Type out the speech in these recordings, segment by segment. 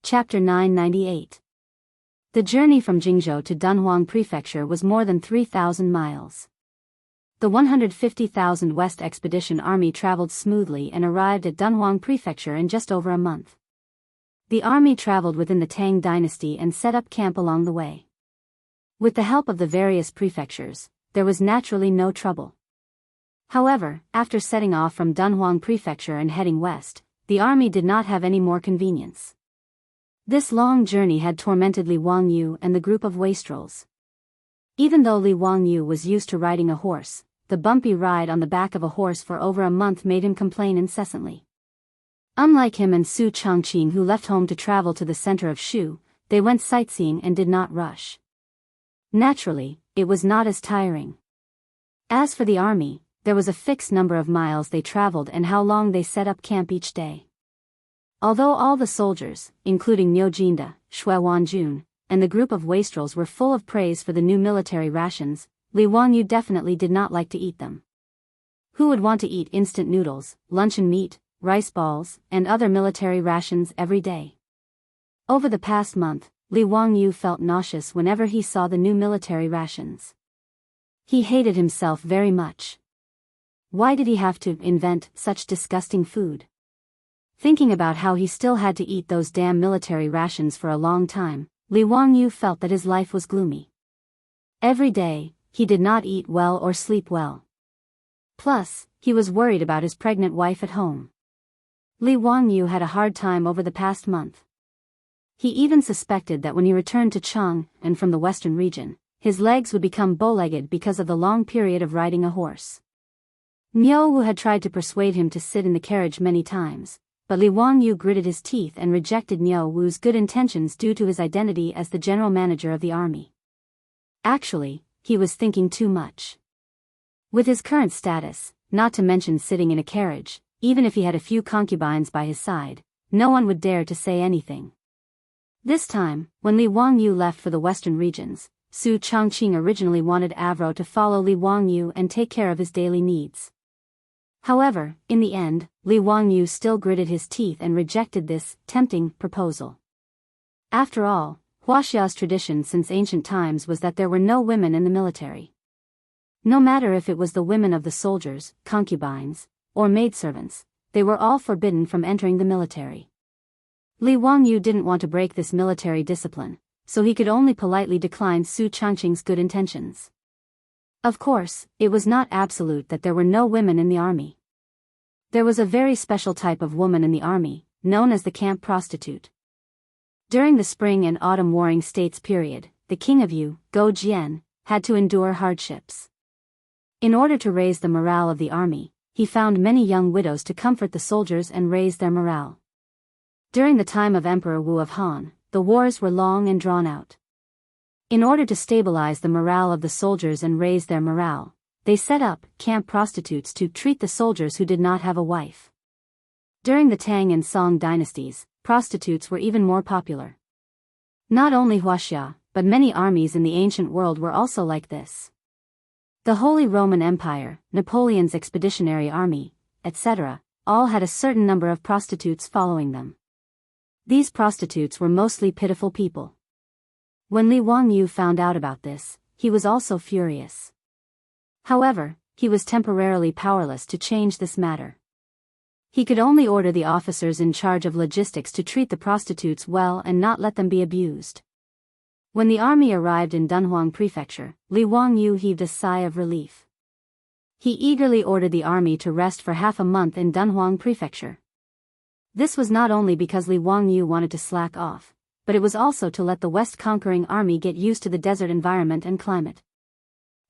Chapter 998. The journey from Jianghu to Dunhuang Prefecture was more than 3,000 miles. The 150,000 West Expedition Army traveled smoothly and arrived at Dunhuang Prefecture in just over a month. The army traveled within the Tang dynasty and set up camp along the way. With the help of the various prefectures, there was naturally no trouble. However, after setting off from Dunhuang Prefecture and heading west, the army did not have any more convenience. This long journey had tormented Li Wangyu and the group of wastrels. Even though Li Wangyu was used to riding a horse, the bumpy ride on the back of a horse for over a month made him complain incessantly. Unlike him and Su Chongqing, who left home to travel to the center of Shu, they went sightseeing and did not rush. Naturally, it was not as tiring. As for the army, there was a fixed number of miles they traveled and how long they set up camp each day. Although all the soldiers, including Niu Jinda, Shui Wanjun, and the group of wastrels were full of praise for the new military rations, Li Wangyu definitely did not like to eat them. Who would want to eat instant noodles, luncheon meat, rice balls, and other military rations every day? Over the past month, Li Wangyu felt nauseous whenever he saw the new military rations. He hated himself very much. Why did he have to invent such disgusting food? Thinking about how he still had to eat those damn military rations for a long time, Li Wangyu felt that his life was gloomy. Every day, he did not eat well or sleep well. Plus, he was worried about his pregnant wife at home. Li Wangyu had a hard time over the past month. He even suspected that when he returned to Chang and from the western region, his legs would become bow-legged because of the long period of riding a horse. Niu Wu had tried to persuade him to sit in the carriage many times, but Li Wangyu gritted his teeth and rejected Niu Wu's good intentions due to his identity as the general manager of the army. Actually, he was thinking too much. With his current status, not to mention sitting in a carriage, even if he had a few concubines by his side, no one would dare to say anything. This time, when Li Wangyu left for the western regions, Su Chongqing originally wanted Avro to follow Li Wangyu and take care of his daily needs. However, in the end, Li Wangyu still gritted his teeth and rejected this tempting proposal. After all, Wuxia's tradition since ancient times was that there were no women in the military. No matter if it was the women of the soldiers, concubines, or maidservants, they were all forbidden from entering the military. Li Wangyu didn't want to break this military discipline, so he could only politely decline Su Chongqing's good intentions. Of course, it was not absolute that there were no women in the army. There was a very special type of woman in the army, known as the camp prostitute. During the spring and autumn warring states period, the king of Yu, Go Jian, had to endure hardships. In order to raise the morale of the army, he found many young widows to comfort the soldiers and raise their morale. During the time of Emperor Wu of Han, the wars were long and drawn out. In order to stabilize the morale of the soldiers and raise their morale, they set up camp prostitutes to treat the soldiers who did not have a wife. During the Tang and Song dynasties, prostitutes were even more popular. Not only Wuxia, but many armies in the ancient world were also like this. The Holy Roman Empire, Napoleon's expeditionary army, etc., all had a certain number of prostitutes following them. These prostitutes were mostly pitiful people. When Li Wangyu found out about this, he was also furious. However, he was temporarily powerless to change this matter. He could only order the officers in charge of logistics to treat the prostitutes well and not let them be abused. When the army arrived in Dunhuang Prefecture, Li Wangyu heaved a sigh of relief. He eagerly ordered the army to rest for half a month in Dunhuang Prefecture. This was not only because Li Wangyu wanted to slack off, but it was also to let the West conquering army get used to the desert environment and climate.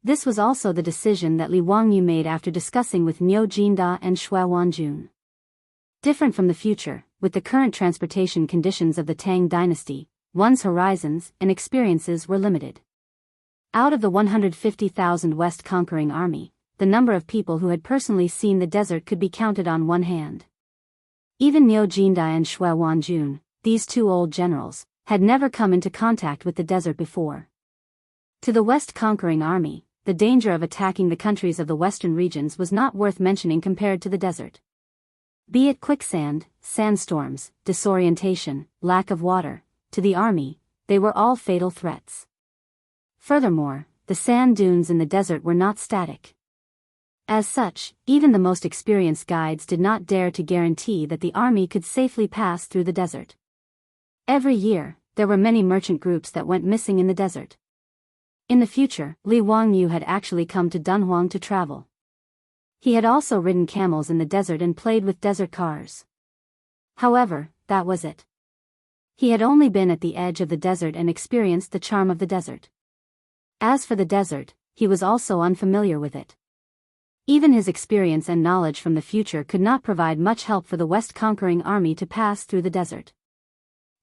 This was also the decision that Li Wangyu made after discussing with Niu Jinda and Shui Wanjun. Different from the future, with the current transportation conditions of the Tang dynasty, one's horizons and experiences were limited. Out of the 150,000 West conquering army, the number of people who had personally seen the desert could be counted on one hand. Even Niu Jinda and Shui Wanjun, these two old generals, had never come into contact with the desert before. To the West conquering army, the danger of attacking the countries of the western regions was not worth mentioning compared to the desert. Be it quicksand, sandstorms, disorientation, lack of water, to the army, they were all fatal threats. Furthermore, the sand dunes in the desert were not static. As such, even the most experienced guides did not dare to guarantee that the army could safely pass through the desert. Every year, there were many merchant groups that went missing in the desert. In the future, Li Wangyu had actually come to Dunhuang to travel. He had also ridden camels in the desert and played with desert cars. However, that was it. He had only been at the edge of the desert and experienced the charm of the desert. As for the desert, he was also unfamiliar with it. Even his experience and knowledge from the future could not provide much help for the West conquering army to pass through the desert.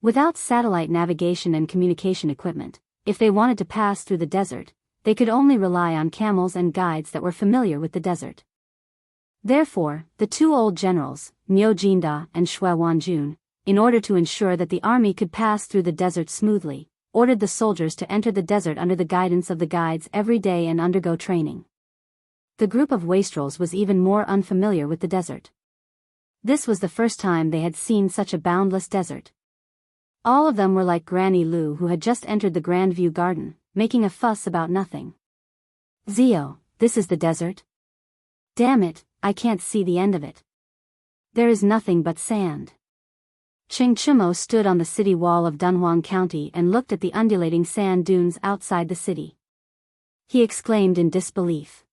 Without satellite navigation and communication equipment, if they wanted to pass through the desert, they could only rely on camels and guides that were familiar with the desert. Therefore, the two old generals, Niu Jinda and Shui Wanjun, in order to ensure that the army could pass through the desert smoothly, ordered the soldiers to enter the desert under the guidance of the guides every day and undergo training. The group of wastrels was even more unfamiliar with the desert. This was the first time they had seen such a boundless desert. All of them were like Granny Lu, who had just entered the Grand View Garden, making a fuss about nothing. "Zio, this is the desert? Damn it, I can't see the end of it. There is nothing but sand." Cheng Chumo stood on the city wall of Dunhuang County and looked at the undulating sand dunes outside the city. He exclaimed in disbelief.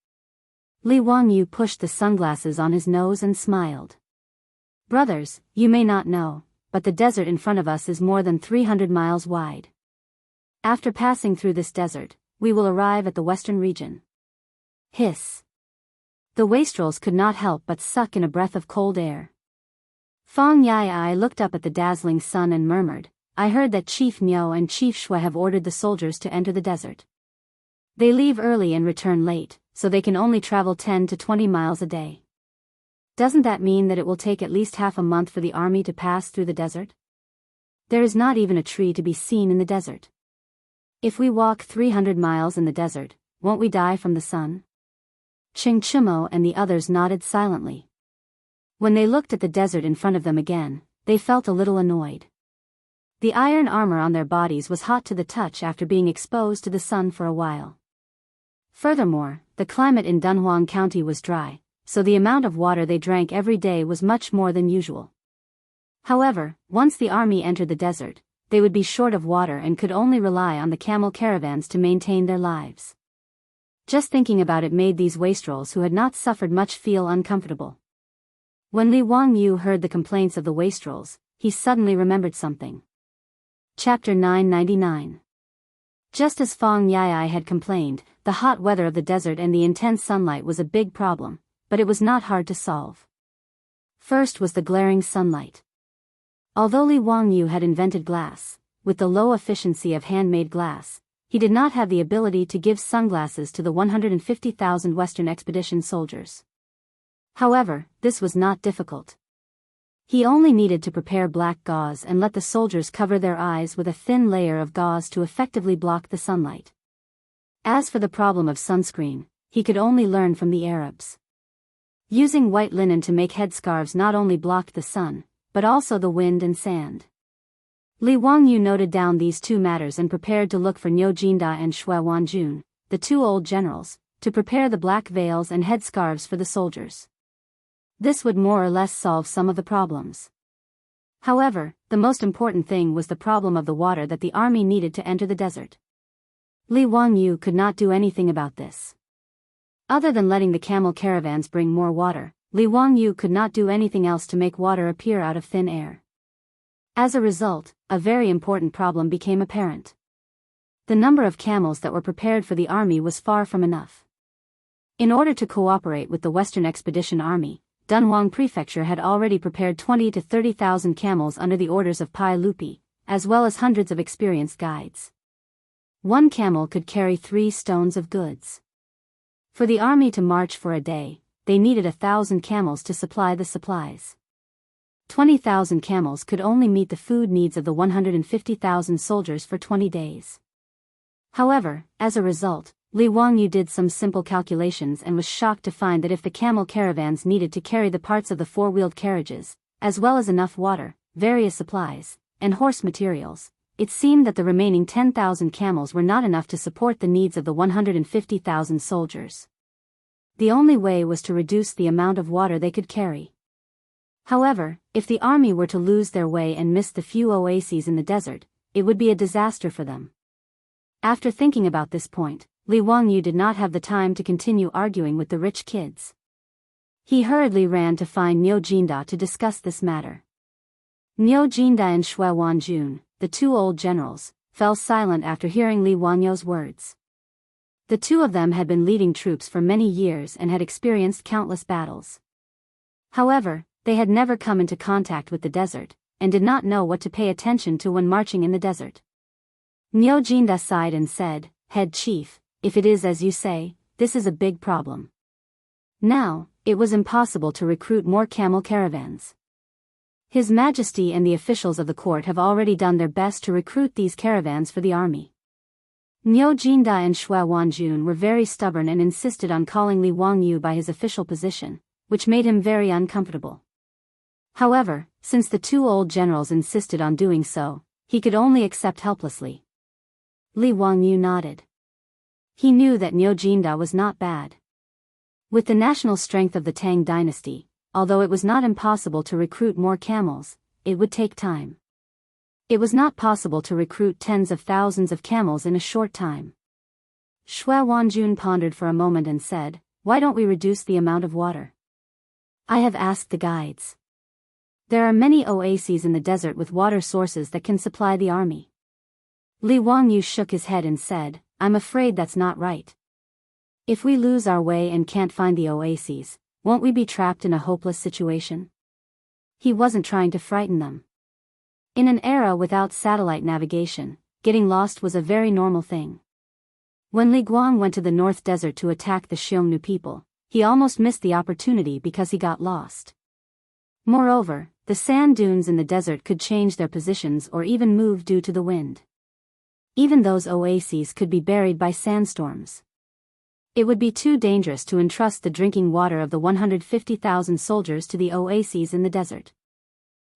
Li Wangyu pushed the sunglasses on his nose and smiled. "Brothers, you may not know, but the desert in front of us is more than 300 miles wide. After passing through this desert, we will arrive at the western region." Hiss. The wastrels could not help but suck in a breath of cold air. Fang Yai looked up at the dazzling sun and murmured, "I heard that Chief Niu and Chief Shui have ordered the soldiers to enter the desert. They leave early and return late, so they can only travel 10 to 20 miles a day. Doesn't that mean that it will take at least half a month for the army to pass through the desert? There is not even a tree to be seen in the desert. If we walk 300 miles in the desert, won't we die from the sun?" Cheng Chumo and the others nodded silently. When they looked at the desert in front of them again, they felt a little annoyed. The iron armor on their bodies was hot to the touch after being exposed to the sun for a while. Furthermore, the climate in Dunhuang County was dry, so the amount of water they drank every day was much more than usual. However, once the army entered the desert, they would be short of water and could only rely on the camel caravans to maintain their lives. Just thinking about it made these wastrels who had not suffered much feel uncomfortable. When Li Wangyu heard the complaints of the wastrels, he suddenly remembered something. Chapter 999. Just as Fang Yai had complained, the hot weather of the desert and the intense sunlight was a big problem, but it was not hard to solve. First was the glaring sunlight. Although Li Wangyu had invented glass, with the low efficiency of handmade glass, he did not have the ability to give sunglasses to the 150,000 Western expedition soldiers. However, this was not difficult. He only needed to prepare black gauze and let the soldiers cover their eyes with a thin layer of gauze to effectively block the sunlight. As for the problem of sunscreen, he could only learn from the Arabs. Using white linen to make headscarves not only blocked the sun, but also the wind and sand. Li Wangyu noted down these two matters and prepared to look for Niu Jinda and Shui Wanjun, the two old generals, to prepare the black veils and headscarves for the soldiers. This would more or less solve some of the problems. However, the most important thing was the problem of the water that the army needed to enter the desert. Li Wangyu could not do anything about this. Other than letting the camel caravans bring more water, Li Wangyu could not do anything else to make water appear out of thin air. As a result, a very important problem became apparent. The number of camels that were prepared for the army was far from enough. In order to cooperate with the Western Expedition Army, Dunhuang Prefecture had already prepared 20 to 30,000 camels under the orders of Pai Lupi, as well as hundreds of experienced guides. One camel could carry 3 stones of goods. For the army to march for a day, they needed 1,000 camels to supply the supplies. 20,000 camels could only meet the food needs of the 150,000 soldiers for 20 days. However, as a result, Li Wangyu did some simple calculations and was shocked to find that if the camel caravans needed to carry the parts of the 4-wheeled carriages, as well as enough water, various supplies, and horse materials, it seemed that the remaining 10,000 camels were not enough to support the needs of the 150,000 soldiers. The only way was to reduce the amount of water they could carry. However, if the army were to lose their way and miss the few oases in the desert, it would be a disaster for them. After thinking about this point, Li Wangyu did not have the time to continue arguing with the rich kids. He hurriedly ran to find Niu Jinda to discuss this matter. Niu Jinda and Shui Wanjun, the two old generals, fell silent after hearing Li Wangyu's words. The two of them had been leading troops for many years and had experienced countless battles. However, they had never come into contact with the desert, and did not know what to pay attention to when marching in the desert. Niu Jinda sighed and said, "Head chief, if it is as you say, this is a big problem. Now, it was impossible to recruit more camel caravans. His Majesty and the officials of the court have already done their best to recruit these caravans for the army." Niu Jinda and Shui Wanjun were very stubborn and insisted on calling Li Wangyu by his official position, which made him very uncomfortable. However, since the two old generals insisted on doing so, he could only accept helplessly. Li Wangyu nodded. He knew that Niu Jinda was not bad. With the national strength of the Tang dynasty, although it was not impossible to recruit more camels, it would take time. It was not possible to recruit tens of thousands of camels in a short time. Shui Wanjun pondered for a moment and said, "Why don't we reduce the amount of water? I have asked the guides. There are many oases in the desert with water sources that can supply the army." Li Wangyu shook his head and said, "I'm afraid that's not right. If we lose our way and can't find the oases, won't we be trapped in a hopeless situation?" He wasn't trying to frighten them. In an era without satellite navigation, getting lost was a very normal thing. When Li Guang went to the North Desert to attack the Xiongnu people, he almost missed the opportunity because he got lost. Moreover, the sand dunes in the desert could change their positions or even move due to the wind. Even those oases could be buried by sandstorms. It would be too dangerous to entrust the drinking water of the 150,000 soldiers to the oases in the desert.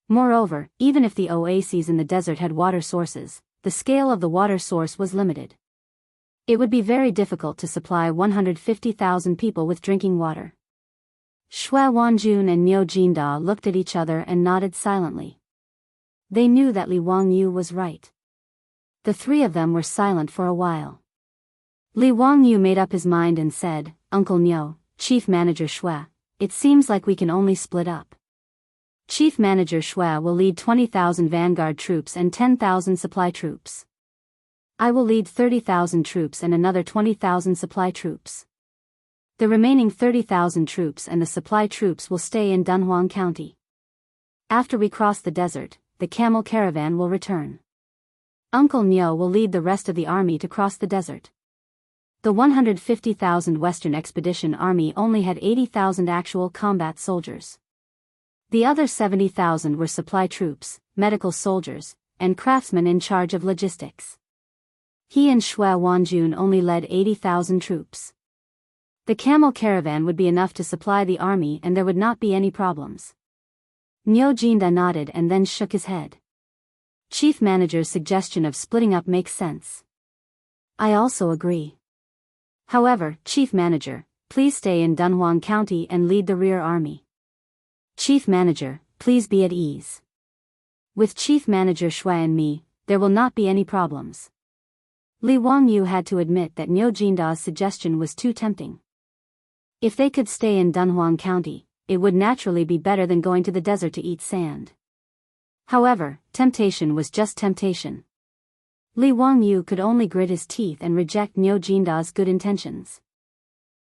Moreover, even if the oases in the desert had water sources, the scale of the water source was limited. It would be very difficult to supply 150,000 people with drinking water. Shui Wanjun and Niu Jinda looked at each other and nodded silently. They knew that Li Wangyu was right. The three of them were silent for a while. Li Wangyu made up his mind and said, "Uncle Niu, Chief Manager Shui, it seems like we can only split up. Chief Manager Shui will lead 20,000 vanguard troops and 10,000 supply troops. I will lead 30,000 troops and another 20,000 supply troops. The remaining 30,000 troops and the supply troops will stay in Dunhuang County. After we cross the desert, the camel caravan will return. Uncle Niu will lead the rest of the army to cross the desert." The 150,000 Western Expedition Army only had 80,000 actual combat soldiers. The other 70,000 were supply troops, medical soldiers, and craftsmen in charge of logistics. He and Shui Wanjun only led 80,000 troops. The camel caravan would be enough to supply the army and there would not be any problems. Niu Jinda nodded and then shook his head. Chief Manager's suggestion of splitting up makes sense. I also agree. However, Chief Manager, please stay in Dunhuang County and lead the rear army. Chief Manager, please be at ease. With Chief Manager Shui and me, there will not be any problems. Li Wangyu had to admit that Niu Jinda's suggestion was too tempting. If they could stay in Dunhuang County, it would naturally be better than going to the desert to eat sand. However, temptation was just temptation. Li Wangyu could only grit his teeth and reject Niu Jinda's good intentions.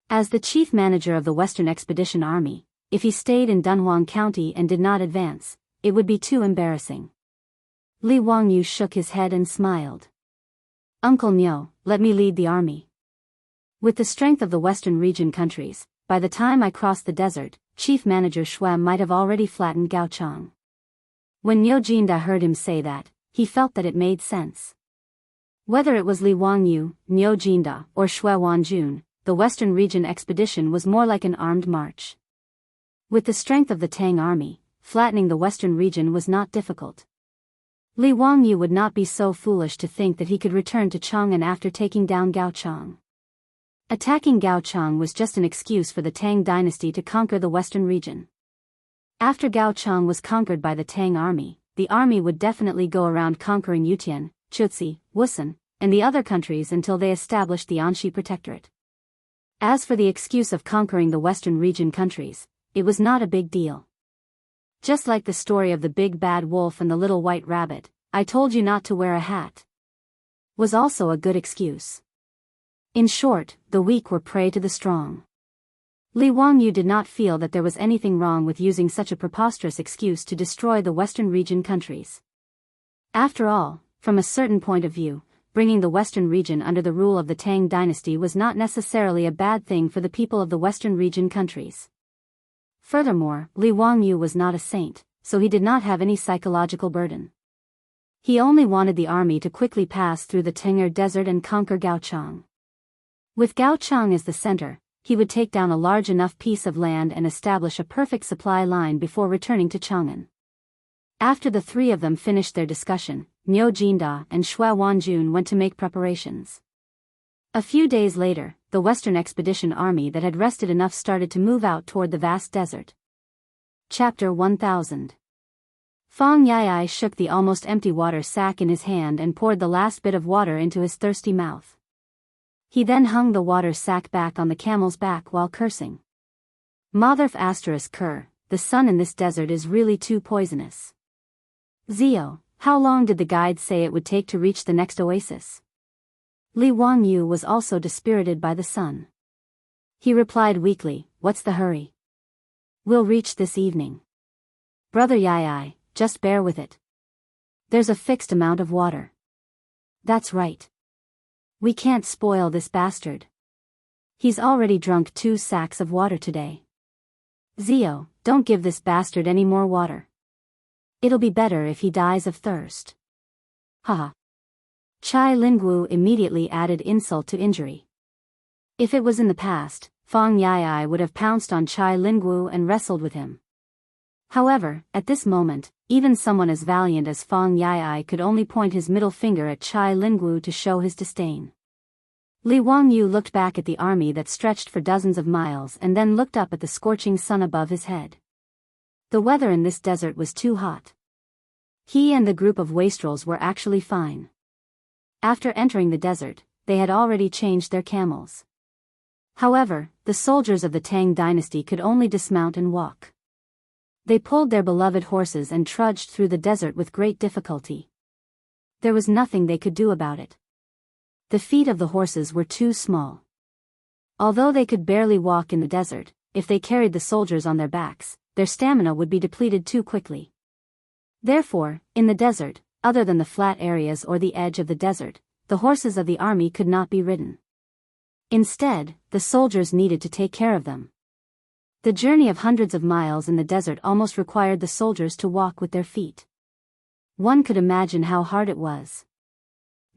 As the chief manager of the Western Expedition Army, if he stayed in Dunhuang County and did not advance, it would be too embarrassing. Li Wangyu shook his head and smiled. Uncle Niu, let me lead the army. With the strength of the Western region countries, by the time I cross the desert, Chief Manager Shui might have already flattened Gaochang. When Niu Jinda heard him say that, he felt that it made sense. Whether it was Li Wangyu, Niu Jinda, or Shui Wanjun, the Western region expedition was more like an armed march. With the strength of the Tang army, flattening the western region was not difficult. Li Wangyu would not be so foolish to think that he could return to Chang'an after taking down Gaochang. Attacking Gaochang was just an excuse for the Tang dynasty to conquer the western region. After Gaochang was conquered by the Tang army, the army would definitely go around conquering Yutian, Chutsi, Wusan, and the other countries until they established the Anxi Protectorate. As for the excuse of conquering the western region countries, it was not a big deal. Just like the story of the big bad wolf and the little white rabbit, I told you not to wear a hat, was also a good excuse. In short, the weak were prey to the strong. Li Wangyu did not feel that there was anything wrong with using such a preposterous excuse to destroy the western region countries. After all, from a certain point of view, bringing the western region under the rule of the Tang dynasty was not necessarily a bad thing for the people of the western region countries. Furthermore, Li Wangyu was not a saint, so he did not have any psychological burden. He only wanted the army to quickly pass through the Teng'er Desert and conquer Gaochang. With Gaochang as the center, he would take down a large enough piece of land and establish a perfect supply line before returning to Chang'an. After the three of them finished their discussion, Niu Jinda and Xue Wanjun went to make preparations. A few days later, the Western Expedition Army that had rested enough started to move out toward the vast desert. Chapter 1000. Fang Yai shook the almost empty water sack in his hand and poured the last bit of water into his thirsty mouth. He then hung the water sack back on the camel's back while cursing. Motherf ****, the sun in this desert is really too poisonous. Zio, how long did the guide say it would take to reach the next oasis? Li Wangyu was also dispirited by the sun. He replied weakly, what's the hurry? We'll reach this evening. Brother Yai, just bear with it. There's a fixed amount of water. That's right. We can't spoil this bastard. He's already drunk 2 sacks of water today. Zio, don't give this bastard any more water. It'll be better if he dies of thirst. Haha. Chai Lingwu immediately added insult to injury. If it was in the past, Fang Yai would have pounced on Chai Lingwu and wrestled with him. However, at this moment, even someone as valiant as Fang Yai could only point his middle finger at Chai Lingwu to show his disdain. Li Wangyu looked back at the army that stretched for dozens of miles and then looked up at the scorching sun above his head. The weather in this desert was too hot. He and the group of wastrels were actually fine. After entering the desert, they had already changed their camels. However, the soldiers of the Tang dynasty could only dismount and walk. They pulled their beloved horses and trudged through the desert with great difficulty. There was nothing they could do about it. The feet of the horses were too small. Although they could barely walk in the desert, if they carried the soldiers on their backs, their stamina would be depleted too quickly. Therefore, in the desert, other than the flat areas or the edge of the desert, the horses of the army could not be ridden. Instead, the soldiers needed to take care of them. The journey of hundreds of miles in the desert almost required the soldiers to walk with their feet. One could imagine how hard it was.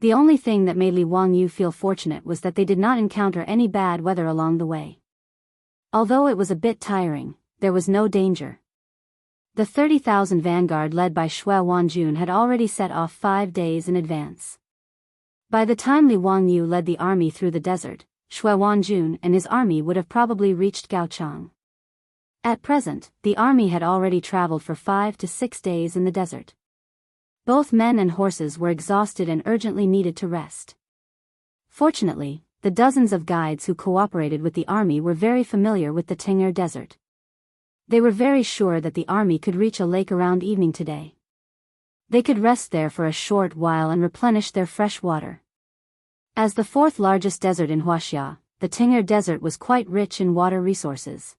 The only thing that made Li Wangyu feel fortunate was that they did not encounter any bad weather along the way. Although it was a bit tiring, there was no danger. The 30,000 vanguard led by Xue Wanjun had already set off 5 days in advance. By the time Li Wangyu led the army through the desert, Xue Wanjun and his army would have probably reached Gaochang. At present, the army had already traveled for 5 to 6 days in the desert. Both men and horses were exhausted and urgently needed to rest. Fortunately, the dozens of guides who cooperated with the army were very familiar with the Teng'er Desert. They were very sure that the army could reach a lake around evening today. They could rest there for a short while and replenish their fresh water. As the 4th largest desert in Wuxia, the Teng'er Desert was quite rich in water resources.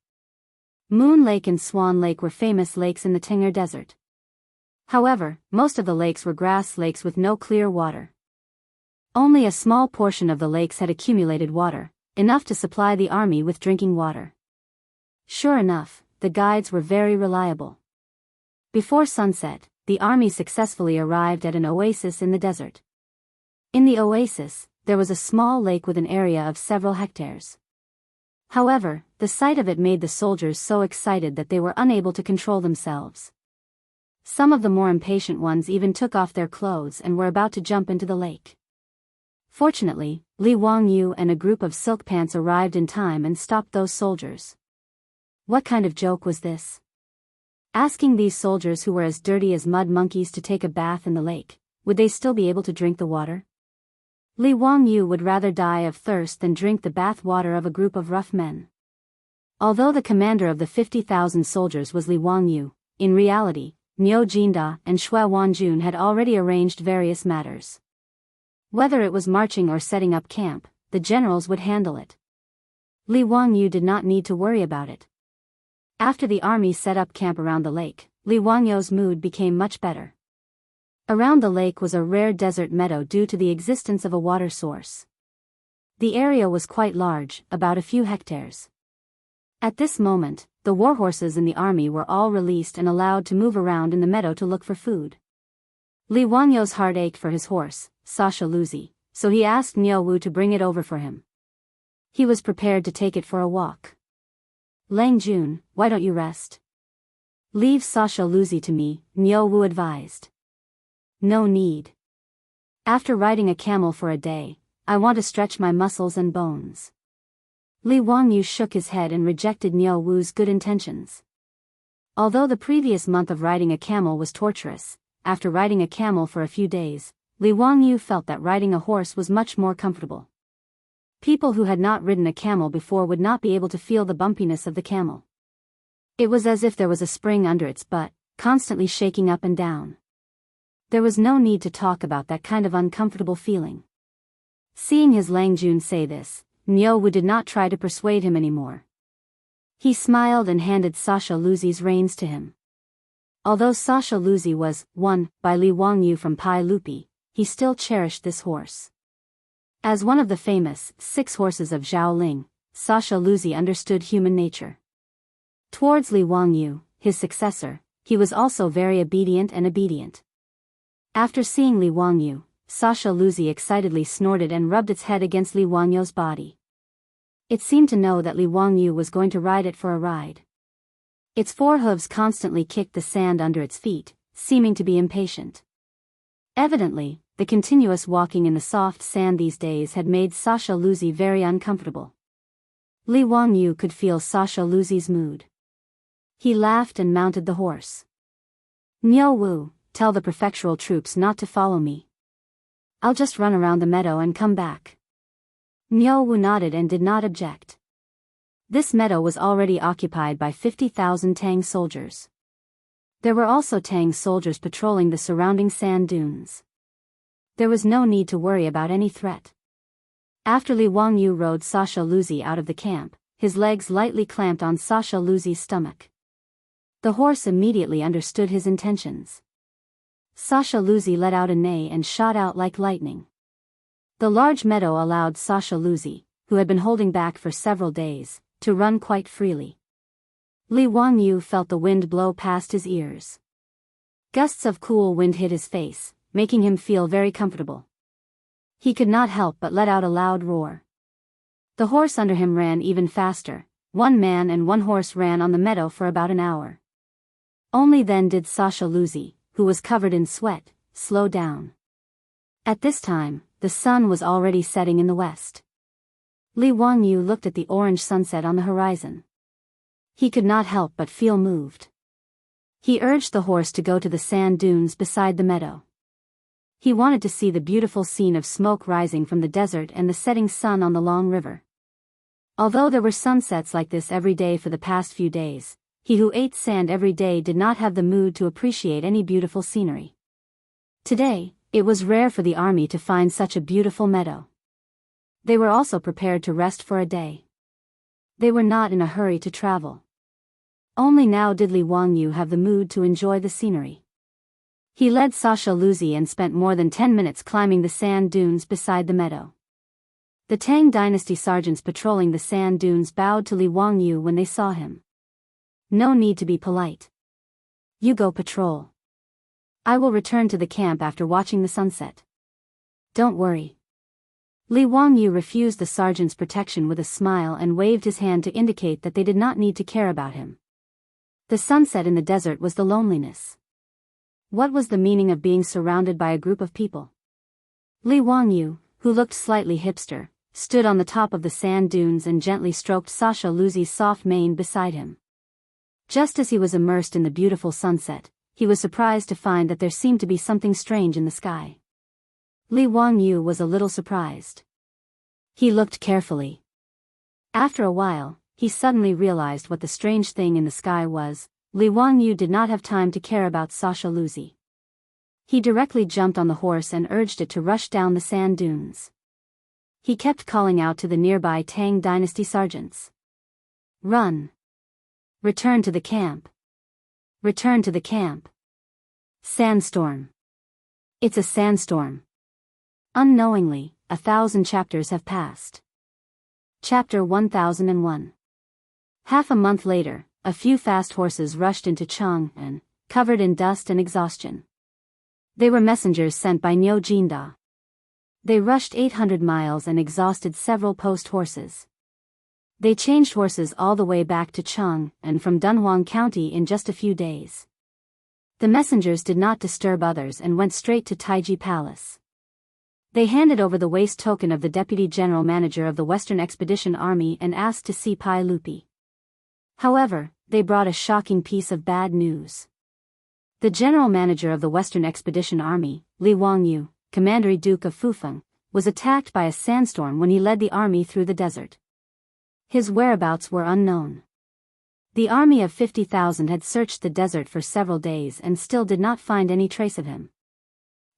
Moon Lake and Swan Lake were famous lakes in the Teng'er Desert. However, most of the lakes were grass lakes with no clear water. Only a small portion of the lakes had accumulated water, enough to supply the army with drinking water. Sure enough, the guides were very reliable. Before sunset, the army successfully arrived at an oasis in the desert. In the oasis, there was a small lake with an area of several hectares. However, the sight of it made the soldiers so excited that they were unable to control themselves. Some of the more impatient ones even took off their clothes and were about to jump into the lake. Fortunately, Li Wangyu and a group of silk pants arrived in time and stopped those soldiers. What kind of joke was this? Asking these soldiers who were as dirty as mud monkeys to take a bath in the lake, would they still be able to drink the water? Li Wangyu would rather die of thirst than drink the bath water of a group of rough men. Although the commander of the 50,000 soldiers was Li Wangyu, in reality, Niu Jinda and Xue Wanjun had already arranged various matters. Whether it was marching or setting up camp, the generals would handle it. Li Wangyu did not need to worry about it. After the army set up camp around the lake, Li Wangyu's mood became much better. Around the lake was a rare desert meadow due to the existence of a water source. The area was quite large, about a few hectares. At this moment, the warhorses in the army were all released and allowed to move around in the meadow to look for food. Li Wangyu's heart ached for his horse, Sasha Luzi, so he asked Niu Wu to bring it over for him. He was prepared to take it for a walk. Lang Jun, why don't you rest? Leave Sasha Luzi to me, Niu Wu advised. No need. After riding a camel for a day, I want to stretch my muscles and bones. Li Wangyu shook his head and rejected Niu Wu's good intentions. Although the previous month of riding a camel was torturous, after riding a camel for a few days, Li Wangyu felt that riding a horse was much more comfortable. People who had not ridden a camel before would not be able to feel the bumpiness of the camel. It was as if there was a spring under its butt, constantly shaking up and down. There was no need to talk about that kind of uncomfortable feeling. Seeing his Lang Jun say this, Niu Wu did not try to persuade him anymore. He smiled and handed Sasha Luzi's reins to him. Although Sasha Luzi was won by Li Wangyu from Pai Lupi, he still cherished this horse. As one of the famous 6 horses of Zhaoling, Sasha Luzi understood human nature. Towards Li Wangyu, his successor, he was also very obedient. After seeing Li Wangyu, Sasha Luzi excitedly snorted and rubbed its head against Li Wangyu's body. It seemed to know that Li Wangyu was going to ride it for a ride. Its 4 hooves constantly kicked the sand under its feet, seeming to be impatient. Evidently, the continuous walking in the soft sand these days had made Sasha Luzi very uncomfortable. Li Wangyu could feel Sasha Luzi's mood. He laughed and mounted the horse. Niu Wu, tell the prefectural troops not to follow me. I'll just run around the meadow and come back. Niu Wu nodded and did not object. This meadow was already occupied by 50,000 Tang soldiers. There were also Tang soldiers patrolling the surrounding sand dunes. There was no need to worry about any threat. After Li Wangyu rode Sasha Luzi out of the camp, his legs lightly clamped on Sasha Luzi's stomach. The horse immediately understood his intentions. Sasha Luzi let out a neigh and shot out like lightning. The large meadow allowed Sasha Luzi, who had been holding back for several days, to run quite freely. Li Wangyu felt the wind blow past his ears. Gusts of cool wind hit his face, making him feel very comfortable. He could not help but let out a loud roar. The horse under him ran even faster. 1 man and 1 horse ran on the meadow for about an hour. Only then did Sasha Luzi, who was covered in sweat, slow down. At this time, the sun was already setting in the west. Li Wangyu looked at the orange sunset on the horizon. He could not help but feel moved. He urged the horse to go to the sand dunes beside the meadow. He wanted to see the beautiful scene of smoke rising from the desert and the setting sun on the long river. Although there were sunsets like this every day for the past few days, he who ate sand every day did not have the mood to appreciate any beautiful scenery. Today, it was rare for the army to find such a beautiful meadow. They were also prepared to rest for a day. They were not in a hurry to travel. Only now did Li Wangyu have the mood to enjoy the scenery. He led Sasha Luzi and spent more than 10 minutes climbing the sand dunes beside the meadow. The Tang dynasty sergeants patrolling the sand dunes bowed to Li Wangyu when they saw him. No need to be polite. You go patrol. I will return to the camp after watching the sunset. Don't worry. Li Wangyu refused the sergeant's protection with a smile and waved his hand to indicate that they did not need to care about him. The sunset in the desert was the loneliness. What was the meaning of being surrounded by a group of people? Li Wangyu, who looked slightly hipster, stood on the top of the sand dunes and gently stroked Sasha Luzi's soft mane beside him. Just as he was immersed in the beautiful sunset, he was surprised to find that there seemed to be something strange in the sky. Li Wangyu was a little surprised. He looked carefully. After a while, he suddenly realized what the strange thing in the sky was. Li Wangyu did not have time to care about Sasha Luzi. He directly jumped on the horse and urged it to rush down the sand dunes. He kept calling out to the nearby Tang dynasty sergeants. Run! Return to the camp! Return to the camp! Sandstorm! It's a sandstorm! Unknowingly, 1,000 chapters have passed. Chapter 1001. Half a month later, a few fast horses rushed into Jianghu, covered in dust and exhaustion. They were messengers sent by Niu Jinda. They rushed 800 miles and exhausted several post horses. They changed horses all the way back to Jianghu and from Dunhuang County in just a few days. The messengers did not disturb others and went straight to Taiji Palace. They handed over the waist token of the Deputy General Manager of the Western Expedition Army and asked to see Pai Lupi. However, they brought a shocking piece of bad news. The General Manager of the Western Expedition Army, Li Wangyu, Commander Duke of Fufeng, was attacked by a sandstorm when he led the army through the desert. His whereabouts were unknown. The army of 50,000 had searched the desert for several days and still did not find any trace of him.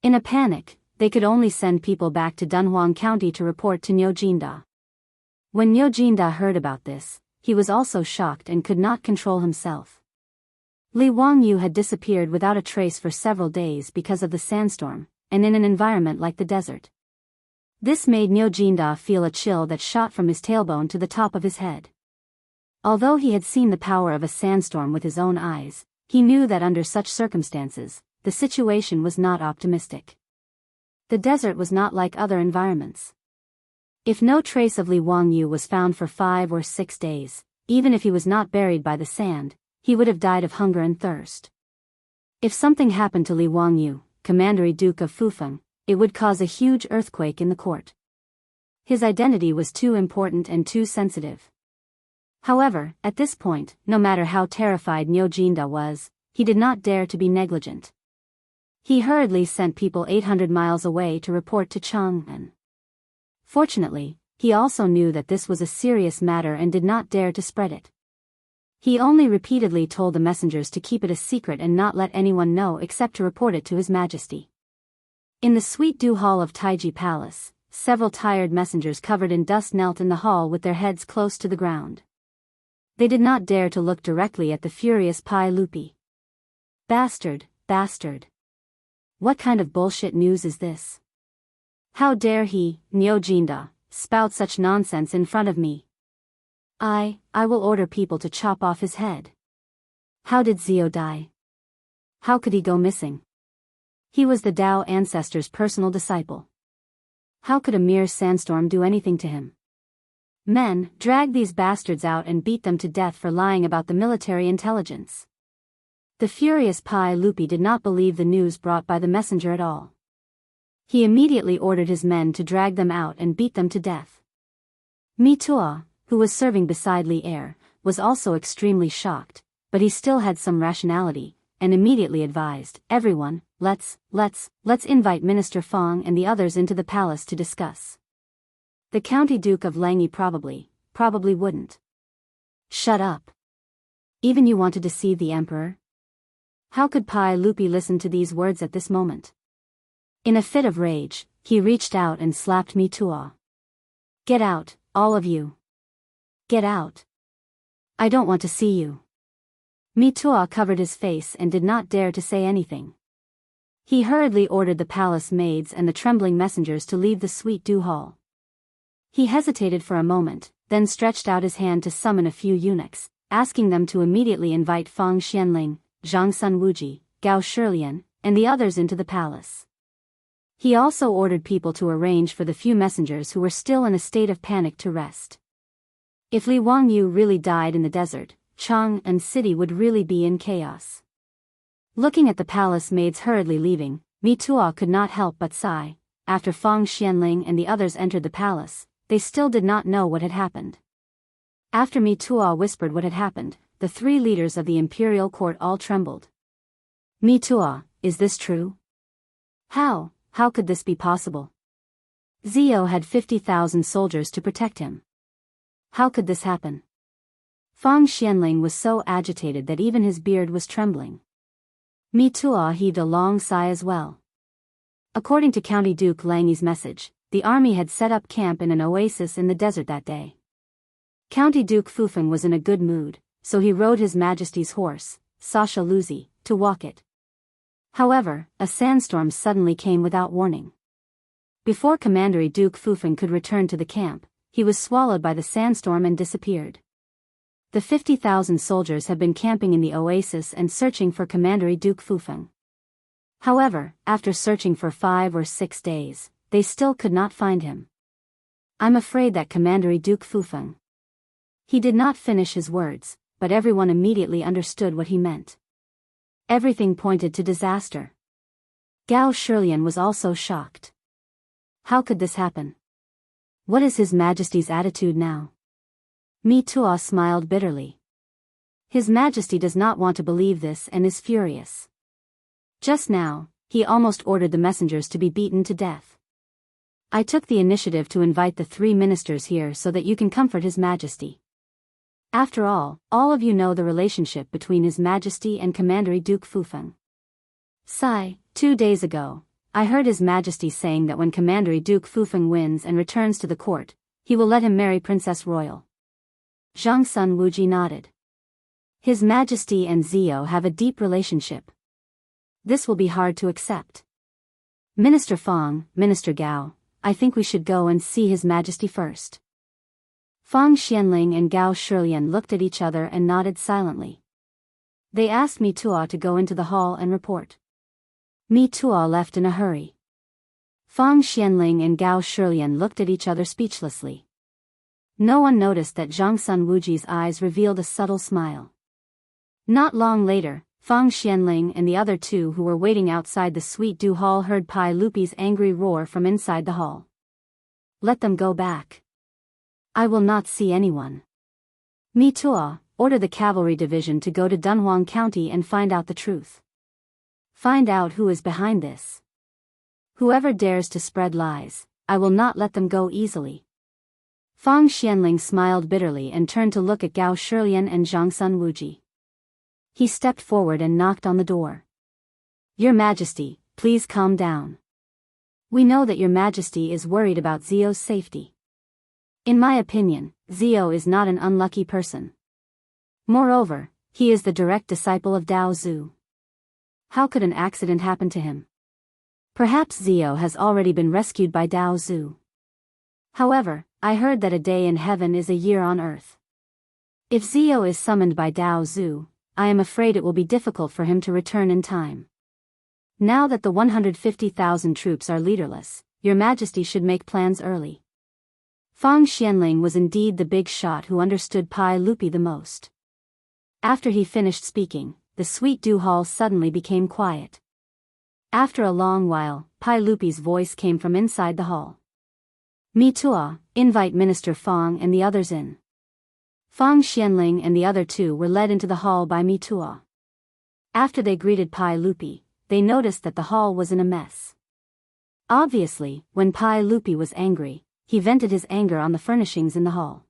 In a panic, they could only send people back to Dunhuang County to report to Niu Jinda. When Niu Jinda heard about this, he was also shocked and could not control himself. Li Wangyu had disappeared without a trace for several days because of the sandstorm, and in an environment like the desert. This made Niu Jinda feel a chill that shot from his tailbone to the top of his head. Although he had seen the power of a sandstorm with his own eyes, he knew that under such circumstances, the situation was not optimistic. The desert was not like other environments. If no trace of Li Wangyu was found for 5 or 6 days, even if he was not buried by the sand, he would have died of hunger and thirst. If something happened to Li Wangyu, Commander Duke of Fufeng, it would cause a huge earthquake in the court. His identity was too important and too sensitive. However, at this point, no matter how terrified Niu Jinda was, he did not dare to be negligent. He hurriedly sent people 800 miles away to report to Jianghu. Fortunately, he also knew that this was a serious matter and did not dare to spread it. He only repeatedly told the messengers to keep it a secret and not let anyone know except to report it to His Majesty. In the Sweet Dew Hall of Taiji Palace, several tired messengers covered in dust knelt in the hall with their heads close to the ground. They did not dare to look directly at the furious Pai Lupi. Bastard, bastard. What kind of bullshit news is this? How dare he, Niu Jinda, spout such nonsense in front of me? I will order people to chop off his head. How did Zio die? How could he go missing? He was the Tao ancestor's personal disciple. How could a mere sandstorm do anything to him? Men, drag these bastards out and beat them to death for lying about the military intelligence. The furious Pai Lupi did not believe the news brought by the messenger at all. He immediately ordered his men to drag them out and beat them to death. Mitua, who was serving beside Li Er, was also extremely shocked, but he still had some rationality, and immediately advised, everyone, let's invite Minister Fong and the others into the palace to discuss. The County Duke of Langi probably wouldn't. Shut up. Even you want to deceive the emperor? How could Pai Lupi listen to these words at this moment? In a fit of rage, he reached out and slapped Mitua. Get out, all of you. Get out. I don't want to see you. Mitua covered his face and did not dare to say anything. He hurriedly ordered the palace maids and the trembling messengers to leave the Sweet Dew Hall. He hesitated for a moment, then stretched out his hand to summon a few eunuchs, asking them to immediately invite Fang Xianling, Zhang Sun Wuji, Gao Shilian, and the others into the palace. He also ordered people to arrange for the few messengers who were still in a state of panic to rest. If Li Wangyu really died in the desert, Jianghu city would really be in chaos. Looking at the palace maids hurriedly leaving, Tuo could not help but sigh. After Fang Xianling and the others entered the palace, they still did not know what had happened. After Tuo whispered what had happened, the three leaders of the imperial court all trembled. Tuo, is this true? How could this be possible? Zio had 50,000 soldiers to protect him. How could this happen? Fang Xianling was so agitated that even his beard was trembling. Tuo heaved a long sigh as well. According to County Duke Langyi's message, the army had set up camp in an oasis in the desert that day. County Duke Fufeng was in a good mood, so he rode His Majesty's horse, Sasha Luzi, to walk it. However, a sandstorm suddenly came without warning. Before Commander Duke Fufeng could return to the camp, he was swallowed by the sandstorm and disappeared. The 50,000 soldiers had been camping in the oasis and searching for Commander Duke Fufeng. However, after searching for 5 or 6 days, they still could not find him. I'm afraid that Commander Duke Fufeng. He did not finish his words, but everyone immediately understood what he meant. Everything pointed to disaster. Gao Shilian was also shocked. How could this happen? What is His Majesty's attitude now? Tuo smiled bitterly. His Majesty does not want to believe this and is furious. Just now, he almost ordered the messengers to be beaten to death. I took the initiative to invite the 3 ministers here so that you can comfort His Majesty. After all of you know the relationship between His Majesty and Commander Duke Fufeng. Sigh, 2 days ago, I heard His Majesty saying that when Commander Duke Fufeng wins and returns to the court, he will let him marry Princess Royal. Zhang Sun Wuji nodded. His Majesty and Zio have a deep relationship. This will be hard to accept. Minister Fang, Minister Gao, I think we should go and see His Majesty first. Fang Xianling and Gao Shilian looked at each other and nodded silently. They asked Tuo to go into the hall and report. Tuo left in a hurry. Fang Xianling and Gao Shilian looked at each other speechlessly. No one noticed that Zhang Sun Wuji's eyes revealed a subtle smile. Not long later, Fang Xianling and the other 2 who were waiting outside the Sweet Dew Hall heard Pai Lupi's angry roar from inside the hall. Let them go back. I will not see anyone. Tuo, order the cavalry division to go to Dunhuang County and find out the truth. Find out who is behind this. Whoever dares to spread lies, I will not let them go easily. Fang Xianling smiled bitterly and turned to look at Gao Shilian and Zhang Sun Wuji. He stepped forward and knocked on the door. Your Majesty, please calm down. We know that Your Majesty is worried about Zio's safety. In my opinion, Zio is not an unlucky person. Moreover, he is the direct disciple of Dao Zhu. How could an accident happen to him? Perhaps Zio has already been rescued by Dao Zhu. However, I heard that a day in heaven is a year on earth. If Zio is summoned by Dao Zhu, I am afraid it will be difficult for him to return in time. Now that the 150,000 troops are leaderless, Your Majesty should make plans early. Fang Xianling was indeed the big shot who understood Pai Lupi the most. After he finished speaking, the Sweet Dew Hall suddenly became quiet. After a long while, Pai Lupi's voice came from inside the hall. Tuo, invite Minister Fang and the others in. Fang Xianling and the other 2 were led into the hall by Tuo. After they greeted Pai Lupi, they noticed that the hall was in a mess. Obviously, when Pai Lupi was angry, he vented his anger on the furnishings in the hall.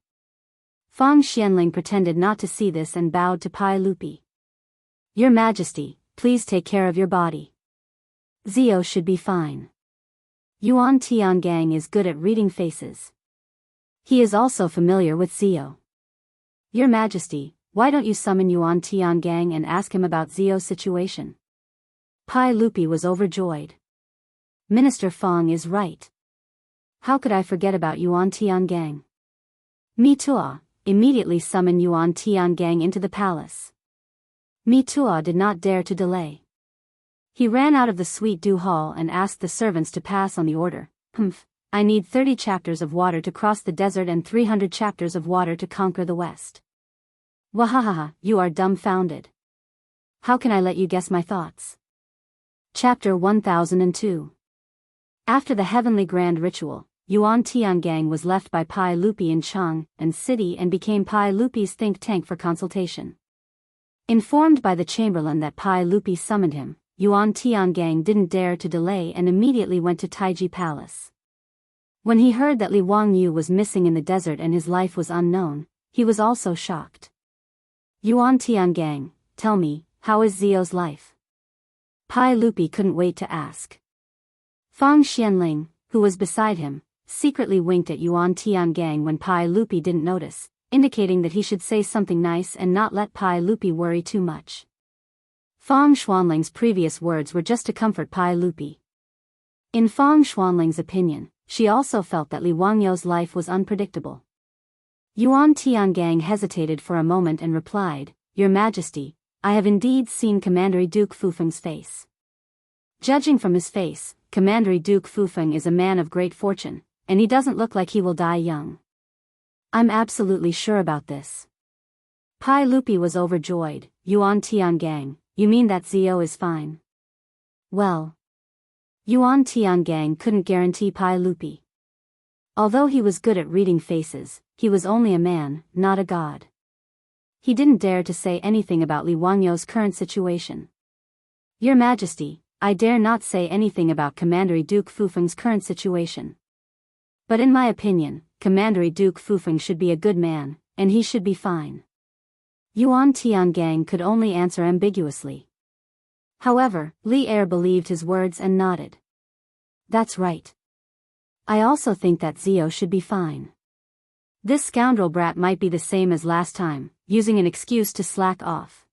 Fang Xianling pretended not to see this and bowed to Pai Lupi. Your Majesty, please take care of your body. Zio should be fine. Yuan Tiangang is good at reading faces. He is also familiar with Zio. Your Majesty, why don't you summon Yuan Tiangang and ask him about Zio's situation? Pai Lupi was overjoyed. Minister Fang is right. How could I forget about Yuan Tiangang? Tuo, immediately summon Yuan Tiangang into the palace. Tuo did not dare to delay. He ran out of the Sweet Dew Hall and asked the servants to pass on the order. I need 30 chapters of water to cross the desert and 300 chapters of water to conquer the west. Wahahaha, you are dumbfounded. how can I let you guess my thoughts? Chapter 1002. After the heavenly grand ritual, Yuan Tiangang was left by Pai Lupi in Chang and city and became Pai Lupi's think tank for consultation. Informed by the chamberlain that Pai Lupi summoned him, Yuan Tiangang didn't dare to delay and immediately went to Taiji Palace. When he heard that Li Wangyu was missing in the desert and his life was unknown, he was also shocked. Yuan Tiangang, tell me, how is Zio's life? Pai Lupi couldn't wait to ask. Fang Xianling, who was beside him, secretly winked at Yuan Tiangang when Pai Lupi didn't notice, indicating that he should say something nice and not let Pai Lupi worry too much. Fang Xuanling's previous words were just to comfort Pai Lupi. In Fang Xuanling's opinion, she also felt that Li Wangyu's life was unpredictable. Yuan Tiangang hesitated for a moment and replied, Your Majesty, I have indeed seen Commander Duke Fufeng's face. Judging from his face, Commander Duke Fufeng is a man of great fortune, and he doesn't look like he will die young. I'm absolutely sure about this. Pai Lupi was overjoyed. Yuan Tiangang, you mean that Zio is fine? Well, Yuan Tiangang couldn't guarantee Pai Lupi. Although he was good at reading faces, he was only a man, not a god. He didn't dare to say anything about Li Wangyu's current situation. Your Majesty, I dare not say anything about Commander Duke Fufeng's current situation. But in my opinion, Commander Duke Fufeng should be a good man, and he should be fine. Yuan Tiangang could only answer ambiguously. However, Li Er believed his words and nodded. That's right. I also think that Zio should be fine. This scoundrel brat might be the same as last time, using an excuse to slack off.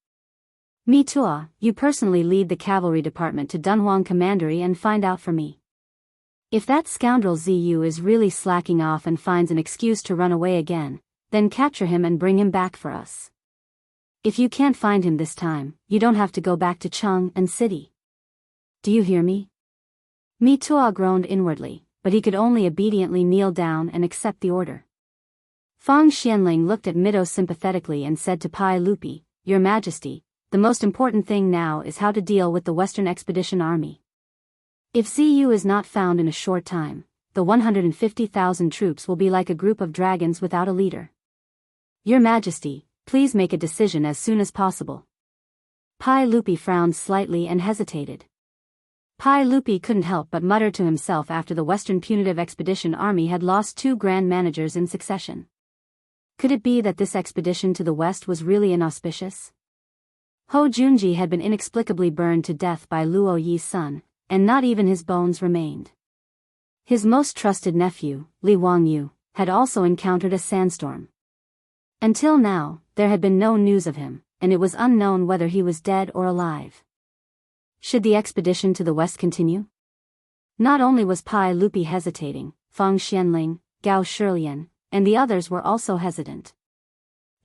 Me Tua, you personally lead the cavalry department to Dunhuang Commandery and find out for me. If that scoundrel Ziyu is really slacking off and finds an excuse to run away again, then capture him and bring him back for us. If you can't find him this time, you don't have to go back to Cheng and city. Do you hear me? Me Tua groaned inwardly, but he could only obediently kneel down and accept the order. Fang Xianling looked at Mido sympathetically and said to Pai Lupi, Your Majesty, the most important thing now is how to deal with the Western Expedition Army. If Ziyu is not found in a short time, the 150,000 troops will be like a group of dragons without a leader. Your Majesty, please make a decision as soon as possible. Pai Lupi frowned slightly and hesitated. Pai Lupi couldn't help but mutter to himself after the Western Punitive Expedition Army had lost 2 grand managers in succession. Could it be that this expedition to the west was really inauspicious? Ho Junji had been inexplicably burned to death by Luo Yi's son, and not even his bones remained. His most trusted nephew, Li Wangyu, had also encountered a sandstorm. Until now, there had been no news of him, and it was unknown whether he was dead or alive. Should the expedition to the west continue? Not only was Pai Lupi hesitating, Fang Xianling, Gao Shilian, and the others were also hesitant.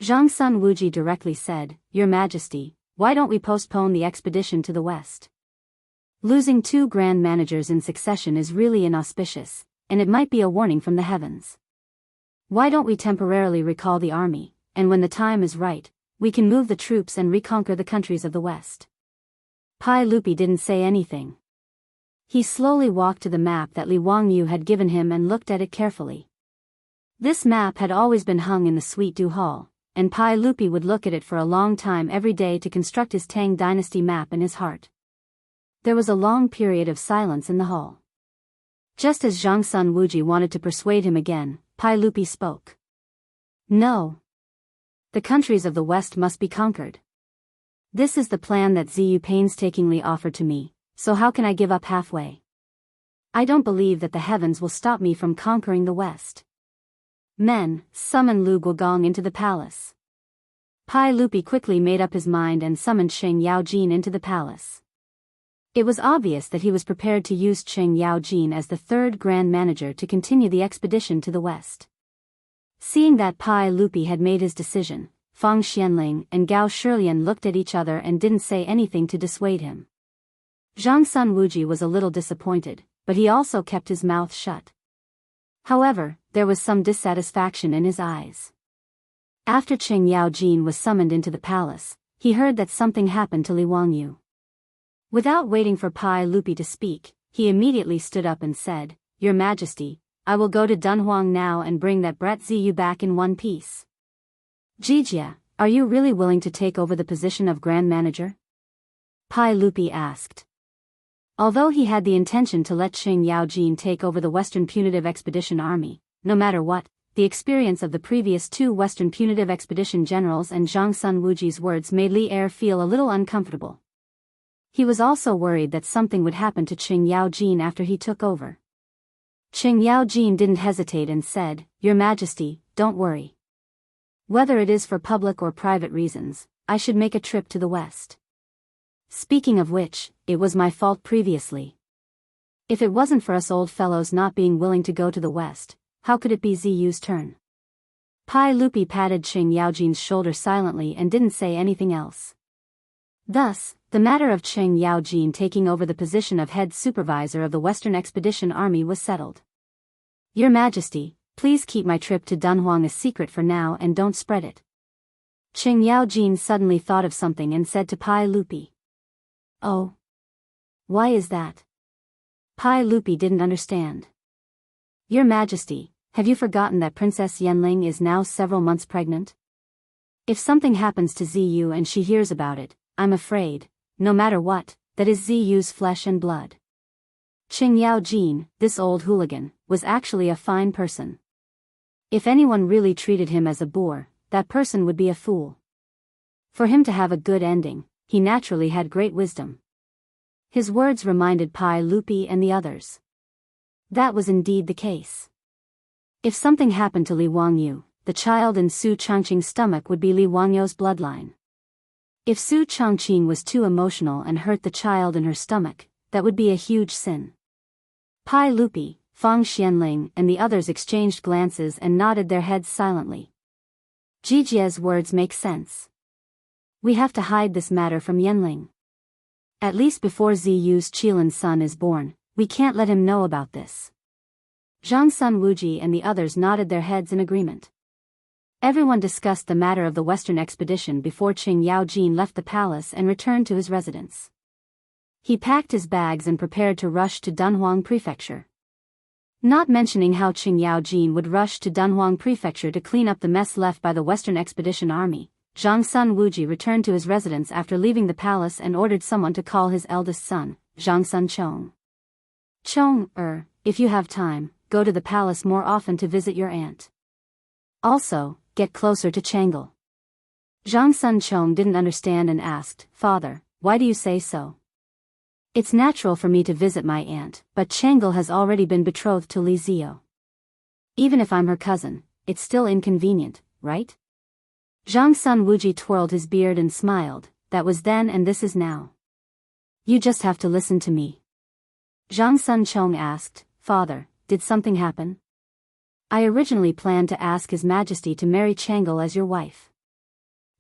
Zhang Sun Wuji directly said, Your Majesty, why don't we postpone the expedition to the west? Losing 2 grand managers in succession is really inauspicious, and it might be a warning from the heavens. Why don't we temporarily recall the army, and when the time is right, we can move the troops and reconquer the countries of the west? Pai Lupi didn't say anything. He slowly walked to the map that Li Wangyu had given him and looked at it carefully. This map had always been hung in the Sweet Dew Hall, and Pai Lupi would look at it for a long time every day to construct his Tang dynasty map in his heart. There was a long period of silence in the hall. Just as Zhang Sun Wuji wanted to persuade him again, Pai Lupi spoke. No. The countries of the west must be conquered. This is the plan that Ziyu painstakingly offered to me, so how can I give up halfway? I don't believe that the heavens will stop me from conquering the west. Men, summon Lu Guogong into the palace. Pai Lupi quickly made up his mind and summoned Cheng Yaojin into the palace. It was obvious that he was prepared to use Cheng Yaojin as the 3rd grand manager to continue the expedition to the west. Seeing that Pai Lupi had made his decision, Fang Xianling and Gao Shilian looked at each other and didn't say anything to dissuade him. Zhang Sun Wuji was a little disappointed, but he also kept his mouth shut. However, there was some dissatisfaction in his eyes. After Cheng Yaojin was summoned into the palace, he heard that something happened to Li Wangyu. Without waiting for Pai Lupi to speak, he immediately stood up and said, "Your Majesty, I will go to Dunhuang now and bring that brat Ziyu back in one piece." "Jijia, are you really willing to take over the position of Grand Manager?" Pai Lupi asked. Although he had the intention to let Qing Yaojin take over the Western Punitive Expedition Army, no matter what, the experience of the previous two Western Punitive Expedition generals and Zhang Sun Wuji's words made Li Er feel a little uncomfortable. He was also worried that something would happen to Qing Yaojin after he took over. Qing Yaojin didn't hesitate and said, "Your Majesty, don't worry. Whether it is for public or private reasons, I should make a trip to the West. Speaking of which, it was my fault previously. If it wasn't for us old fellows not being willing to go to the West, how could it be Ziyu's turn?" Pai Lupi patted Qing Yaojin's shoulder silently and didn't say anything else. Thus, the matter of Qing Yaojin taking over the position of head supervisor of the Western Expedition Army was settled. "Your Majesty, please keep my trip to Dunhuang a secret for now and don't spread it." Qing Yaojin suddenly thought of something and said to Pai Lupi. "Oh. Why is that?" Pai Lupi didn't understand. "Your Majesty, have you forgotten that Princess Yanling is now several months pregnant? If something happens to Ziyu and she hears about it, I'm afraid, no matter what, that is Ziyu's flesh and blood." Qing Yaojin, this old hooligan, was actually a fine person. If anyone really treated him as a boor, that person would be a fool. For him to have a good ending, he naturally had great wisdom. His words reminded Pai Lupi and the others. That was indeed the case. If something happened to Li Wangyu, the child in Su Changqing's stomach would be Li Wangyu's bloodline. If Su Changqing was too emotional and hurt the child in her stomach, that would be a huge sin. Pai Lupi, Fang Xianling and the others exchanged glances and nodded their heads silently. Jijia's words make sense. We have to hide this matter from Yanling. At least before Ziyu's Qilin son is born, we can't let him know about this. Zhang Sun Wuji and the others nodded their heads in agreement. Everyone discussed the matter of the Western expedition before Qing Yaojin left the palace and returned to his residence. He packed his bags and prepared to rush to Dunhuang Prefecture. Not mentioning how Qing Yaojin would rush to Dunhuang Prefecture to clean up the mess left by the Western Expedition Army, Zhang Sun Wuji returned to his residence after leaving the palace and ordered someone to call his eldest son, Zhang Sun Chong. "Chong, if you have time, go to the palace more often to visit your aunt. Also, get closer to Changle." Zhang Sun Chong didn't understand and asked, "Father, why do you say so?" "It's natural for me to visit my aunt, but Changle has already been betrothed to Li Zio. Even if I'm her cousin, it's still inconvenient, right?" Zhang Sun Wuji twirled his beard and smiled, "That was then and this is now. You just have to listen to me." Zhang Sun Chong asked, "Father, did something happen? I originally planned to ask His Majesty to marry Changle as your wife.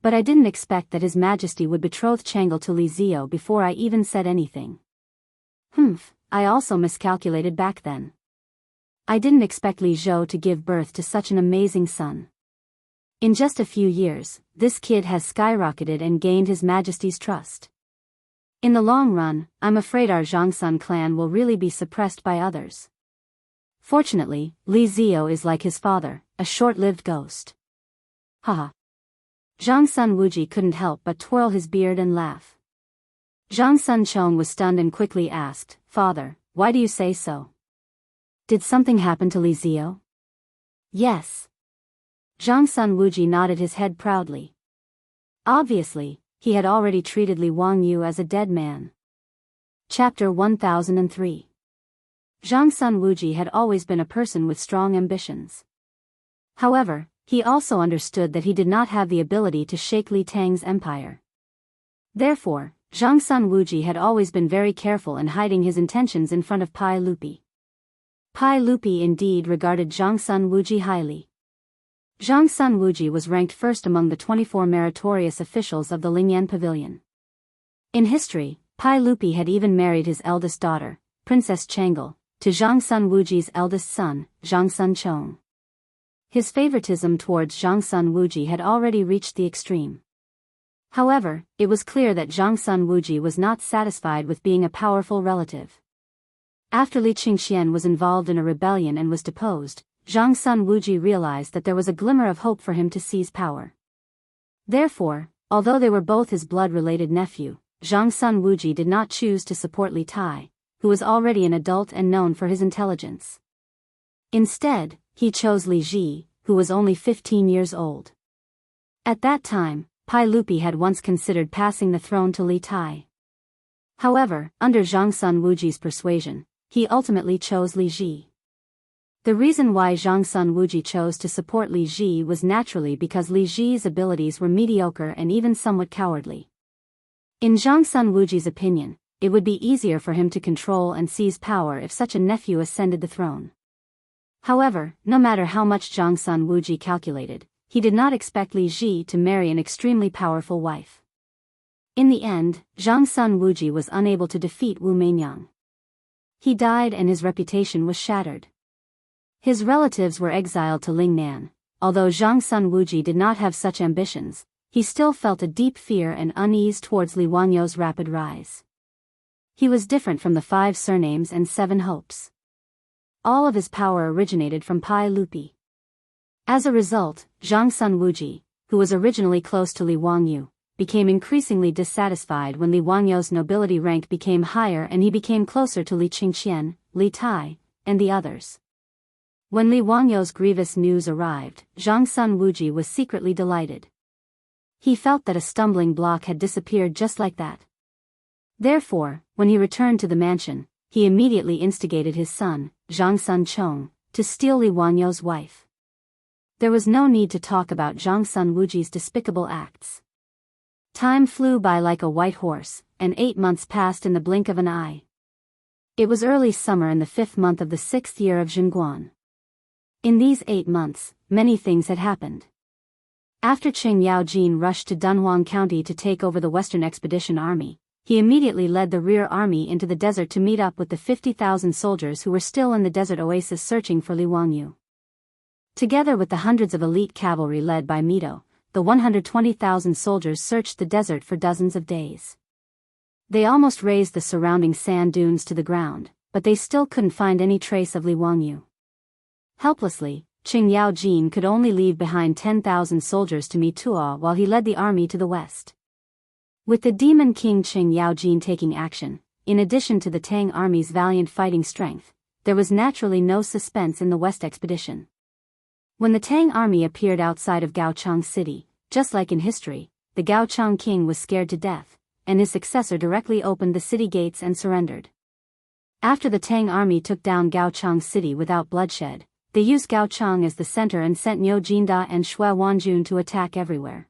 But I didn't expect that His Majesty would betroth Changle to Li Zio before I even said anything. I also miscalculated back then. I didn't expect Li Zhou to give birth to such an amazing son. In just a few years, this kid has skyrocketed and gained His Majesty's trust. In the long run, I'm afraid our Zhangsun clan will really be suppressed by others. Fortunately, Li Zio is like his father, a short-lived ghost." Haha. Zhang Sun Wuji couldn't help but twirl his beard and laugh. Zhang Sun Chong was stunned and quickly asked, "Father, why do you say so? Did something happen to Li Zio?" "Yes." Zhang Sun Wuji nodded his head proudly. Obviously, he had already treated Li Wangyu as a dead man. Chapter 1003. Zhang Sun Wuji had always been a person with strong ambitions. However, he also understood that he did not have the ability to shake Li Tang's empire. Therefore, Zhang Sun Wuji had always been very careful in hiding his intentions in front of Pai Lupi. Pai Lupi indeed regarded Zhang Sun Wuji highly. Zhang Sun Wuji was ranked first among the 24 meritorious officials of the Lingyan Pavilion. In history, Pai Lupi had even married his eldest daughter, Princess Changle, to Zhang Sun Wuji's eldest son, Zhang Sun Chong. His favoritism towards Zhang Sun Wuji had already reached the extreme. However, it was clear that Zhang Wuji was not satisfied with being a powerful relative. After Li Qingxian was involved in a rebellion and was deposed, Zhang Wuji realized that there was a glimmer of hope for him to seize power. Therefore, although they were both his blood-related nephew, Zhang Wuji did not choose to support Li Tai, who was already an adult and known for his intelligence. Instead, he chose Li Ji, who was only 15 years old. At that time, Pai Lupi had once considered passing the throne to Li Tai. However, under Zhang Wuji's persuasion, he ultimately chose Li Ji. The reason why Zhang Wuji chose to support Li Ji was naturally because Li Ji's abilities were mediocre and even somewhat cowardly. In Zhang Wuji's opinion, it would be easier for him to control and seize power if such a nephew ascended the throne. However, no matter how much Zhang Wuji calculated, he did not expect Li Ji to marry an extremely powerful wife. In the end, Zhang Wuji was unable to defeat Wu Meinyang. He died and his reputation was shattered. His relatives were exiled to Lingnan. Although Zhang Wuji did not have such ambitions, he still felt a deep fear and unease towards Li Wangyou's rapid rise. He was different from the 5 surnames and 7 hopes. All of his power originated from Pai Lupi. As a result, Zhang Wuji, who was originally close to Li Wangyou, became increasingly dissatisfied when Li Wangyou's nobility rank became higher and he became closer to Li Qingxian, Li Tai, and the others. When Li Wangyou's grievous news arrived, Zhang Wuji was secretly delighted. He felt that a stumbling block had disappeared just like that. Therefore, when he returned to the mansion, he immediately instigated his son, Zhang Chong, to steal Li Wangyou's wife. There was no need to talk about Zhang Wuji's despicable acts. Time flew by like a white horse, and 8 months passed in the blink of an eye. It was early summer in the 5th month of the 6th year of Zhenguan. In these 8 months, many things had happened. After Qing Yaojin rushed to Dunhuang County to take over the Western Expedition Army, he immediately led the rear army into the desert to meet up with the 50,000 soldiers who were still in the desert oasis searching for Li Wangyou. Together with the hundreds of elite cavalry led by Mito, the 120,000 soldiers searched the desert for dozens of days. They almost razed the surrounding sand dunes to the ground, but they still couldn't find any trace of Li Wangyou. Helplessly, Qing Yaojin could only leave behind 10,000 soldiers to meet Tuo while he led the army to the west. With the demon king Qing Yaojin taking action, in addition to the Tang army's valiant fighting strength, there was naturally no suspense in the west expedition. When the Tang army appeared outside of Gaochang city, just like in history, the Gaochang king was scared to death, and his successor directly opened the city gates and surrendered. After the Tang army took down Gaochang city without bloodshed, they used Gaochang as the center and sent Niu Jinda and Shui Wanjun to attack everywhere.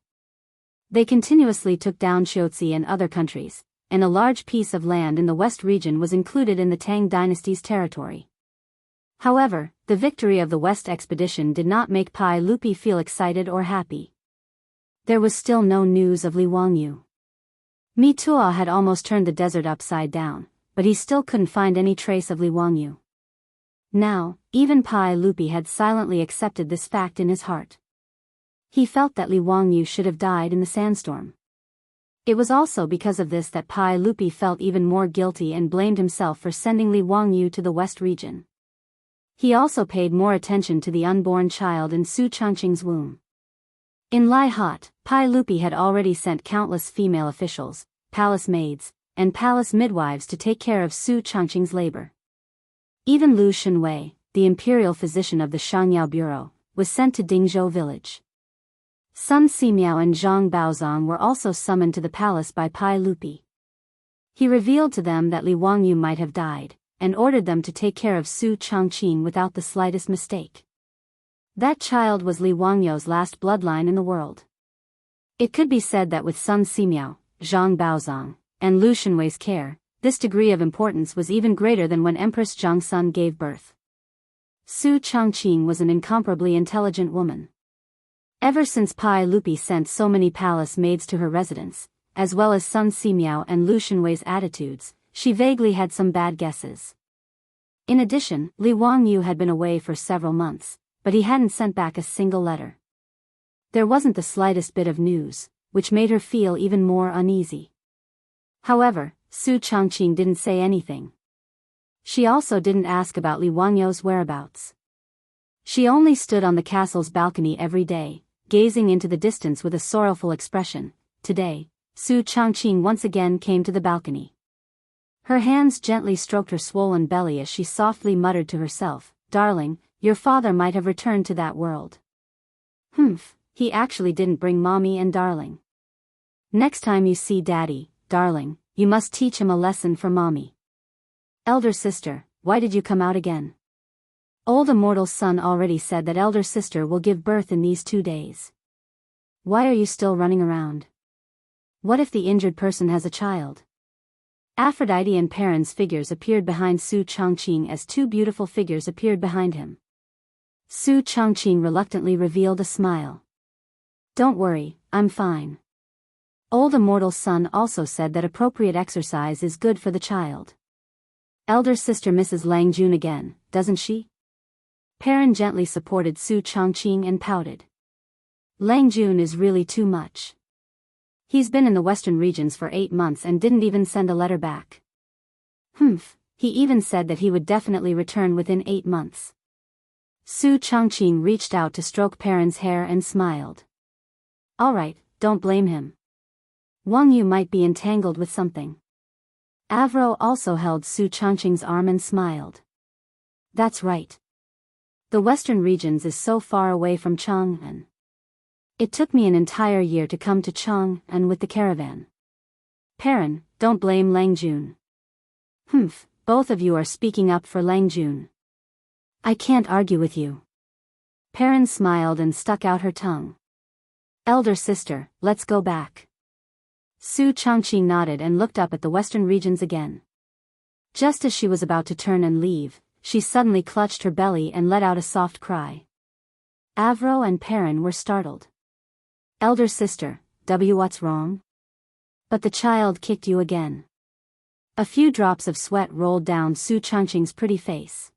They continuously took down Xiuzi and other countries, and a large piece of land in the west region was included in the Tang dynasty's territory. However, the victory of the west expedition did not make Pai Lupi feel excited or happy. There was still no news of Li Wangyou. Mi Tuo had almost turned the desert upside down, but he still couldn't find any trace of Li Wangyou. Now, even Pai Lupi had silently accepted this fact in his heart. He felt that Li Wangyou should have died in the sandstorm. It was also because of this that Pai Lupi felt even more guilty and blamed himself for sending Li Wangyou to the west region. He also paid more attention to the unborn child in Su Changqing's womb. In Lai Hot, Pai Lupi had already sent countless female officials, palace maids, and palace midwives to take care of Su Changqing's labor. Even Lu Shenwei, the imperial physician of the Shangyao Bureau, was sent to Dingzhou village. Sun Simiao and Zhang Baozong were also summoned to the palace by Pai Lupi. He revealed to them that Li Wangyou might have died, and ordered them to take care of Su Changqing without the slightest mistake. That child was Li Wangyou's last bloodline in the world. It could be said that with Sun Simiao, Zhang Baozong, and Lu Shenwei's care, this degree of importance was even greater than when Empress Zhangsun gave birth. Su Changqing was an incomparably intelligent woman. Ever since Pai Lupi sent so many palace maids to her residence, as well as Sun Simiao and Lu Shenwei's attitudes, she vaguely had some bad guesses. In addition, Li Wangyou had been away for several months, but he hadn't sent back a single letter. There wasn't the slightest bit of news, which made her feel even more uneasy. However, Su Changqing didn't say anything. She also didn't ask about Li Wangyou's whereabouts. She only stood on the castle's balcony every day, gazing into the distance with a sorrowful expression. Today, Su Changqing once again came to the balcony. Her hands gently stroked her swollen belly as she softly muttered to herself, "Darling, your father might have returned to that world." Humph, he actually didn't bring mommy and darling. Next time you see daddy, darling, you must teach him a lesson for mommy. Elder sister, why did you come out again? Old Immortal's son already said that elder sister will give birth in these 2 days. Why are you still running around? What if the injured person has a child? Aphrodite and Perrin's figures appeared behind Su Changqing as 2 beautiful figures appeared behind him. Su Changqing reluctantly revealed a smile. Don't worry, I'm fine. Old Immortal's son also said that appropriate exercise is good for the child. Elder sister Mrs. Lang Jun again, doesn't she? Perrin gently supported Su Changqing and pouted. Lang Jun is really too much. He's been in the western regions for 8 months and didn't even send a letter back. Humph, he even said that he would definitely return within 8 months. Su Changqing reached out to stroke Perrin's hair and smiled. Alright, don't blame him. Wang Yu might be entangled with something. Avro also held Su Changqing's arm and smiled. That's right. The western regions is so far away from Chang'an. It took me an entire year to come to Chang'an with the caravan. Perrin, don't blame Lang Jun. Humph, both of you are speaking up for Lang Jun. I can't argue with you. Perrin smiled and stuck out her tongue. Elder sister, let's go back. Su Changqing nodded and looked up at the western regions again. Just as she was about to turn and leave, she suddenly clutched her belly and let out a soft cry. Avro and Perrin were startled. Elder sister, what's wrong? But the child kicked you again. A few drops of sweat rolled down Su Changqing's pretty face.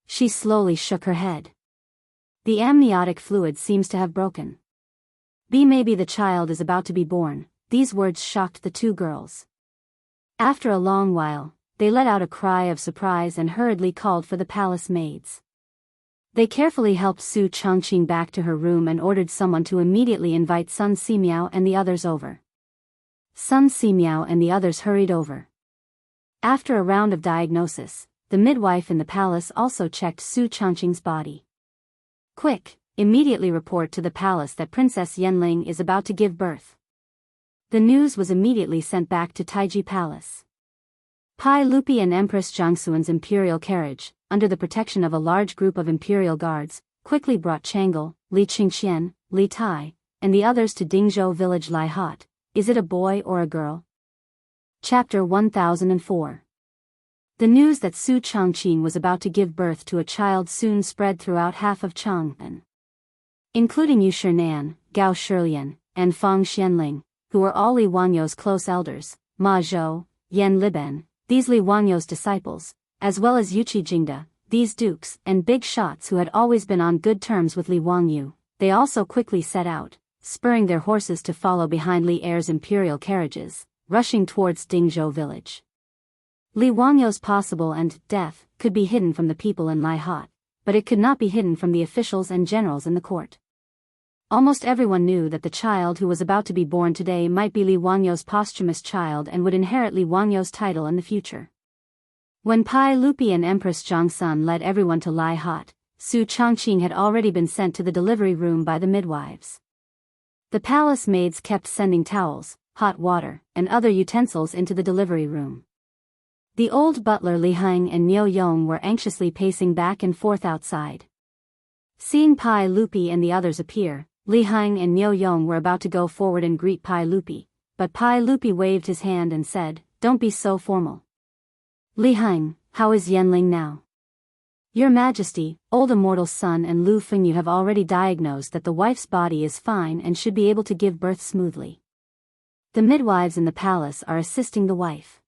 She slowly shook her head. The amniotic fluid seems to have broken. Maybe the child is about to be born. These words shocked the 2 girls. After a long while, they let out a cry of surprise and hurriedly called for the palace maids. They carefully helped Su Changqing back to her room and ordered someone to immediately invite Sun Simiao and the others over. Sun Simiao and the others hurried over. After a round of diagnosis, the midwife in the palace also checked Su Changqing's body. Quick, immediately report to the palace that Princess Yanling is about to give birth. The news was immediately sent back to Taiji Palace. Pai Lupi and Empress Jiangsuan's imperial carriage, under the protection of a large group of imperial guards, quickly brought Chang'e, Li Qingxian, Li Tai, and the others to Dingzhou village Lai Hot. Is it a boy or a girl? Chapter 1004. The news that Su Changqing was about to give birth to a child soon spread throughout half of Chang'an. Including Yu Shinan, Gao Shilian, and Fang Xianling, who were all Li Wangyou's close elders, Ma Zhou, Yan Liben, these Li Wangyou's disciples, as well as Yuqi Jingda, these dukes and big shots who had always been on good terms with Li Wangyu. They also quickly set out, spurring their horses to follow behind Li Er's imperial carriages, rushing towards Dingzhou village. Li Wangyou's possible end, death, could be hidden from the people in Lai Hot, but it could not be hidden from the officials and generals in the court. Almost everyone knew that the child who was about to be born today might be Li Wangyou's posthumous child and would inherit Li Wangyou's title in the future. When Pai Lupi and Empress Jiangsun led everyone to Lai Hot, Su Changqing had already been sent to the delivery room by the midwives. The palace maids kept sending towels, hot water, and other utensils into the delivery room. The old butler Li Hang and Miao Yong were anxiously pacing back and forth outside. Seeing Pai Lupi and the others appear, Li Hang and Miao Yong were about to go forward and greet Pai Lupi, but Pai Lupi waved his hand and said, "Don't be so formal." Li Hang, how is Yanling now? Your Majesty, Old Immortal's son and Lu Fengyu have already diagnosed that the wife's body is fine and should be able to give birth smoothly. The midwives in the palace are assisting the wife.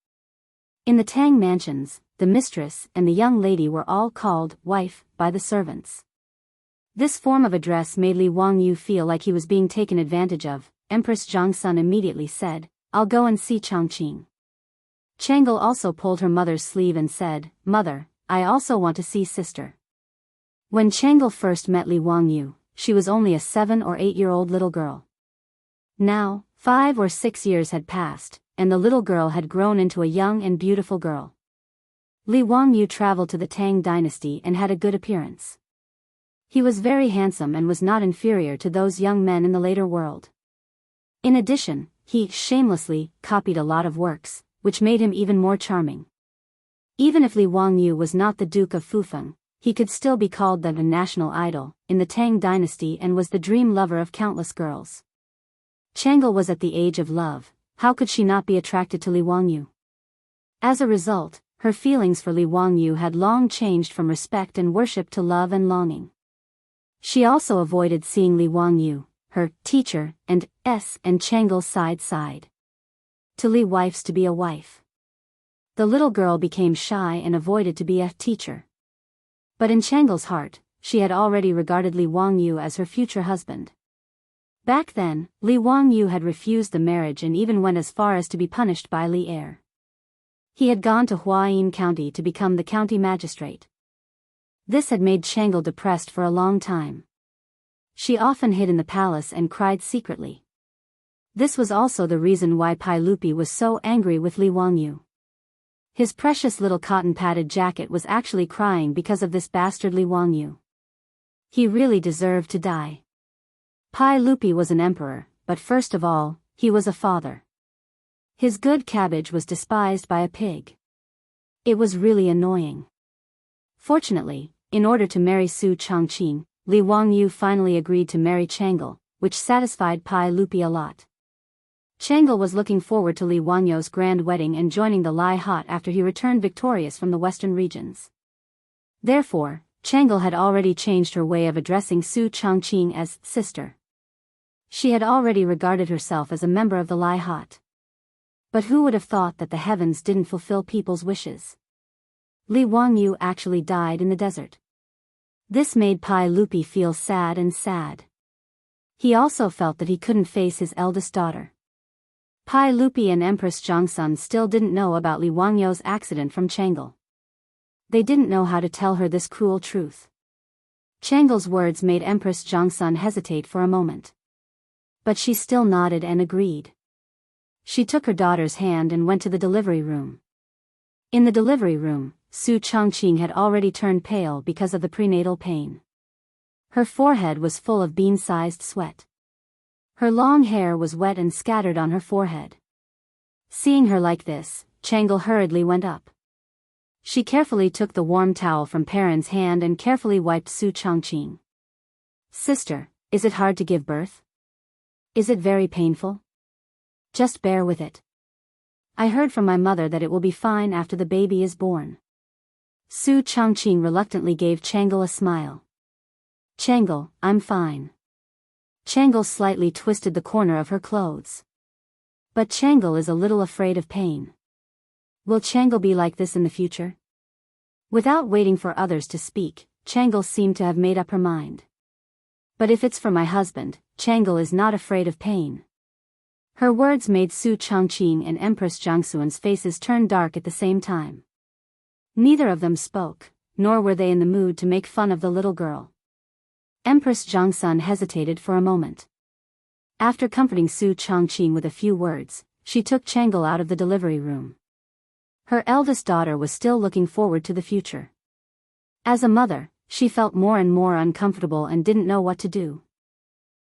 In the Tang mansions, the mistress and the young lady were all called wife by the servants. This form of address made Li Wangyu feel like he was being taken advantage of, Empress Zhongsun immediately said, "I'll go and see Changqing." Changle also pulled her mother's sleeve and said, "Mother, I also want to see sister." When Changle first met Li Wangyu, she was only a 7 or 8-year-old little girl. Now, 5 or 6 years had passed, and the little girl had grown into a young and beautiful girl. Li Wangyu traveled to the Tang dynasty and had a good appearance. He was very handsome and was not inferior to those young men in the later world. In addition, he shamelessly copied a lot of works, which made him even more charming. Even if Li Wangyu was not the Duke of Fufeng, he could still be called the national idol in the Tang dynasty and was the dream lover of countless girls. Changle was at the age of love. How could she not be attracted to Li Wangyu? As a result, her feelings for Li Wangyu had long changed from respect and worship to love and longing. She also avoided seeing Li Wangyu, her teacher, and Changle side. To Li wife's to be a wife. The little girl became shy and avoided to be a teacher. But in Changle's heart, she had already regarded Li Wangyu as her future husband. Back then, Li Wangyu had refused the marriage and even went as far as to be punished by Li Er. He had gone to Huayin County to become the county magistrate. This had made Changle depressed for a long time. She often hid in the palace and cried secretly. This was also the reason why Pai Lupi was so angry with Li Wangyu. His precious little cotton-padded jacket was actually crying because of this bastard Li Wangyu. He really deserved to die. Pai Lupi was an emperor, but first of all, he was a father. His good cabbage was despised by a pig. It was really annoying. Fortunately, in order to marry Su Changqing, Li Wangyu finally agreed to marry Changle, which satisfied Pai Lupi a lot. Changle was looking forward to Li Wangyu's grand wedding and joining the Lai Hot after he returned victorious from the western regions. Therefore, Changle had already changed her way of addressing Su Changqing as sister. She had already regarded herself as a member of the Lai Hot. But who would have thought that the heavens didn't fulfill people's wishes? Li Wangyu actually died in the desert. This made Pai Lupi feel sad. He also felt that he couldn't face his eldest daughter. Pai Lupi and Empress Zhongsun still didn't know about Li Wangyu's accident from Changle. They didn't know how to tell her this cruel truth. Changle's words made Empress Zhongsun hesitate for a moment. But she still nodded and agreed. She took her daughter's hand and went to the delivery room. In the delivery room, Su Changqing had already turned pale because of the prenatal pain. Her forehead was full of bean-sized sweat. Her long hair was wet and scattered on her forehead. Seeing her like this, Changle hurriedly went up. She carefully took the warm towel from Perrin's hand and carefully wiped Su Changqing. "Sister, is it hard to give birth? Is it very painful? Just bear with it. I heard from my mother that it will be fine after the baby is born." Su Changqing reluctantly gave Changle a smile. "Changle, I'm fine." Changle slightly twisted the corner of her clothes. But Changle is a little afraid of pain. Will Changle be like this in the future? Without waiting for others to speak, Changle seemed to have made up her mind. But if it's for my husband, Changle is not afraid of pain. Her words made Su Changqing and Empress Zhongsun's faces turn dark at the same time. Neither of them spoke, nor were they in the mood to make fun of the little girl. Empress Zhongsun hesitated for a moment. After comforting Su Changqing with a few words, she took Changle out of the delivery room. Her eldest daughter was still looking forward to the future. As a mother, she felt more and more uncomfortable and didn't know what to do.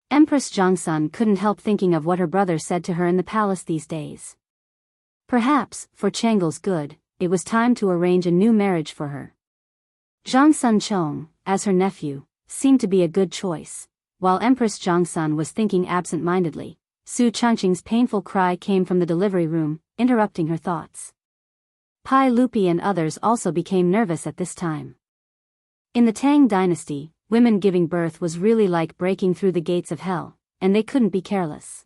Empress Zhongsun couldn't help thinking of what her brother said to her in the palace these days. Perhaps, for Changle's good, it was time to arrange a new marriage for her. Zhongsun Chong, as her nephew, seemed to be a good choice. While Empress Zhongsun was thinking absent-mindedly, Su Changqing's painful cry came from the delivery room, interrupting her thoughts. Pai Lupi and others also became nervous at this time. In the Tang dynasty, women giving birth was really like breaking through the gates of hell, and they couldn't be careless.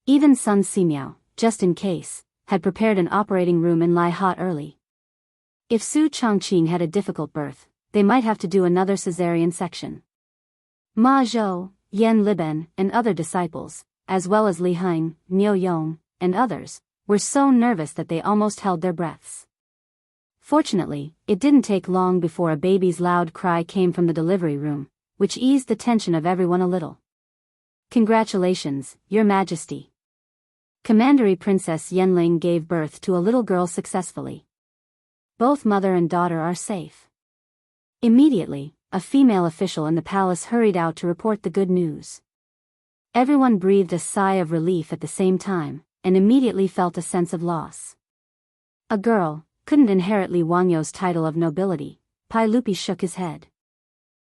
Even Sun Simiao, just in case, had prepared an operating room in Lai Hot early. If Su Changqing had a difficult birth, they might have to do another caesarean section. Ma Zhou, Yan Liben, and other disciples, as well as Li Heng, Niu Yong, and others, were so nervous that they almost held their breaths. Fortunately, it didn't take long before a baby's loud cry came from the delivery room, which eased the tension of everyone a little. "Congratulations, Your Majesty. Commandery Princess Yanling gave birth to a little girl successfully. Both mother and daughter are safe." Immediately, a female official in the palace hurried out to report the good news. Everyone breathed a sigh of relief at the same time, and immediately felt a sense of loss. A girl couldn't inherit Li Wangyou's title of nobility. Pai Lupi shook his head.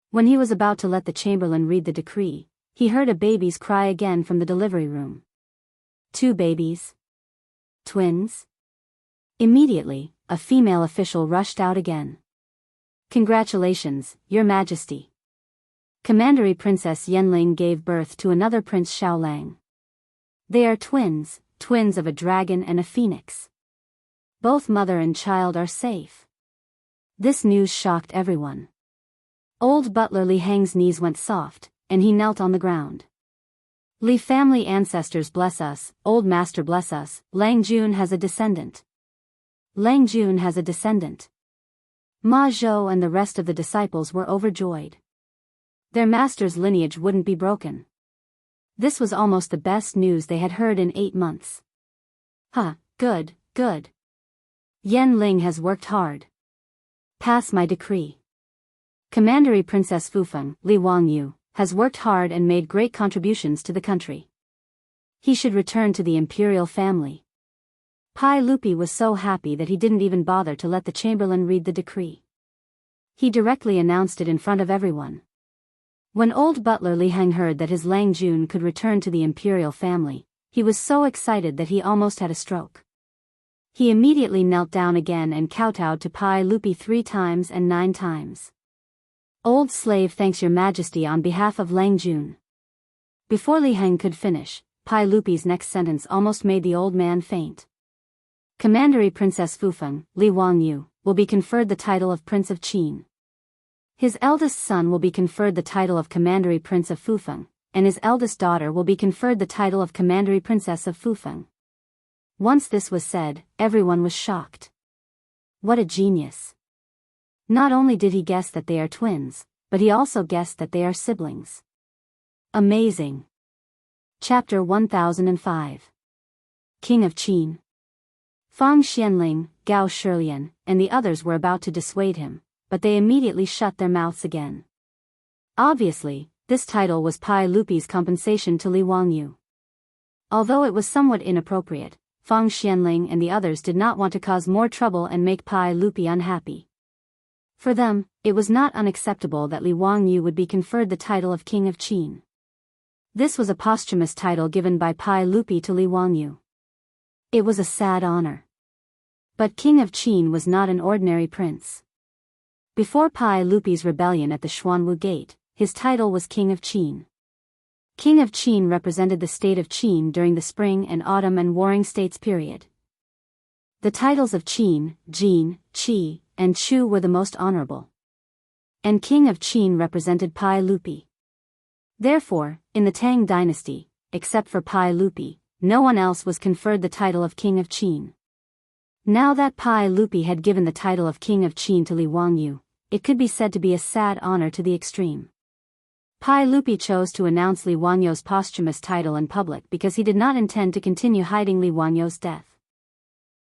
When he was about to let the chamberlain read the decree, he heard a baby's cry again from the delivery room. "Two babies? Twins?" Immediately, a female official rushed out again. "Congratulations, Your Majesty. Commandery Princess Yanling gave birth to another Prince Xiaolang. They are twins, twins of a dragon and a phoenix. Both mother and child are safe." This news shocked everyone. Old butler Li Heng's knees went soft, and he knelt on the ground. "Li family ancestors bless us, old master bless us, Lang Jun has a descendant. Lang Jun has a descendant." Ma Zhou and the rest of the disciples were overjoyed. Their master's lineage wouldn't be broken. This was almost the best news they had heard in 8 months. Good, good. Yan Ling has worked hard. Pass my decree. Commandery Princess Fufeng, Li Wangyu, has worked hard and made great contributions to the country. He should return to the imperial family. Pai Lupi was so happy that he didn't even bother to let the chamberlain read the decree. He directly announced it in front of everyone. When old butler Li Heng heard that his Lang Jun could return to the imperial family, he was so excited that he almost had a stroke. He immediately knelt down again and kowtowed to Pai Lupi 3 times and 9 times. "Old slave thanks Your Majesty on behalf of Lang Jun." Before Li Heng could finish, Pai Lupi's next sentence almost made the old man faint. "Commandery Princess Fufeng, Li Wangyu, will be conferred the title of Prince of Qin. His eldest son will be conferred the title of Commandery Prince of Fufeng, and his eldest daughter will be conferred the title of Commandery Princess of Fufeng." Once this was said, everyone was shocked. What a genius. Not only did he guess that they are twins, but he also guessed that they are siblings. Amazing. Chapter 1005. King of Qin. Fang Xianling, Gao Shilian, and the others were about to dissuade him, but they immediately shut their mouths again. Obviously, this title was Pai Lupi's compensation to Li Wangyu. Although it was somewhat inappropriate, Fang Xianling and the others did not want to cause more trouble and make Pai Lupi unhappy. For them, it was not unacceptable that Li Wangyu would be conferred the title of King of Qin. This was a posthumous title given by Pai Lupi to Li Wangyu. It was a sad honor. But King of Qin was not an ordinary prince. Before Pai Lupi's rebellion at the Xuanwu Gate, his title was King of Qin. King of Qin represented the state of Qin during the spring and autumn and warring states period. The titles of Qin, Jin, Qi, and Chu were the most honorable. And King of Qin represented Pai Lupi. Therefore, in the Tang dynasty, except for Pai Lupi, no one else was conferred the title of King of Qin. Now that Pai Lupi had given the title of King of Qin to Li Wangyu, it could be said to be a sad honor to the extreme. Pai Lupi chose to announce Li Wangyou's posthumous title in public because he did not intend to continue hiding Li Wangyou's death.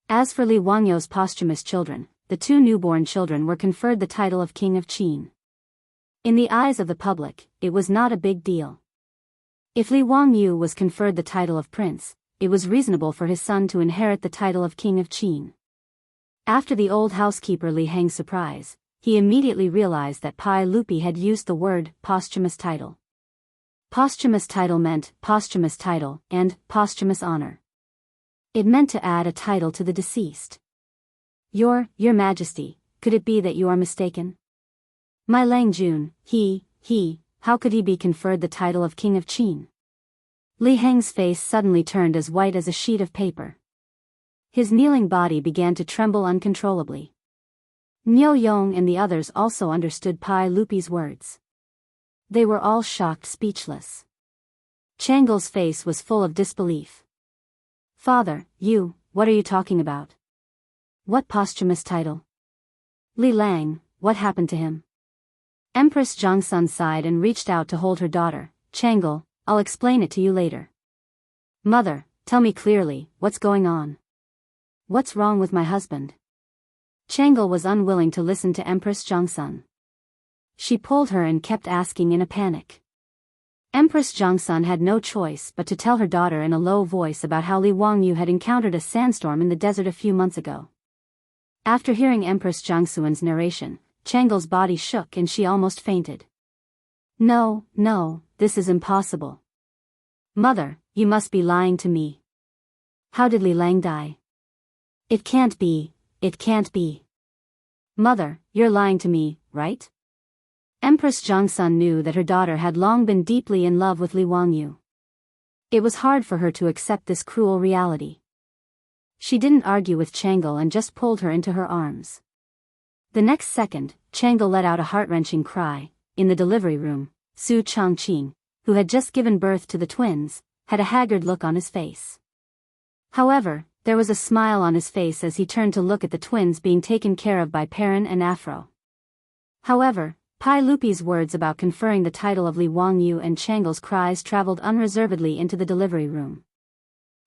As for Li Wangyou's posthumous children, the 2 newborn children were conferred the title of King of Qin. In the eyes of the public, it was not a big deal. If Li Wangyu was conferred the title of prince, it was reasonable for his son to inherit the title of King of Qin. After the old housekeeper Li Heng's surprise, he immediately realized that Pai Lupi had used the word posthumous title. Posthumous title meant posthumous title and posthumous honor. It meant to add a title to the deceased. Your Majesty, could it be that you are mistaken? My Lang Jun, how could he be conferred the title of King of Qin? Li Heng's face suddenly turned as white as a sheet of paper. His kneeling body began to tremble uncontrollably. Niu Yong and the others also understood Pai Lupi's words. They were all shocked speechless. Changle's face was full of disbelief. Father, what are you talking about? What posthumous title? Li Lang, what happened to him? Empress Jiangsun sighed and reached out to hold her daughter. Changle, I'll explain it to you later. Mother, tell me clearly, what's going on? What's wrong with my husband? Changle was unwilling to listen to Empress Jiangsun. She pulled her and kept asking in a panic. Empress Jiangsun had no choice but to tell her daughter in a low voice about how Li Wangyu had encountered a sandstorm in the desert a few months ago. After hearing Empress Jiangsun's narration, Changle's body shook and she almost fainted. No, this is impossible. Mother, you must be lying to me. How did Li Lang die? It can't be. Mother, you're lying to me, right? Empress Jiangsun knew that her daughter had long been deeply in love with Li Wangyu. It was hard for her to accept this cruel reality. She didn't argue with Changle and just pulled her into her arms. The next second, Changle let out a heart-wrenching cry. In the delivery room, Su Changqing, who had just given birth to the twins, had a haggard look on his face. However, there was a smile on his face as he turned to look at the twins being taken care of by Perrin and Afro. However, Pai Lupi's words about conferring the title of Li Wangyu and Changle's cries traveled unreservedly into the delivery room.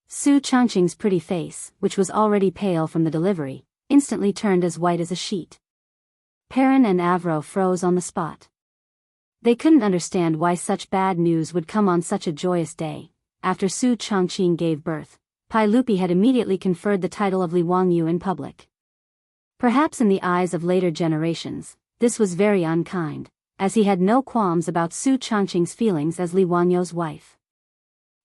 Su Changqing's pretty face, which was already pale from the delivery, instantly turned as white as a sheet. Perrin and Avro froze on the spot. They couldn't understand why such bad news would come on such a joyous day. After Su Changqing gave birth, Pai Lupi had immediately conferred the title of Li Wangyu in public. Perhaps in the eyes of later generations, this was very unkind, as he had no qualms about Su Changqing's feelings as Li Wangyu's wife.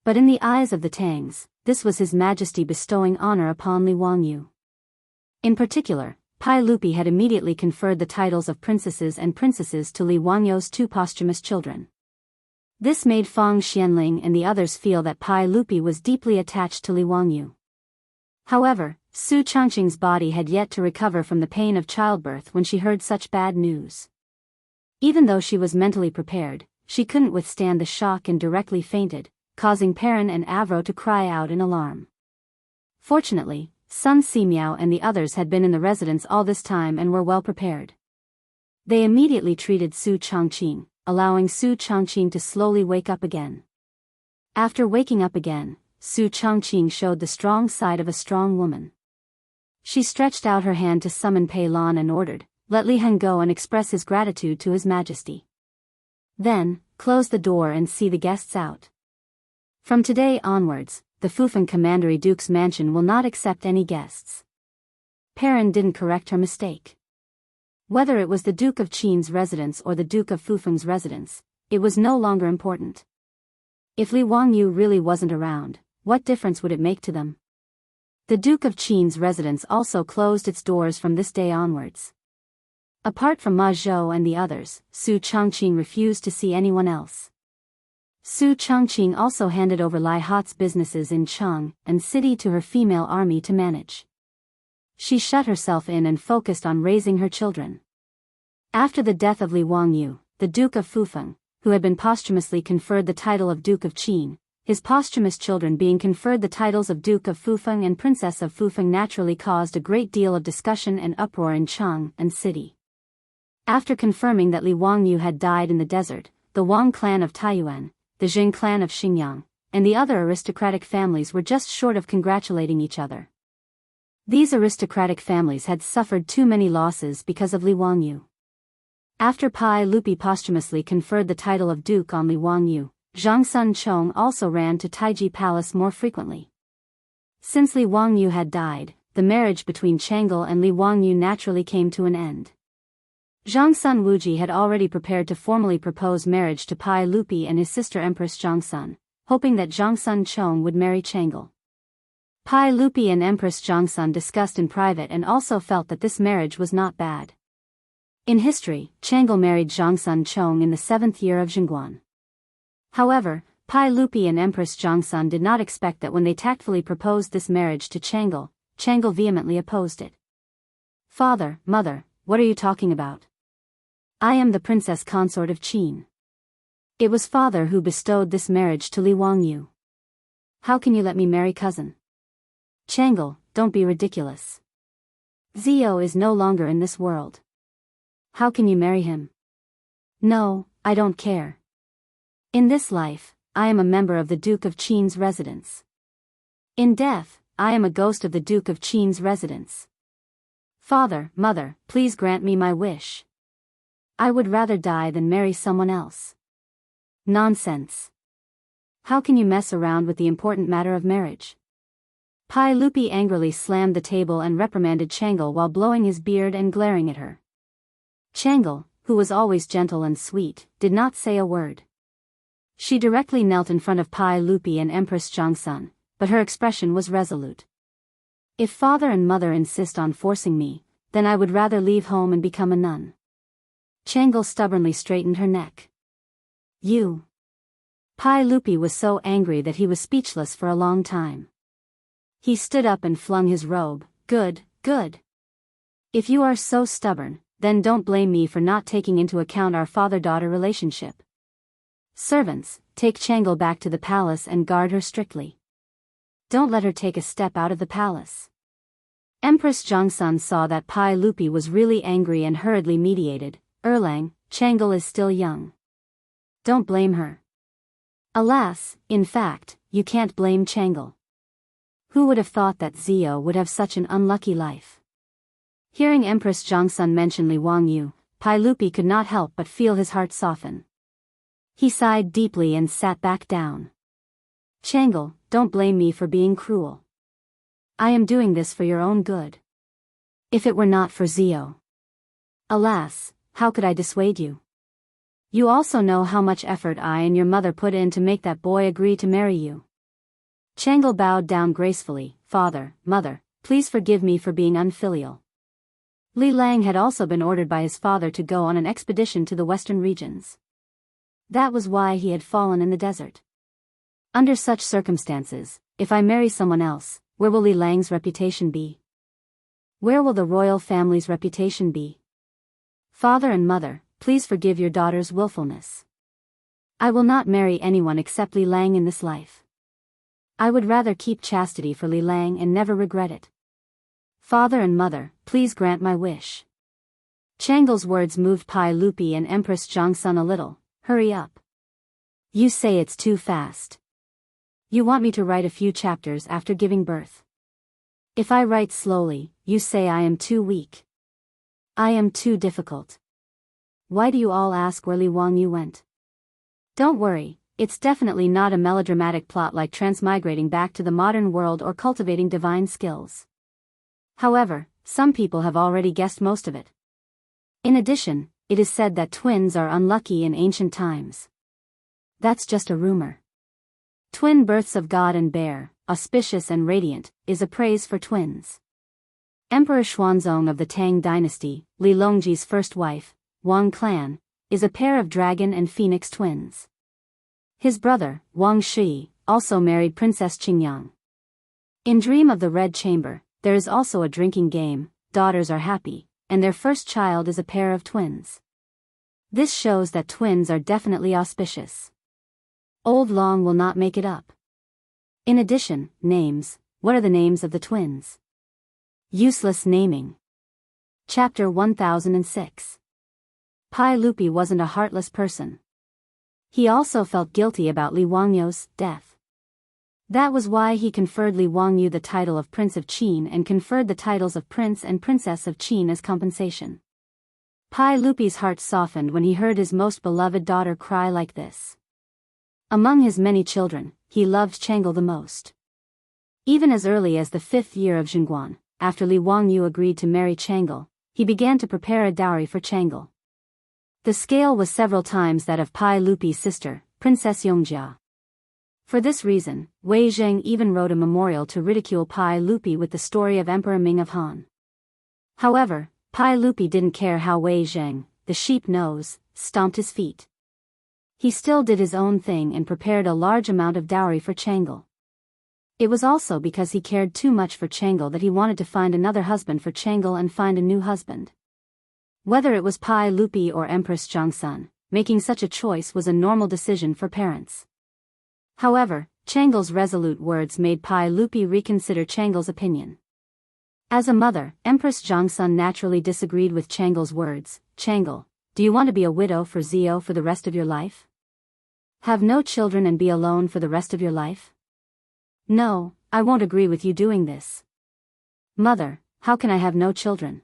But in the eyes of the Tangs, this was His Majesty bestowing honor upon Li Wangyu. In particular, Pai Lupi had immediately conferred the titles of princesses and princesses to Li Wangyu's two posthumous children. This made Fang Xianling and the others feel that Pai Lupi was deeply attached to Li Wangyu. However, Su Changqing's body had yet to recover from the pain of childbirth when she heard such bad news. Even though she was mentally prepared, she couldn't withstand the shock and directly fainted, causing Perrin and Avro to cry out in alarm. Fortunately, Sun Simiao and the others had been in the residence all this time and were well prepared. They immediately treated Su Changqing, allowing Su Changqing to slowly wake up again. After waking up again, Su Changqing showed the strong side of a strong woman. She stretched out her hand to summon Pei Lan and ordered, "Let Li Heng go and express his gratitude to His Majesty. Then, close the door and see the guests out. From today onwards, the Fufeng Commandery Duke's mansion will not accept any guests." Perrin didn't correct her mistake. Whether it was the Duke of Qin's residence or the Duke of Fufeng's residence, it was no longer important. If Li Wangyu really wasn't around, what difference would it make to them? The Duke of Qin's residence also closed its doors from this day onwards. Apart from Ma Zhou and the others, Su Changqing refused to see anyone else. Su Changqing also handed over Lai Hat's businesses in Cheng and city to her female army to manage. She shut herself in and focused on raising her children. After the death of Li Wangyu, the Duke of Fufeng, who had been posthumously conferred the title of Duke of Qin, his posthumous children being conferred the titles of Duke of Fufeng and Princess of Fufeng naturally caused a great deal of discussion and uproar in Cheng and city. After confirming that Li Wangyu had died in the desert, the Wang clan of Taiyuan, the Jing clan of Xinjiang, and the other aristocratic families were just short of congratulating each other. These aristocratic families had suffered too many losses because of Li Wangyu. After Pai Lupi posthumously conferred the title of Duke on Li Wangyu, Zhang Sun Chong also ran to Taiji Palace more frequently. Since Li Wangyu had died, the marriage between Changle and Li Wangyu naturally came to an end. Zhang Sun Wuji had already prepared to formally propose marriage to Pai Lupi and his sister Empress Zhang Sun, hoping that Zhang Sun Chong would marry Changle. Pai Lupi and Empress Zhang Sun discussed in private and also felt that this marriage was not bad. In history, Changle married Zhang Sun Chong in the 7th year of Jingguan. However, Pai Lupi and Empress Zhang Sun did not expect that when they tactfully proposed this marriage to Changle, Changle vehemently opposed it. "Father, mother, what are you talking about? I am the princess consort of Qin. It was father who bestowed this marriage to Li Wangyu. How can you let me marry cousin? Changle, don't be ridiculous. Zio is no longer in this world. How can you marry him? No, I don't care. In this life, I am a member of the Duke of Qin's residence. In death, I am a ghost of the Duke of Qin's residence. Father, mother, please grant me my wish. I would rather die than marry someone else. Nonsense. How can you mess around with the important matter of marriage? Pai Lupi angrily slammed the table and reprimanded Changle while blowing his beard and glaring at her. Changle, who was always gentle and sweet, did not say a word. She directly knelt in front of Pai Lupi and Empress Zhongsun, but her expression was resolute. If father and mother insist on forcing me, then I would rather leave home and become a nun. Changle stubbornly straightened her neck. You. Pai Lupi was so angry that he was speechless for a long time. He stood up and flung his robe. Good, good. If you are so stubborn, then don't blame me for not taking into account our father-daughter relationship. Servants, take Changle back to the palace and guard her strictly. Don't let her take a step out of the palace. Empress Zhongsun saw that Pai Lupi was really angry and hurriedly mediated. Erlang, Changle is still young. Don't blame her. Alas, in fact, you can't blame Changle. Who would have thought that Zio would have such an unlucky life? Hearing Empress Zhongsun mention Li Wangyu, Pai Lupi could not help but feel his heart soften. He sighed deeply and sat back down. Changle, don't blame me for being cruel. I am doing this for your own good. If it were not for Zio. Alas, how could I dissuade you? You also know how much effort I and your mother put in to make that boy agree to marry you. Changle bowed down gracefully. Father, mother, please forgive me for being unfilial. Li Lang had also been ordered by his father to go on an expedition to the western regions. That was why he had fallen in the desert. Under such circumstances, if I marry someone else, where will Li Lang's reputation be? Where will the royal family's reputation be? Father and mother, please forgive your daughter's willfulness. I will not marry anyone except Li Lang in this life. I would rather keep chastity for Li Lang and never regret it. Father and mother, please grant my wish. Changle's words moved Pai Lupi and Empress Zhongsun a little. Hurry up. You say it's too fast. You want me to write a few chapters after giving birth. If I write slowly, you say I am too weak. I am too difficult. Why do you all ask where Li Wangyu went? Don't worry, it's definitely not a melodramatic plot like transmigrating back to the modern world or cultivating divine skills. However, some people have already guessed most of it. In addition, it is said that twins are unlucky in ancient times. That's just a rumor. Twin births of God and bear, auspicious and radiant, is a praise for twins. Emperor Xuanzong of the Tang dynasty, Li Longji's first wife, Wang clan, is a pair of dragon and phoenix twins. His brother, Wang Shi, also married Princess Qingyang. In Dream of the Red Chamber, there is also a drinking game, Daughters Are Happy, and their first child is a pair of twins. This shows that twins are definitely auspicious. Old Long will not make it up. In addition, names. What are the names of the twins? Useless naming. Chapter 1006. Pai Lupi wasn't a heartless person. He also felt guilty about Li Wangyu's death. That was why he conferred Li Wangyu the title of Prince of Qin and conferred the titles of Prince and Princess of Qin as compensation. Pai Lupi's heart softened when he heard his most beloved daughter cry like this. Among his many children, he loved Changle the most. Even as early as the 5th year of Zhengguan, after Li Wangyu agreed to marry Changle, he began to prepare a dowry for Changle. The scale was several times that of Pai Lupi's sister, Princess Yongjia. For this reason, Wei Zheng even wrote a memorial to ridicule Pai Lupi with the story of Emperor Ming of Han. However, Pai Lupi didn't care how Wei Zheng, the sheep nose, stomped his feet. He still did his own thing and prepared a large amount of dowry for Changle. It was also because he cared too much for Changle that he wanted to find another husband for Changle and find a new husband. Whether it was Pai Lupi or Empress Zhongsun, making such a choice was a normal decision for parents. However, Chang'el's resolute words made Pai Lupi reconsider Chang'el's opinion. As a mother, Empress Zhongsun naturally disagreed with Chang'el's words. Chang'el, do you want to be a widow for Zio for the rest of your life? Have no children and be alone for the rest of your life? No, I won't agree with you doing this. Mother, how can I have no children?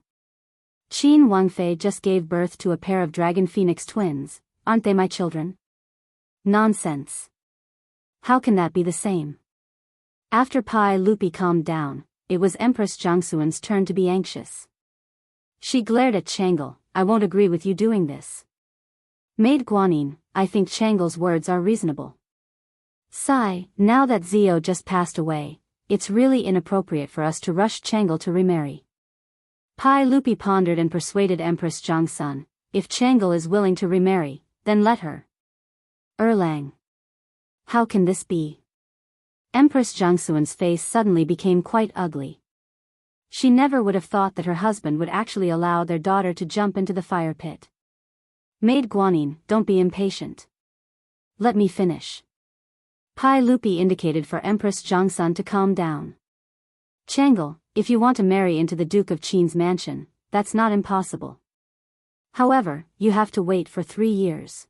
Qin Wangfei just gave birth to a pair of dragon phoenix twins, aren't they my children? Nonsense. How can that be the same? After Pai Lupi calmed down, it was Empress Jiangsuan's turn to be anxious. She glared at Chang'el. I won't agree with you doing this. Maid Guanyin, I think Chang'el's words are reasonable. Sigh, now that Zio just passed away, it's really inappropriate for us to rush Chang'el to remarry. Pai Lupi pondered and persuaded Empress Zhongsun, if Chang'el is willing to remarry, then let her. Erlang. How can this be? Empress Jiangsuan's face suddenly became quite ugly. She never would have thought that her husband would actually allow their daughter to jump into the fire pit. Maid Guanyin, don't be impatient. Let me finish. Pai Lupi indicated for Empress Zhongsun to calm down. Chang'el, if you want to marry into the Duke of Qin's mansion, that's not impossible. However, you have to wait for 3 years.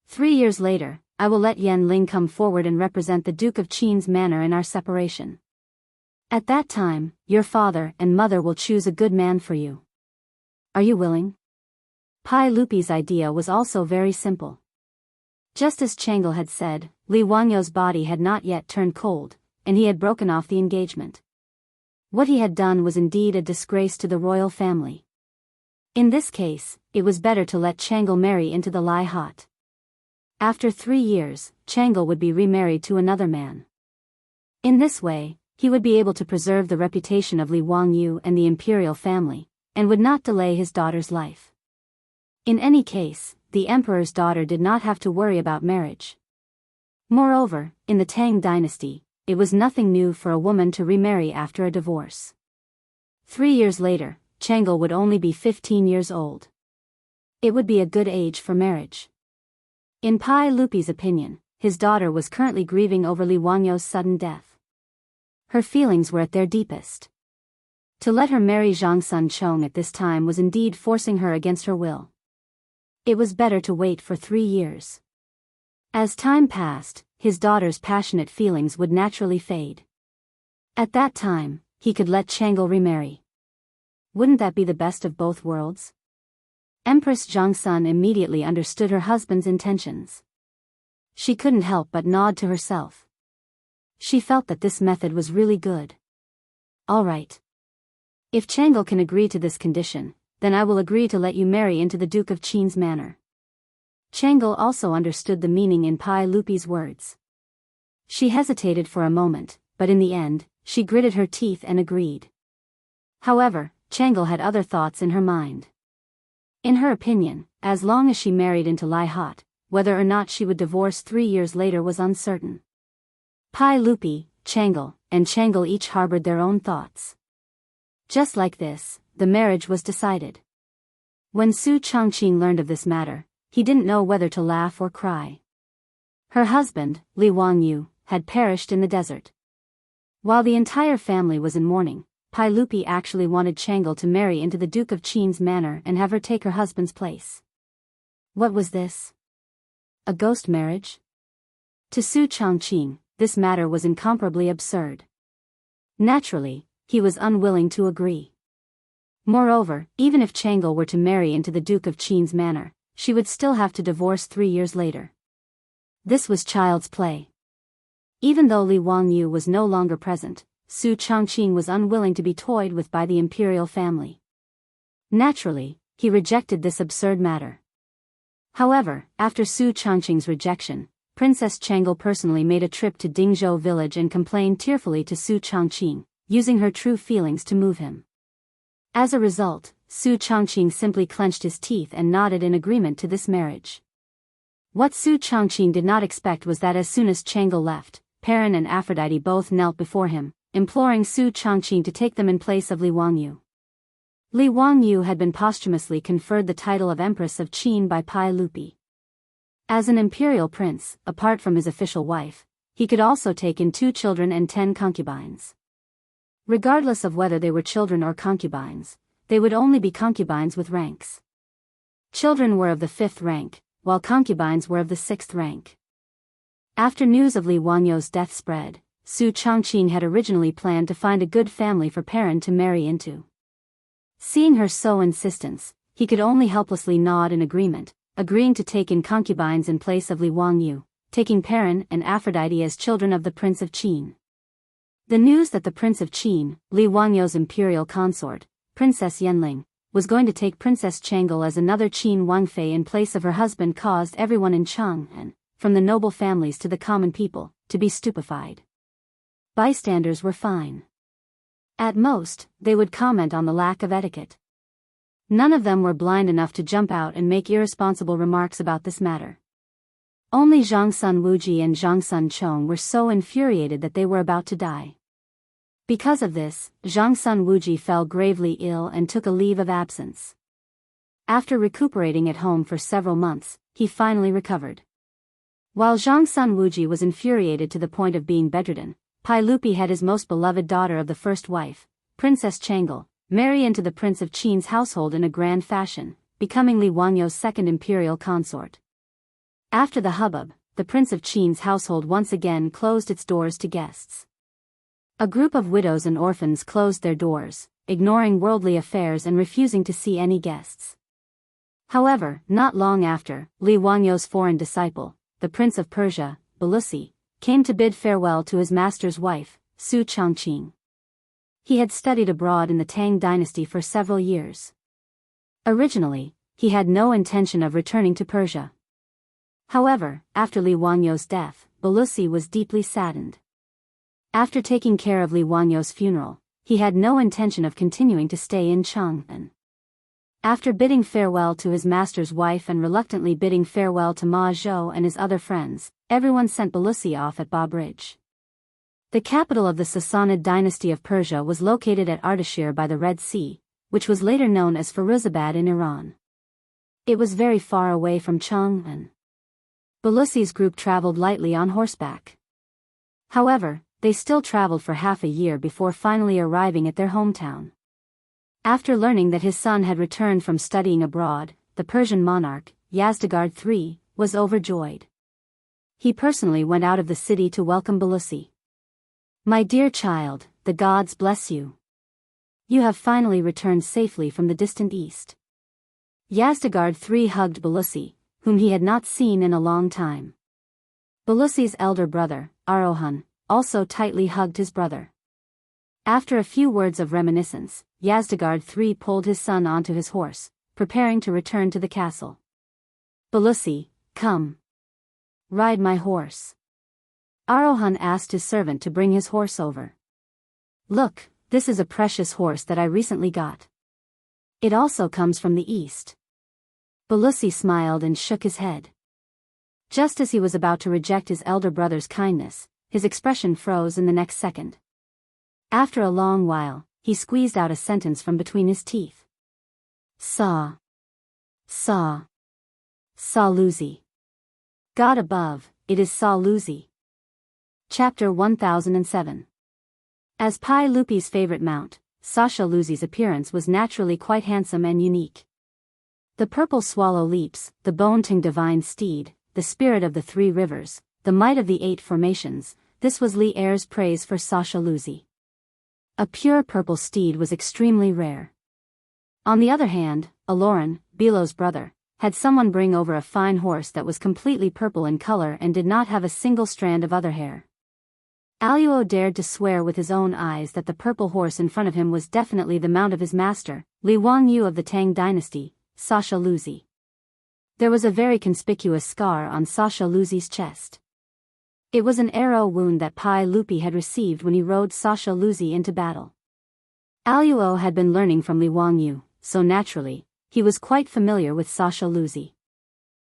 3 years later, I will let Yan Ling come forward and represent the Duke of Qin's manor in our separation. At that time, your father and mother will choose a good man for you. Are you willing? Pai Lupi's idea was also very simple. Just as Chang'el had said, Li Wangyo's body had not yet turned cold, and he had broken off the engagement. What he had done was indeed a disgrace to the royal family. In this case, it was better to let Chang'el marry into the Lai Hot. After 3 years, Chang'el would be remarried to another man. In this way, he would be able to preserve the reputation of Li Wangyu and the imperial family, and would not delay his daughter's life. In any case, the emperor's daughter did not have to worry about marriage. Moreover, in the Tang dynasty, it was nothing new for a woman to remarry after a divorce. 3 years later, Chang'el would only be 15 years old. It would be a good age for marriage. In Pai Lupi's opinion, his daughter was currently grieving over Li Wangyo's sudden death. Her feelings were at their deepest. To let her marry Zhang Sun Chong at this time was indeed forcing her against her will. It was better to wait for 3 years. As time passed, his daughter's passionate feelings would naturally fade. At that time, he could let Chang'el remarry. Wouldn't that be the best of both worlds? Empress Zhongsun immediately understood her husband's intentions. She couldn't help but nod to herself. She felt that this method was really good. All right. If Chang'el can agree to this condition, then I will agree to let you marry into the Duke of Qin's manor. Chang'el also understood the meaning in Pai Lupi's words. She hesitated for a moment, but in the end, she gritted her teeth and agreed. However, Chang'el had other thoughts in her mind. In her opinion, as long as she married into Lai Hot, whether or not she would divorce 3 years later was uncertain. Pai Lupi, Chang'el, and Chang'el each harbored their own thoughts. Just like this, the marriage was decided. When Su Chongqing learned of this matter, he didn't know whether to laugh or cry. Her husband, Li Wangyu, had perished in the desert. While the entire family was in mourning, Pai Lupi actually wanted Chang'el to marry into the Duke of Qin's manor and have her take her husband's place. What was this? A ghost marriage? To Su Chongqing, this matter was incomparably absurd. Naturally, he was unwilling to agree. Moreover, even if Chang'el were to marry into the Duke of Qin's manor, she would still have to divorce 3 years later. This was child's play. Even though Li Wangyu was no longer present, Su Chongqing was unwilling to be toyed with by the imperial family. Naturally, he rejected this absurd matter. However, after Su Chongqing's rejection, Princess Chang'el personally made a trip to Dingzhou village and complained tearfully to Su Chongqing, using her true feelings to move him. As a result, Su Chongqing simply clenched his teeth and nodded in agreement to this marriage. What Su Chongqing did not expect was that as soon as Chang'el left, Perrin and Aphrodite both knelt before him, imploring Su Chongqing to take them in place of Li Wangyu. Li Wangyu had been posthumously conferred the title of Empress of Qin by Pai Lupi. As an imperial prince, apart from his official wife, he could also take in 2 children and 10 concubines. Regardless of whether they were children or concubines, they would only be concubines with ranks. Children were of the 5th rank, while concubines were of the 6th rank. After news of Li Wangyu's death spread, Su Chongqing had originally planned to find a good family for Perrin to marry into. Seeing her so insistent, he could only helplessly nod in agreement, agreeing to take in concubines in place of Li Wangyu, taking Perrin and Aphrodite as children of the Prince of Qin. The news that the Prince of Qin, Li Wangyu's imperial consort, Princess Yanling, was going to take Princess Chang'e as another Qin Wangfei in place of her husband caused everyone in Chang'an, from the noble families to the common people, to be stupefied. Bystanders were fine. At most, they would comment on the lack of etiquette. None of them were blind enough to jump out and make irresponsible remarks about this matter. Only Zhangsun Wuji and Zhangsun Chong were so infuriated that they were about to die. Because of this, Zhangsun Wuji fell gravely ill and took a leave of absence. After recuperating at home for several months, he finally recovered. While Zhangsun Wuji was infuriated to the point of being bedridden, Pai Lupi had his most beloved daughter of the first wife, Princess Chang'e, marry into the Prince of Qin's household in a grand fashion, becoming Li Wangyu's second imperial consort. After the hubbub, the Prince of Qin's household once again closed its doors to guests. A group of widows and orphans closed their doors, ignoring worldly affairs and refusing to see any guests. However, not long after, Li Wangyu's foreign disciple, the Prince of Persia, Balusi, came to bid farewell to his master's wife, Su Chongqing. He had studied abroad in the Tang dynasty for several years. Originally, he had no intention of returning to Persia. However, after Li Wangyu's death, Balusi was deeply saddened. After taking care of Li Wangyu's funeral, he had no intention of continuing to stay in Chang'an. After bidding farewell to his master's wife and reluctantly bidding farewell to Ma Zhou and his other friends, everyone sent Balusi off at Ba Bridge. The capital of the Sassanid dynasty of Persia was located at Ardashir by the Red Sea, which was later known as Firuzabad in Iran. It was very far away from Chang'an. Balusi's group traveled lightly on horseback. However, they still traveled for half a year before finally arriving at their hometown. After learning that his son had returned from studying abroad, the Persian monarch, Yazdegerd III, was overjoyed. He personally went out of the city to welcome Balusi. "My dear child, the gods bless you. You have finally returned safely from the distant east." Yazdegerd III hugged Balusi, whom he had not seen in a long time. Balusi's elder brother, Arohan, also tightly hugged his brother. After a few words of reminiscence, Yazdegerd III pulled his son onto his horse, preparing to return to the castle. "Balusi, come. Ride my horse." Arohan asked his servant to bring his horse over. "Look, this is a precious horse that I recently got. It also comes from the east." Balusi smiled and shook his head. Just as he was about to reject his elder brother's kindness, his expression froze in the next second. After a long while, he squeezed out a sentence from between his teeth. Saw Luzi. God above, it is Saw Luzi. Chapter 1007. As Pai Lupi's favorite mount, Sasha Luzi's appearance was naturally quite handsome and unique. The purple swallow leaps, the bone-tongued divine steed, the spirit of the 3 rivers, the might of the 8 formations, this was Li Er's praise for Sasha Luzi. A pure purple steed was extremely rare. On the other hand, Aloran, Bilo's brother, had someone bring over a fine horse that was completely purple in color and did not have a single strand of other hair. Aluo dared to swear with his own eyes that the purple horse in front of him was definitely the mount of his master, Li Wangyu of the Tang dynasty, Sasha Luzi. There was a very conspicuous scar on Sasha Luzi's chest. It was an arrow wound that Pai Lupi had received when he rode Sasha Luzi into battle. Aluo had been learning from Li Wangyu, so naturally, he was quite familiar with Sasha Luzi.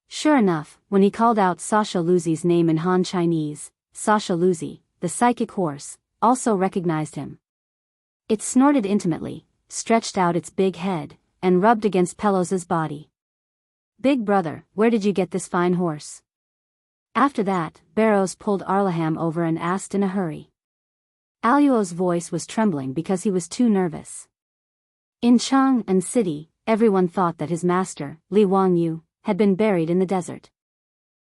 Sure enough, when he called out Sasha Luzi's name in Han Chinese, Sasha Luzi, the psychic horse, also recognized him. It snorted intimately, stretched out its big head, and rubbed against Pelos's body. "Big brother, where did you get this fine horse?" After that, Barrows pulled Arlaham over and asked in a hurry. Aluo's voice was trembling because he was too nervous. In Chang'an City, everyone thought that his master, Li Wangyu, had been buried in the desert.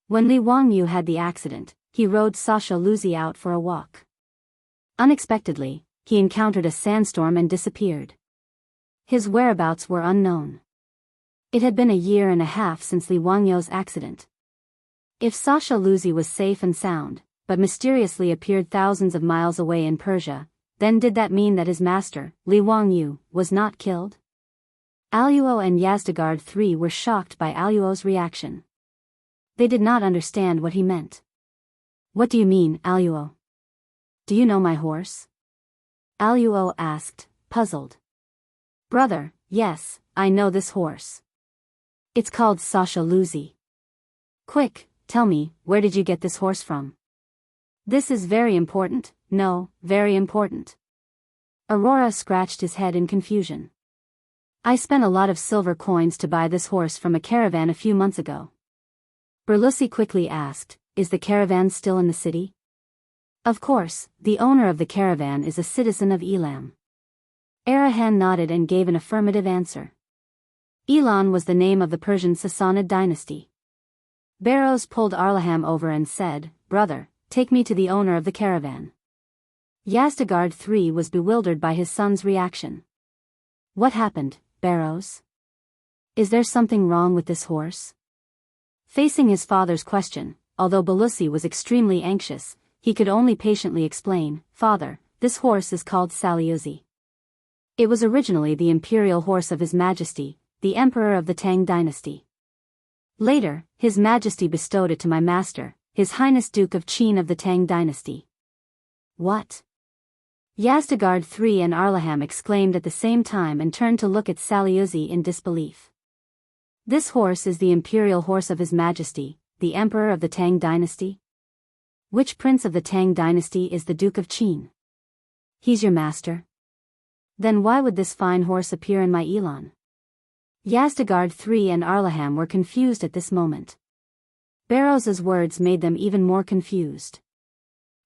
When Li Wangyu had the accident, he rode Sasha Luzi out for a walk. Unexpectedly, he encountered a sandstorm and disappeared. His whereabouts were unknown. It had been a year and a half since Li Wangyu's accident. If Sasha Luzi was safe and sound, but mysteriously appeared thousands of miles away in Persia, then did that mean that his master, Li Wangyu, was not killed? Aluo and Yazdegard III were shocked by Aluo's reaction. They did not understand what he meant. "What do you mean, Aluo? Do you know my horse?" Aluo asked, puzzled. "Brother, yes, I know this horse. It's called Sasha Luzi. Quick, tell me, where did you get this horse from? This is very important, no, very important." Aurora scratched his head in confusion. "I spent a lot of silver coins to buy this horse from a caravan a few months ago." Berlussi quickly asked, "Is the caravan still in the city?" "Of course, the owner of the caravan is a citizen of Elam." Arahan nodded and gave an affirmative answer. Elan was the name of the Persian Sassanid dynasty. Barrows pulled Arlaham over and said, "Brother, take me to the owner of the caravan." Yazdegard III was bewildered by his son's reaction. "What happened, Barrows? Is there something wrong with this horse?" Facing his father's question, although Berlussi was extremely anxious, he could only patiently explain, "Father, this horse is called Saliuzi. It was originally the imperial horse of His Majesty, the Emperor of the Tang dynasty. Later, His Majesty bestowed it to my master, His Highness Duke of Qin of the Tang dynasty." "What?" Yazdegard III and Arlaham exclaimed at the same time and turned to look at Saliuzi in disbelief. "This horse is the imperial horse of His Majesty, the Emperor of the Tang dynasty? Which prince of the Tang dynasty is the Duke of Qin? He's your master? Then why would this fine horse appear in my Elan?" Yazdegard III and Arlaham were confused at this moment. Barrows's words made them even more confused.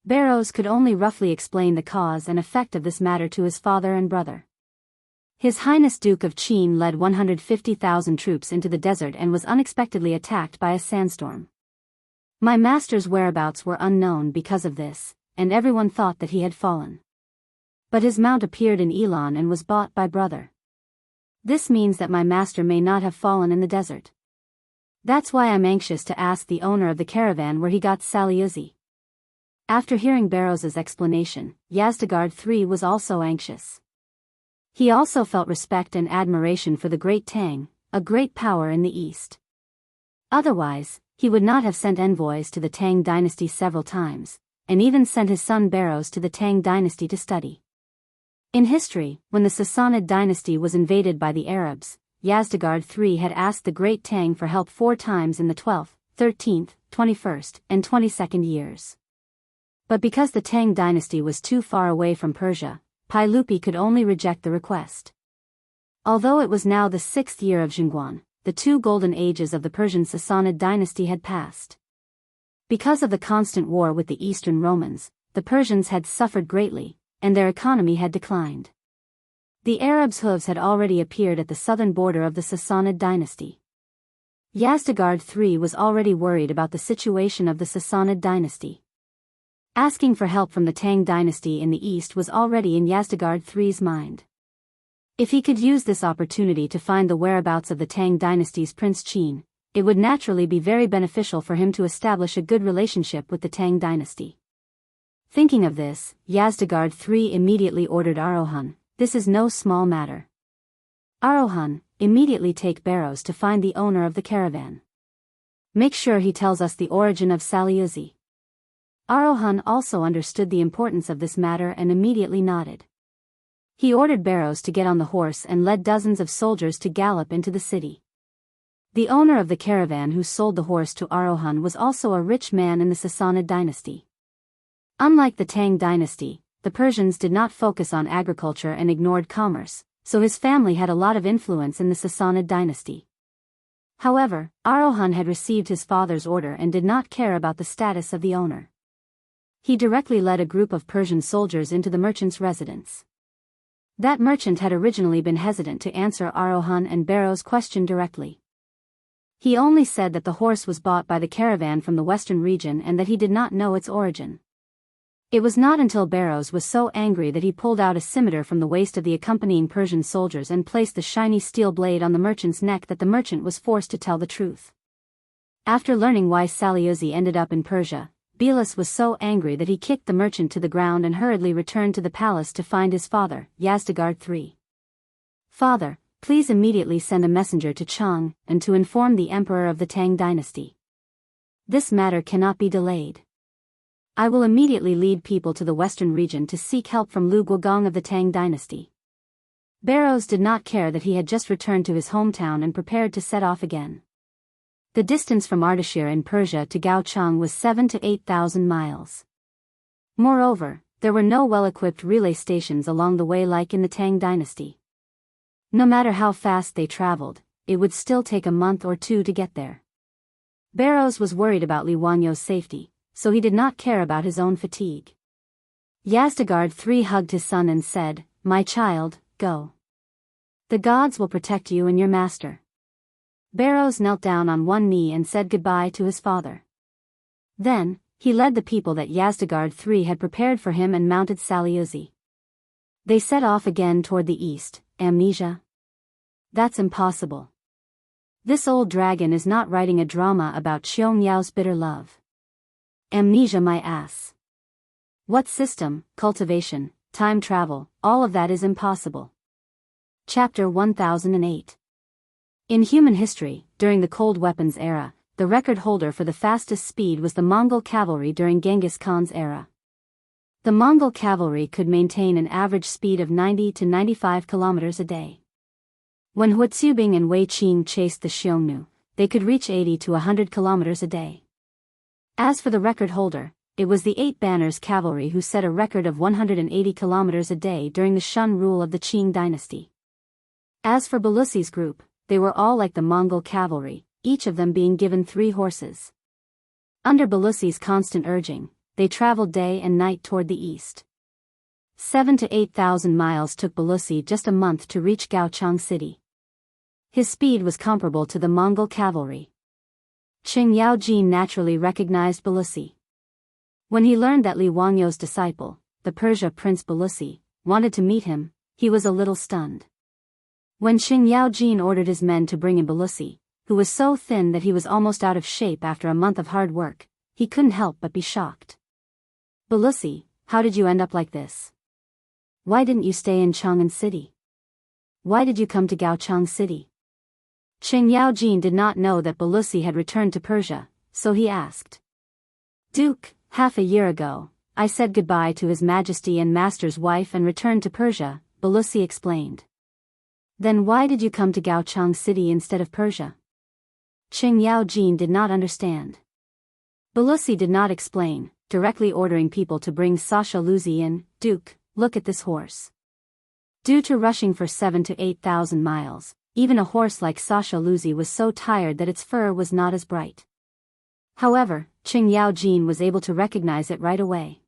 Barrows could only roughly explain the cause and effect of this matter to his father and brother. His Highness Duke of Qin led 150,000 troops into the desert and was unexpectedly attacked by a sandstorm. My master's whereabouts were unknown because of this, and everyone thought that he had fallen. But his mount appeared in Elan and was bought by brother. This means that my master may not have fallen in the desert. That's why I'm anxious to ask the owner of the caravan where he got Saliuzi." After hearing Barrows's explanation, Yazdegard III was also anxious. He also felt respect and admiration for the great Tang, a great power in the east. Otherwise, he would not have sent envoys to the Tang dynasty several times, and even sent his son Barrows to the Tang dynasty to study. In history, when the Sassanid dynasty was invaded by the Arabs, Yazdegard III had asked the great Tang for help 4 times in the 12th, 13th, 21st, and 22nd years. But because the Tang dynasty was too far away from Persia, Pailupi could only reject the request. Although it was now the 6th year of Jianghu, the 2 golden ages of the Persian Sassanid dynasty had passed. Because of the constant war with the Eastern Romans, the Persians had suffered greatly, and their economy had declined. The Arabs' hooves had already appeared at the southern border of the Sassanid dynasty. Yazdegard III was already worried about the situation of the Sassanid dynasty. Asking for help from the Tang dynasty in the east was already in Yazdegard III's mind. If he could use this opportunity to find the whereabouts of the Tang dynasty's Prince Qin, it would naturally be very beneficial for him to establish a good relationship with the Tang dynasty. Thinking of this, Yazdegard III immediately ordered Arohan, "This is no small matter. Arohan, immediately take Barrows to find the owner of the caravan. Make sure he tells us the origin of Saliuzi." Arohan also understood the importance of this matter and immediately nodded. He ordered Barrows to get on the horse and led dozens of soldiers to gallop into the city. The owner of the caravan who sold the horse to Arohan was also a rich man in the Sassanid dynasty. Unlike the Tang dynasty, the Persians did not focus on agriculture and ignored commerce, so his family had a lot of influence in the Sassanid dynasty. However, Arohan had received his father's order and did not care about the status of the owner. He directly led a group of Persian soldiers into the merchant's residence. That merchant had originally been hesitant to answer Arohan and Barrow's question directly. He only said that the horse was bought by the caravan from the western region and that he did not know its origin. It was not until Barrows was so angry that he pulled out a scimitar from the waist of the accompanying Persian soldiers and placed the shiny steel blade on the merchant's neck that the merchant was forced to tell the truth. After learning why Saliusi ended up in Persia, Bilas was so angry that he kicked the merchant to the ground and hurriedly returned to the palace to find his father, Yazdegerd III. "Father, please immediately send a messenger to Chang and to inform the emperor of the Tang dynasty. This matter cannot be delayed. I will immediately lead people to the western region to seek help from Lu Guogong of the Tang dynasty." Barrows did not care that he had just returned to his hometown and prepared to set off again. The distance from Ardashir in Persia to Gaochang was 7,000 to 8,000 miles. Moreover, there were no well-equipped relay stations along the way like in the Tang dynasty. No matter how fast they traveled, it would still take a month or two to get there. Barrows was worried about Li Wanyo's safety, so he did not care about his own fatigue. Yazdegerd III hugged his son and said, "My child, go. The gods will protect you and your master." Barrows knelt down on one knee and said goodbye to his father. Then, he led the people that Yazdegerd III had prepared for him and mounted Saliusi. They set off again toward the east. Amnesia? That's impossible. This old dragon is not writing a drama about Xiong Yao's bitter love. Amnesia, my ass. What system, cultivation, time travel, all of that is impossible. Chapter 1008. In human history, during the Cold Weapons era, the record holder for the fastest speed was the Mongol cavalry during Genghis Khan's era. The Mongol cavalry could maintain an average speed of 90 to 95 kilometers a day. When Huatsubing and Wei Qing chased the Xiongnu, they could reach 80 to 100 kilometers a day. As for the record holder, it was the Eight Banners cavalry who set a record of 180 kilometers a day during the Shun rule of the Qing dynasty. As for Belusi's group, they were all like the Mongol cavalry, each of them being given 3 horses. Under Belusi's constant urging, they traveled day and night toward the east. 7,000 to 8,000 miles took Belusi just a month to reach Gaochang city. His speed was comparable to the Mongol cavalry. Qing Yaojin naturally recognized Belusi. When he learned that Li Wanyo's disciple, the Persia Prince Belusi, wanted to meet him, he was a little stunned. When Qing Yaojin ordered his men to bring in Belusi, who was so thin that he was almost out of shape after a month of hard work, he couldn't help but be shocked. "Belusi, how did you end up like this? Why didn't you stay in Chang'an City? Why did you come to Gaochang City?" Qing Yaojin did not know that Belusi had returned to Persia, so he asked. "Duke, half a year ago, I said goodbye to His Majesty and Master's wife and returned to Persia," Belusi explained. "Then why did you come to Gaochang City instead of Persia?" Qing Yaojin did not understand. Belusi did not explain, directly ordering people to bring Sasha Luzi in. "Duke, look at this horse." Due to rushing for 7,000 to 8,000 miles, even a horse like Sasha Luzi was so tired that its fur was not as bright. However, Qing Yaojin was able to recognize it right away.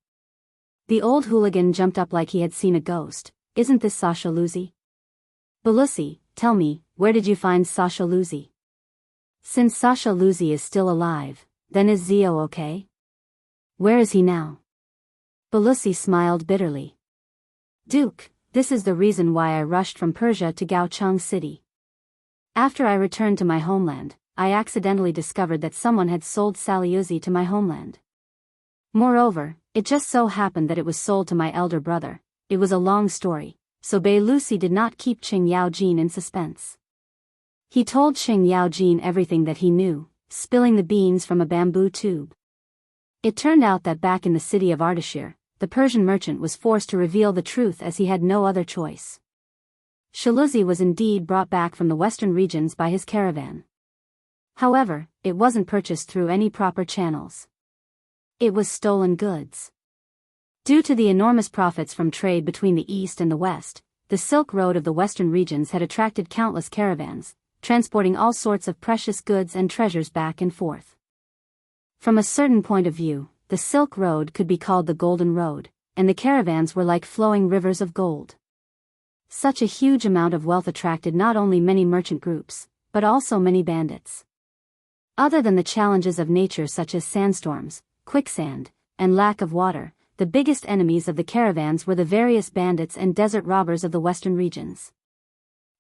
The old hooligan jumped up like he had seen a ghost. "Isn't this Sasha Luzi?" "Belusi, tell me, where did you find Sasha Luzi?" "Since Sasha Luzi is still alive, then is Zio okay? Where is he now?" Belusi smiled bitterly. "Duke, this is the reason why I rushed from Persia to Gaochang City. After I returned to my homeland, I accidentally discovered that someone had sold Saliusi to my homeland. Moreover, it just so happened that it was sold to my elder brother. It was a long story, so Belusi did not keep Qing Yaojin in suspense. He told Qing Yaojin everything that he knew, spilling the beans from a bamboo tube. It turned out that back in the city of Ardashir, the Persian merchant was forced to reveal the truth as he had no other choice. Shaluzi was indeed brought back from the western regions by his caravan. However, it wasn't purchased through any proper channels. It was stolen goods. Due to the enormous profits from trade between the East and the West, the Silk Road of the western regions had attracted countless caravans, transporting all sorts of precious goods and treasures back and forth. From a certain point of view, the Silk Road could be called the Golden Road, and the caravans were like flowing rivers of gold. Such a huge amount of wealth attracted not only many merchant groups, but also many bandits. Other than the challenges of nature such as sandstorms, quicksand, and lack of water, the biggest enemies of the caravans were the various bandits and desert robbers of the western regions.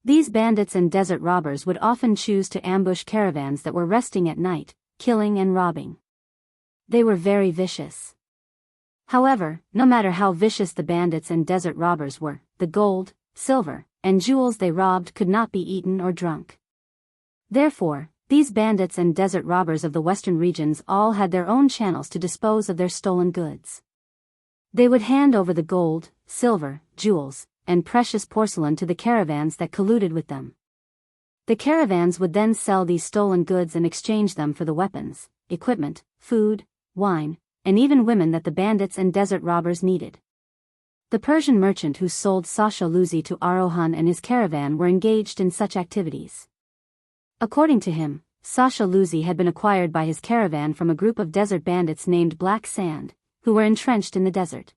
These bandits and desert robbers would often choose to ambush caravans that were resting at night, killing and robbing. They were very vicious. However, no matter how vicious the bandits and desert robbers were, the gold, silver, and jewels they robbed could not be eaten or drunk. Therefore, these bandits and desert robbers of the western regions all had their own channels to dispose of their stolen goods. They would hand over the gold, silver, jewels, and precious porcelain to the caravans that colluded with them. The caravans would then sell these stolen goods and exchange them for the weapons, equipment, food, wine, and even women that the bandits and desert robbers needed. The Persian merchant who sold Sasha Luzi to Arohan and his caravan were engaged in such activities. According to him, Sasha Luzi had been acquired by his caravan from a group of desert bandits named Black Sand, who were entrenched in the desert.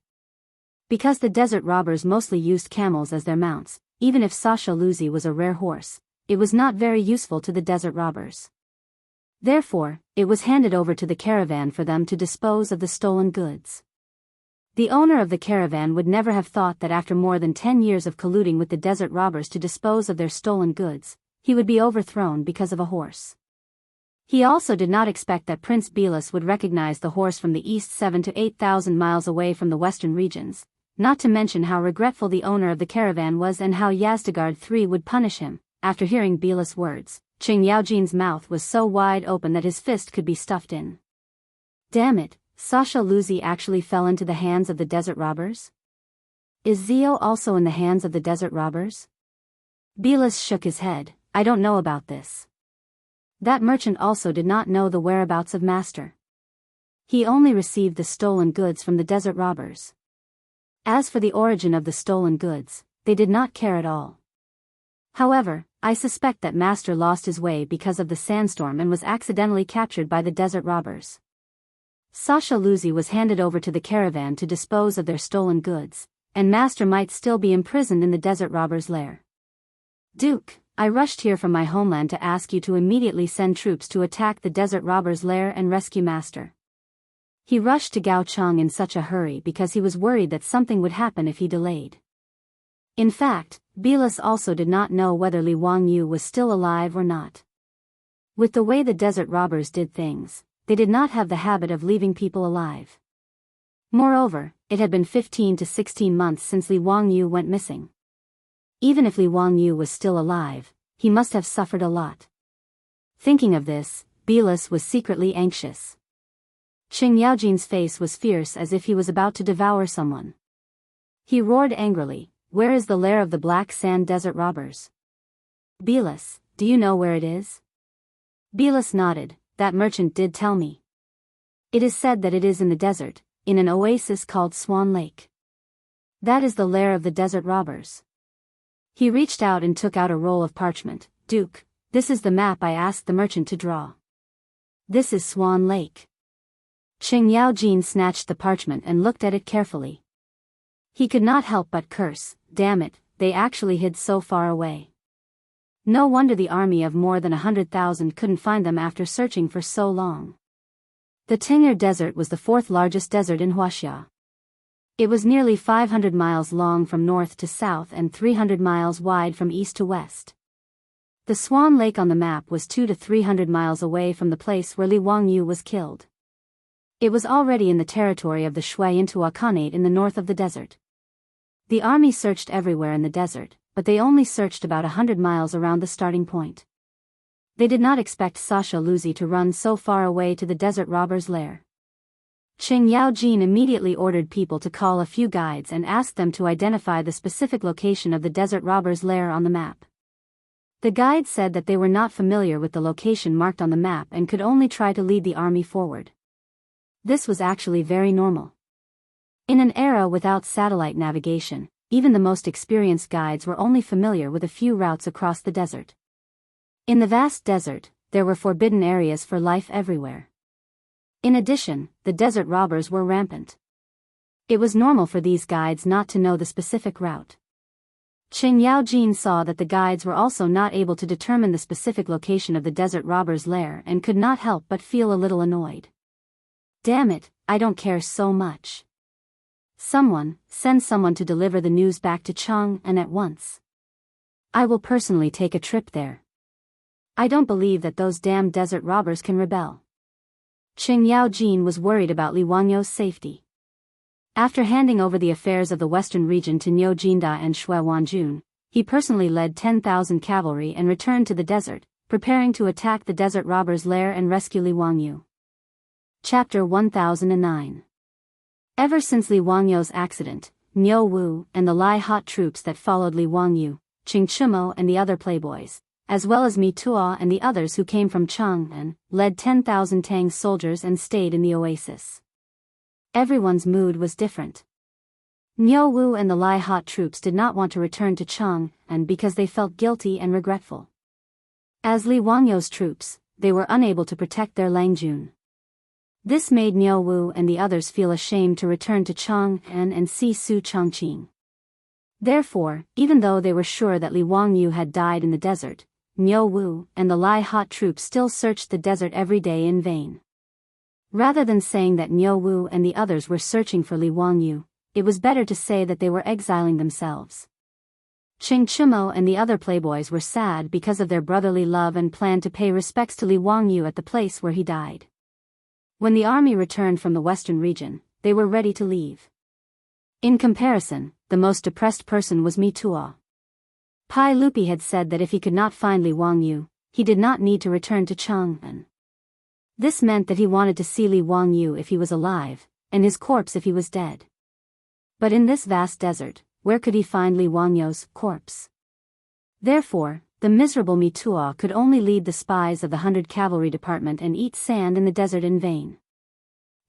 Because the desert robbers mostly used camels as their mounts, even if Sasha Luzi was a rare horse, it was not very useful to the desert robbers. Therefore, it was handed over to the caravan for them to dispose of the stolen goods. The owner of the caravan would never have thought that after more than 10 years of colluding with the desert robbers to dispose of their stolen goods, he would be overthrown because of a horse. He also did not expect that Prince Bilas would recognize the horse from the east 7 to 8,000 miles away from the western regions, not to mention how regretful the owner of the caravan was and how Yazdegerd III would punish him. After hearing Bilas' words, Qing Yaojin's mouth was so wide open that his fist could be stuffed in. Damn it, Sasha Luzi actually fell into the hands of the desert robbers? Is Zio also in the hands of the desert robbers? Bilas shook his head. I don't know about this. That merchant also did not know the whereabouts of Master. He only received the stolen goods from the desert robbers. As for the origin of the stolen goods, they did not care at all. However, I suspect that Master lost his way because of the sandstorm and was accidentally captured by the desert robbers. Sasha Luzi was handed over to the caravan to dispose of their stolen goods, and Master might still be imprisoned in the desert robbers' lair. Duke, I rushed here from my homeland to ask you to immediately send troops to attack the desert robbers' lair and rescue Master. He rushed to Gaochang in such a hurry because he was worried that something would happen if he delayed. In fact, Bilas also did not know whether Li Wangyu was still alive or not. With the way the desert robbers did things, they did not have the habit of leaving people alive. Moreover, it had been 15 to 16 months since Li Wangyu went missing. Even if Li Wangyu was still alive, he must have suffered a lot. Thinking of this, Bilas was secretly anxious. Qing Yaojin's face was fierce as if he was about to devour someone. He roared angrily, "Where is the lair of the Black Sand desert robbers? Bilas, do you know where it is?" Bilas nodded. That merchant did tell me. It is said that it is in the desert, in an oasis called Swan Lake. That is the lair of the desert robbers. He reached out and took out a roll of parchment. Duke, this is the map I asked the merchant to draw. This is Swan Lake. Qing Yaojin snatched the parchment and looked at it carefully. He could not help but curse, damn it, they actually hid so far away. No wonder the army of more than 100,000 couldn't find them after searching for so long. The Teng'er Desert was the fourth largest desert in Wuxia. It was nearly 500 miles long from north to south and 300 miles wide from east to west. The Swan Lake on the map was 200 to 300 miles away from the place where Li Wangyu was killed. It was already in the territory of the Shui-Intua Khanate in the north of the desert. The army searched everywhere in the desert, but they only searched about 100 miles around the starting point. They did not expect Sasha Luzi to run so far away to the desert robbers' lair. Qing Yaojin immediately ordered people to call a few guides and ask them to identify the specific location of the desert robbers' lair on the map. The guides said that they were not familiar with the location marked on the map and could only try to lead the army forward. This was actually very normal. In an era without satellite navigation, even the most experienced guides were only familiar with a few routes across the desert. In the vast desert, there were forbidden areas for life everywhere. In addition, the desert robbers were rampant. It was normal for these guides not to know the specific route. Qing Yaojin saw that the guides were also not able to determine the specific location of the desert robbers' lair and could not help but feel a little annoyed. Damn it, I don't care so much. Send someone to deliver the news back to Chang and at once. I will personally take a trip there. I don't believe that those damn desert robbers can rebel. Qing Yaojin was worried about Li Wangyo's safety. After handing over the affairs of the western region to Niu Jinda and Xue Wanjun, he personally led 10,000 cavalry and returned to the desert, preparing to attack the desert robbers' lair and rescue Li Wangyu. Chapter 1009. Ever since Li Wangyo's accident, Niu Wu and the Lai hot troops that followed Li Wangyu, Qing Chumo and the other playboys, as well as Mi Tuo and the others who came from Chang'an, led 10,000 Tang soldiers and stayed in the oasis. Everyone's mood was different. Niu Wu and the Lai hot troops did not want to return to Chang'an because they felt guilty and regretful. As Li Wangyo's troops, they were unable to protect their Langjun. This made Niu Wu and the others feel ashamed to return to Chang'an and see Su Changqing. Therefore, even though they were sure that Li Wangyu had died in the desert, Niu Wu and the Lai hot troops still searched the desert every day in vain. Rather than saying that Niu Wu and the others were searching for Li Wangyu, it was better to say that they were exiling themselves. Qing Chumo and the other playboys were sad because of their brotherly love and planned to pay respects to Li Wangyu at the place where he died. When the army returned from the western region, they were ready to leave. In comparison, the most depressed person was Mi Tuo. Pai Lupi had said that if he could not find Li Wangyu, he did not need to return to Chang'an. This meant that he wanted to see Li Wangyu if he was alive, and his corpse if he was dead. But in this vast desert, where could he find Li Wangyu's corpse? Therefore, the miserable Mi Tuo could only lead the spies of the 100 Cavalry Department and eat sand in the desert in vain.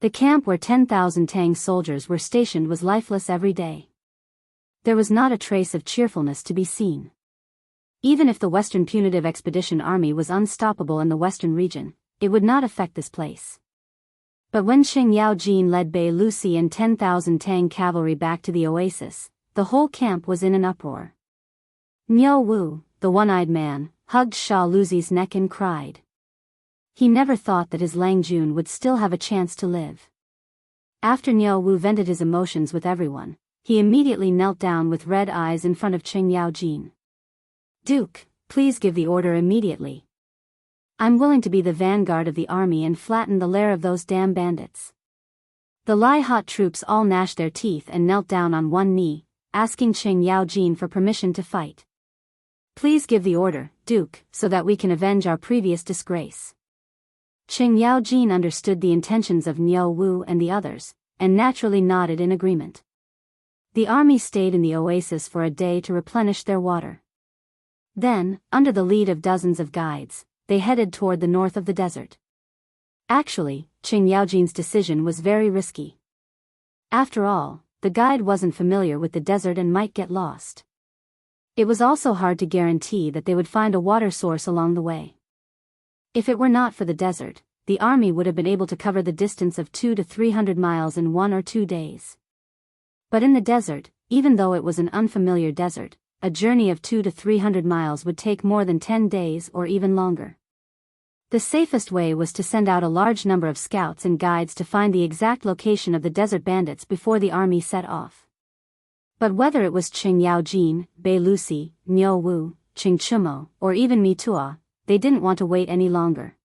The camp where 10,000 Tang soldiers were stationed was lifeless every day. There was not a trace of cheerfulness to be seen. Even if the Western Punitive Expedition Army was unstoppable in the western region, it would not affect this place. But when Qing Yaojin led Bei Lucy and 10,000 Tang cavalry back to the oasis, the whole camp was in an uproar. Niu Wu, the one-eyed man, hugged Sha Luzi's neck and cried. He never thought that his Langjun would still have a chance to live. After Niu Wu vented his emotions with everyone, he immediately knelt down with red eyes in front of Qing Yaojin. Duke, please give the order immediately. I'm willing to be the vanguard of the army and flatten the lair of those damn bandits. The Lai hot troops all gnashed their teeth and knelt down on one knee, asking Qing Yaojin for permission to fight. Please give the order, Duke, so that we can avenge our previous disgrace. Qing Yaojin understood the intentions of Niu Wu and the others, and naturally nodded in agreement. The army stayed in the oasis for a day to replenish their water. Then, under the lead of dozens of guides, they headed toward the north of the desert. Actually, Qing Yaojin's decision was very risky. After all, the guide wasn't familiar with the desert and might get lost. It was also hard to guarantee that they would find a water source along the way. If it were not for the desert, the army would have been able to cover the distance of 200 to 300 miles in 1 or 2 days. But in the desert, even though it was an unfamiliar desert, a journey of 200 to 300 miles would take more than 10 days or even longer. The safest way was to send out a large number of scouts and guides to find the exact location of the desert bandits before the army set off. But whether it was Qing Yaojin, Bei Lucy, Niu Wu, Qing Chumo, or even Mi Tuo, they didn't want to wait any longer.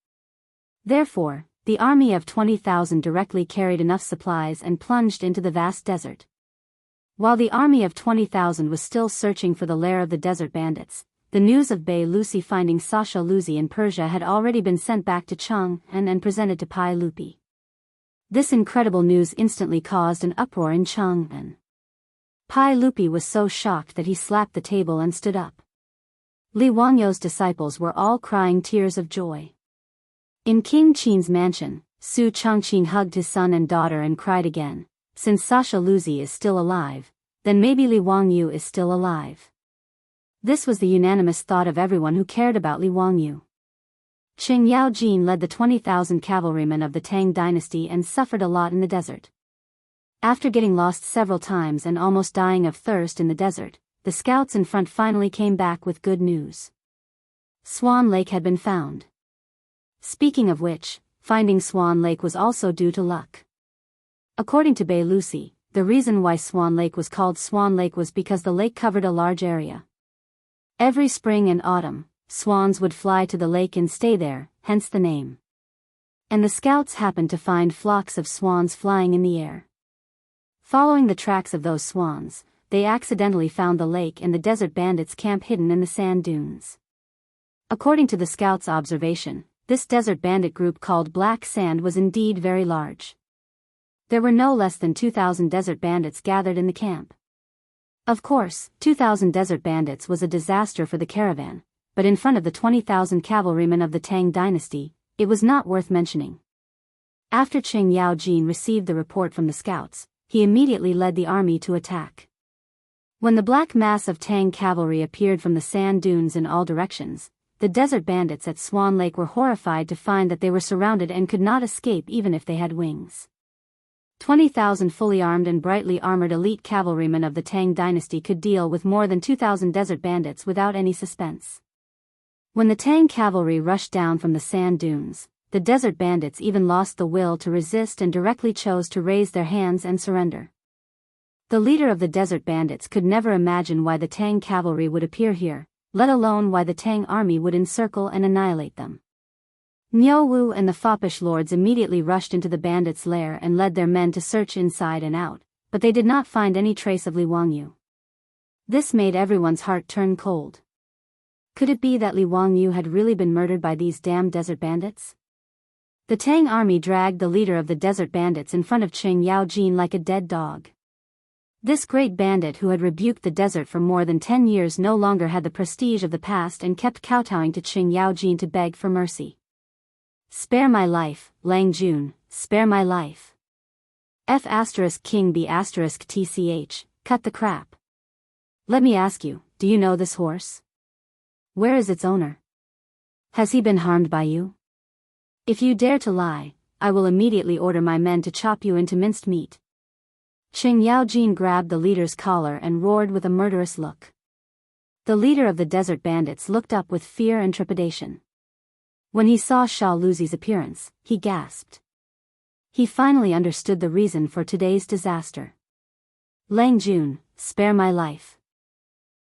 Therefore, the army of 20,000 directly carried enough supplies and plunged into the vast desert. While the army of 20,000 was still searching for the lair of the desert bandits, the news of Bei Lucy finding Sasha Luzi in Persia had already been sent back to Chang'an and presented to Pai Lupi. This incredible news instantly caused an uproar in Chang'an. Pai Lupi was so shocked that he slapped the table and stood up. Li Wangyu's disciples were all crying tears of joy. In King Qin's mansion, Su Changqing hugged his son and daughter and cried again. Since Sasha Luzi is still alive, then maybe Li Wangyu is still alive. This was the unanimous thought of everyone who cared about Li Wangyu. Qing Yaojin led the 20,000 cavalrymen of the Tang dynasty and suffered a lot in the desert. After getting lost several times and almost dying of thirst in the desert, the scouts in front finally came back with good news. Swan Lake had been found. Speaking of which, finding Swan Lake was also due to luck. According to Bei Lucy, the reason why Swan Lake was called Swan Lake was because the lake covered a large area. Every spring and autumn, swans would fly to the lake and stay there, hence the name. And the scouts happened to find flocks of swans flying in the air. Following the tracks of those swans, they accidentally found the lake and the desert bandits' camp hidden in the sand dunes. According to the scouts' observation, this desert bandit group called Black Sand was indeed very large. There were no less than 2,000 desert bandits gathered in the camp. Of course, 2,000 desert bandits was a disaster for the caravan, but in front of the 20,000 cavalrymen of the Tang dynasty, it was not worth mentioning. After Qing Yaojin received the report from the scouts, he immediately led the army to attack. When the black mass of Tang cavalry appeared from the sand dunes in all directions, the desert bandits at Swan Lake were horrified to find that they were surrounded and could not escape even if they had wings. 20,000 fully armed and brightly armored elite cavalrymen of the Tang dynasty could deal with more than 2,000 desert bandits without any suspense. When the Tang cavalry rushed down from the sand dunes, the desert bandits even lost the will to resist and directly chose to raise their hands and surrender. The leader of the desert bandits could never imagine why the Tang cavalry would appear here, let alone why the Tang army would encircle and annihilate them. Niu Wu and the foppish lords immediately rushed into the bandits' lair and led their men to search inside and out, but they did not find any trace of Li Wangyu. This made everyone's heart turn cold. Could it be that Li Wangyu had really been murdered by these damn desert bandits? The Tang army dragged the leader of the desert bandits in front of Qing Yaojin like a dead dog. This great bandit who had rebuked the desert for more than 10 years no longer had the prestige of the past and kept kowtowing to Qing Yaojin to beg for mercy. "Spare my life, Lang Jun, spare my life. King B TCH, cut the crap. Let me ask you, do you know this horse? Where is its owner? Has he been harmed by you? If you dare to lie, I will immediately order my men to chop you into minced meat." Qing Yaojin grabbed the leader's collar and roared with a murderous look. The leader of the desert bandits looked up with fear and trepidation. When he saw Sha Luzi's appearance, he gasped. He finally understood the reason for today's disaster. "Lang Jun, spare my life.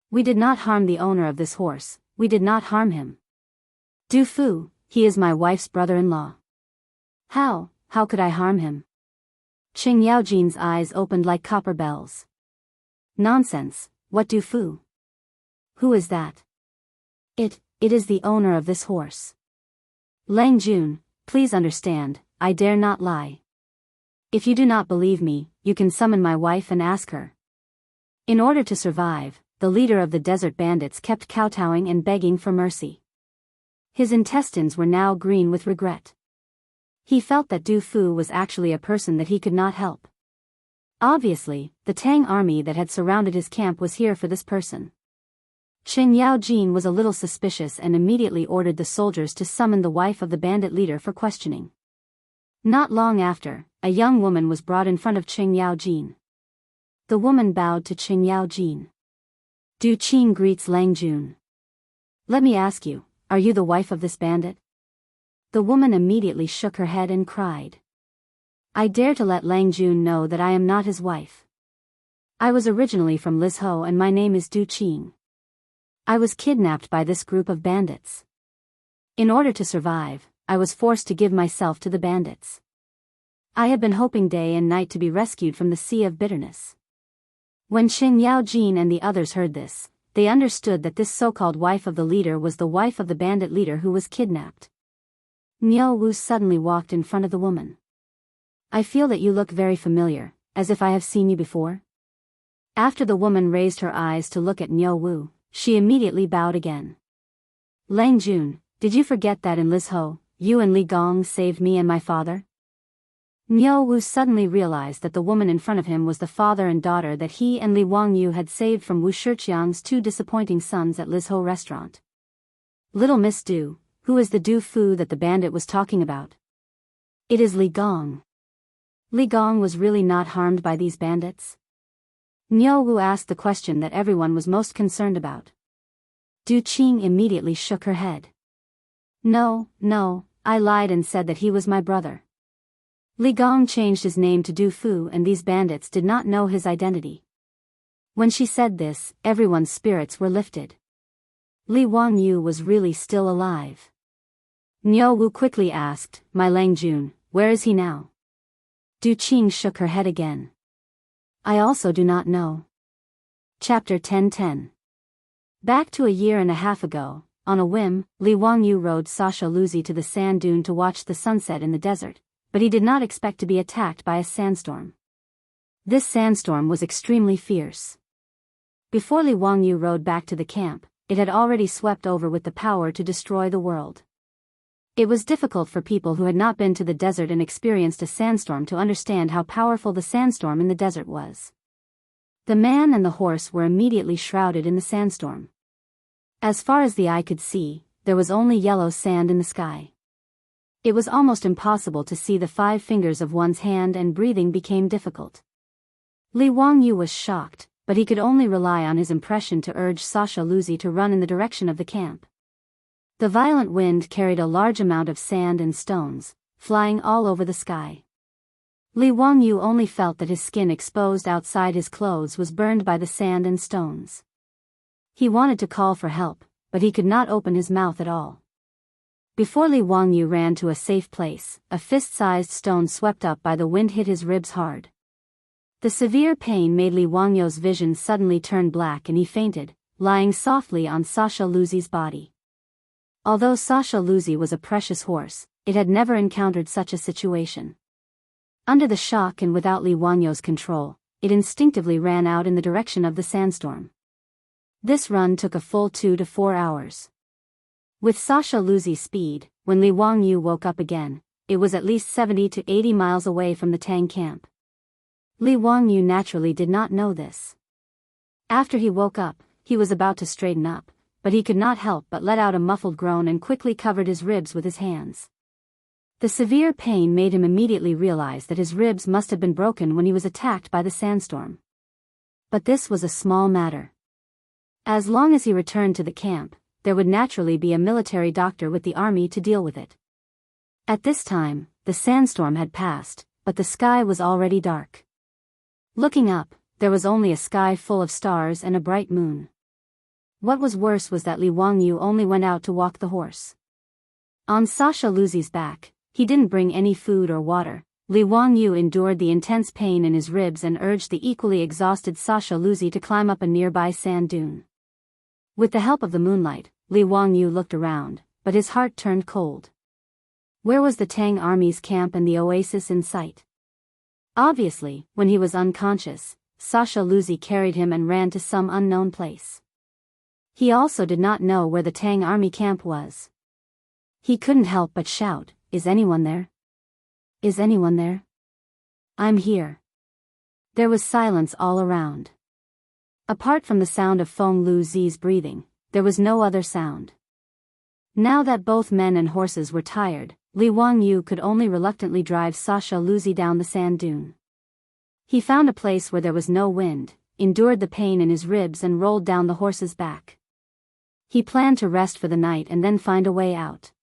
We did not harm the owner of this horse, we did not harm him. Du Fu, he is my wife's brother-in-law. How could I harm him?" Qing Yaojin's eyes opened like copper bells. "Nonsense, what Du Fu? Who is that?" It is the owner of this horse. Lang Jun, please understand, I dare not lie. If you do not believe me, you can summon my wife and ask her." In order to survive, the leader of the desert bandits kept kowtowing and begging for mercy. His intestines were now green with regret. He felt that Du Fu was actually a person that he could not help. Obviously, the Tang army that had surrounded his camp was here for this person. Qing Yaojin was a little suspicious and immediately ordered the soldiers to summon the wife of the bandit leader for questioning. Not long after, a young woman was brought in front of Qing Yaojin. The woman bowed to Qing Yaojin. "Du Qing greets Lang Jun. Let me ask you, are you the wife of this bandit?" The woman immediately shook her head and cried. "I dare to let Lang Jun know that I am not his wife. I was originally from Lizhou and my name is Du Qing. I was kidnapped by this group of bandits. In order to survive, I was forced to give myself to the bandits. I have been hoping day and night to be rescued from the sea of bitterness." When Qing Yaojin and the others heard this, they understood that this so-called wife of the leader was the wife of the bandit leader who was kidnapped. Niu Wu suddenly walked in front of the woman. "I feel that you look very familiar, as if I have seen you before." After the woman raised her eyes to look at Niu Wu, she immediately bowed again. "Lang Jun, did you forget that in Lizhou, you and Li Gong saved me and my father?" Niu Wu suddenly realized that the woman in front of him was the father and daughter that he and Li Wangyu had saved from Wu Shiqiang's two disappointing sons at Li's Ho restaurant. Little Miss Du, who is the Du Fu that the bandit was talking about? It is Li Gong. Li Gong was really not harmed by these bandits? Niu Wu asked the question that everyone was most concerned about. Du Qing immediately shook her head. No, I lied and said that he was my brother. Li Gong changed his name to Du Fu and these bandits did not know his identity. When she said this, everyone's spirits were lifted. Li Wangyu was really still alive. Niu Wu quickly asked, My Lang Jun, where is he now? Du Qing shook her head again. I also do not know. Chapter 10:10. Back to a year and a half ago, on a whim, Li Wangyu rode Sasha Luzi to the sand dune to watch the sunset in the desert, but he did not expect to be attacked by a sandstorm. This sandstorm was extremely fierce. Before Li Wangyu rode back to the camp, it had already swept over with the power to destroy the world. It was difficult for people who had not been to the desert and experienced a sandstorm to understand how powerful the sandstorm in the desert was. The man and the horse were immediately shrouded in the sandstorm. As far as the eye could see, there was only yellow sand in the sky. It was almost impossible to see the 5 fingers of one's hand and breathing became difficult. Li Wangyu was shocked, but he could only rely on his impression to urge Sasha Luzi to run in the direction of the camp. The violent wind carried a large amount of sand and stones, flying all over the sky. Li Wangyu only felt that his skin exposed outside his clothes was burned by the sand and stones. He wanted to call for help, but he could not open his mouth at all. Before Li Wangyu ran to a safe place, a fist-sized stone swept up by the wind hit his ribs hard. The severe pain made Li Wangyu's vision suddenly turn black and he fainted, lying softly on Sasha Luzi's body. Although Sasha Luzi was a precious horse, it had never encountered such a situation. Under the shock and without Li Wangyu's control, it instinctively ran out in the direction of the sandstorm. This run took a full 2 to 4 hours. With Sasha Luzi's speed, when Li Wangyu woke up again, it was at least 70 to 80 miles away from the Tang camp. Li Wangyu naturally did not know this. After he woke up, he was about to straighten up, but he could not help but let out a muffled groan and quickly covered his ribs with his hands. The severe pain made him immediately realize that his ribs must have been broken when he was attacked by the sandstorm. But this was a small matter. As long as he returned to the camp, there would naturally be a military doctor with the army to deal with it. At this time, the sandstorm had passed, but the sky was already dark. Looking up, there was only a sky full of stars and a bright moon. What was worse was that Li Wangyu only went out to walk the horse. On Sasha Luzi's back, he didn't bring any food or water. Li Wangyu endured the intense pain in his ribs and urged the equally exhausted Sasha Luzi to climb up a nearby sand dune. With the help of the moonlight, Li Wangyu looked around, but his heart turned cold. Where was the Tang army's camp and the oasis in sight? Obviously, when he was unconscious, Sasha Luzi carried him and ran to some unknown place. He also did not know where the Tang army camp was. He couldn't help but shout, Is anyone there? Is anyone there? I'm here. There was silence all around. Apart from the sound of Feng Lu Zi's breathing, there was no other sound. Now that both men and horses were tired, Li Wangyu could only reluctantly drive Sasha Luzi down the sand dune. He found a place where there was no wind, endured the pain in his ribs and rolled down the horse's back. He planned to rest for the night and then find a way out.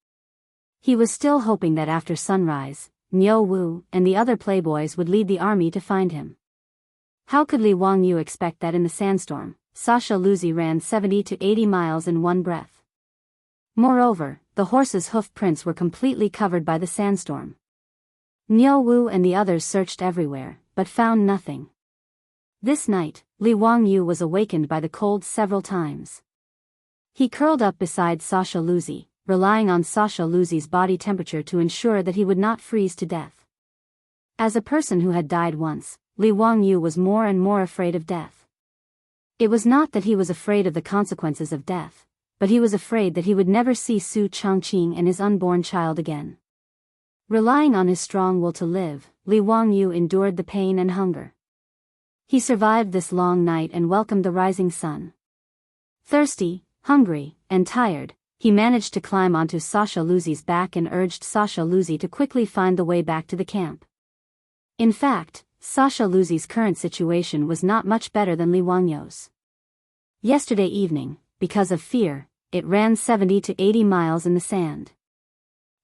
He was still hoping that after sunrise, Niu Wu and the other playboys would lead the army to find him. How could Li Wangyu expect that in the sandstorm, Sasha Luzi ran 70 to 80 miles in one breath? Moreover, the horse's hoof prints were completely covered by the sandstorm. Niu Wu and the others searched everywhere, but found nothing. This night, Li Wangyu was awakened by the cold several times. He curled up beside Sasha Luzi, relying on Sasha Luzi's body temperature to ensure that he would not freeze to death. As a person who had died once, Li Wangyu was more and more afraid of death. It was not that he was afraid of the consequences of death, but he was afraid that he would never see Su Changqing and his unborn child again. Relying on his strong will to live, Li Wangyu endured the pain and hunger. He survived this long night and welcomed the rising sun. Thirsty, hungry, and tired, he managed to climb onto Sasha Luzi's back and urged Sasha Luzi to quickly find the way back to the camp. In fact, Sasha Luzi's current situation was not much better than Li Wangyu's. Yesterday evening, because of fear, it ran 70 to 80 miles in the sand.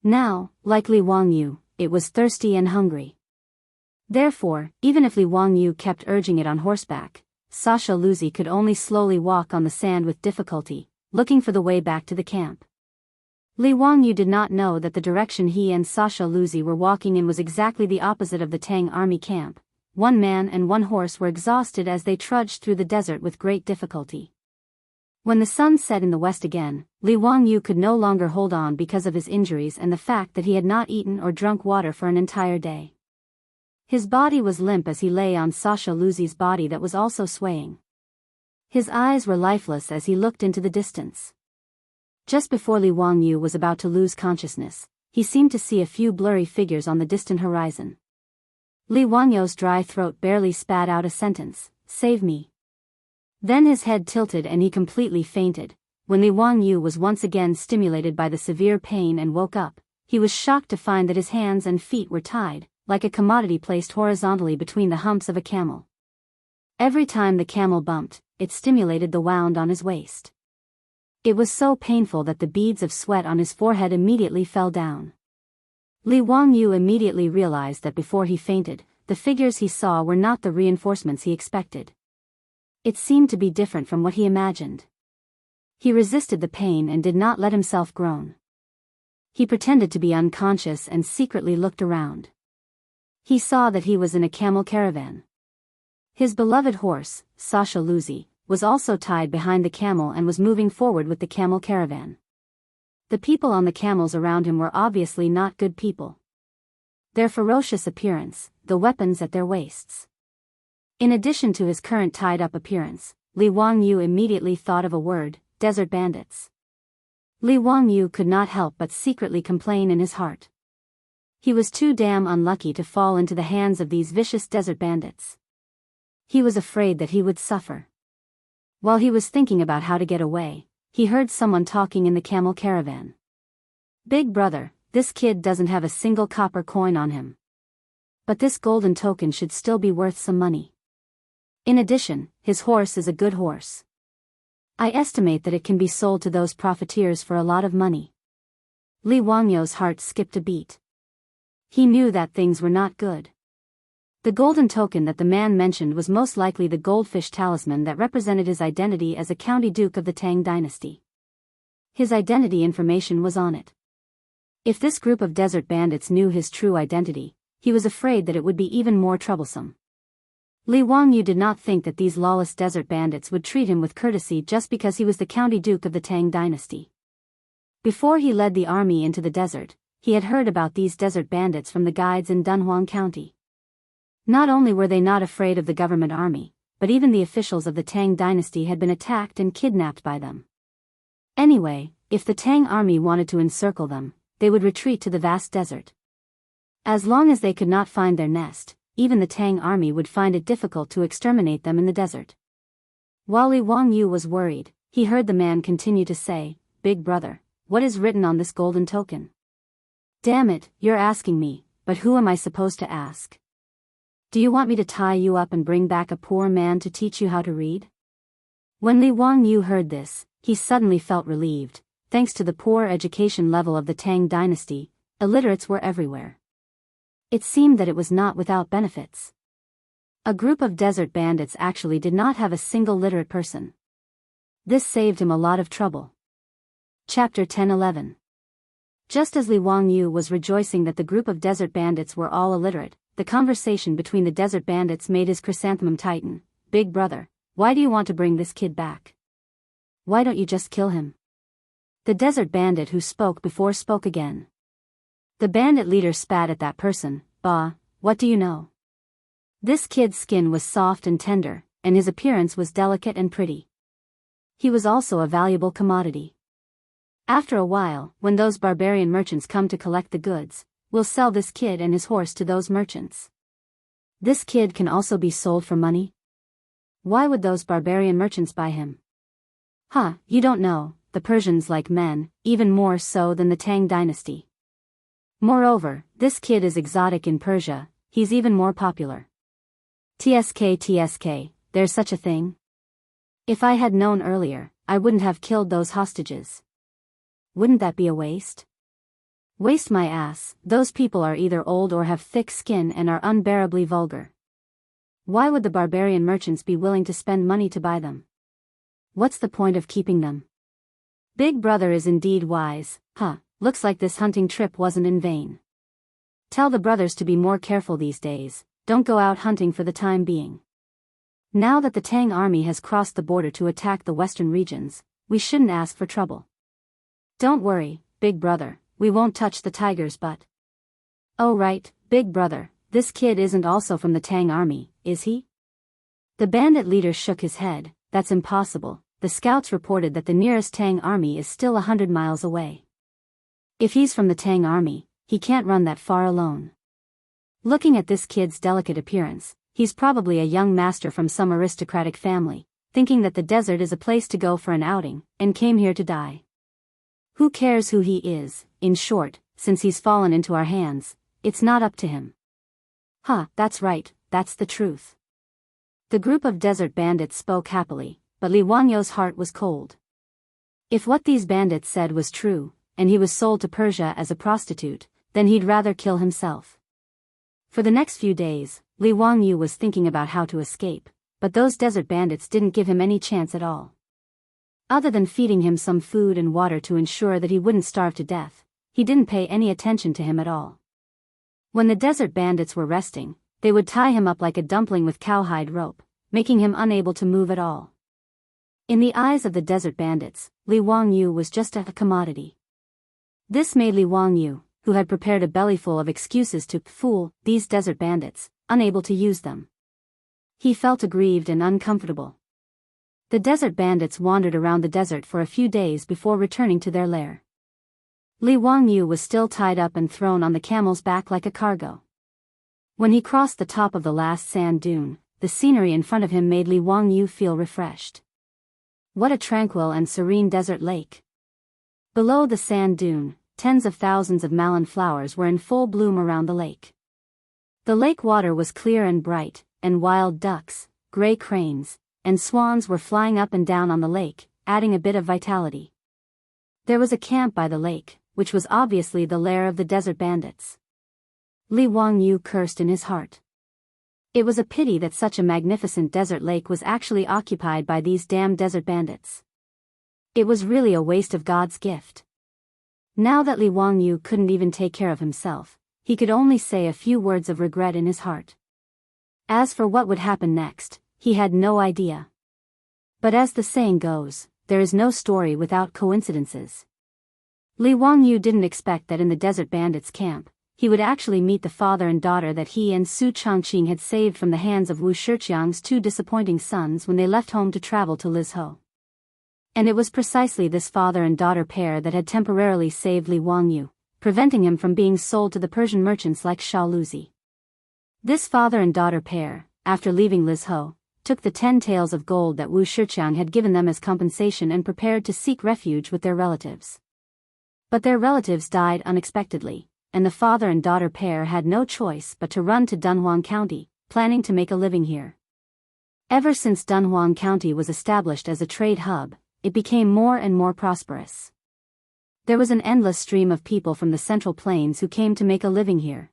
Now, like Li Wangyu, it was thirsty and hungry. Therefore, even if Li Wangyu kept urging it on horseback, Sasha Luzi could only slowly walk on the sand with difficulty, looking for the way back to the camp. Li Wangyu did not know that the direction he and Sasha Luzi were walking in was exactly the opposite of the Tang army camp. One man and one horse were exhausted as they trudged through the desert with great difficulty. When the sun set in the west again, Li Wangyu could no longer hold on because of his injuries and the fact that he had not eaten or drunk water for an entire day. His body was limp as he lay on Sasha Luzi's body that was also swaying. His eyes were lifeless as he looked into the distance. Just before Li Wangyu was about to lose consciousness, he seemed to see a few blurry figures on the distant horizon. Li Wangyu's dry throat barely spat out a sentence, "Save me." Then his head tilted and he completely fainted. When Li Wangyu was once again stimulated by the severe pain and woke up, he was shocked to find that his hands and feet were tied, like a commodity placed horizontally between the humps of a camel. Every time the camel bumped, it stimulated the wound on his waist. It was so painful that the beads of sweat on his forehead immediately fell down. Li Wangyu immediately realized that before he fainted, the figures he saw were not the reinforcements he expected. It seemed to be different from what he imagined. He resisted the pain and did not let himself groan. He pretended to be unconscious and secretly looked around. He saw that he was in a camel caravan. His beloved horse, Sasha Luzi, was also tied behind the camel and was moving forward with the camel caravan. The people on the camels around him were obviously not good people. Their ferocious appearance, the weapons at their waists. In addition to his current tied-up appearance, Li Wangyu immediately thought of a word: desert bandits. Li Wangyu could not help but secretly complain in his heart. He was too damn unlucky to fall into the hands of these vicious desert bandits. He was afraid that he would suffer. While he was thinking about how to get away, he heard someone talking in the camel caravan. "Big brother, this kid doesn't have a single copper coin on him. But this golden token should still be worth some money. In addition, his horse is a good horse. I estimate that it can be sold to those profiteers for a lot of money." Li Wangyu's heart skipped a beat. He knew that things were not good. The golden token that the man mentioned was most likely the goldfish talisman that represented his identity as a county duke of the Tang dynasty. His identity information was on it. If this group of desert bandits knew his true identity, he was afraid that it would be even more troublesome. Li Wangyu did not think that these lawless desert bandits would treat him with courtesy just because he was the county duke of the Tang dynasty. Before he led the army into the desert, he had heard about these desert bandits from the guides in Dunhuang County. Not only were they not afraid of the government army, but even the officials of the Tang dynasty had been attacked and kidnapped by them. Anyway, if the Tang army wanted to encircle them, they would retreat to the vast desert. As long as they could not find their nest, even the Tang army would find it difficult to exterminate them in the desert. While Li Wangyu was worried, he heard the man continue to say, "Big brother, what is written on this golden token?" "Damn it, you're asking me, but who am I supposed to ask? Do you want me to tie you up and bring back a poor man to teach you how to read?" When Li Wangyu heard this, he suddenly felt relieved. Thanks to the poor education level of the Tang dynasty, illiterates were everywhere. It seemed that it was not without benefits. A group of desert bandits actually did not have a single literate person. This saved him a lot of trouble. Chapter 10-11. Just as Li Wangyu was rejoicing that the group of desert bandits were all illiterate, the conversation between the desert bandits made his chrysanthemum tighten. "Big brother, why do you want to bring this kid back? Why don't you just kill him?" The desert bandit who spoke before spoke again. The bandit leader spat at that person. "Bah, what do you know? This kid's skin was soft and tender, and his appearance was delicate and pretty. He was also a valuable commodity. After a while, when those barbarian merchants come to collect the goods, we'll sell this kid and his horse to those merchants. This kid can also be sold for money? Why would those barbarian merchants buy him? Huh, you don't know, the Persians like men, even more so than the Tang dynasty. Moreover, this kid is exotic in Persia, he's even more popular. TSK, there's such a thing? If I had known earlier, I wouldn't have killed those hostages. Wouldn't that be a waste? Waste my ass, those people are either old or have thick skin and are unbearably vulgar. Why would the barbarian merchants be willing to spend money to buy them? What's the point of keeping them? Big brother is indeed wise, huh, looks like this hunting trip wasn't in vain. Tell the brothers to be more careful these days, don't go out hunting for the time being. Now that the Tang army has crossed the border to attack the western regions, we shouldn't ask for trouble. Don't worry, big brother, we won't touch the tigers but... Oh right, big brother, this kid isn't also from the Tang army, is he? The bandit leader shook his head. That's impossible. The scouts reported that the nearest Tang army is still 100 miles away. If he's from the Tang army, he can't run that far alone. Looking at this kid's delicate appearance, he's probably a young master from some aristocratic family, thinking that the desert is a place to go for an outing, and came here to die. Who cares who he is, in short, since he's fallen into our hands, it's not up to him. Huh, that's right, that's the truth. The group of desert bandits spoke happily, but Li Wangyo's heart was cold. If what these bandits said was true, and he was sold to Persia as a prostitute, then he'd rather kill himself. For the next few days, Li Wangyu was thinking about how to escape, but those desert bandits didn't give him any chance at all. Other than feeding him some food and water to ensure that he wouldn't starve to death, he didn't pay any attention to him at all. When the desert bandits were resting, they would tie him up like a dumpling with cowhide rope, making him unable to move at all. In the eyes of the desert bandits, Li Wangyu was just a commodity. This made Li Wangyu, who had prepared a bellyful of excuses to fool these desert bandits, unable to use them. He felt aggrieved and uncomfortable. The desert bandits wandered around the desert for a few days before returning to their lair. Li Wangyu was still tied up and thrown on the camel's back like a cargo. When he crossed the top of the last sand dune, the scenery in front of him made Li Wangyu feel refreshed. What a tranquil and serene desert lake. Below the sand dune, tens of thousands of malin flowers were in full bloom around the lake. The lake water was clear and bright, and wild ducks, gray cranes, and swans were flying up and down on the lake, adding a bit of vitality. There was a camp by the lake, which was obviously the lair of the desert bandits. Li Wangyu cursed in his heart. It was a pity that such a magnificent desert lake was actually occupied by these damn desert bandits. It was really a waste of God's gift. Now that Li Wangyu couldn't even take care of himself, he could only say a few words of regret in his heart. As for what would happen next, he had no idea. But as the saying goes, there is no story without coincidences. Li Wangyu didn't expect that in the desert bandits' camp, he would actually meet the father and daughter that he and Su Changqing had saved from the hands of Wu Shiqiang's two disappointing sons when they left home to travel to Lizhou. And it was precisely this father and daughter pair that had temporarily saved Li Wangyu, preventing him from being sold to the Persian merchants like Shaluzi. This father and daughter pair, after leaving Lizhou, took the 10 taels of gold that Wu Shiqiang had given them as compensation and prepared to seek refuge with their relatives. But their relatives died unexpectedly, and the father and daughter pair had no choice but to run to Dunhuang County, planning to make a living here. Ever since Dunhuang County was established as a trade hub, it became more and more prosperous. There was an endless stream of people from the Central Plains who came to make a living here.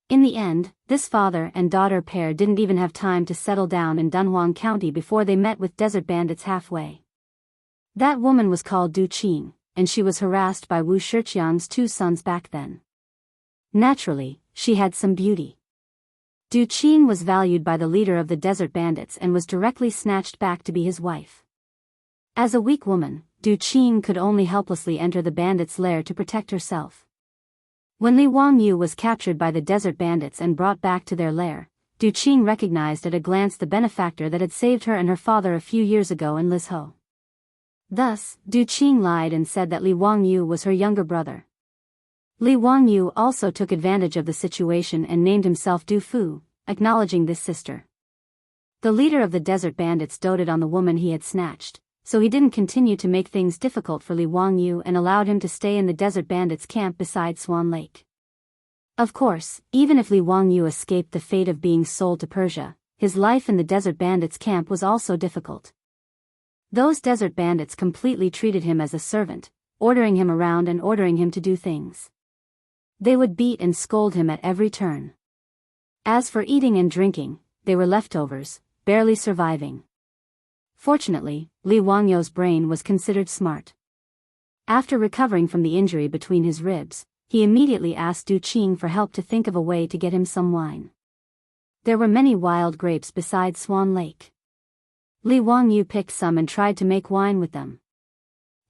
In the end, this father and daughter pair didn't even have time to settle down in Dunhuang County before they met with desert bandits halfway. That woman was called Du Qing, and she was harassed by Wu Shiqiang's two sons back then. Naturally, she had some beauty. Du Qing was valued by the leader of the desert bandits and was directly snatched back to be his wife. As a weak woman, Du Qing could only helplessly enter the bandits' lair to protect herself. When Li Wangyu was captured by the desert bandits and brought back to their lair, Du Qing recognized at a glance the benefactor that had saved her and her father a few years ago in Lizhou. Thus, Du Qing lied and said that Li Wangyu was her younger brother. Li Wangyu also took advantage of the situation and named himself Du Fu, acknowledging this sister. The leader of the desert bandits doted on the woman he had snatched, so he didn't continue to make things difficult for Li Wangyu and allowed him to stay in the desert bandits' camp beside Swan Lake. Of course, even if Li Wangyu escaped the fate of being sold to Persia, his life in the desert bandits' camp was also difficult. Those desert bandits completely treated him as a servant, ordering him around and ordering him to do things. They would beat and scold him at every turn. As for eating and drinking, they were leftovers, barely surviving. Fortunately, Li Wangyu's brain was considered smart. After recovering from the injury between his ribs, he immediately asked Du Qing for help to think of a way to get him some wine. There were many wild grapes beside Swan Lake. Li Wangyu picked some and tried to make wine with them.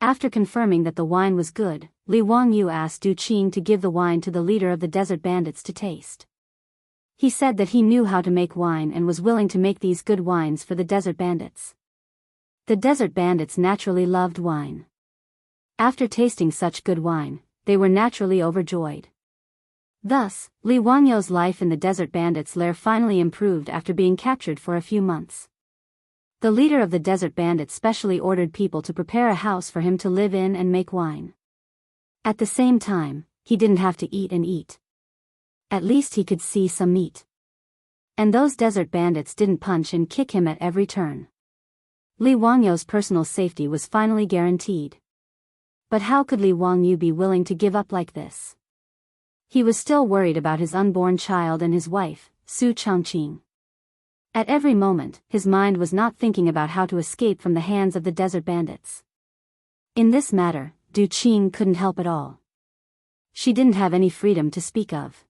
After confirming that the wine was good, Li Wangyu asked Du Qing to give the wine to the leader of the desert bandits to taste. He said that he knew how to make wine and was willing to make these good wines for the desert bandits. The desert bandits naturally loved wine. After tasting such good wine, they were naturally overjoyed. Thus, Li Wangyu's life in the desert bandits' lair finally improved after being captured for a few months. The leader of the desert bandits specially ordered people to prepare a house for him to live in and make wine. At the same time, he didn't have to eat and eat. At least he could see some meat. And those desert bandits didn't punch and kick him at every turn. Li Wangyu's personal safety was finally guaranteed. But how could Li Wangyu be willing to give up like this? He was still worried about his unborn child and his wife, Su Changqing. At every moment, his mind was not thinking about how to escape from the hands of the desert bandits. In this matter, Du Qing couldn't help at all. She didn't have any freedom to speak of.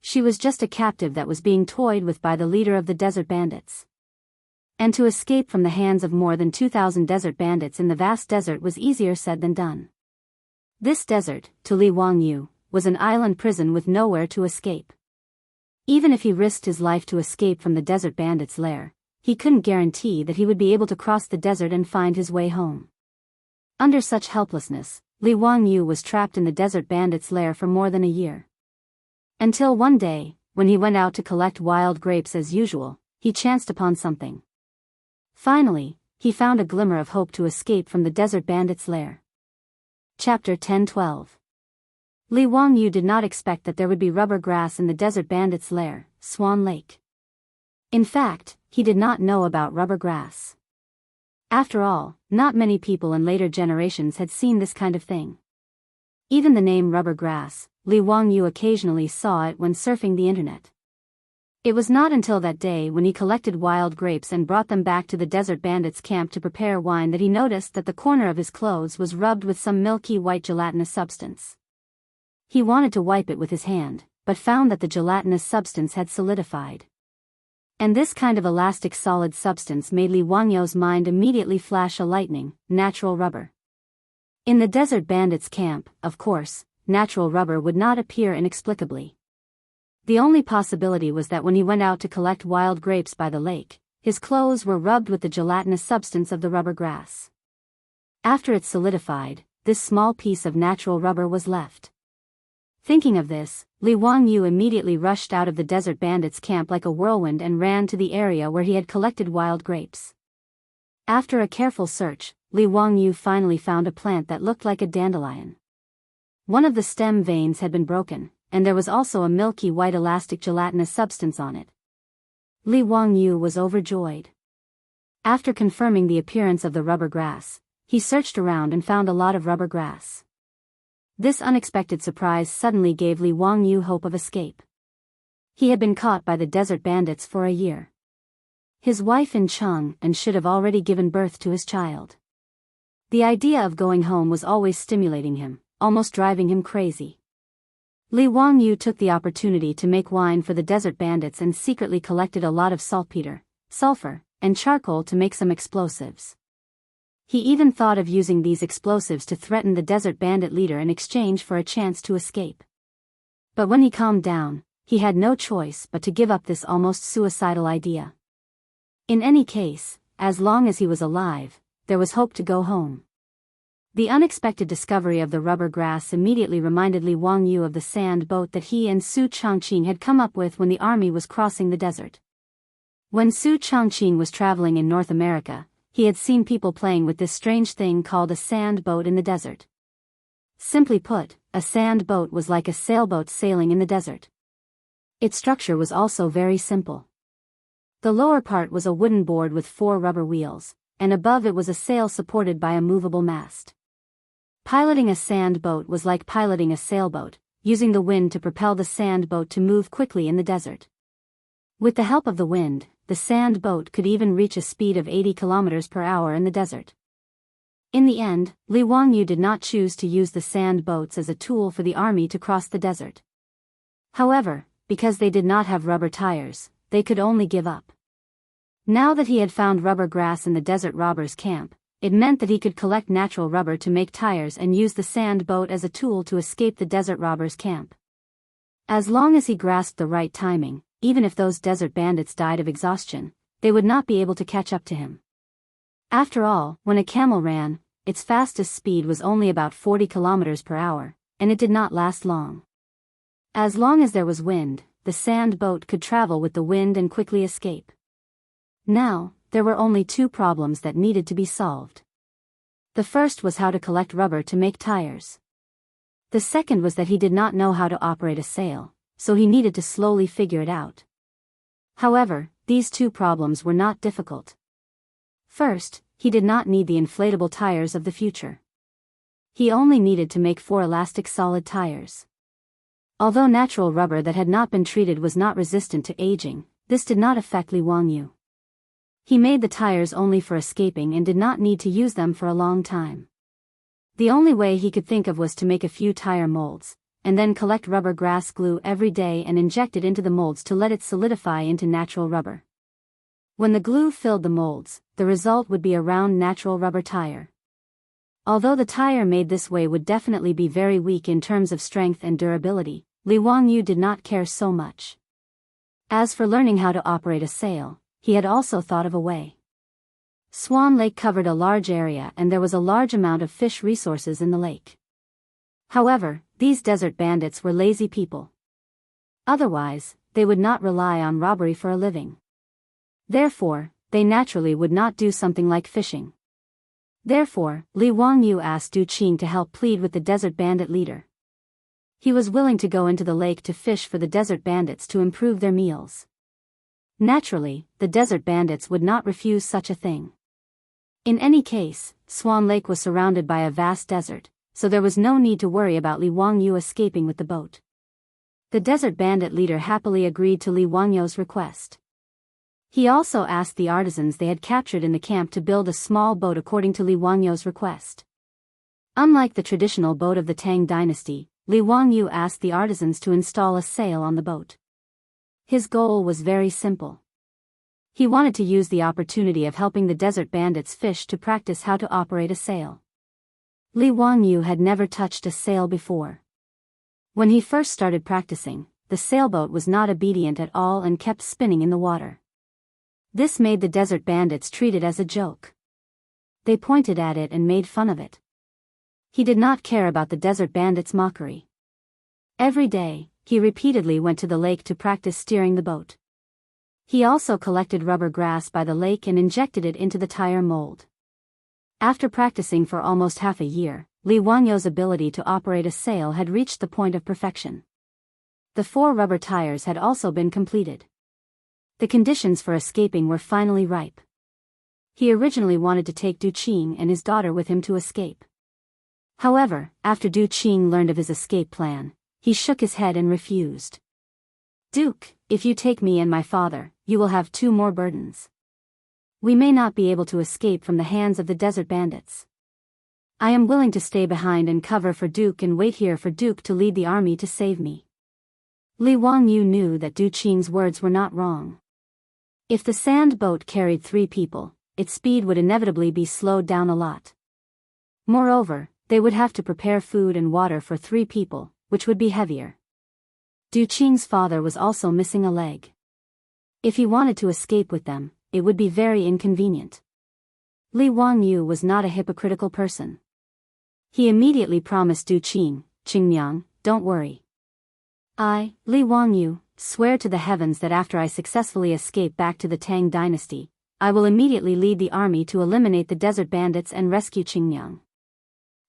She was just a captive that was being toyed with by the leader of the desert bandits. And to escape from the hands of more than 2,000 desert bandits in the vast desert was easier said than done. This desert, to Li Wangyu, was an island prison with nowhere to escape. Even if he risked his life to escape from the desert bandits' lair, he couldn't guarantee that he would be able to cross the desert and find his way home. Under such helplessness, Li Wangyu was trapped in the desert bandits' lair for more than a year. Until one day, when he went out to collect wild grapes as usual, he chanced upon something. Finally, he found a glimmer of hope to escape from the desert bandits' lair. Chapter 10-12. Li Wangyu did not expect that there would be rubber grass in the desert bandits' lair, Swan Lake. In fact, he did not know about rubber grass. After all, not many people in later generations had seen this kind of thing. Even the name rubber grass, Li Wangyu occasionally saw it when surfing the internet. It was not until that day when he collected wild grapes and brought them back to the desert bandits' camp to prepare wine that he noticed that the corner of his clothes was rubbed with some milky white gelatinous substance. He wanted to wipe it with his hand, but found that the gelatinous substance had solidified. And this kind of elastic solid substance made Li Wangyu's mind immediately flash a lightning: natural rubber. In the desert bandits' camp, of course, natural rubber would not appear inexplicably. The only possibility was that when he went out to collect wild grapes by the lake, his clothes were rubbed with the gelatinous substance of the rubber grass. After it solidified, this small piece of natural rubber was left. Thinking of this, Li Wangyu immediately rushed out of the desert bandits' camp like a whirlwind and ran to the area where he had collected wild grapes. After a careful search, Li Wangyu finally found a plant that looked like a dandelion. One of the stem veins had been broken, and there was also a milky white elastic gelatinous substance on it. Li Wangyu was overjoyed. After confirming the appearance of the rubber grass, he searched around and found a lot of rubber grass. This unexpected surprise suddenly gave Li Wangyu hope of escape. He had been caught by the desert bandits for a year. His wife in Cheng and should have already given birth to his child. The idea of going home was always stimulating him, almost driving him crazy. Li Wangyu took the opportunity to make wine for the desert bandits and secretly collected a lot of saltpeter, sulfur, and charcoal to make some explosives. He even thought of using these explosives to threaten the desert bandit leader in exchange for a chance to escape. But when he calmed down, he had no choice but to give up this almost suicidal idea. In any case, as long as he was alive, there was hope to go home. The unexpected discovery of the rubber grass immediately reminded Li Wangyu of the sand boat that he and Su Changqing had come up with when the army was crossing the desert. When Su Changqing was traveling in North America, he had seen people playing with this strange thing called a sand boat in the desert. Simply put, a sand boat was like a sailboat sailing in the desert. Its structure was also very simple. The lower part was a wooden board with 4 rubber wheels, and above it was a sail supported by a movable mast. Piloting a sand boat was like piloting a sailboat, using the wind to propel the sand boat to move quickly in the desert. With the help of the wind, the sand boat could even reach a speed of 80 kilometers per hour in the desert. In the end, Li Wangyu did not choose to use the sand boats as a tool for the army to cross the desert. However, because they did not have rubber tires, they could only give up. Now that he had found rubber grass in the desert robbers' camp, it meant that he could collect natural rubber to make tires and use the sand boat as a tool to escape the desert robbers' camp. As long as he grasped the right timing, even if those desert bandits died of exhaustion, they would not be able to catch up to him. After all, when a camel ran, its fastest speed was only about 40 kilometers per hour, and it did not last long. As long as there was wind, the sand boat could travel with the wind and quickly escape. Now, there were only 2 problems that needed to be solved. The first was how to collect rubber to make tires. The second was that he did not know how to operate a sail, so he needed to slowly figure it out. However, these 2 problems were not difficult. First, he did not need the inflatable tires of the future. He only needed to make 4 elastic solid tires. Although natural rubber that had not been treated was not resistant to aging, this did not affect Li Wangyu. He made the tires only for escaping and did not need to use them for a long time. The only way he could think of was to make a few tire molds, and then collect rubber grass glue every day and inject it into the molds to let it solidify into natural rubber. When the glue filled the molds, the result would be a round natural rubber tire. Although the tire made this way would definitely be very weak in terms of strength and durability, Li Wangyu did not care so much. As for learning how to operate a sail, he had also thought of a way. Swan Lake covered a large area and there was a large amount of fish resources in the lake. However, these desert bandits were lazy people. Otherwise, they would not rely on robbery for a living. Therefore, they naturally would not do something like fishing. Therefore, Li Wangyu asked Du Qing to help plead with the desert bandit leader. He was willing to go into the lake to fish for the desert bandits to improve their meals. Naturally, the desert bandits would not refuse such a thing. In any case, Swan Lake was surrounded by a vast desert, so there was no need to worry about Li Wangyu escaping with the boat. The desert bandit leader happily agreed to Li Wangyu's request. He also asked the artisans they had captured in the camp to build a small boat according to Li Wangyu's request. Unlike the traditional boat of the Tang dynasty, Li Wangyu asked the artisans to install a sail on the boat. His goal was very simple. He wanted to use the opportunity of helping the desert bandits fish to practice how to operate a sail. Li Wangyu had never touched a sail before. When he first started practicing, the sailboat was not obedient at all and kept spinning in the water. This made the desert bandits treat it as a joke. They pointed at it and made fun of it. He did not care about the desert bandits' mockery. Every day, he repeatedly went to the lake to practice steering the boat. He also collected rubber grass by the lake and injected it into the tire mold. After practicing for almost half a year, Li Wangyu's ability to operate a sail had reached the point of perfection. The 4 rubber tires had also been completed. The conditions for escaping were finally ripe. He originally wanted to take Du Qing and his daughter with him to escape. However, after Du Qing learned of his escape plan, he shook his head and refused. "Duke, if you take me and my father, you will have 2 more burdens. We may not be able to escape from the hands of the desert bandits. I am willing to stay behind and cover for Duke and wait here for Duke to lead the army to save me." Li Wangyu knew that Du Qing's words were not wrong. If the sand boat carried 3 people, its speed would inevitably be slowed down a lot. Moreover, they would have to prepare food and water for 3 people, which would be heavier. Du Qing's father was also missing a leg. If he wanted to escape with them, it would be very inconvenient. Li Wangyu was not a hypocritical person. He immediately promised Du Qing, "Qingmiang, don't worry. I, Li Wangyu, swear to the heavens that after I successfully escape back to the Tang dynasty, I will immediately lead the army to eliminate the desert bandits and rescue Qingmiang.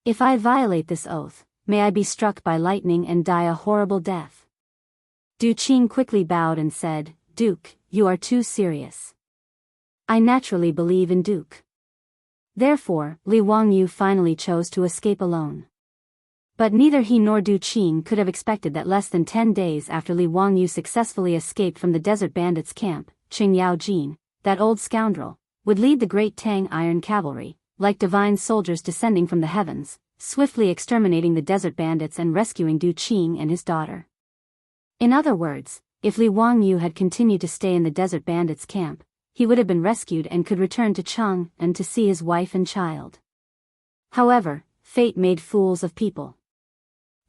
If I violate this oath, may I be struck by lightning and die a horrible death." Du Qing quickly bowed and said, "Duke, you are too serious. I naturally believe in Duke." Therefore, Li Wangyu finally chose to escape alone. But neither he nor Du Qing could have expected that less than 10 days after Li Wangyu successfully escaped from the desert bandits' camp, Qing Yaojin, that old scoundrel, would lead the great Tang iron cavalry, like divine soldiers descending from the heavens, swiftly exterminating the desert bandits and rescuing Du Qing and his daughter. In other words, if Li Wangyu had continued to stay in the desert bandits' camp, he would have been rescued and could return to Chang and to see his wife and child. However, fate made fools of people.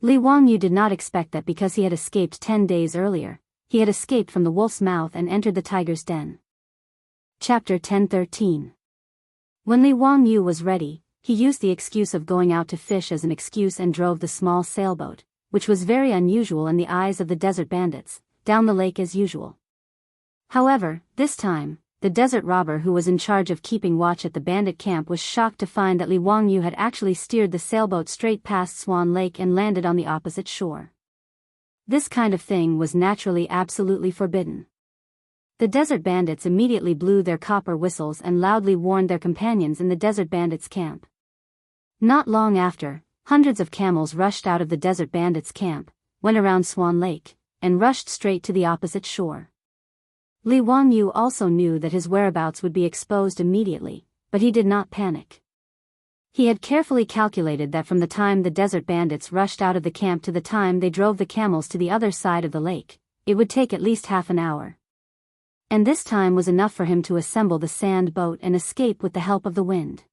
Li Wangyu did not expect that because he had escaped 10 days earlier, he had escaped from the wolf's mouth and entered the tiger's den. Chapter 10:13. When Li Wangyu was ready, he used the excuse of going out to fish as an excuse and drove the small sailboat, which was very unusual in the eyes of the desert bandits, down the lake as usual. However, this time, the desert robber who was in charge of keeping watch at the bandit camp was shocked to find that Li Wangyu had actually steered the sailboat straight past Swan Lake and landed on the opposite shore. This kind of thing was naturally absolutely forbidden. The desert bandits immediately blew their copper whistles and loudly warned their companions in the desert bandits' camp. Not long after, hundreds of camels rushed out of the desert bandits' camp, went around Swan Lake, and rushed straight to the opposite shore. Li Wangyu also knew that his whereabouts would be exposed immediately, but he did not panic. He had carefully calculated that from the time the desert bandits rushed out of the camp to the time they drove the camels to the other side of the lake, it would take at least half an hour. And this time was enough for him to assemble the sand boat and escape with the help of the wind.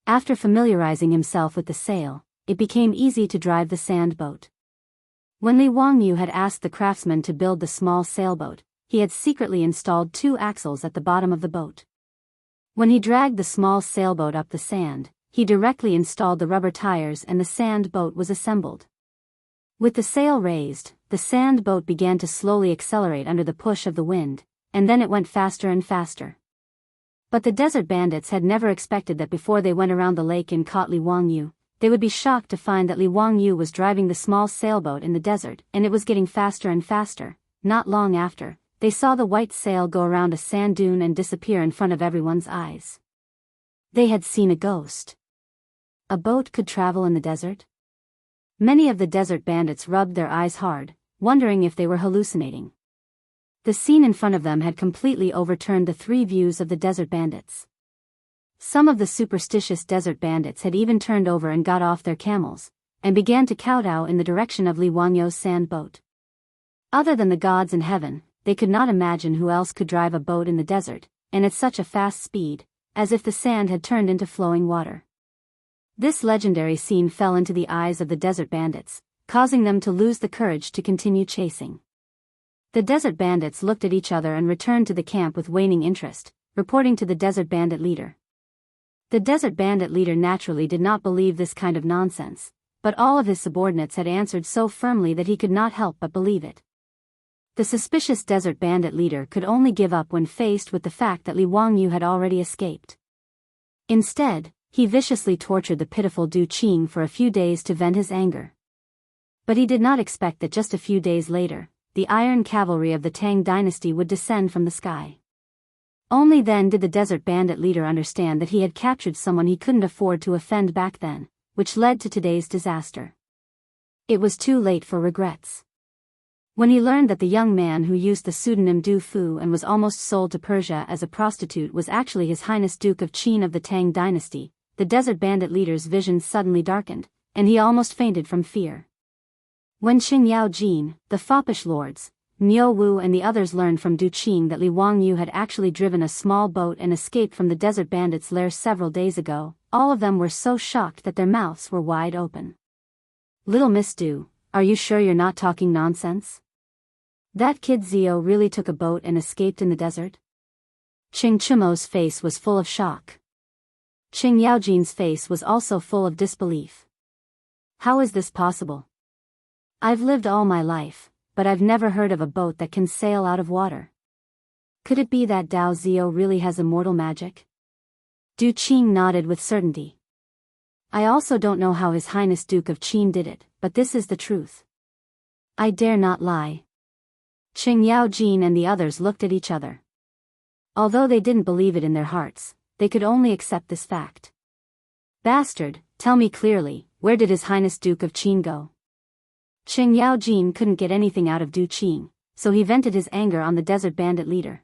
After familiarizing himself with the sail, it became easy to drive the sand boat. When Li Wangyu had asked the craftsman to build the small sailboat, he had secretly installed 2 axles at the bottom of the boat. When he dragged the small sailboat up the sand, he directly installed the rubber tires and the sand boat was assembled. With the sail raised, the sand boat began to slowly accelerate under the push of the wind, and then it went faster and faster. But the desert bandits had never expected that before they went around the lake and caught Li Wangyu, they would be shocked to find that Li Wangyu was driving the small sailboat in the desert and it was getting faster and faster. Not long after, they saw the white sail go around a sand dune and disappear in front of everyone's eyes. They had seen a ghost. A boat could travel in the desert? Many of the desert bandits rubbed their eyes hard, wondering if they were hallucinating. The scene in front of them had completely overturned the 3 views of the desert bandits. Some of the superstitious desert bandits had even turned over and got off their camels, and began to kowtow in the direction of Li Wangyu's sand boat. Other than the gods in heaven, they could not imagine who else could drive a boat in the desert, and at such a fast speed, as if the sand had turned into flowing water. This legendary scene fell into the eyes of the desert bandits, causing them to lose the courage to continue chasing. The desert bandits looked at each other and returned to the camp with waning interest, reporting to the desert bandit leader. The desert bandit leader naturally did not believe this kind of nonsense, but all of his subordinates had answered so firmly that he could not help but believe it. The suspicious desert bandit leader could only give up when faced with the fact that Li Wangyu had already escaped. Instead, he viciously tortured the pitiful Du Qing for a few days to vent his anger. But he did not expect that just a few days later, the iron cavalry of the Tang dynasty would descend from the sky. Only then did the desert bandit leader understand that he had captured someone he couldn't afford to offend back then, which led to today's disaster. It was too late for regrets. When he learned that the young man who used the pseudonym Du Fu and was almost sold to Persia as a prostitute was actually His Highness Duke of Qin of the Tang dynasty, the desert bandit leader's vision suddenly darkened, and he almost fainted from fear. When Qing Yaojin, the foppish lords, Niu Wu and the others learned from Du Qing that Li Wangyu had actually driven a small boat and escaped from the desert bandits' lair several days ago, all of them were so shocked that their mouths were wide open. "Little Miss Du, are you sure you're not talking nonsense? That kid Zio really took a boat and escaped in the desert?" Qing Chumo's face was full of shock. Qing Yaojin's face was also full of disbelief. How is this possible? I've lived all my life, but I've never heard of a boat that can sail out of water. Could it be that Dao Zio really has immortal magic? Du Qing nodded with certainty. I also don't know how His Highness Duke of Qin did it, but this is the truth. I dare not lie. Qing Yao Jin and the others looked at each other. Although they didn't believe it in their hearts, they could only accept this fact. Bastard, tell me clearly, where did His Highness Duke of Qin go? Qing Yao Jin couldn't get anything out of Du Qing, so he vented his anger on the desert bandit leader.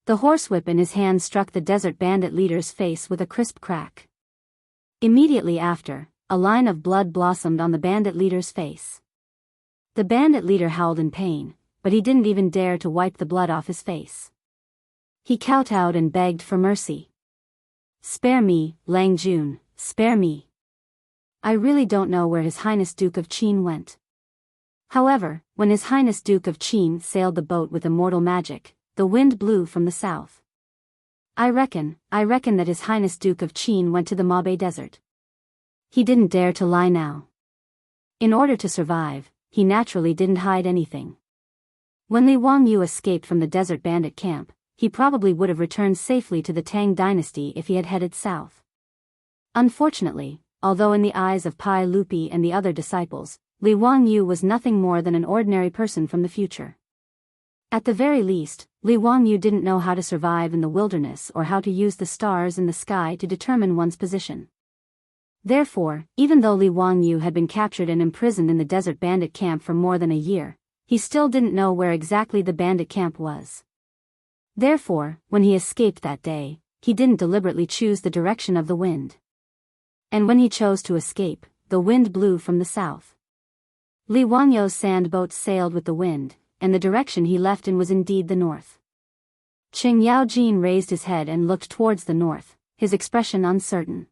The horsewhip in his hand struck the desert bandit leader's face with a crisp crack. Immediately after, a line of blood blossomed on the bandit leader's face. The bandit leader howled in pain, but he didn't even dare to wipe the blood off his face. He kowtowed and begged for mercy. Spare me, Lang Jun, spare me. I really don't know where His Highness Duke of Qin went. However, when His Highness Duke of Qin sailed the boat with immortal magic, the wind blew from the south. I reckon that His Highness Duke of Qin went to the Mabe Desert. He didn't dare to lie now. In order to survive, he naturally didn't hide anything. When Li Wangyu escaped from the desert bandit camp, he probably would have returned safely to the Tang dynasty if he had headed south. Unfortunately, although in the eyes of Pai Lupi and the other disciples, Li Wangyu was nothing more than an ordinary person from the future. At the very least, Li Wangyu didn't know how to survive in the wilderness or how to use the stars in the sky to determine one's position. Therefore, even though Li Wangyu had been captured and imprisoned in the desert bandit camp for more than a year, he still didn't know where exactly the bandit camp was. Therefore, when he escaped that day, he didn't deliberately choose the direction of the wind. And when he chose to escape, the wind blew from the south. Li Wangyu's sand boat sailed with the wind, and the direction he left in was indeed the north. Qing Yao Jin raised his head and looked towards the north, his expression uncertain.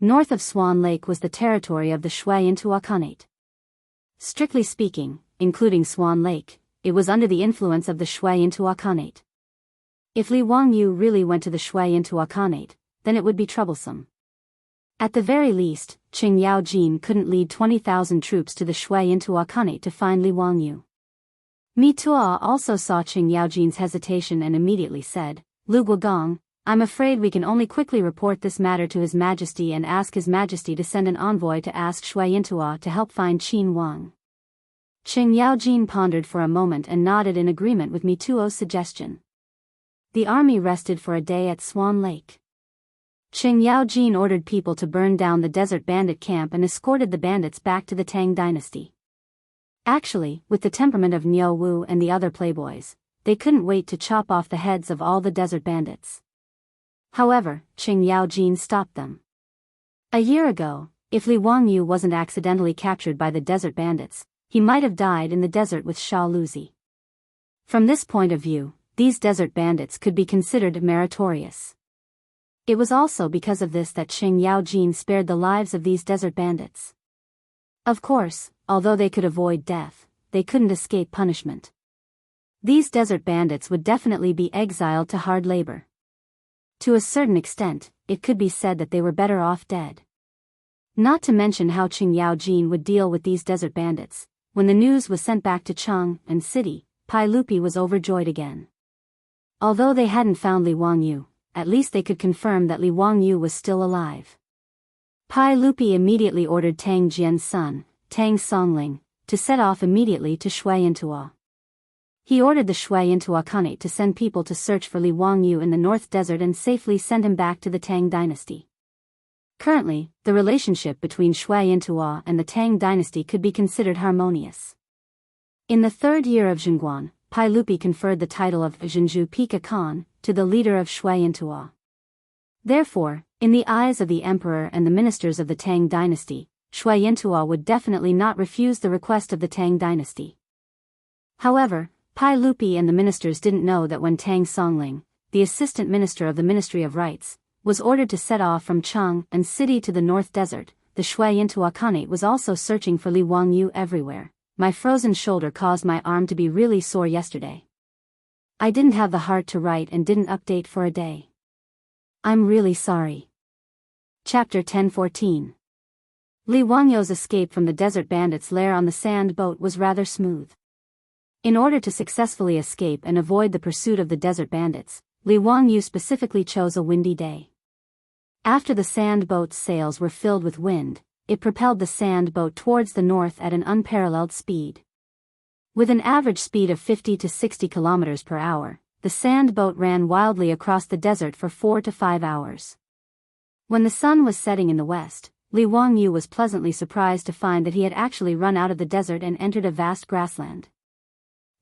North of Swan Lake was the territory of the Shui-Intua Khanate. Strictly speaking, including Swan Lake, it was under the influence of the Shui-Intua Khanate. If Li Wangyu really went to the Shui-Intua Khanate, then it would be troublesome. At the very least, Qing Yao Jin couldn't lead 20,000 troops to the Shui-Intua Khanate to find Li Wangyu. Mi Tuo also saw Qing Yao Jin's hesitation and immediately said, Lu Guogong, I'm afraid we can only quickly report this matter to His Majesty and ask His Majesty to send an envoy to ask Shui-Intua to help find Qin Wang. Qing Yao Jin pondered for a moment and nodded in agreement with Mi Tuo's suggestion. The army rested for a day at Swan Lake. Qing Yao Jin ordered people to burn down the desert bandit camp and escorted the bandits back to the Tang dynasty. Actually, with the temperament of Niu Wu and the other playboys, they couldn't wait to chop off the heads of all the desert bandits. However, Qing Yao Jin stopped them. A year ago, if Li Wangyu wasn't accidentally captured by the desert bandits, he might have died in the desert with Sha Luzi. From this point of view, these desert bandits could be considered meritorious. It was also because of this that Qing Yao Jin spared the lives of these desert bandits. Of course, although they could avoid death, they couldn't escape punishment. These desert bandits would definitely be exiled to hard labor. To a certain extent, it could be said that they were better off dead. Not to mention how Qing Yao Jin would deal with these desert bandits. When the news was sent back to Cheng and City, Pai Lupi was overjoyed again. Although they hadn't found Li Wangyu, at least they could confirm that Li Wangyu was still alive. Pai Lupi immediately ordered Tang Jian's son, Tang Songling, to set off immediately to Shui-Intua. He ordered the Shui-Intua Khanate to send people to search for Li Wangyu in the North Desert and safely send him back to the Tang dynasty. Currently, the relationship between Shui-Intua and the Tang dynasty could be considered harmonious. In the third year of Zhenguan, Pai Lupi conferred the title of Zhenju Pika Khan to the leader of Shui-Intua. Therefore, in the eyes of the emperor and the ministers of the Tang dynasty, Shui-Intua would definitely not refuse the request of the Tang dynasty. However, Pai Lupi and the ministers didn't know that when Tang Songling, the assistant minister of the Ministry of Rites, was ordered to set off from Cheng and City to the North Desert, the Shui-Intua Khanate was also searching for Li Wangyu everywhere. My frozen shoulder caused my arm to be really sore yesterday. I didn't have the heart to write and didn't update for a day. I'm really sorry. Chapter 10-14. Li Wangyou's escape from the desert bandits' lair on the sand boat was rather smooth. In order to successfully escape and avoid the pursuit of the desert bandits, Li Wangyou specifically chose a windy day. After the sand boat's sails were filled with wind, it propelled the sand boat towards the north at an unparalleled speed. With an average speed of 50 to 60 kilometers per hour, the sand boat ran wildly across the desert for 4 to 5 hours. When the sun was setting in the west, Li Wangyou was pleasantly surprised to find that he had actually run out of the desert and entered a vast grassland.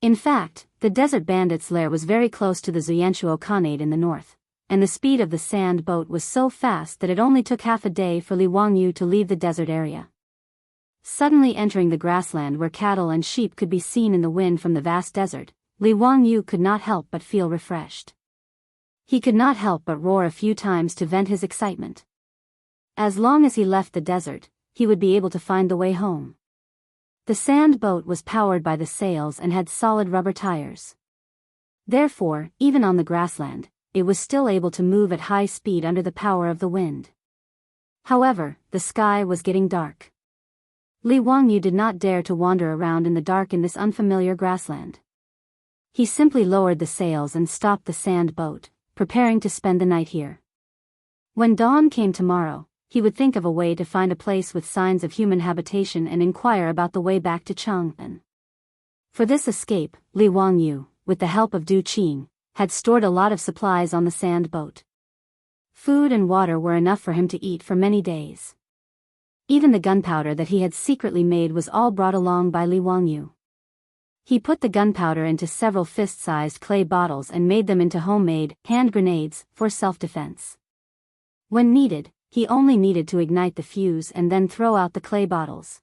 In fact, the desert bandits' lair was very close to the Jianghu Khanate in the north, and the speed of the sand boat was so fast that it only took half a day for Li Wangyou to leave the desert area. Suddenly entering the grassland where cattle and sheep could be seen in the wind from the vast desert, Li Wangyou could not help but feel refreshed. He could not help but roar a few times to vent his excitement. As long as he left the desert, he would be able to find the way home. The sand boat was powered by the sails and had solid rubber tires. Therefore, even on the grassland, it was still able to move at high speed under the power of the wind. However, the sky was getting dark. Li Wangyou did not dare to wander around in the dark in this unfamiliar grassland. He simply lowered the sails and stopped the sand boat, preparing to spend the night here. When dawn came tomorrow, he would think of a way to find a place with signs of human habitation and inquire about the way back to Chang'an. For this escape, Li Wangyou, with the help of Du Qing, had stored a lot of supplies on the sand boat. Food and water were enough for him to eat for many days. Even the gunpowder that he had secretly made was all brought along by Li Wangyou. He put the gunpowder into several fist-sized clay bottles and made them into homemade hand grenades for self-defense. When needed, he only needed to ignite the fuse and then throw out the clay bottles.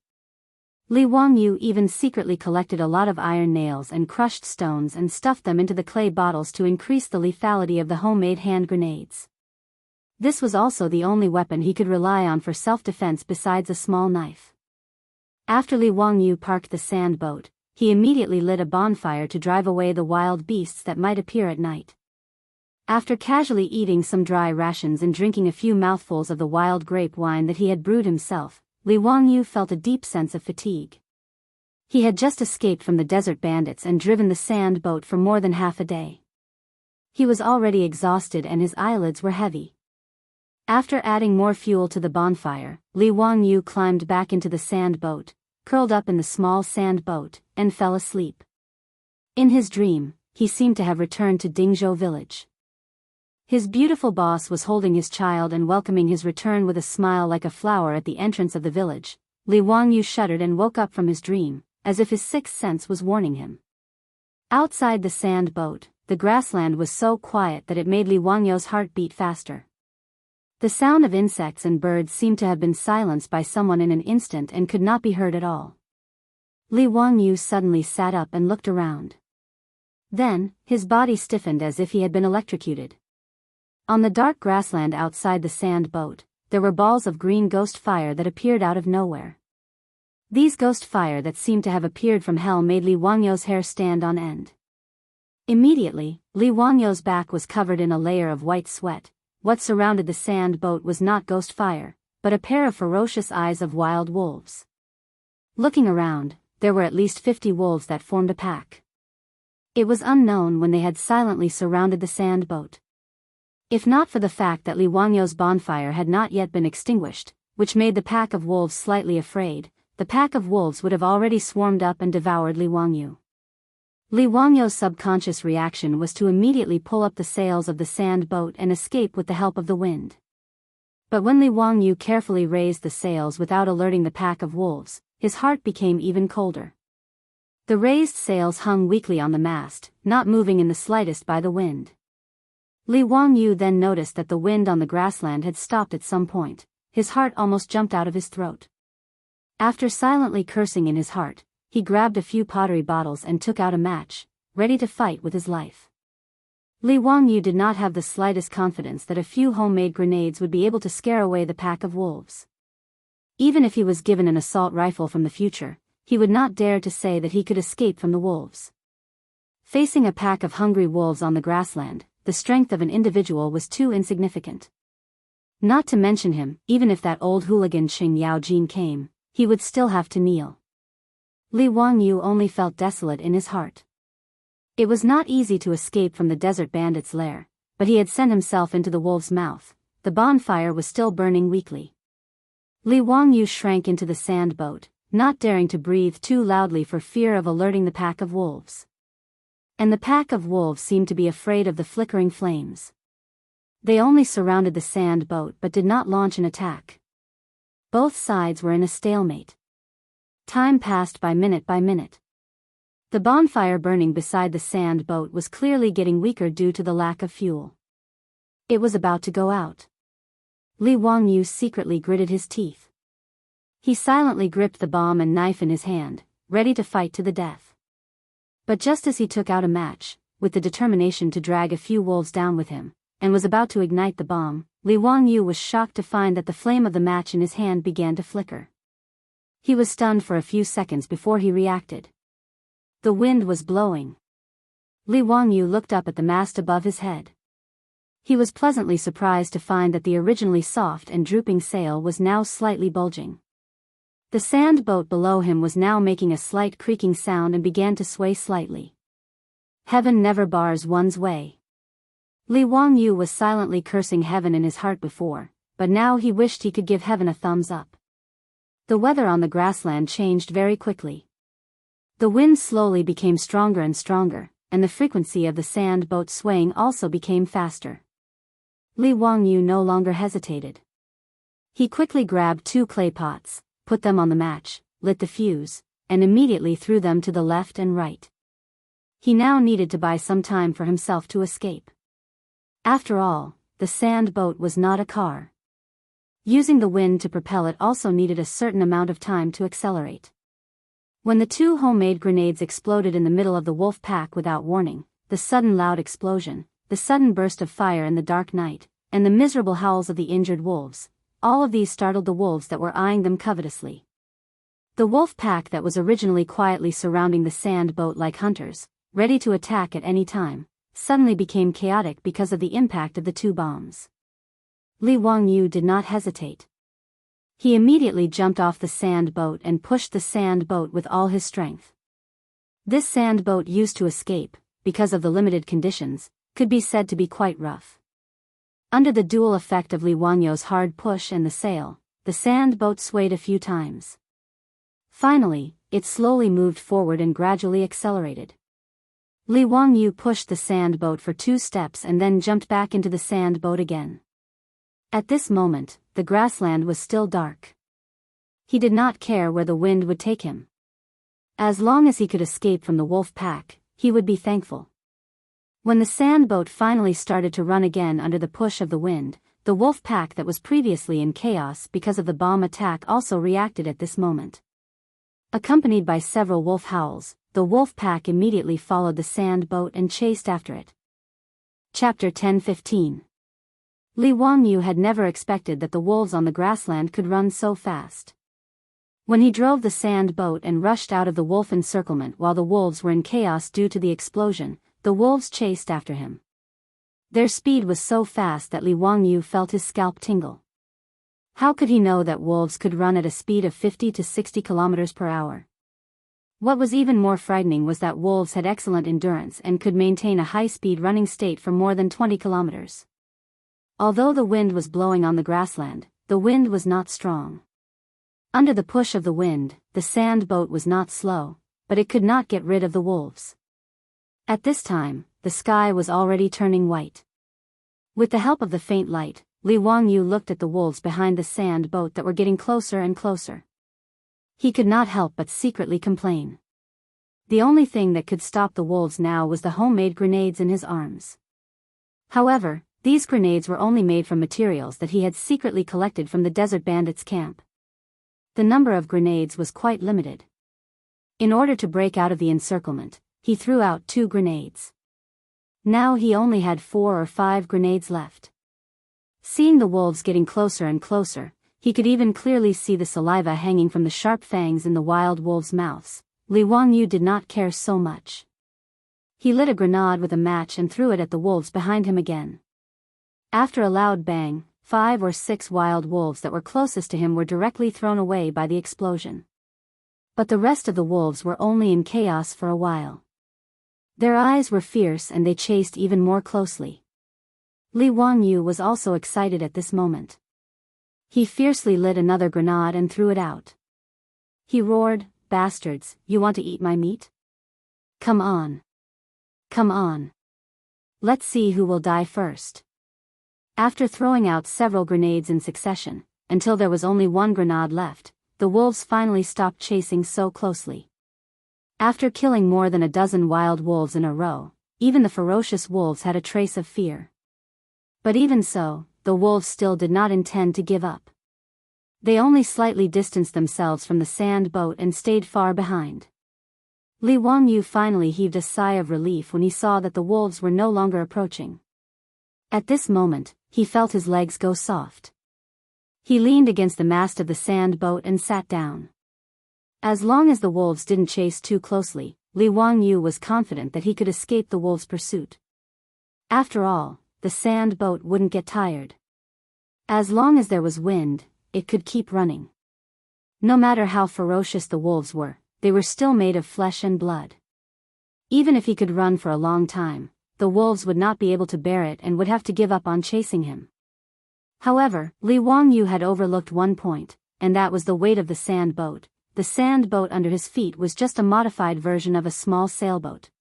Li Wangyou even secretly collected a lot of iron nails and crushed stones and stuffed them into the clay bottles to increase the lethality of the homemade hand grenades. This was also the only weapon he could rely on for self-defense besides a small knife. After Li Wangyou parked the sand boat, he immediately lit a bonfire to drive away the wild beasts that might appear at night. After casually eating some dry rations and drinking a few mouthfuls of the wild grape wine that he had brewed himself, Li Wangyou felt a deep sense of fatigue. He had just escaped from the desert bandits and driven the sand boat for more than half a day. He was already exhausted and his eyelids were heavy. After adding more fuel to the bonfire, Li Wangyou climbed back into the sand boat, curled up in the small sand boat, and fell asleep. In his dream, he seemed to have returned to Dingzhou village. His beautiful boss was holding his child and welcoming his return with a smile like a flower at the entrance of the village. Li Wangyou shuddered and woke up from his dream, as if his sixth sense was warning him. Outside the sand boat, the grassland was so quiet that it made Li Wangyou's heart beat faster. The sound of insects and birds seemed to have been silenced by someone in an instant and could not be heard at all. Li Wangyou suddenly sat up and looked around. Then, his body stiffened as if he had been electrocuted. On the dark grassland outside the sand boat, there were balls of green ghost fire that appeared out of nowhere. These ghost fire that seemed to have appeared from hell made Li Wangyou's hair stand on end. Immediately, Li Wangyou's back was covered in a layer of white sweat. What surrounded the sand boat was not ghost fire, but a pair of ferocious eyes of wild wolves. Looking around, there were at least 50 wolves that formed a pack. It was unknown when they had silently surrounded the sand boat. If not for the fact that Li Wangyou's bonfire had not yet been extinguished, which made the pack of wolves slightly afraid, the pack of wolves would have already swarmed up and devoured Li Wangyou. Li Wangyou's subconscious reaction was to immediately pull up the sails of the sand boat and escape with the help of the wind. But when Li Wangyou carefully raised the sails without alerting the pack of wolves, his heart became even colder. The raised sails hung weakly on the mast, not moving in the slightest by the wind. Li Wangyou then noticed that the wind on the grassland had stopped at some point. His heart almost jumped out of his throat. After silently cursing in his heart, he grabbed a few pottery bottles and took out a match, ready to fight with his life. Li Wangyou did not have the slightest confidence that a few homemade grenades would be able to scare away the pack of wolves. Even if he was given an assault rifle from the future, he would not dare to say that he could escape from the wolves. Facing a pack of hungry wolves on the grassland, the strength of an individual was too insignificant. Not to mention him, even if that old hooligan Qing Yaojin came, he would still have to kneel. Li Wangyu only felt desolate in his heart. It was not easy to escape from the desert bandit's lair, but he had sent himself into the wolf's mouth. The bonfire was still burning weakly. Li Wangyu shrank into the sand boat, not daring to breathe too loudly for fear of alerting the pack of wolves. And the pack of wolves seemed to be afraid of the flickering flames. They only surrounded the sand boat but did not launch an attack. Both sides were in a stalemate. Time passed by minute by minute. The bonfire burning beside the sand boat was clearly getting weaker due to the lack of fuel. It was about to go out. Li Wangyu secretly gritted his teeth. He silently gripped the bomb and knife in his hand, ready to fight to the death. But just as he took out a match, with the determination to drag a few wolves down with him, and was about to ignite the bomb, Li Wangyu was shocked to find that the flame of the match in his hand began to flicker. He was stunned for a few seconds before he reacted. The wind was blowing. Li Wangyu looked up at the mast above his head. He was pleasantly surprised to find that the originally soft and drooping sail was now slightly bulging. The sand boat below him was now making a slight creaking sound and began to sway slightly. Heaven never bars one's way. Li Wangyu was silently cursing heaven in his heart before, but now he wished he could give heaven a thumbs up. The weather on the grassland changed very quickly. The wind slowly became stronger and stronger, and the frequency of the sand boat swaying also became faster. Li Wangyu no longer hesitated. He quickly grabbed 2 clay pots, put them on the match, lit the fuse, and immediately threw them to the left and right. He now needed to buy some time for himself to escape. After all, the sand boat was not a car. Using the wind to propel it also needed a certain amount of time to accelerate. When the 2 homemade grenades exploded in the middle of the wolf pack without warning, the sudden loud explosion, the sudden burst of fire in the dark night, and the miserable howls of the injured wolves, all of these startled the wolves that were eyeing them covetously. The wolf pack that was originally quietly surrounding the sand boat like hunters, ready to attack at any time, suddenly became chaotic because of the impact of the 2 bombs. Li Wangyu did not hesitate. He immediately jumped off the sand boat and pushed the sand boat with all his strength. This sand boat used to escape, because of the limited conditions, could be said to be quite rough. Under the dual effect of Li Wangyu's hard push and the sail, the sand boat swayed a few times. Finally, it slowly moved forward and gradually accelerated. Li Wangyu pushed the sand boat for 2 steps and then jumped back into the sand boat again. At this moment, the grassland was still dark. He did not care where the wind would take him. As long as he could escape from the wolf pack, he would be thankful. When the sand boat finally started to run again under the push of the wind, the wolf pack that was previously in chaos because of the bomb attack also reacted at this moment. Accompanied by several wolf howls, the wolf pack immediately followed the sand boat and chased after it. Chapter 10:15. Li Wangyu had never expected that the wolves on the grassland could run so fast. When he drove the sand boat and rushed out of the wolf encirclement while the wolves were in chaos due to the explosion, the wolves chased after him. Their speed was so fast that Li Wangyu felt his scalp tingle. How could he know that wolves could run at a speed of 50 to 60 kilometers per hour? What was even more frightening was that wolves had excellent endurance and could maintain a high-speed running state for more than 20 kilometers. Although the wind was blowing on the grassland, the wind was not strong. Under the push of the wind, the sand boat was not slow, but it could not get rid of the wolves. At this time, the sky was already turning white. With the help of the faint light, Li Wangyu looked at the wolves behind the sand boat that were getting closer and closer. He could not help but secretly complain. The only thing that could stop the wolves now was the homemade grenades in his arms. However, these grenades were only made from materials that he had secretly collected from the desert bandits' camp. The number of grenades was quite limited. In order to break out of the encirclement, he threw out 2 grenades. Now he only had 4 or 5 grenades left. Seeing the wolves getting closer and closer, he could even clearly see the saliva hanging from the sharp fangs in the wild wolves' mouths. Li Wangyu did not care so much. He lit a grenade with a match and threw it at the wolves behind him again. After a loud bang, 5 or 6 wild wolves that were closest to him were directly thrown away by the explosion. But the rest of the wolves were only in chaos for a while. Their eyes were fierce and they chased even more closely. Li Wangyu was also excited at this moment. He fiercely lit another grenade and threw it out. He roared, "Bastards, you want to eat my meat? Come on. Come on. Let's see who will die first." After throwing out several grenades in succession, until there was only one grenade left, the wolves finally stopped chasing so closely. After killing more than a dozen wild wolves in a row, even the ferocious wolves had a trace of fear. But even so, the wolves still did not intend to give up. They only slightly distanced themselves from the sand boat and stayed far behind. Li Wangyu finally heaved a sigh of relief when he saw that the wolves were no longer approaching. At this moment, he felt his legs go soft. He leaned against the mast of the sand boat and sat down. As long as the wolves didn't chase too closely, Li Wangyu was confident that he could escape the wolves' pursuit. After all, the sand boat wouldn't get tired. As long as there was wind, it could keep running. No matter how ferocious the wolves were, they were still made of flesh and blood. Even if he could run for a long time, the wolves would not be able to bear it and would have to give up on chasing him. However, Li Wangyu had overlooked one point, and that was the weight of the sand boat. The sand boat under his feet was just a modified version of a small sailboat.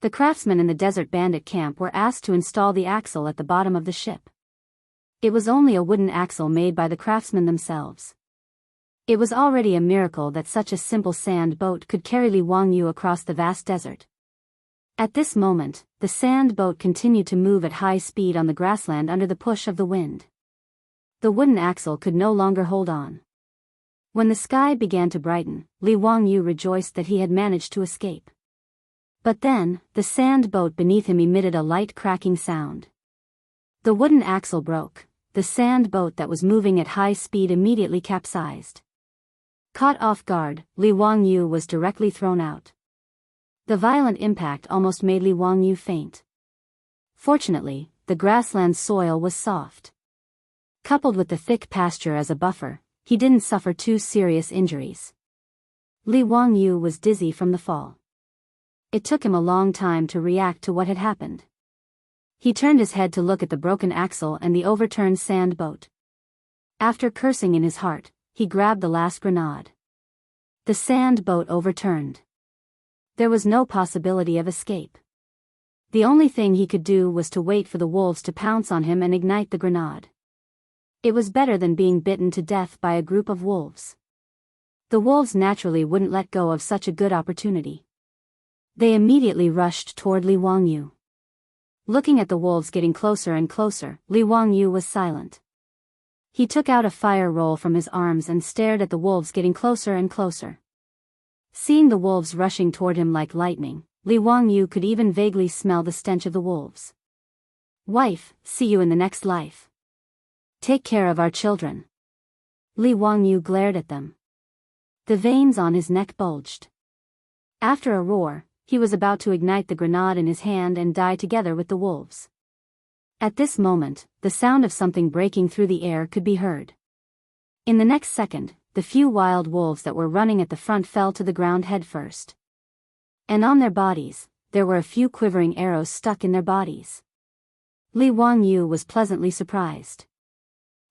The craftsmen in the desert bandit camp were asked to install the axle at the bottom of the ship. It was only a wooden axle made by the craftsmen themselves. It was already a miracle that such a simple sand boat could carry Li Wangyu across the vast desert. At this moment, the sand boat continued to move at high speed on the grassland under the push of the wind. The wooden axle could no longer hold on. When the sky began to brighten, Li Wangyu rejoiced that he had managed to escape. But then, the sand boat beneath him emitted a light cracking sound. The wooden axle broke. The sand boat that was moving at high speed immediately capsized. Caught off guard, Li Wangyu was directly thrown out. The violent impact almost made Li Wangyu faint. Fortunately, the grassland soil was soft. Coupled with the thick pasture as a buffer, he didn't suffer too serious injuries. Li Wangyu was dizzy from the fall. It took him a long time to react to what had happened. He turned his head to look at the broken axle and the overturned sand boat. After cursing in his heart, he grabbed the last grenade. The sand boat overturned. There was no possibility of escape. The only thing he could do was to wait for the wolves to pounce on him and ignite the grenade. It was better than being bitten to death by a group of wolves. The wolves naturally wouldn't let go of such a good opportunity. They immediately rushed toward Li Wangyu. Looking at the wolves getting closer and closer, Li Wangyu was silent. He took out a fire roll from his arms and stared at the wolves getting closer and closer. Seeing the wolves rushing toward him like lightning, Li Wangyu could even vaguely smell the stench of the wolves. "Wife, see you in the next life. Take care of our children." Li Wangyu glared at them. The veins on his neck bulged. After a roar, he was about to ignite the grenade in his hand and die together with the wolves. At this moment, the sound of something breaking through the air could be heard. In the next second, the few wild wolves that were running at the front fell to the ground headfirst. And on their bodies, there were a few quivering arrows stuck in their bodies. Li Wangyu was pleasantly surprised.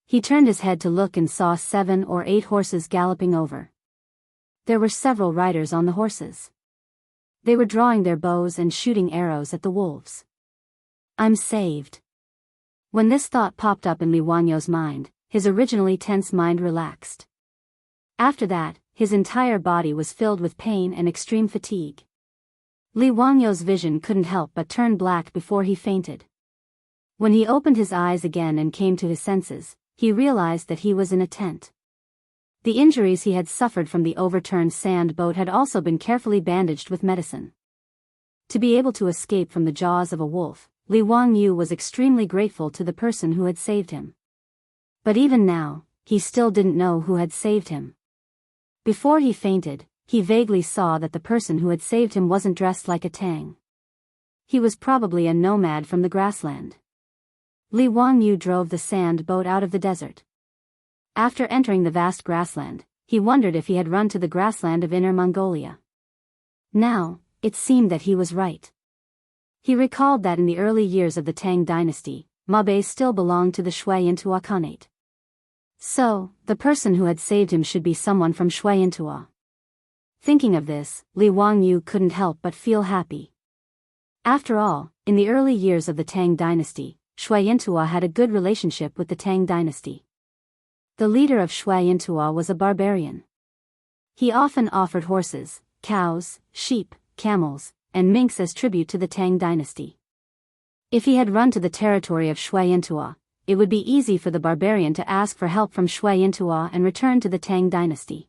He turned his head to look and saw 7 or 8 horses galloping over. There were several riders on the horses. They were drawing their bows and shooting arrows at the wolves. "I'm saved." When this thought popped up in Li Wangyu's mind, his originally tense mind relaxed. After that, his entire body was filled with pain and extreme fatigue. Li Wangyu's vision couldn't help but turn black before he fainted. When he opened his eyes again and came to his senses, he realized that he was in a tent. The injuries he had suffered from the overturned sand boat had also been carefully bandaged with medicine. To be able to escape from the jaws of a wolf, Li Wangyu was extremely grateful to the person who had saved him. But even now, he still didn't know who had saved him. Before he fainted, he vaguely saw that the person who had saved him wasn't dressed like a Tang. He was probably a nomad from the grassland. Li Wangyu drove the sand boat out of the desert. After entering the vast grassland, he wondered if he had run to the grassland of Inner Mongolia. Now, it seemed that he was right. He recalled that in the early years of the Tang dynasty, Mabe still belonged to the Shui Yintua Khanate. So, the person who had saved him should be someone from Shui Yintua. Thinking of this, Li Wangyu couldn't help but feel happy. After all, in the early years of the Tang dynasty, Shui Yintua had a good relationship with the Tang dynasty. The leader of Shui Yintua was a barbarian. He often offered horses, cows, sheep, camels, and minks as tribute to the Tang dynasty. If he had run to the territory of Shui Yintua, it would be easy for the barbarian to ask for help from Shui Yintua and return to the Tang dynasty.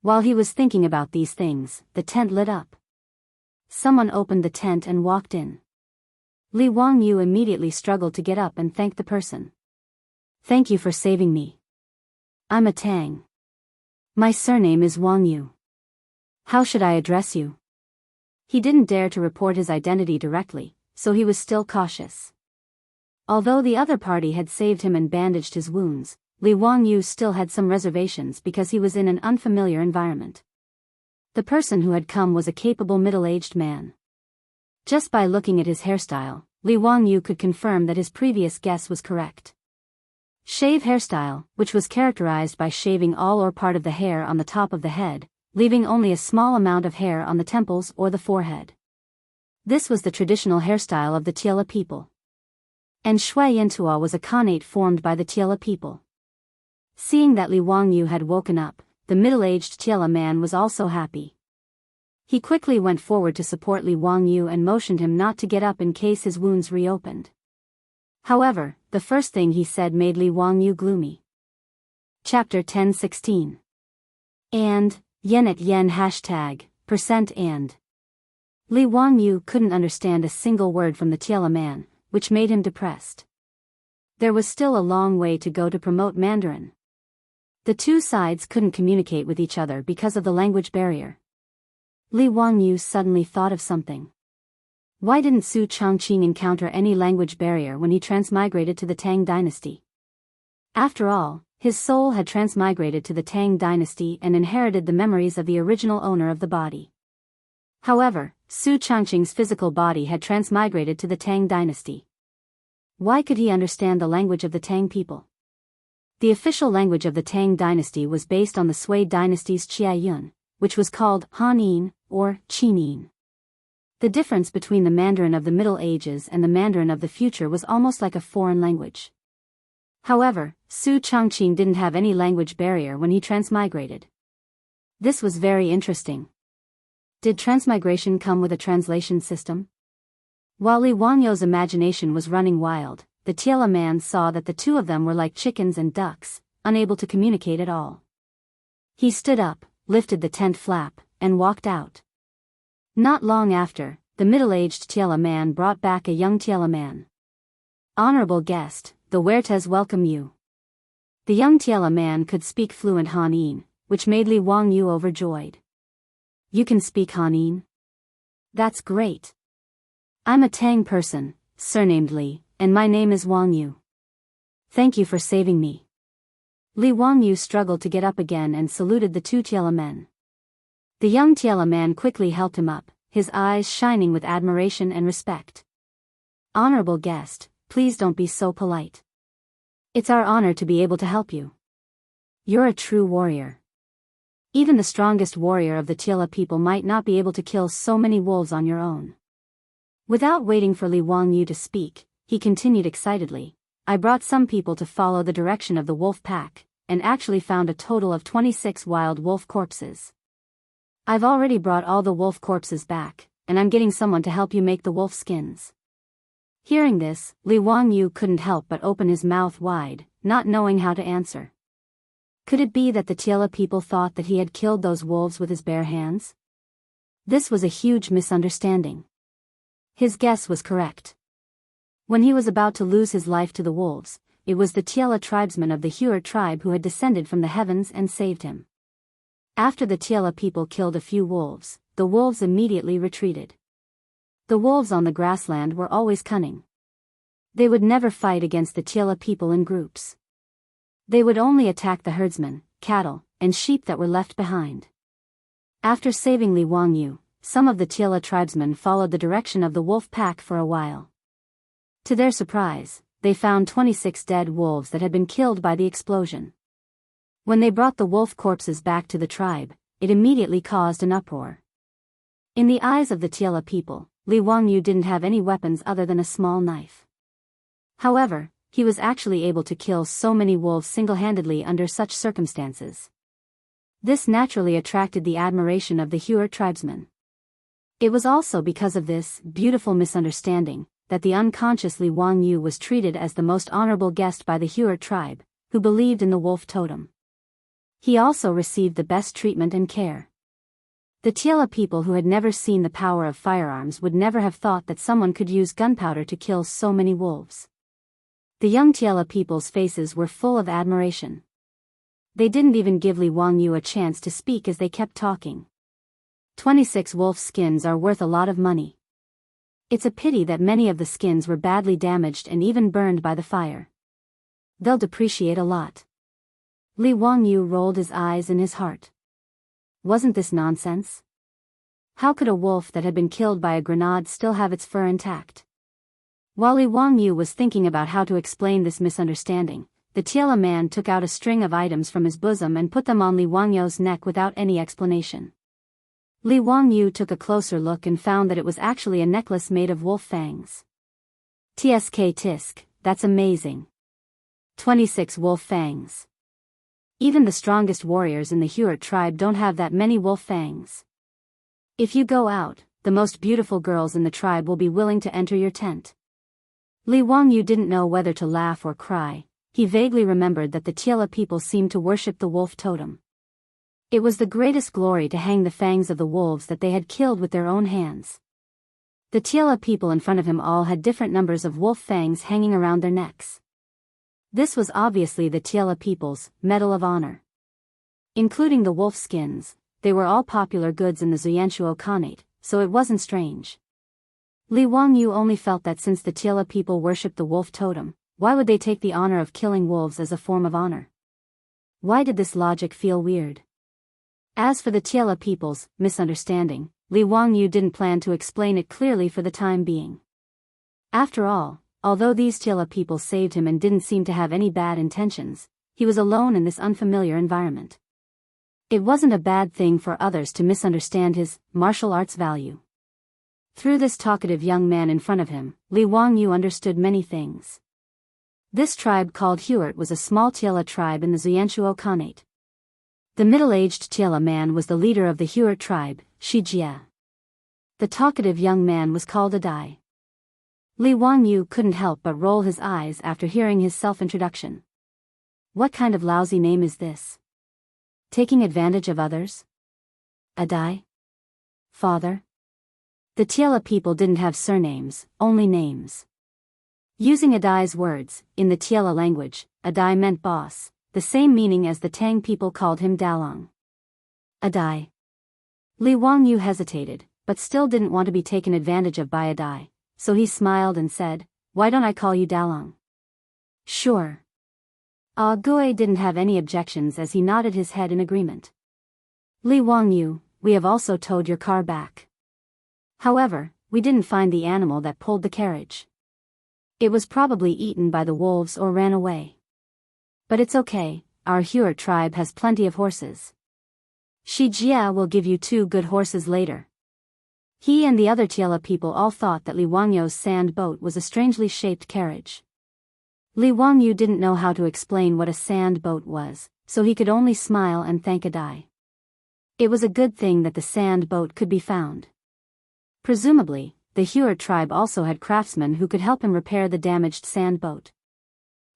While he was thinking about these things, the tent lit up. Someone opened the tent and walked in. Li Wangyu immediately struggled to get up and thank the person. "Thank you for saving me. I'm a Tang. My surname is Wangyu. How should I address you?" He didn't dare to report his identity directly, so he was still cautious. Although the other party had saved him and bandaged his wounds, Li Wangyu still had some reservations because he was in an unfamiliar environment. The person who had come was a capable middle-aged man. Just by looking at his hairstyle, Li Wangyu could confirm that his previous guess was correct. Shave hairstyle, which was characterized by shaving all or part of the hair on the top of the head, leaving only a small amount of hair on the temples or the forehead. This was the traditional hairstyle of the Tiela people. And Shui Yintua was a Khanate formed by the Tiela people. Seeing that Li Wangyu had woken up, the middle-aged Tiela man was also happy. He quickly went forward to support Li Wangyu and motioned him not to get up in case his wounds reopened. However, the first thing he said made Li Wangyu gloomy. Chapter 10:16. And, yen at yen %, and. Li Wangyu couldn't understand a single word from the Tiela man, which made him depressed. There was still a long way to go to promote Mandarin. The two sides couldn't communicate with each other because of the language barrier. Li Wangyu suddenly thought of something. Why didn't Su Changqing encounter any language barrier when he transmigrated to the Tang dynasty? After all, his soul had transmigrated to the Tang dynasty and inherited the memories of the original owner of the body. However, Su Changqing's physical body had transmigrated to the Tang dynasty. Why could he understand the language of the Tang people? The official language of the Tang dynasty was based on the Sui dynasty's Chiayun, which was called Hanin, or Chinin. The difference between the Mandarin of the Middle Ages and the Mandarin of the future was almost like a foreign language. However, Su Changqing didn't have any language barrier when he transmigrated. This was very interesting. Did transmigration come with a translation system? While Li Wangyu's imagination was running wild, the Tiela man saw that the two of them were like chickens and ducks, unable to communicate at all. He stood up, lifted the tent flap, and walked out. Not long after, the middle-aged Tiela man brought back a young Tiela man. "Honorable guest, the Huertas welcome you." The young Tiela man could speak fluent Hanin, which made Li Wangyu overjoyed. "You can speak Hanin? That's great. I'm a Tang person, surnamed Li, and my name is Wangyu. Thank you for saving me." Li Wangyu struggled to get up again and saluted the two Tiela men. The young Tiela man quickly helped him up, his eyes shining with admiration and respect. "Honorable guest, please don't be so polite. It's our honor to be able to help you. You're a true warrior. Even the strongest warrior of the Tiela people might not be able to kill so many wolves on your own." Without waiting for Li Wangyu to speak, he continued excitedly, "I brought some people to follow the direction of the wolf pack, and actually found a total of 26 wild wolf corpses. I've already brought all the wolf corpses back, and I'm getting someone to help you make the wolf skins." Hearing this, Li Wangyu couldn't help but open his mouth wide, not knowing how to answer. Could it be that the Tiela people thought that he had killed those wolves with his bare hands? This was a huge misunderstanding. His guess was correct. When he was about to lose his life to the wolves, it was the Tiela tribesmen of the Huer tribe who had descended from the heavens and saved him. After the Tiela people killed a few wolves, the wolves immediately retreated. The wolves on the grassland were always cunning. They would never fight against the Tiela people in groups. They would only attack the herdsmen, cattle, and sheep that were left behind. After saving Li Wangyu, some of the Tiela tribesmen followed the direction of the wolf pack for a while. To their surprise, they found 26 dead wolves that had been killed by the explosion. When they brought the wolf corpses back to the tribe, it immediately caused an uproar. In the eyes of the Tiela people, Li Wangyu didn't have any weapons other than a small knife. However, he was actually able to kill so many wolves single-handedly under such circumstances. This naturally attracted the admiration of the Hure tribesmen. It was also because of this beautiful misunderstanding that the unconscious Li Wangyu was treated as the most honorable guest by the Hure tribe, who believed in the wolf totem. He also received the best treatment and care. The Tiela people who had never seen the power of firearms would never have thought that someone could use gunpowder to kill so many wolves. The young Tiela people's faces were full of admiration. They didn't even give Li Wangyu a chance to speak as they kept talking. 26 wolf skins are worth a lot of money. It's a pity that many of the skins were badly damaged and even burned by the fire. They'll depreciate a lot. Li Wangyu rolled his eyes in his heart. Wasn't this nonsense? How could a wolf that had been killed by a grenade still have its fur intact? While Li Wangyu was thinking about how to explain this misunderstanding, the Tiela man took out a string of items from his bosom and put them on Li Wangyu's neck without any explanation. Li Wangyu took a closer look and found that it was actually a necklace made of wolf fangs. Tsk tisk, that's amazing. 26 wolf fangs. Even the strongest warriors in the Hure tribe don't have that many wolf fangs. If you go out, the most beautiful girls in the tribe will be willing to enter your tent. Li Wangyu didn't know whether to laugh or cry. He vaguely remembered that the Tiela people seemed to worship the wolf totem. It was the greatest glory to hang the fangs of the wolves that they had killed with their own hands. The Tiela people in front of him all had different numbers of wolf fangs hanging around their necks. This was obviously the Tiela people's Medal of Honor. Including the wolf skins, they were all popular goods in the Jianghu Khanate, so it wasn't strange. Li Wangyu only felt that since the Tiela people worshipped the wolf totem, why would they take the honor of killing wolves as a form of honor? Why did this logic feel weird? As for the Tiela people's misunderstanding, Li Wangyu didn't plan to explain it clearly for the time being. After all, although these Tiela people saved him and didn't seem to have any bad intentions, he was alone in this unfamiliar environment. It wasn't a bad thing for others to misunderstand his martial arts value. Through this talkative young man in front of him, Li Wangyu understood many things. This tribe called Hure was a small Tiela tribe in the Jianghu Khanate. The middle-aged Tiela man was the leader of the Hure tribe, Shijia. The talkative young man was called Adai. Li Wangyu couldn't help but roll his eyes after hearing his self-introduction. What kind of lousy name is this? Taking advantage of others? Adai? Father? The Tiela people didn't have surnames, only names. Using Adai's words, in the Tiela language, Adai meant boss, the same meaning as the Tang people called him Dalong. Adai. Li Wangyu hesitated, but still didn't want to be taken advantage of by Adai, so he smiled and said, "Why don't I call you Dalong?" "Sure." Gui didn't have any objections as he nodded his head in agreement. "Li Wangyu, we have also towed your car back. However, we didn't find the animal that pulled the carriage. It was probably eaten by the wolves or ran away. But it's okay, our Hure tribe has plenty of horses. Shijia will give you 2 good horses later." He and the other Tiela people all thought that Li Wangyu's sand boat was a strangely shaped carriage. Li Wangyu didn't know how to explain what a sand boat was, so he could only smile and thank Adai. It was a good thing that the sand boat could be found. Presumably, the Hure tribe also had craftsmen who could help him repair the damaged sand boat.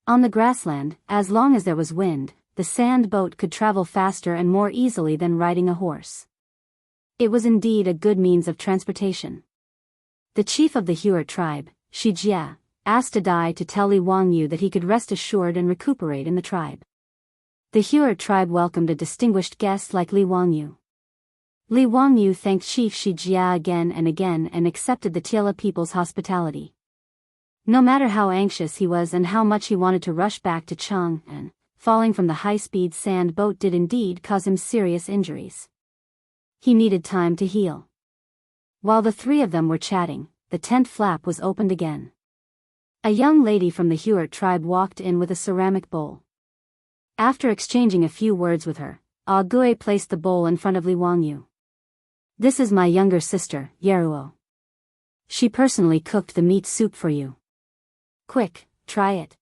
On the grassland, as long as there was wind, the sand boat could travel faster and more easily than riding a horse. It was indeed a good means of transportation. The chief of the Hure tribe, Shijia, asked Adai to tell Li Wangyu that he could rest assured and recuperate in the tribe. The Hure tribe welcomed a distinguished guest like Li Wangyu. Li Wangyu thanked Chief Shijia again and accepted the Tiela people's hospitality. No matter how anxious he was and how much he wanted to rush back to Chang'an, falling from the high-speed sand boat did indeed cause him serious injuries. He needed time to heal. While the three of them were chatting, the tent flap was opened again. A young lady from the Huart tribe walked in with a ceramic bowl. After exchanging a few words with her, Ah Gui placed the bowl in front of Li Wangyu. "This is my younger sister, Yeruo. She personally cooked the meat soup for you. Quick, try it."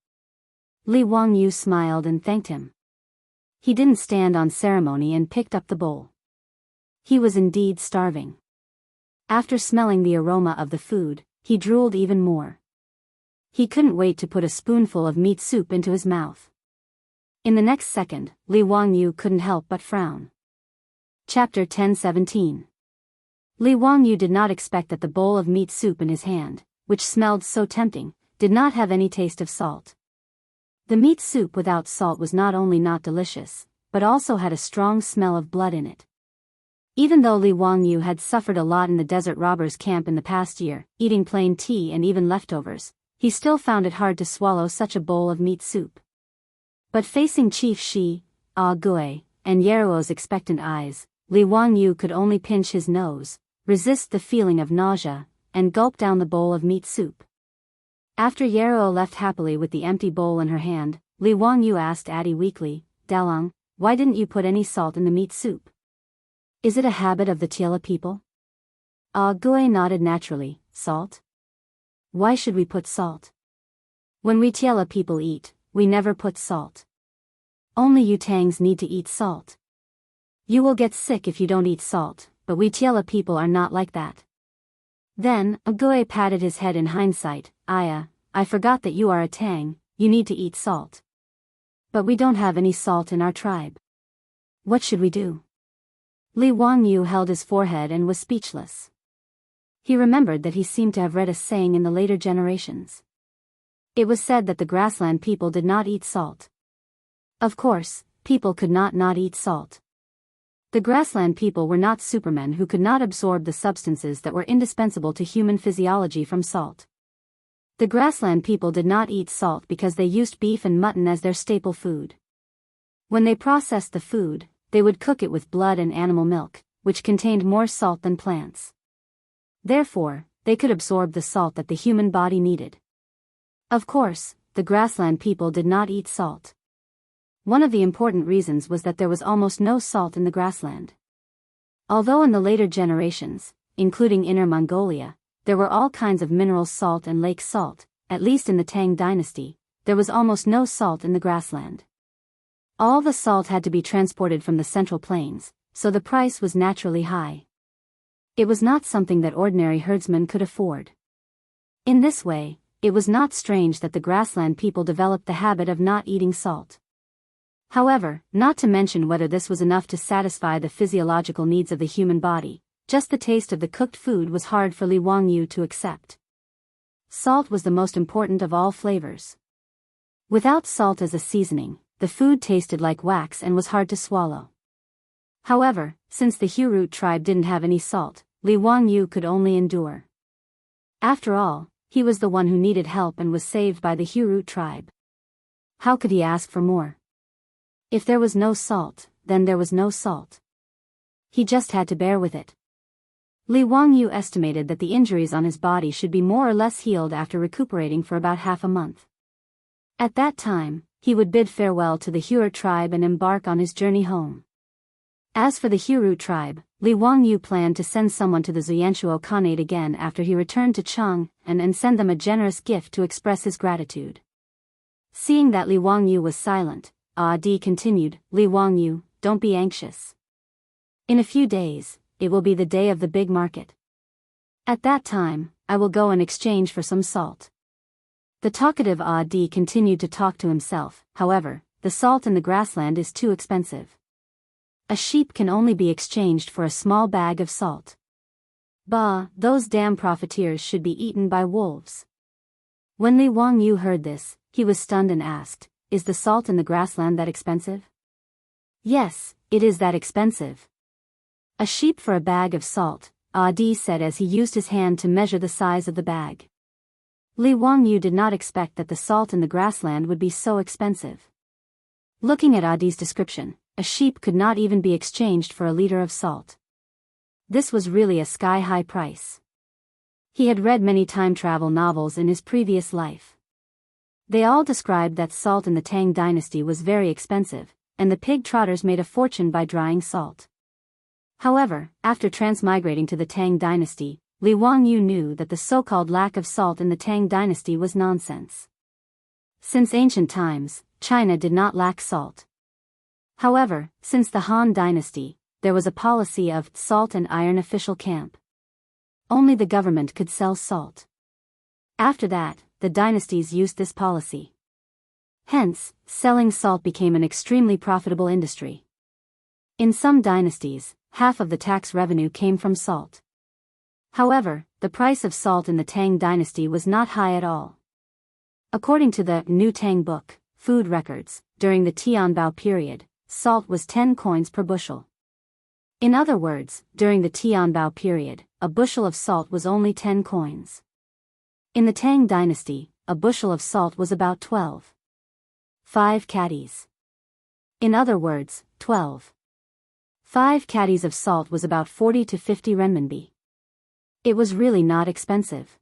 Li Wangyu smiled and thanked him. He didn't stand on ceremony and picked up the bowl. He was indeed starving. After smelling the aroma of the food, he drooled even more. He couldn't wait to put a spoonful of meat soup into his mouth. In the next second, Li Wangyu couldn't help but frown. Chapter 10:17. Li Wangyu did not expect that the bowl of meat soup in his hand, which smelled so tempting, did not have any taste of salt. The meat soup without salt was not only not delicious, but also had a strong smell of blood in it. Even though Li Wangyu had suffered a lot in the desert robbers' camp in the past year, eating plain tea and even leftovers, he still found it hard to swallow such a bowl of meat soup. But facing Chief Shi, Ah Gui, and Yeruo's expectant eyes, Li Wangyu could only pinch his nose, resist the feeling of nausea, and gulp down the bowl of meat soup. After Yeruo left happily with the empty bowl in her hand, Li Wangyu asked Addie weakly, "Dalang, why didn't you put any salt in the meat soup? Is it a habit of the Tiela people?" Ah Gui nodded naturally. "Salt? Why should we put salt? When we Tiela people eat, we never put salt. Only you Tangs need to eat salt. You will get sick if you don't eat salt, but we Tiela people are not like that." Then, Agui patted his head in hindsight. "Aya, I forgot that you are a Tang, you need to eat salt. But we don't have any salt in our tribe. What should we do?" Li Wangyu held his forehead and was speechless. He remembered that he seemed to have read a saying in the later generations. It was said that the grassland people did not eat salt. Of course, people could not eat salt. The grassland people were not supermen who could not absorb the substances that were indispensable to human physiology from salt. The grassland people did not eat salt because they used beef and mutton as their staple food. When they processed the food, they would cook it with blood and animal milk, which contained more salt than plants. Therefore, they could absorb the salt that the human body needed. Of course, the grassland people did not eat salt. One of the important reasons was that there was almost no salt in the grassland. Although in the later generations, including Inner Mongolia, there were all kinds of mineral salt and lake salt, at least in the Tang dynasty, there was almost no salt in the grassland. All the salt had to be transported from the central plains, so the price was naturally high. It was not something that ordinary herdsmen could afford. In this way, it was not strange that the grassland people developed the habit of not eating salt. However, not to mention whether this was enough to satisfy the physiological needs of the human body, just the taste of the cooked food was hard for Li Wangyu to accept. Salt was the most important of all flavors. Without salt as a seasoning, the food tasted like wax and was hard to swallow. However, since the Huart tribe didn't have any salt, Li Wangyu could only endure. After all, he was the one who needed help and was saved by the Huart tribe. How could he ask for more? If there was no salt, then there was no salt. He just had to bear with it. Li Wangyu estimated that the injuries on his body should be more or less healed after recuperating for about half a month. At that time, he would bid farewell to the Huart tribe and embark on his journey home. As for the Huart tribe, Li Wangyu planned to send someone to the Jianghu Khanate again after he returned to Chang'an and send them a generous gift to express his gratitude. Seeing that Li Wangyu was silent, Di continued, "Li Wangyu, don't be anxious. In a few days, it will be the day of the big market. At that time, I will go in exchange for some salt." The talkative Di continued to talk to himself. "However, the salt in the grassland is too expensive. A sheep can only be exchanged for a small bag of salt. Bah, those damn profiteers should be eaten by wolves." When Li Wangyu heard this, he was stunned and asked, "Is the salt in the grassland that expensive?" "Yes, it is that expensive. A sheep for a bag of salt," Di said as he used his hand to measure the size of the bag. Li Wangyu did not expect that the salt in the grassland would be so expensive. Looking at Adi's description, a sheep could not even be exchanged for a liter of salt. This was really a sky-high price. He had read many time travel novels in his previous life. They all described that salt in the Tang dynasty was very expensive, and the pig trotters made a fortune by drying salt. However, after transmigrating to the Tang dynasty, Li Wangyu knew that the so-called lack of salt in the Tang dynasty was nonsense. Since ancient times, China did not lack salt. However, since the Han dynasty, there was a policy of salt and iron official camp. Only the government could sell salt. After that, the dynasties used this policy. Hence, selling salt became an extremely profitable industry. In some dynasties, half of the tax revenue came from salt. However, the price of salt in the Tang dynasty was not high at all. According to the New Tang book, Food Records, during the Tianbao period, salt was 10 coins per bushel. In other words, during the Tianbao period, a bushel of salt was only 10 coins. In the Tang dynasty, a bushel of salt was about 12.5 caddies. In other words, 12.5 caddies of salt was about 40 to 50 renminbi. It was really not expensive.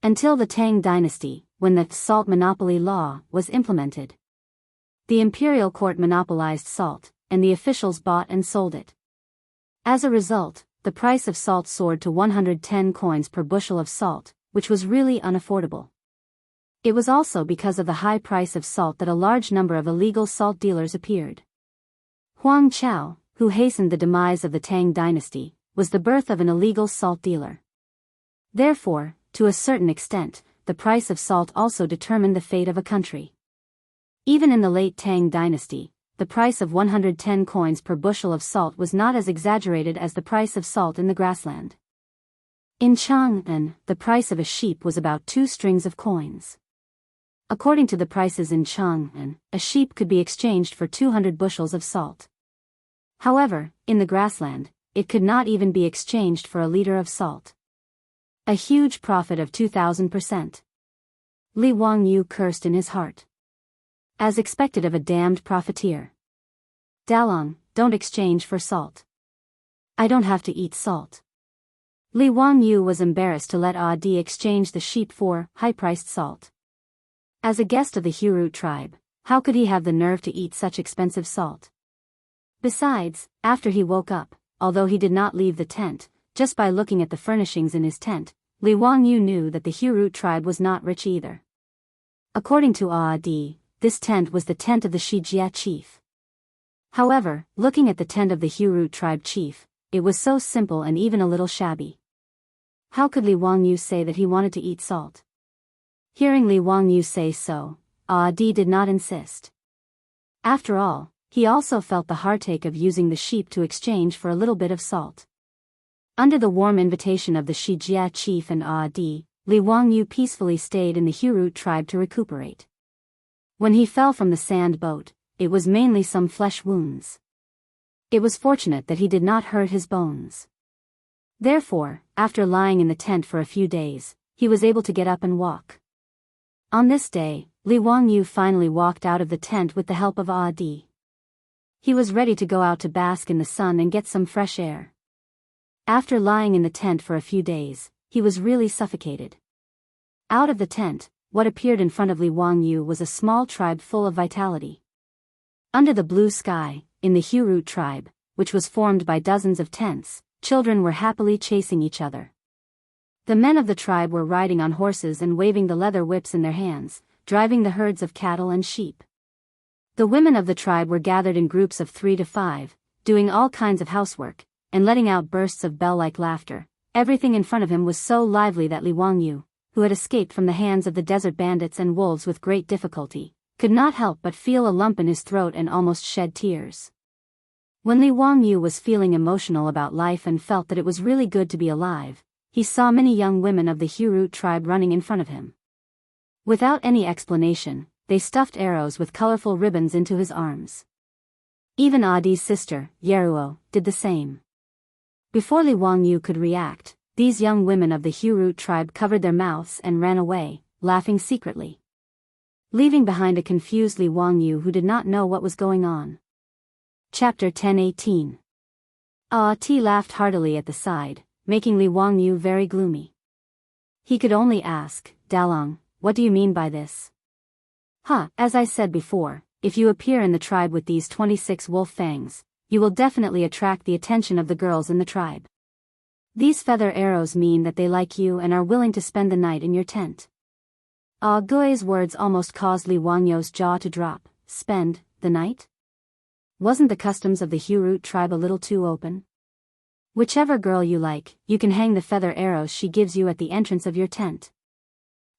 Until the Tang dynasty, when the salt monopoly law was implemented. The imperial court monopolized salt, and the officials bought and sold it. As a result, the price of salt soared to 110 coins per bushel of salt, which was really unaffordable. It was also because of the high price of salt that a large number of illegal salt dealers appeared. Huang Chao, who hastened the demise of the Tang dynasty, was the birth of an illegal salt dealer. Therefore, to a certain extent, the price of salt also determined the fate of a country. Even in the late Tang dynasty, the price of 110 coins per bushel of salt was not as exaggerated as the price of salt in the grassland. In Chang'an, the price of a sheep was about 2 strings of coins. According to the prices in Chang'an, a sheep could be exchanged for 200 bushels of salt. However, in the grassland, it could not even be exchanged for a liter of salt. A huge profit of 2,000%. Li Wangyu cursed in his heart. As expected of a damned profiteer. Dalong, don't exchange for salt. I don't have to eat salt. Li Wangyu was embarrassed to let Adi exchange the sheep for high-priced salt. As a guest of the Hurut tribe, how could he have the nerve to eat such expensive salt? Besides, after he woke up, although he did not leave the tent, just by looking at the furnishings in his tent, Li Wangyu knew that the Hurut tribe was not rich either. According to Adi, this tent was the tent of the Shijia chief. However, looking at the tent of the Hurut tribe chief, it was so simple and even a little shabby. How could Li Wangyu say that he wanted to eat salt? Hearing Li Wangyu say so, Adi did not insist. After all, he also felt the heartache of using the sheep to exchange for a little bit of salt. Under the warm invitation of the Shijia chief and Adi, Li Wangyu peacefully stayed in the Hurut tribe to recuperate. When he fell from the sand boat, it was mainly some flesh wounds. It was fortunate that he did not hurt his bones. Therefore, after lying in the tent for a few days, he was able to get up and walk. On this day, Li Wangyu finally walked out of the tent with the help of Adi. He was ready to go out to bask in the sun and get some fresh air. After lying in the tent for a few days, he was really suffocated. Out of the tent, what appeared in front of Li Wangyu was a small tribe full of vitality. Under the blue sky, in the Hurut tribe, which was formed by dozens of tents, children were happily chasing each other. The men of the tribe were riding on horses and waving the leather whips in their hands, driving the herds of cattle and sheep. The women of the tribe were gathered in groups of 3 to 5, doing all kinds of housework, and letting out bursts of bell-like laughter. Everything in front of him was so lively that Li Wangyu, who had escaped from the hands of the desert bandits and wolves with great difficulty, could not help but feel a lump in his throat and almost shed tears. When Li Wangyu was feeling emotional about life and felt that it was really good to be alive, he saw many young women of the Hurut tribe running in front of him. Without any explanation, they stuffed arrows with colorful ribbons into his arms. Even Adi's sister, Yeruo, did the same. Before Li Wangyu could react, these young women of the Hurut tribe covered their mouths and ran away, laughing secretly, leaving behind a confused Li Wangyu who did not know what was going on. Chapter 10:18. Ti laughed heartily at the side, making Li Wangyu very gloomy. He could only ask, Dalong, what do you mean by this? As I said before, if you appear in the tribe with these 26 wolf fangs, you will definitely attract the attention of the girls in the tribe. These feather arrows mean that they like you and are willing to spend the night in your tent. Gui's words almost caused Li Wangyu's jaw to drop. Spend the night? Wasn't the customs of the Hurut tribe a little too open? Whichever girl you like, you can hang the feather arrows she gives you at the entrance of your tent.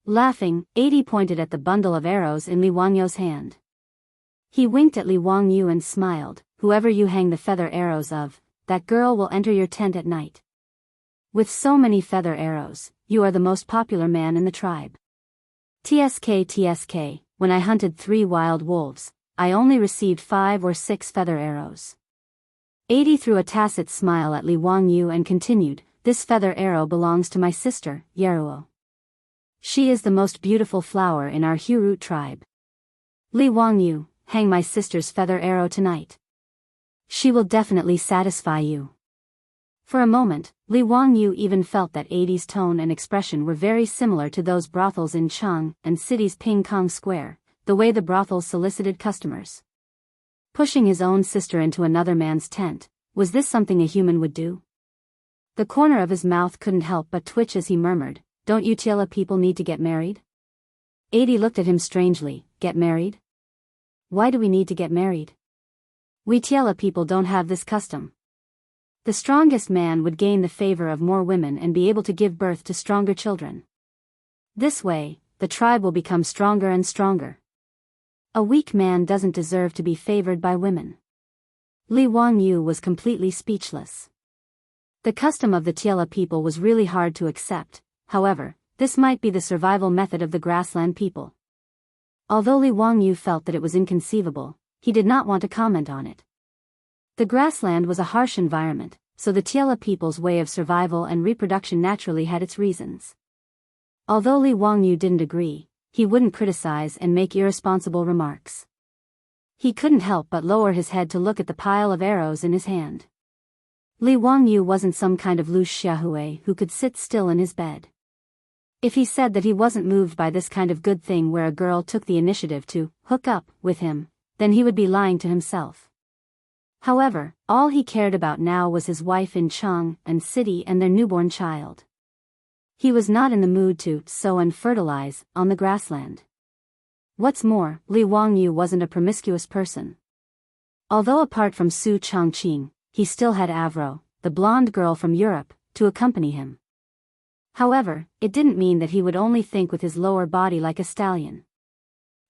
Laughing, Adi pointed at the bundle of arrows in Li Wangyu's hand. He winked at Li Wangyu and smiled. Whoever you hang the feather arrows of, that girl will enter your tent at night. With so many feather arrows, you are the most popular man in the tribe. TSK, when I hunted 3 wild wolves, I only received 5 or 6 feather arrows. Adi threw a tacit smile at Li Wangyu and continued, this feather arrow belongs to my sister, Yeruo. She is the most beautiful flower in our Hurut tribe. Li Wangyu, hang my sister's feather arrow tonight. She will definitely satisfy you. For a moment, Li Wangyu even felt that Adi's tone and expression were very similar to those brothels in Chang and city's Ping Kong Square, the way the brothels solicited customers. Pushing his own sister into another man's tent, was this something a human would do? The corner of his mouth couldn't help but twitch as he murmured, don't you Tiela people need to get married? Adi looked at him strangely, get married? Why do we need to get married? We Tiela people don't have this custom. The strongest man would gain the favor of more women and be able to give birth to stronger children. This way, the tribe will become stronger and stronger. A weak man doesn't deserve to be favored by women. Li Wangyu was completely speechless. The custom of the Tiela people was really hard to accept, however, this might be the survival method of the grassland people. Although Li Wangyu felt that it was inconceivable, he did not want to comment on it. The grassland was a harsh environment, so the Tiela people's way of survival and reproduction naturally had its reasons. Although Li Wangyu didn't agree, he wouldn't criticize and make irresponsible remarks. He couldn't help but lower his head to look at the pile of arrows in his hand. Li Wangyu wasn't some kind of loose xiahue who could sit still in his bed. If he said that he wasn't moved by this kind of good thing where a girl took the initiative to hook up with him, then he would be lying to himself. However, all he cared about now was his wife in Chang and city and their newborn child. He was not in the mood to sow and fertilize on the grassland. What's more, Li Wangyu wasn't a promiscuous person. Although apart from Su Chongqing, he still had Avro, the blonde girl from Europe, to accompany him. However, it didn't mean that he would only think with his lower body like a stallion.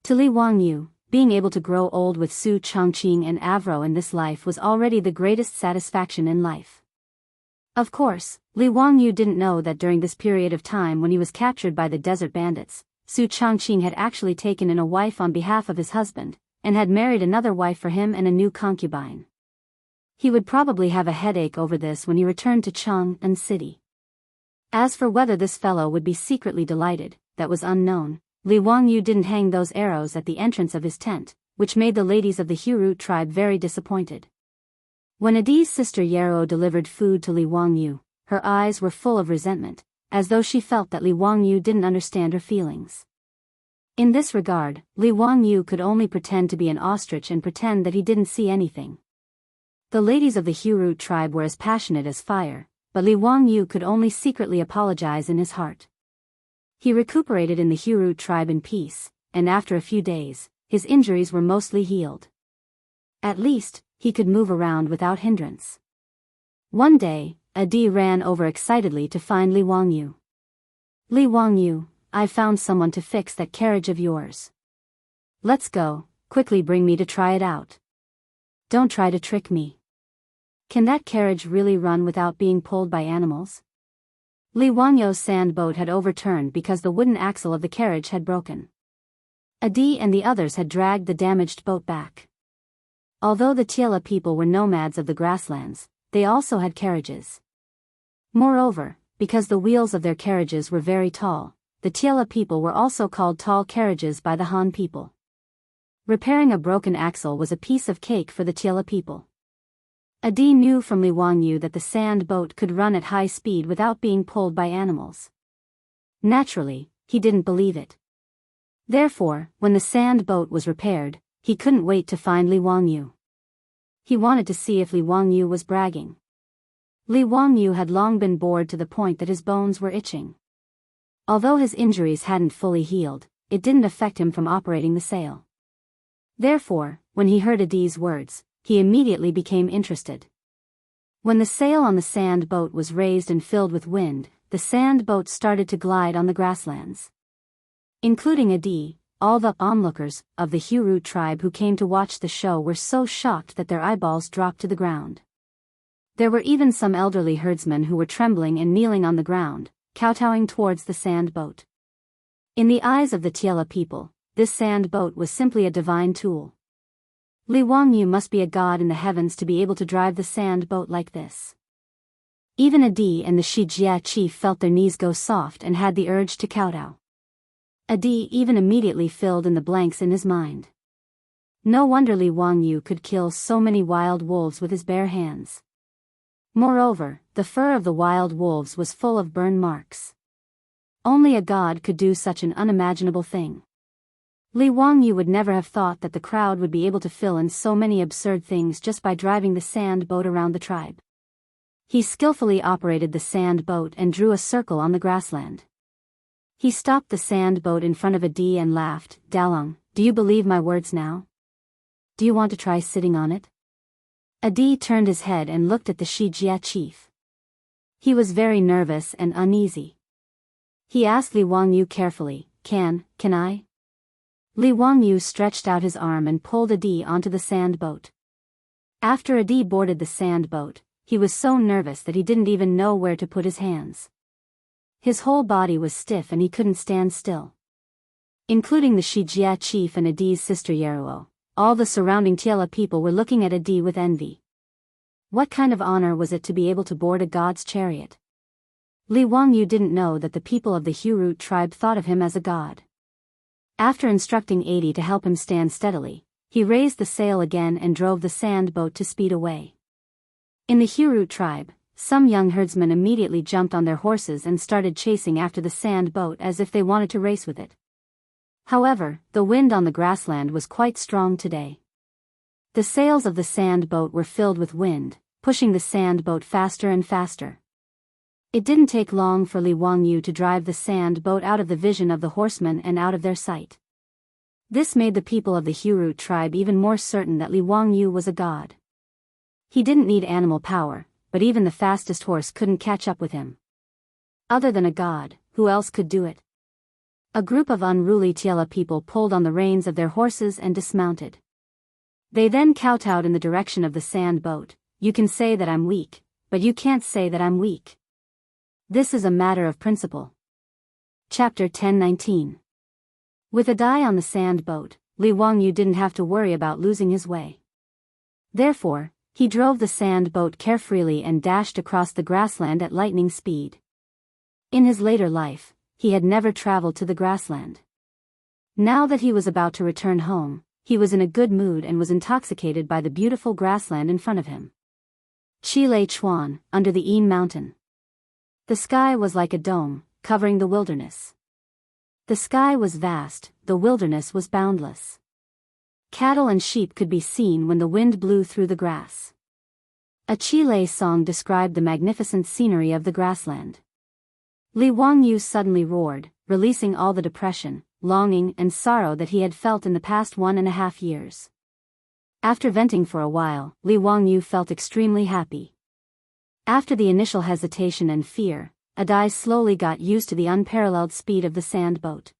To Li Wangyu, being able to grow old with Su Chongqing and Avro in this life was already the greatest satisfaction in life. Of course, Li Wangyu didn't know that during this period of time when he was captured by the desert bandits, Su Chongqing had actually taken in a wife on behalf of his husband, and had married another wife for him and a new concubine. He would probably have a headache over this when he returned to Chang and city. As for whether this fellow would be secretly delighted, that was unknown. Li Wangyu didn't hang those arrows at the entrance of his tent, which made the ladies of the Hurut tribe very disappointed. When Adi's sister Yeruo delivered food to Li Wangyu, her eyes were full of resentment, as though she felt that Li Wangyu didn't understand her feelings. In this regard, Li Wangyu could only pretend to be an ostrich and pretend that he didn't see anything. The ladies of the Hurut tribe were as passionate as fire, but Li Wangyu could only secretly apologize in his heart. He recuperated in the Hurut tribe in peace, and after a few days, his injuries were mostly healed. At least, he could move around without hindrance. One day, Adi ran over excitedly to find Li Wangyu. Li Wangyu, I've found someone to fix that carriage of yours. Let's go, quickly bring me to try it out. Don't try to trick me. Can that carriage really run without being pulled by animals? Li Wangyu's sand boat had overturned because the wooden axle of the carriage had broken. Adi and the others had dragged the damaged boat back. Although the Tiela people were nomads of the grasslands, they also had carriages. Moreover, because the wheels of their carriages were very tall, the Tiela people were also called tall carriages by the Han people. Repairing a broken axle was a piece of cake for the Tiela people. Adi knew from Li Wangyu that the sand boat could run at high speed without being pulled by animals. Naturally, he didn't believe it. Therefore, when the sand boat was repaired, he couldn't wait to find Li Wangyu. He wanted to see if Li Wangyu was bragging. Li Wangyu had long been bored to the point that his bones were itching. Although his injuries hadn't fully healed, it didn't affect him from operating the sail. Therefore, when he heard Adi's words, he immediately became interested. When the sail on the sand boat was raised and filled with wind, the sand boat started to glide on the grasslands. Including Adi, all the onlookers of the Huru tribe who came to watch the show were so shocked that their eyeballs dropped to the ground. There were even some elderly herdsmen who were trembling and kneeling on the ground, kowtowing towards the sand boat. In the eyes of the Tiela people, this sand boat was simply a divine tool. Li Wangyu must be a god in the heavens to be able to drive the sand boat like this. Even Adi and the Shijia chief felt their knees go soft and had the urge to kowtow. Adi even immediately filled in the blanks in his mind. No wonder Li Wangyu could kill so many wild wolves with his bare hands. Moreover, the fur of the wild wolves was full of burn marks. Only a god could do such an unimaginable thing. Li Wangyu would never have thought that the crowd would be able to fill in so many absurd things just by driving the sand boat around the tribe. He skillfully operated the sand boat and drew a circle on the grassland. He stopped the sand boat in front of Adi and laughed. "Dalong, do you believe my words now? Do you want to try sitting on it?" Adi turned his head and looked at the Shijia chief. He was very nervous and uneasy. He asked Li Wangyu carefully, Can I? Li Wangyu stretched out his arm and pulled Adi onto the sand boat. After Adi boarded the sand boat, he was so nervous that he didn't even know where to put his hands. His whole body was stiff and he couldn't stand still. Including the Shijia chief and Adi's sister Yeruo, all the surrounding Tiela people were looking at Adi with envy. What kind of honor was it to be able to board a god's chariot? Li Wangyu didn't know that the people of the Huru tribe thought of him as a god. After instructing Adi to help him stand steadily, he raised the sail again and drove the sand boat to speed away. In the Huru tribe, some young herdsmen immediately jumped on their horses and started chasing after the sand boat as if they wanted to race with it. However, the wind on the grassland was quite strong today. The sails of the sand boat were filled with wind, pushing the sand boat faster and faster. It didn't take long for Li Wangyu to drive the sand boat out of the vision of the horsemen and out of their sight. This made the people of the Huru tribe even more certain that Li Wangyu was a god. He didn't need animal power, but even the fastest horse couldn't catch up with him. Other than a god, who else could do it? A group of unruly Tiela people pulled on the reins of their horses and dismounted. They then kowtowed in the direction of the sand boat. "You can say that I'm weak, but you can't say that I'm weak. This is a matter of principle." Chapter 10:19. With Adi on the sand boat, Li Wangyu didn't have to worry about losing his way. Therefore, he drove the sand boat carefreely and dashed across the grassland at lightning speed. In his later life, he had never traveled to the grassland. Now that he was about to return home, he was in a good mood and was intoxicated by the beautiful grassland in front of him. Chile Chuan, under the Yin mountain. The sky was like a dome, covering the wilderness. The sky was vast, the wilderness was boundless. Cattle and sheep could be seen when the wind blew through the grass. A Chile song described the magnificent scenery of the grassland. Li Wangyu suddenly roared, releasing all the depression, longing and sorrow that he had felt in the past 1.5 years. After venting for a while, Li Wangyu felt extremely happy. After the initial hesitation and fear, Adi slowly got used to the unparalleled speed of the sand boat.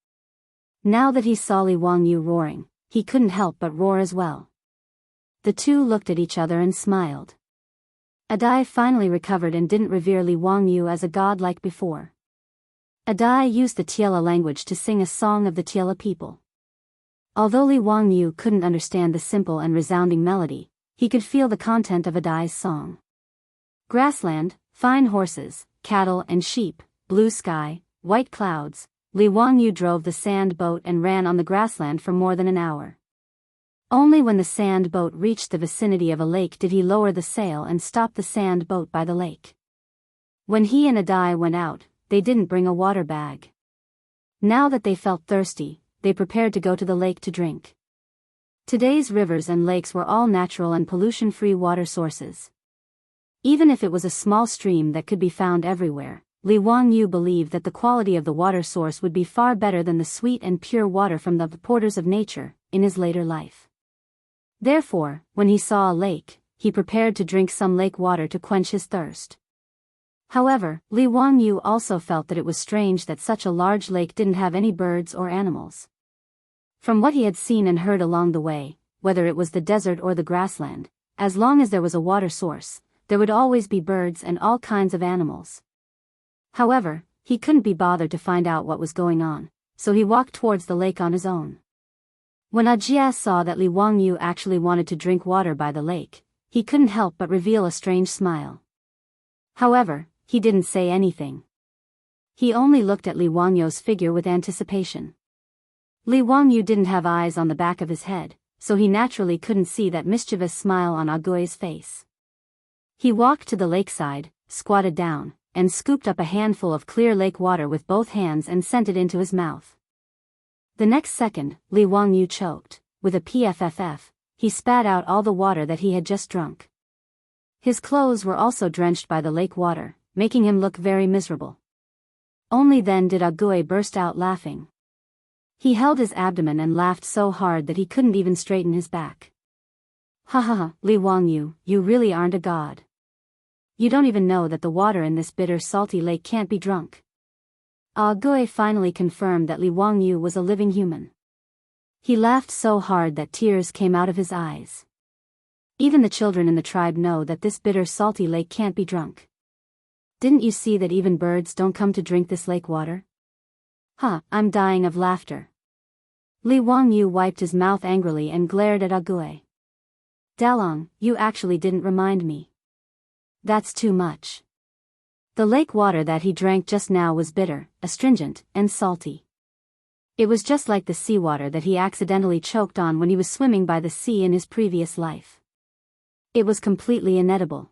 Now that he saw Li Wangyu roaring, he couldn't help but roar as well. The two looked at each other and smiled. Adi finally recovered and didn't revere Li Wangyu as a god like before. Adi used the Tiela language to sing a song of the Tiela people. Although Li Wangyu couldn't understand the simple and resounding melody, he could feel the content of Adi's song. Grassland, fine horses, cattle and sheep, blue sky, white clouds, Li Wangyu drove the sand boat and ran on the grassland for more than an hour. Only when the sand boat reached the vicinity of a lake did he lower the sail and stop the sand boat by the lake. When he and Adai went out, they didn't bring a water bag. Now that they felt thirsty, they prepared to go to the lake to drink. Today's rivers and lakes were all natural and pollution-free water sources. Even if it was a small stream that could be found everywhere, Li Wangyu believed that the quality of the water source would be far better than the sweet and pure water from the porters of nature, in his later life. Therefore, when he saw a lake, he prepared to drink some lake water to quench his thirst. However, Li Wangyu also felt that it was strange that such a large lake didn't have any birds or animals. From what he had seen and heard along the way, whether it was the desert or the grassland, as long as there was a water source, there would always be birds and all kinds of animals. However, he couldn't be bothered to find out what was going on, so he walked towards the lake on his own. When Ajia saw that Li Wangyu actually wanted to drink water by the lake, he couldn't help but reveal a strange smile. However, he didn't say anything. He only looked at Li Wangyu's figure with anticipation. Li Wangyu didn't have eyes on the back of his head, so he naturally couldn't see that mischievous smile on Agui's face. He walked to the lakeside, squatted down, and scooped up a handful of clear lake water with both hands and sent it into his mouth. The next second, Li Wangyu choked. With a pfff, he spat out all the water that he had just drunk. His clothes were also drenched by the lake water, making him look very miserable. Only then did Agui burst out laughing. He held his abdomen and laughed so hard that he couldn't even straighten his back. Ha ha ha, Li Wangyu, you really aren't a god. You don't even know that the water in this bitter salty lake can't be drunk. Agui finally confirmed that Li Wangyu was a living human. He laughed so hard that tears came out of his eyes. Even the children in the tribe know that this bitter salty lake can't be drunk. Didn't you see that even birds don't come to drink this lake water? Huh, I'm dying of laughter. Li Wangyu wiped his mouth angrily and glared at Agui. Dalong, you actually didn't remind me. That's too much. The lake water that he drank just now was bitter, astringent, and salty. It was just like the seawater that he accidentally choked on when he was swimming by the sea in his previous life. It was completely inedible.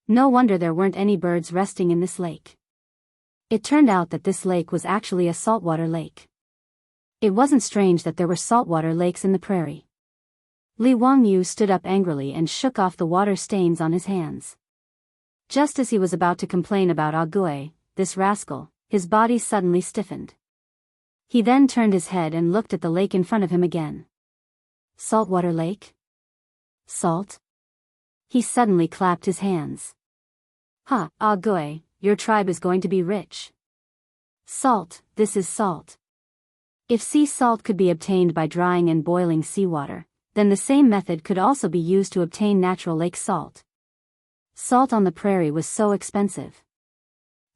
No wonder there weren't any birds resting in this lake. It turned out that this lake was actually a saltwater lake. It wasn't strange that there were saltwater lakes in the prairie. Li Wangyu stood up angrily and shook off the water stains on his hands. Just as he was about to complain about Agui, this rascal, his body suddenly stiffened. He then turned his head and looked at the lake in front of him again. Saltwater lake? Salt? He suddenly clapped his hands. Ha, Agui, your tribe is going to be rich. Salt, this is salt. If sea salt could be obtained by drying and boiling seawater, then the same method could also be used to obtain natural lake salt. Salt on the prairie was so expensive.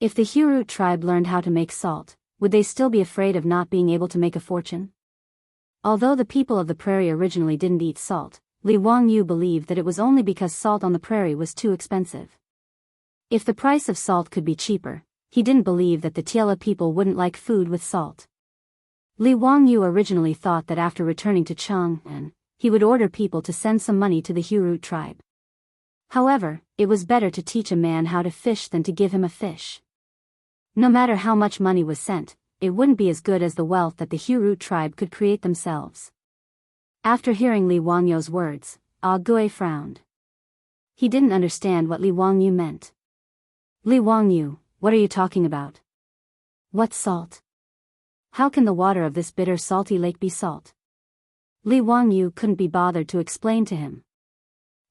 If the Hurut tribe learned how to make salt, would they still be afraid of not being able to make a fortune? Although the people of the prairie originally didn't eat salt, Li Wangyu believed that it was only because salt on the prairie was too expensive. If the price of salt could be cheaper, he didn't believe that the Tiela people wouldn't like food with salt. Li Wangyu originally thought that after returning to Chang'an, he would order people to send some money to the Hurut tribe. However, it was better to teach a man how to fish than to give him a fish. No matter how much money was sent, it wouldn't be as good as the wealth that the Hurut tribe could create themselves. After hearing Li Wangyu's words, Agui frowned. He didn't understand what Li Wangyu meant. Li Wangyu, what are you talking about? What salt? How can the water of this bitter salty lake be salt? Li Wangyu couldn't be bothered to explain to him.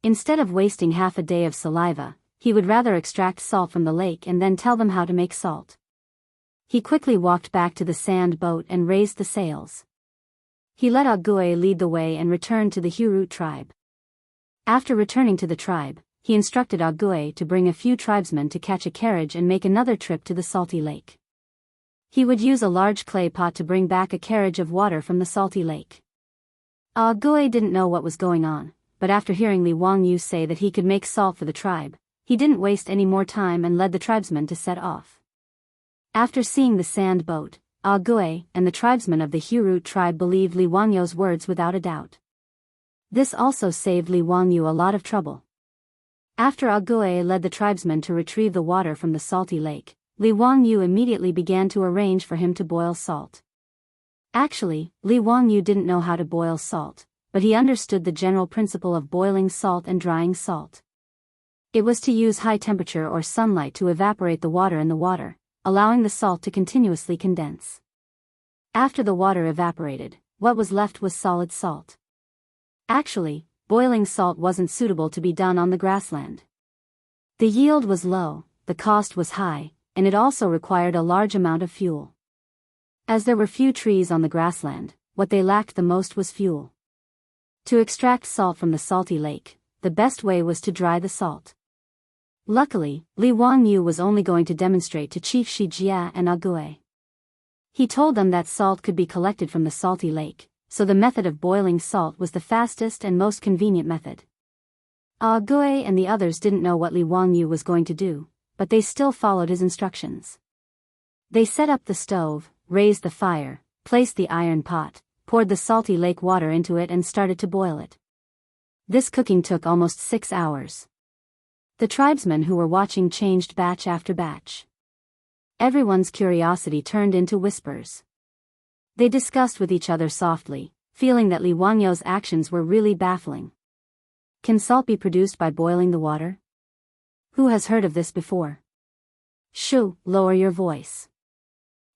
Instead of wasting half a day of saliva, he would rather extract salt from the lake and then tell them how to make salt. He quickly walked back to the sand boat and raised the sails. He let Agui lead the way and returned to the Hurut tribe. After returning to the tribe, he instructed Agui to bring a few tribesmen to catch a carriage and make another trip to the salty lake. He would use a large clay pot to bring back a carriage of water from the salty lake. Agui didn't know what was going on, but after hearing Li Wangyu say that he could make salt for the tribe, he didn't waste any more time and led the tribesmen to set off. After seeing the sand boat, Gui, and the tribesmen of the Hurut tribe believed Li Wangyu's words without a doubt. This also saved Li Wangyu a lot of trouble. After Gui led the tribesmen to retrieve the water from the salty lake, Li Wangyu immediately began to arrange for him to boil salt. Actually, Li Wangyu didn't know how to boil salt, but he understood the general principle of boiling salt and drying salt. It was to use high temperature or sunlight to evaporate the water in the water, allowing the salt to continuously condense. After the water evaporated, what was left was solid salt. Actually, boiling salt wasn't suitable to be done on the grassland. The yield was low, the cost was high, and it also required a large amount of fuel. As there were few trees on the grassland, what they lacked the most was fuel. To extract salt from the salty lake, the best way was to dry the salt. Luckily, Li Wangyu was only going to demonstrate to Chief Shi Jia and Gui. He told them that salt could be collected from the salty lake, so the method of boiling salt was the fastest and most convenient method. Gui and the others didn't know what Li Wangyu was going to do, but they still followed his instructions. They set up the stove, raised the fire, placed the iron pot, poured the salty lake water into it and started to boil it. This cooking took almost 6 hours. The tribesmen who were watching changed batch after batch. Everyone's curiosity turned into whispers. They discussed with each other softly, feeling that Li Wangyu's actions were really baffling. Can salt be produced by boiling the water? Who has heard of this before? Shoo, lower your voice.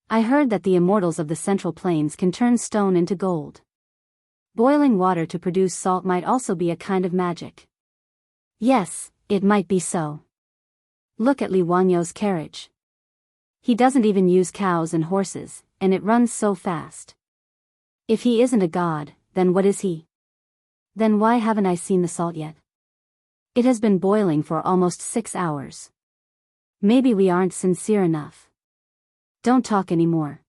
I heard that the immortals of the Central Plains can turn stone into gold. Boiling water to produce salt might also be a kind of magic. Yes, it might be so. Look at Li Wangyu's carriage. He doesn't even use cows and horses, and it runs so fast. If he isn't a god, then what is he? Then why haven't I seen the salt yet? It has been boiling for almost 6 hours. Maybe we aren't sincere enough. Don't talk anymore.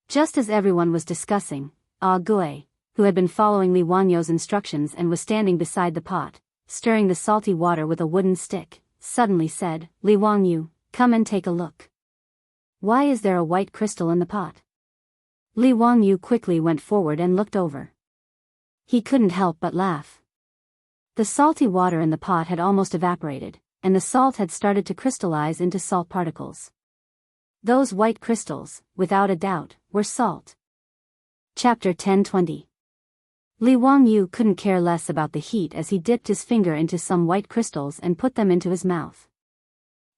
Just as everyone was discussing, Gui, who had been following Li Wangyu's instructions and was standing beside the pot, stirring the salty water with a wooden stick, suddenly said, Li Wangyu, come and take a look. Why is there a white crystal in the pot? Li Wangyu quickly went forward and looked over. He couldn't help but laugh. The salty water in the pot had almost evaporated, and the salt had started to crystallize into salt particles. Those white crystals, without a doubt, were salt. Chapter 10:20. Li Wangyu couldn't care less about the heat as he dipped his finger into some white crystals and put them into his mouth.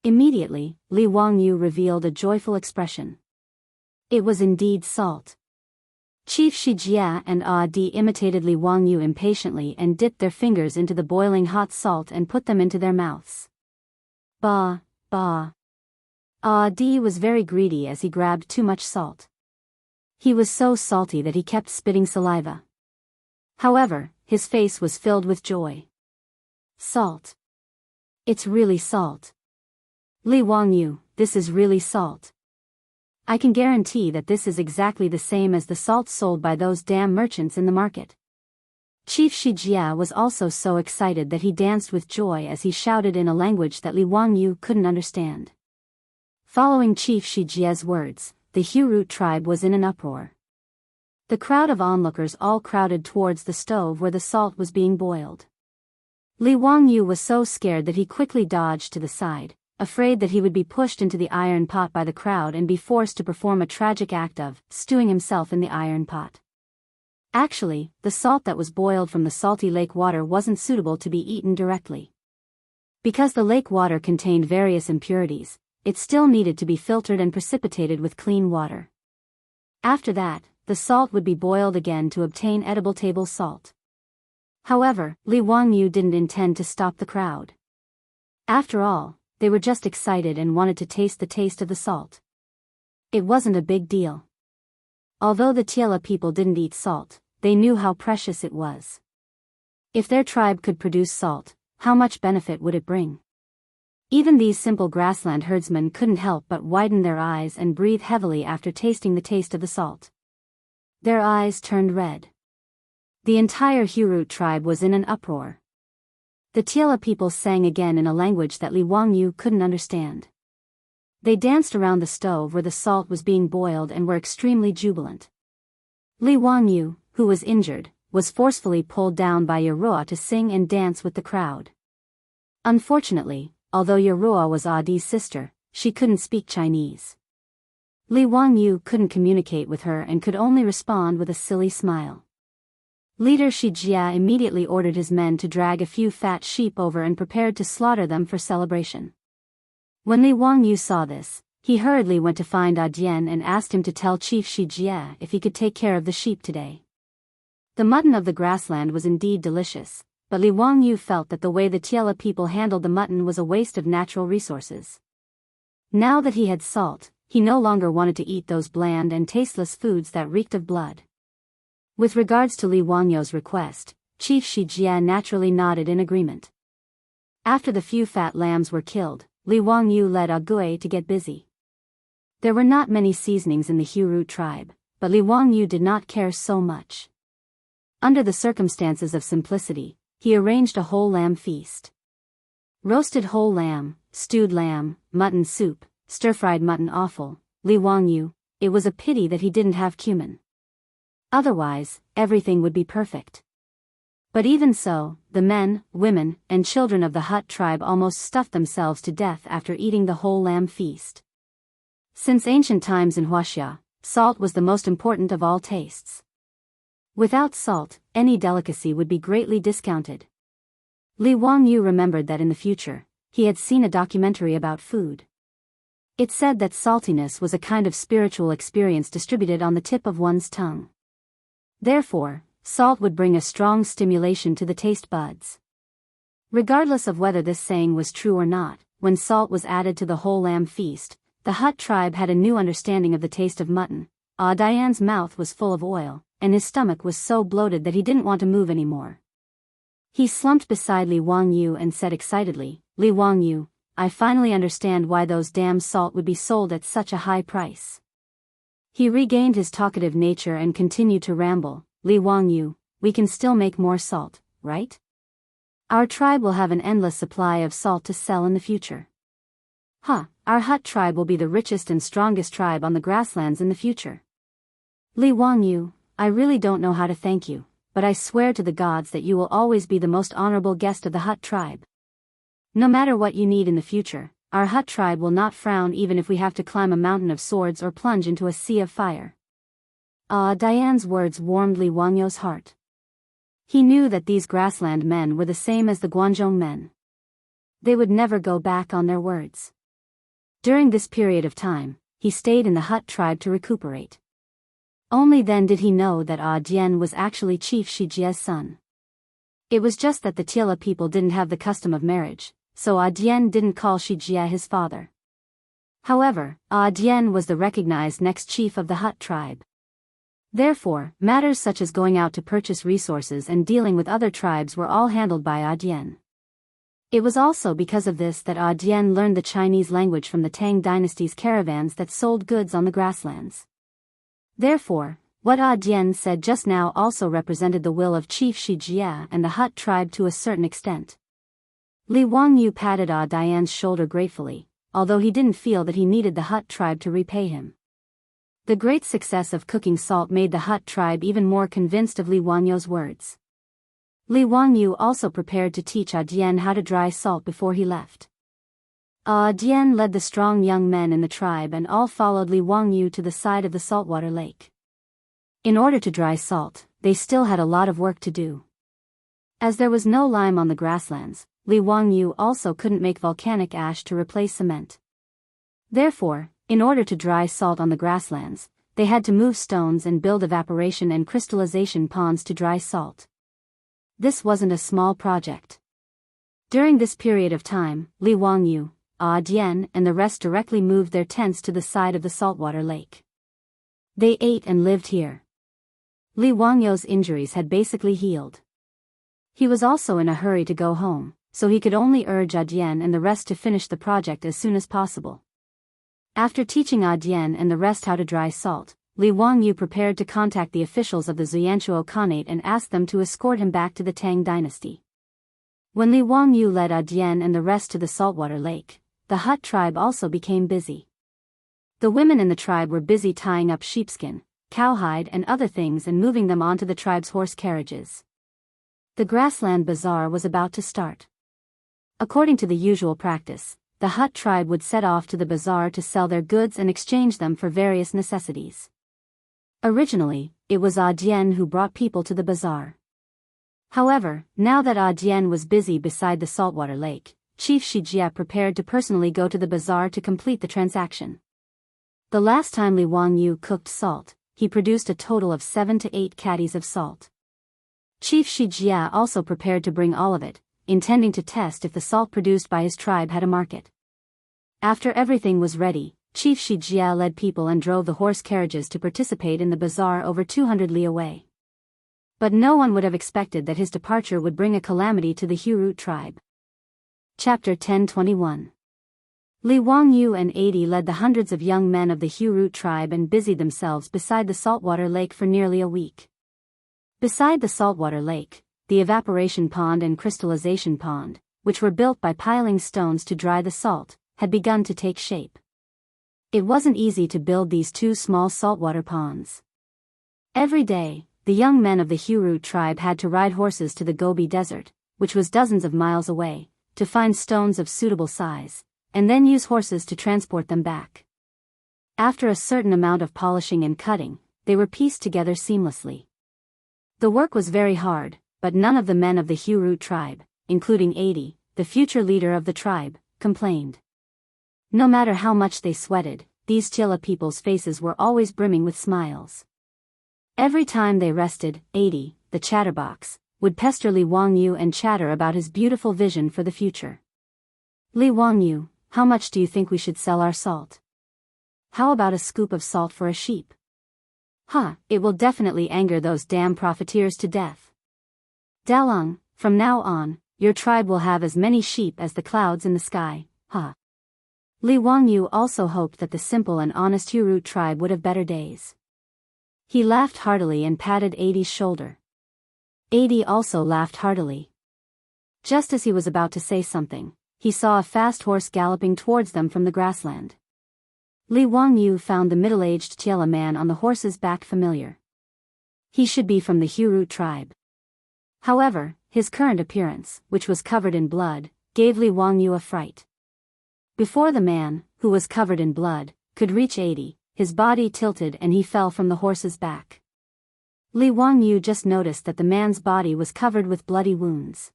Immediately, Li Wangyu revealed a joyful expression. It was indeed salt. Chief Shi Jia and Di imitated Li Wangyu impatiently and dipped their fingers into the boiling hot salt and put them into their mouths. Ba, ba. Di was very greedy as he grabbed too much salt. He was so salty that he kept spitting saliva. However, his face was filled with joy. Salt. It's really salt. Li Wangyu, this is really salt. I can guarantee that this is exactly the same as the salt sold by those damn merchants in the market. Chief Shi Jia was also so excited that he danced with joy as he shouted in a language that Li Wangyu couldn't understand. Following Chief Shi Jia's words, the Hurut tribe was in an uproar. The crowd of onlookers all crowded towards the stove where the salt was being boiled. Li Wangyu was so scared that he quickly dodged to the side, afraid that he would be pushed into the iron pot by the crowd and be forced to perform a tragic act of stewing himself in the iron pot. Actually, the salt that was boiled from the salty lake water wasn't suitable to be eaten directly. Because the lake water contained various impurities, it still needed to be filtered and precipitated with clean water. After that, the salt would be boiled again to obtain edible table salt. However, Li Wangyu didn't intend to stop the crowd. After all, they were just excited and wanted to taste the taste of the salt. It wasn't a big deal. Although the Tiela people didn't eat salt, they knew how precious it was. If their tribe could produce salt, how much benefit would it bring? Even these simple grassland herdsmen couldn't help but widen their eyes and breathe heavily after tasting the taste of the salt. Their eyes turned red. The entire Hurut tribe was in an uproar. The Tiela people sang again in a language that Li Wangyu couldn't understand. They danced around the stove where the salt was being boiled and were extremely jubilant. Li Wangyu, who was injured, was forcefully pulled down by Yarua to sing and dance with the crowd. Unfortunately, although Yarua was Adi's sister, she couldn't speak Chinese. Li Wangyu couldn't communicate with her and could only respond with a silly smile. Leader Shi Jia immediately ordered his men to drag a few fat sheep over and prepared to slaughter them for celebration. When Li Wangyu saw this, he hurriedly went to find Adian and asked him to tell Chief Shi Jia if he could take care of the sheep today. The mutton of the grassland was indeed delicious, but Li Wangyu felt that the way the Tiela people handled the mutton was a waste of natural resources. Now that he had salt, he no longer wanted to eat those bland and tasteless foods that reeked of blood. With regards to Li Wangyu's request, Chief Shi Jia naturally nodded in agreement. After the few fat lambs were killed, Li Wangyu led Agui to get busy. There were not many seasonings in the Huru tribe, but Li Wangyu did not care so much. Under the circumstances of simplicity, he arranged a whole lamb feast. Roasted whole lamb, stewed lamb, mutton soup, stir-fried mutton offal. Li Wangyu, it was a pity that he didn't have cumin. Otherwise, everything would be perfect. But even so, the men, women, and children of the Hut tribe almost stuffed themselves to death after eating the whole lamb feast. Since ancient times in Wuxia, salt was the most important of all tastes. Without salt, any delicacy would be greatly discounted. Li Wangyu remembered that in the future, he had seen a documentary about food. It said that saltiness was a kind of spiritual experience distributed on the tip of one's tongue. Therefore, salt would bring a strong stimulation to the taste buds. Regardless of whether this saying was true or not, when salt was added to the whole lamb feast, the Hut tribe had a new understanding of the taste of mutton. Diane's mouth was full of oil, and his stomach was so bloated that he didn't want to move anymore. He slumped beside Li Wangyu and said excitedly, "Li Wangyu, I finally understand why those damn salt would be sold at such a high price." He regained his talkative nature and continued to ramble. "Li Wangyu, we can still make more salt, right? Our tribe will have an endless supply of salt to sell in the future. Our Hut tribe will be the richest and strongest tribe on the grasslands in the future. Li Wangyu, I really don't know how to thank you, but I swear to the gods that you will always be the most honorable guest of the Hut tribe. No matter what you need in the future, our Hut tribe will not frown even if we have to climb a mountain of swords or plunge into a sea of fire." Diane's words warmed Li Wangyu's heart. He knew that these grassland men were the same as the Guangzhou men. They would never go back on their words. During this period of time, he stayed in the Hut tribe to recuperate. Only then did he know that Dian was actually Chief Shi Jia's son. It was just that the Tiela people didn't have the custom of marriage, so Dian didn't call Shi Jia his father. However, Dian was the recognized next chief of the Hut tribe. Therefore, matters such as going out to purchase resources and dealing with other tribes were all handled by Dian. It was also because of this that Dian learned the Chinese language from the Tang dynasty's caravans that sold goods on the grasslands. Therefore, what Dian said just now also represented the will of Chief Shi Jia and the Hut tribe to a certain extent. Li Wangyu patted Dian's shoulder gratefully, although he didn't feel that he needed the Hut tribe to repay him. The great success of cooking salt made the Hut tribe even more convinced of Li Wangyu's words. Li Wangyu also prepared to teach Dian how to dry salt before he left. Dian led the strong young men in the tribe and all followed Li Wangyu to the side of the saltwater lake. In order to dry salt, they still had a lot of work to do. As there was no lime on the grasslands, Li Wangyu also couldn't make volcanic ash to replace cement. Therefore, in order to dry salt on the grasslands, they had to move stones and build evaporation and crystallization ponds to dry salt. This wasn't a small project. During this period of time, Li Wangyu, Dian and the rest directly moved their tents to the side of the saltwater lake. They ate and lived here. Li Wangyu's injuries had basically healed. He was also in a hurry to go home, so he could only urge Dian and the rest to finish the project as soon as possible. After teaching Dian and the rest how to dry salt, Li Wangyu prepared to contact the officials of the Jianghu Khanate and ask them to escort him back to the Tang dynasty. When Li Wangyu led Dian and the rest to the saltwater lake, the Hut tribe also became busy. The women in the tribe were busy tying up sheepskin, cowhide and other things and moving them onto the tribe's horse carriages. The grassland bazaar was about to start. According to the usual practice, the Hut tribe would set off to the bazaar to sell their goods and exchange them for various necessities. Originally, it was Dian who brought people to the bazaar. However, now that Dian was busy beside the saltwater lake, Chief Shijia prepared to personally go to the bazaar to complete the transaction. The last time Li Wangyu cooked salt, he produced a total of 7 to 8 caddies of salt. Chief Shijia also prepared to bring all of it, intending to test if the salt produced by his tribe had a market. After everything was ready, Chief Shijia led people and drove the horse carriages to participate in the bazaar over 200 li away. But no one would have expected that his departure would bring a calamity to the Hurut tribe. Chapter 10:21. Li Wangyu and 80 led the hundreds of young men of the Hurut tribe and busied themselves beside the saltwater lake for nearly a week. Beside the saltwater lake, the evaporation pond and crystallization pond, which were built by piling stones to dry the salt, had begun to take shape. It wasn't easy to build these 2 small saltwater ponds. Every day, the young men of the Hurut tribe had to ride horses to the Gobi Desert, which was dozens of miles away, to find stones of suitable size, and then use horses to transport them back. After a certain amount of polishing and cutting, they were pieced together seamlessly. The work was very hard, but none of the men of the Hurut tribe, including 80, the future leader of the tribe, complained. No matter how much they sweated, these Chila people's faces were always brimming with smiles. Every time they rested, 80, the chatterbox, would pester Li Wangyu and chatter about his beautiful vision for the future. Li Wangyu, how much do you think we should sell our salt? How about a scoop of salt for a sheep? It will definitely anger those damn profiteers to death. Dalong, from now on, your tribe will have as many sheep as the clouds in the sky, Li Wangyu also hoped that the simple and honest Hurut tribe would have better days. He laughed heartily and patted 80's shoulder. 80 also laughed heartily. Just as he was about to say something, he saw a fast horse galloping towards them from the grassland. Li Wangyu found the middle-aged Tiela man on the horse's back familiar. He should be from the Hurut tribe. However, his current appearance, which was covered in blood, gave Li Wangyu a fright. Before the man, who was covered in blood, could reach 80, his body tilted and he fell from the horse's back. Li Wangyu just noticed that the man's body was covered with bloody wounds.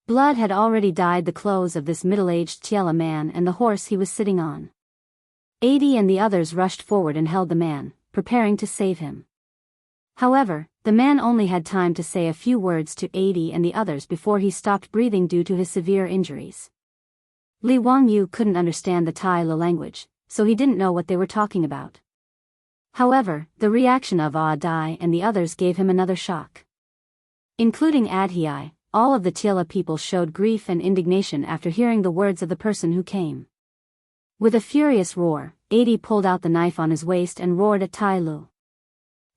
Blood had already dyed the clothes of this middle-aged Tiela man and the horse he was sitting on. 80 and the others rushed forward and held the man, preparing to save him. However, the man only had time to say a few words to 80 and the others before he stopped breathing due to his severe injuries. Li Wangyu couldn't understand the Tai La language, so he didn't know what they were talking about. However, the reaction of Dai and the others gave him another shock. Including Adhii, all of the Tiela people showed grief and indignation after hearing the words of the person who came. With a furious roar, 80 pulled out the knife on his waist and roared at Tai Lu.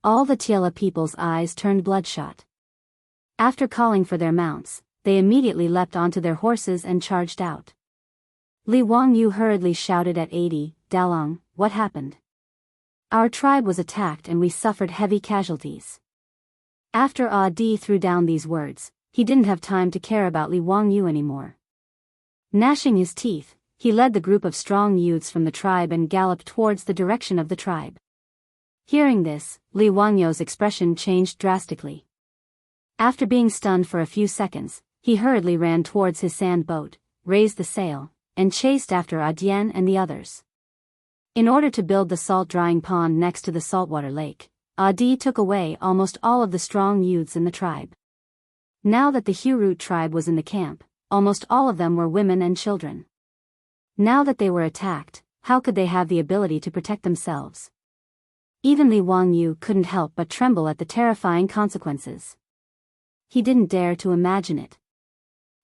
All the Tiela people's eyes turned bloodshot. After calling for their mounts, they immediately leapt onto their horses and charged out. Li Wangyu hurriedly shouted at 80, Dalong, what happened? Our tribe was attacked and we suffered heavy casualties. After Di threw down these words, he didn't have time to care about Li Wangyu anymore. Gnashing his teeth, he led the group of strong youths from the tribe and galloped towards the direction of the tribe. Hearing this, Li Wangyu's expression changed drastically. After being stunned for a few seconds, he hurriedly ran towards his sand boat, raised the sail, and chased after Dian and the others. In order to build the salt drying pond next to the saltwater lake, Di took away almost all of the strong youths in the tribe. Now that the Hurut tribe was in the camp, almost all of them were women and children. Now that they were attacked, how could they have the ability to protect themselves? Even Li Wangyu couldn't help but tremble at the terrifying consequences. He didn't dare to imagine it.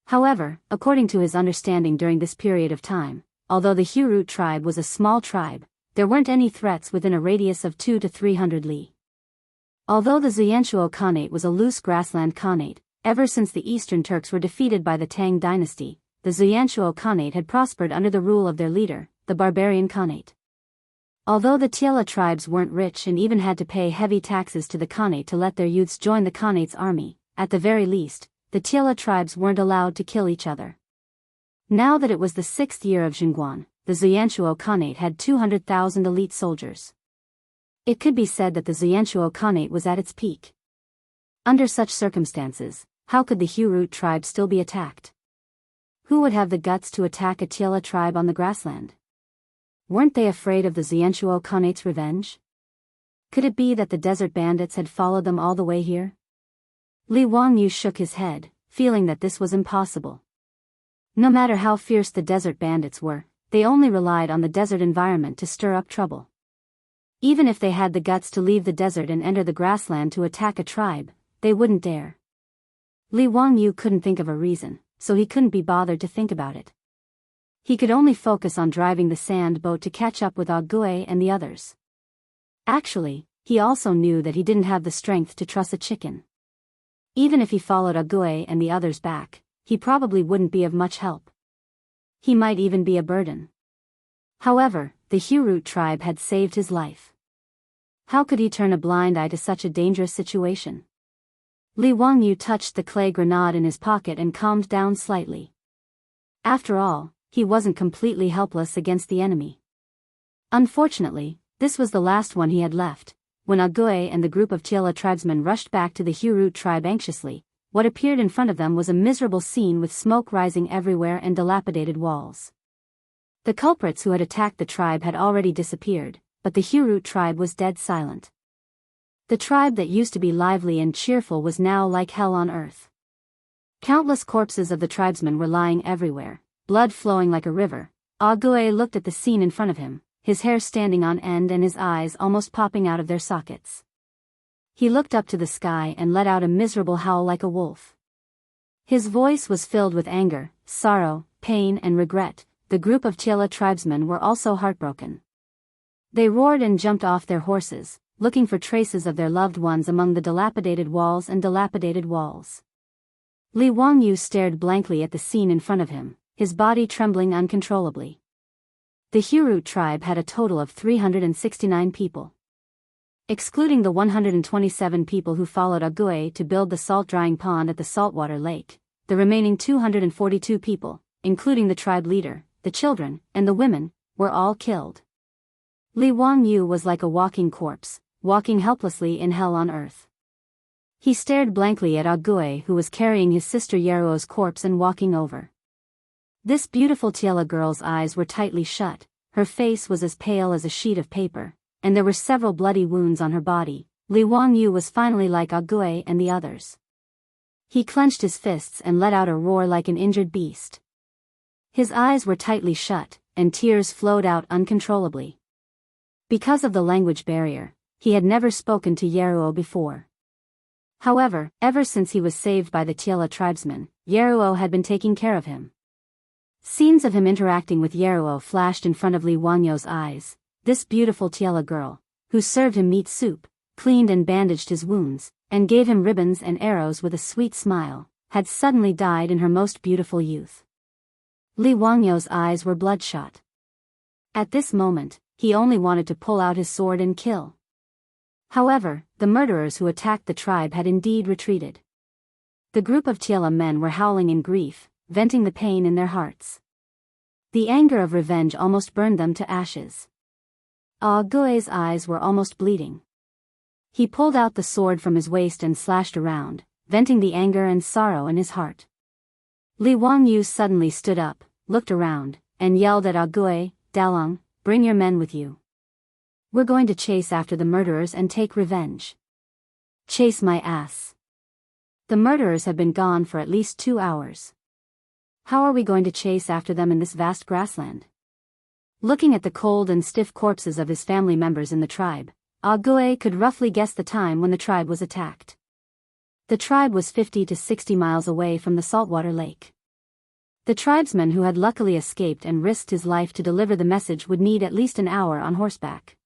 However, according to his understanding during this period of time, although the Hurut tribe was a small tribe, there weren't any threats within a radius of 200 to 300 li. Although the Xianshuo Khanate was a loose grassland Khanate, ever since the Eastern Turks were defeated by the Tang dynasty, the Xianshuo Khanate had prospered under the rule of their leader, the barbarian Khanate. Although the Tiela tribes weren't rich and even had to pay heavy taxes to the Khanate to let their youths join the Khanate's army, at the very least, the Tiela tribes weren't allowed to kill each other. Now that it was the 6th year of Jingguan, the Jianghu Khanate had 200,000 elite soldiers. It could be said that the Jianghu Khanate was at its peak. Under such circumstances, how could the Hurut tribe still be attacked? Who would have the guts to attack a Tiela tribe on the grassland? Weren't they afraid of the Jianghu Khanate's revenge? Could it be that the desert bandits had followed them all the way here? Li Wangyu shook his head, feeling that this was impossible. No matter how fierce the desert bandits were, they only relied on the desert environment to stir up trouble. Even if they had the guts to leave the desert and enter the grassland to attack a tribe, they wouldn't dare. Li Wangyu couldn't think of a reason, so he couldn't be bothered to think about it. He could only focus on driving the sand boat to catch up with Ague and the others. Actually, he also knew that he didn't have the strength to truss a chicken. Even if he followed Ague and the others back, he probably wouldn't be of much help. He might even be a burden. However, the Hurut tribe had saved his life. How could he turn a blind eye to such a dangerous situation? Li Wangyu touched the clay grenade in his pocket and calmed down slightly. After all, he wasn't completely helpless against the enemy. Unfortunately, this was the last one he had left. When Ague and the group of Tiela tribesmen rushed back to the Hurut tribe anxiously, what appeared in front of them was a miserable scene with smoke rising everywhere and dilapidated walls. The culprits who had attacked the tribe had already disappeared, but the Hurut tribe was dead silent. The tribe that used to be lively and cheerful was now like hell on earth. Countless corpses of the tribesmen were lying everywhere, blood flowing like a river. Ague looked at the scene in front of him, his hair standing on end and his eyes almost popping out of their sockets. He looked up to the sky and let out a miserable howl like a wolf. His voice was filled with anger, sorrow, pain and regret. The group of Tiela tribesmen were also heartbroken. They roared and jumped off their horses, looking for traces of their loved ones among the dilapidated walls. Li Wangyu stared blankly at the scene in front of him, his body trembling uncontrollably. The Hurut tribe had a total of 369 people. Excluding the 127 people who followed Ague to build the salt-drying pond at the saltwater lake, the remaining 242 people, including the tribe leader, the children, and the women, were all killed. Li Wangyu was like a walking corpse, walking helplessly in hell on earth. He stared blankly at Ague, who was carrying his sister Yeruo's corpse and walking over. This beautiful Tiela girl's eyes were tightly shut, her face was as pale as a sheet of paper, and there were several bloody wounds on her body. Li Wangyu was finally like Ague and the others. He clenched his fists and let out a roar like an injured beast. His eyes were tightly shut, and tears flowed out uncontrollably. Because of the language barrier, he had never spoken to Yeruo before. However, ever since he was saved by the Tiela tribesmen, Yeruo had been taking care of him. Scenes of him interacting with Yeruo flashed in front of Li Wangyu's eyes. This beautiful Tiela girl, who served him meat soup, cleaned and bandaged his wounds, and gave him ribbons and arrows with a sweet smile, had suddenly died in her most beautiful youth. Li Wangyu's eyes were bloodshot. At this moment, he only wanted to pull out his sword and kill. However, the murderers who attacked the tribe had indeed retreated. The group of Tiela men were howling in grief, venting the pain in their hearts. The anger of revenge almost burned them to ashes. Ague's eyes were almost bleeding. He pulled out the sword from his waist and slashed around, venting the anger and sorrow in his heart. Li Wangyu suddenly stood up, looked around, and yelled at Ague, "Dalong, bring your men with you. We're going to chase after the murderers and take revenge." "Chase my ass. The murderers have been gone for at least 2 hours. How are we going to chase after them in this vast grassland?" Looking at the cold and stiff corpses of his family members in the tribe, Ague could roughly guess the time when the tribe was attacked. The tribe was 50 to 60 miles away from the saltwater lake. The tribesman who had luckily escaped and risked his life to deliver the message would need at least an hour on horseback.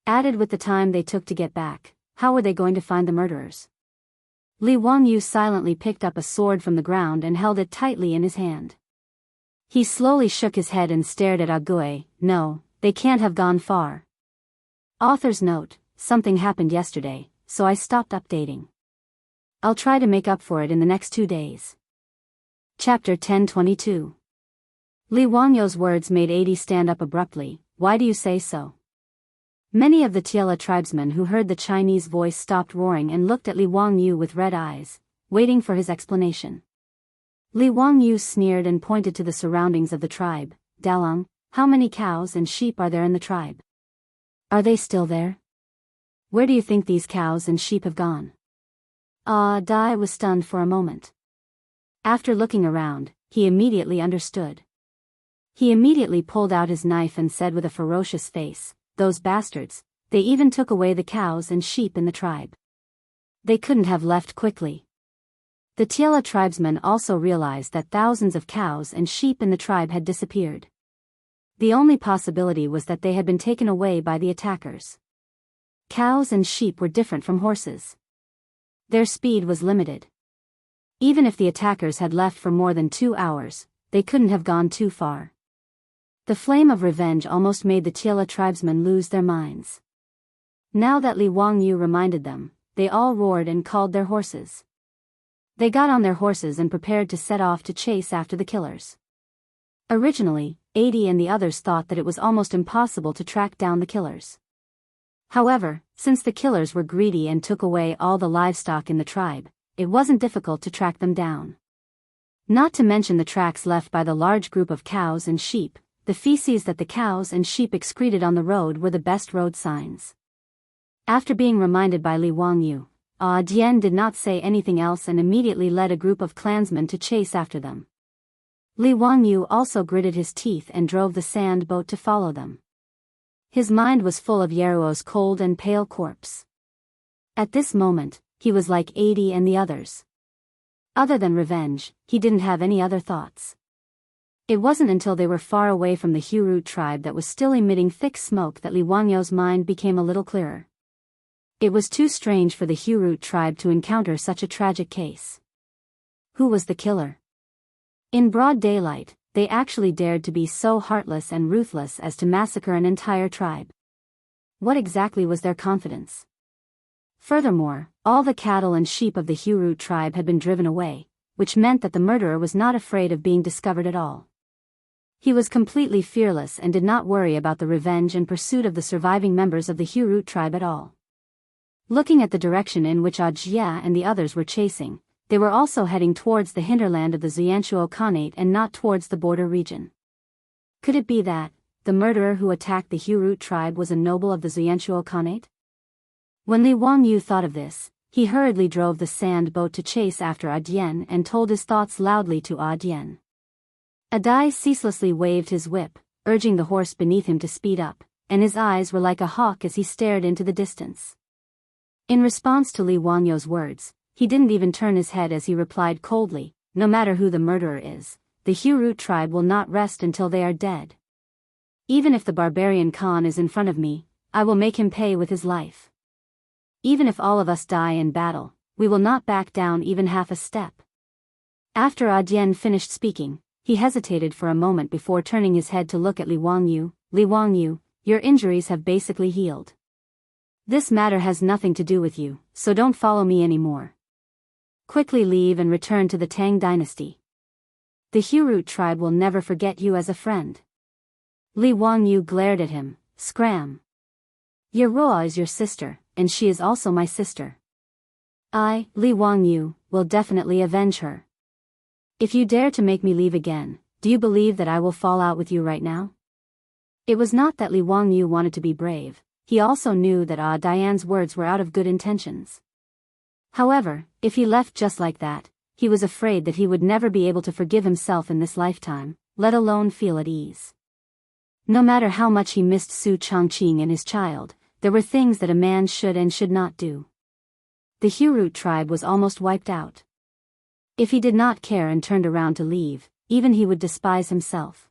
Added with the time they took to get back, how were they going to find the murderers? Li Wangyu silently picked up a sword from the ground and held it tightly in his hand. He slowly shook his head and stared at Ague. "No, they can't have gone far. Author's note: something happened yesterday, so I stopped updating. I'll try to make up for it in the next 2 days. Chapter 10:22. Li Wangyou's words made 80 stand up abruptly. Why do you say so? Many of the Tiela tribesmen who heard the Chinese voice stopped roaring and looked at Li Wangyu with red eyes, waiting for his explanation. Li Wangyu sneered and pointed to the surroundings of the tribe. Dalong, how many cows and sheep are there in the tribe? Are they still there? Where do you think these cows and sheep have gone? Dai was stunned for a moment. After looking around, he immediately understood. He immediately pulled out his knife and said with a ferocious face, "Those bastards, they even took away the cows and sheep in the tribe. They couldn't have left quickly." The Tiela tribesmen also realized that thousands of cows and sheep in the tribe had disappeared. The only possibility was that they had been taken away by the attackers. Cows and sheep were different from horses. Their speed was limited. Even if the attackers had left for more than 2 hours, they couldn't have gone too far. The flame of revenge almost made the Tiela tribesmen lose their minds. Now that Li Wangyu reminded them, they all roared and called their horses. They got on their horses and prepared to set off to chase after the killers. Originally, 80 and the others thought that it was almost impossible to track down the killers. However, since the killers were greedy and took away all the livestock in the tribe, it wasn't difficult to track them down. Not to mention the tracks left by the large group of cows and sheep. The feces that the cows and sheep excreted on the road were the best road signs. After being reminded by Li Wangyu, Dian did not say anything else and immediately led a group of clansmen to chase after them. Li Wangyu also gritted his teeth and drove the sand boat to follow them. His mind was full of Yeruo's cold and pale corpse. At this moment, he was like 80 and the others. Other than revenge, he didn't have any other thoughts. It wasn't until they were far away from the Hurut tribe that was still emitting thick smoke that Li Wangyou's mind became a little clearer. It was too strange for the Hurut tribe to encounter such a tragic case. Who was the killer? In broad daylight, they actually dared to be so heartless and ruthless as to massacre an entire tribe. What exactly was their confidence? Furthermore, all the cattle and sheep of the Hurut tribe had been driven away, which meant that the murderer was not afraid of being discovered at all. He was completely fearless and did not worry about the revenge and pursuit of the surviving members of the Hurut tribe at all. Looking at the direction in which Jia and the others were chasing, they were also heading towards the hinterland of the Jianghu Khanate and not towards the border region. Could it be that the murderer who attacked the Hurut tribe was a noble of the Jianghu Khanate? When Li Wangyu thought of this, he hurriedly drove the sand boat to chase after Dian and told his thoughts loudly to Dian. Dai ceaselessly waved his whip, urging the horse beneath him to speed up, and his eyes were like a hawk as he stared into the distance. In response to Li Wangyou's words, he didn't even turn his head as he replied coldly, "No matter who the murderer is, the Hurut tribe will not rest until they are dead. Even if the barbarian Khan is in front of me, I will make him pay with his life. Even if all of us die in battle, we will not back down even half a step." After Dian finished speaking, he hesitated for a moment before turning his head to look at Li Wangyu. "Li Wangyu, your injuries have basically healed. This matter has nothing to do with you, so don't follow me anymore. Quickly leave and return to the Tang dynasty. The Hurut tribe will never forget you as a friend." Li Wangyu glared at him. "Scram. Yeruo is your sister, and she is also my sister. I, Li Wangyu, will definitely avenge her. If you dare to make me leave again, do you believe that I will fall out with you right now?" It was not that Li Wangyu wanted to be brave, he also knew that Dian's words were out of good intentions. However, if he left just like that, he was afraid that he would never be able to forgive himself in this lifetime, let alone feel at ease. No matter how much he missed Su Chongqing and his child, there were things that a man should and should not do. The Hurut tribe was almost wiped out. If he did not care and turned around to leave, even he would despise himself.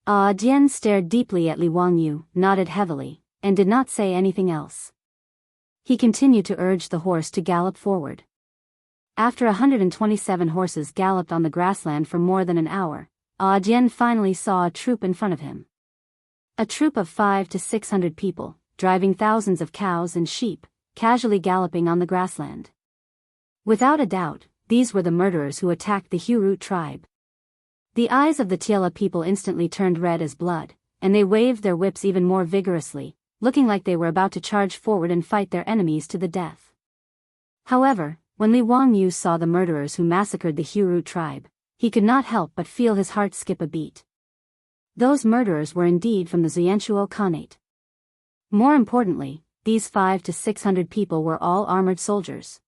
Dian stared deeply at Li Wangyu, nodded heavily, and did not say anything else. He continued to urge the horse to gallop forward. After 127 horses galloped on the grassland for more than an hour, Dian finally saw a troop in front of him. A troop of 500 to 600 people, driving thousands of cows and sheep, casually galloping on the grassland. Without a doubt, these were the murderers who attacked the Hurut tribe. The eyes of the Tiela people instantly turned red as blood, and they waved their whips even more vigorously, looking like they were about to charge forward and fight their enemies to the death. However, when Li Wangyu saw the murderers who massacred the Hurut tribe, he could not help but feel his heart skip a beat. Those murderers were indeed from the Jianghu Khanate. More importantly, these 500 to 600 people were all armored soldiers.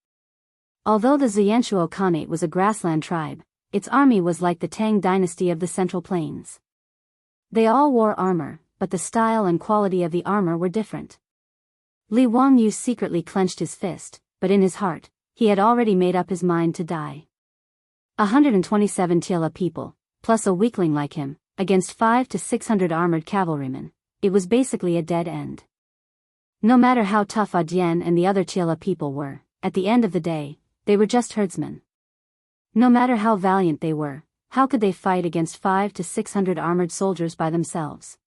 Although the Jianghu Khanate was a grassland tribe, its army was like the Tang dynasty of the Central Plains. They all wore armor, but the style and quality of the armor were different. Li Wangyu secretly clenched his fist, but in his heart, he had already made up his mind to die. 127 Tiela people, plus a weakling like him, against 500 to 600 armored cavalrymen, it was basically a dead end. No matter how tough Adian and the other Tiela people were, at the end of the day, they were just herdsmen. No matter how valiant they were, how could they fight against 500 to 600 armored soldiers by themselves?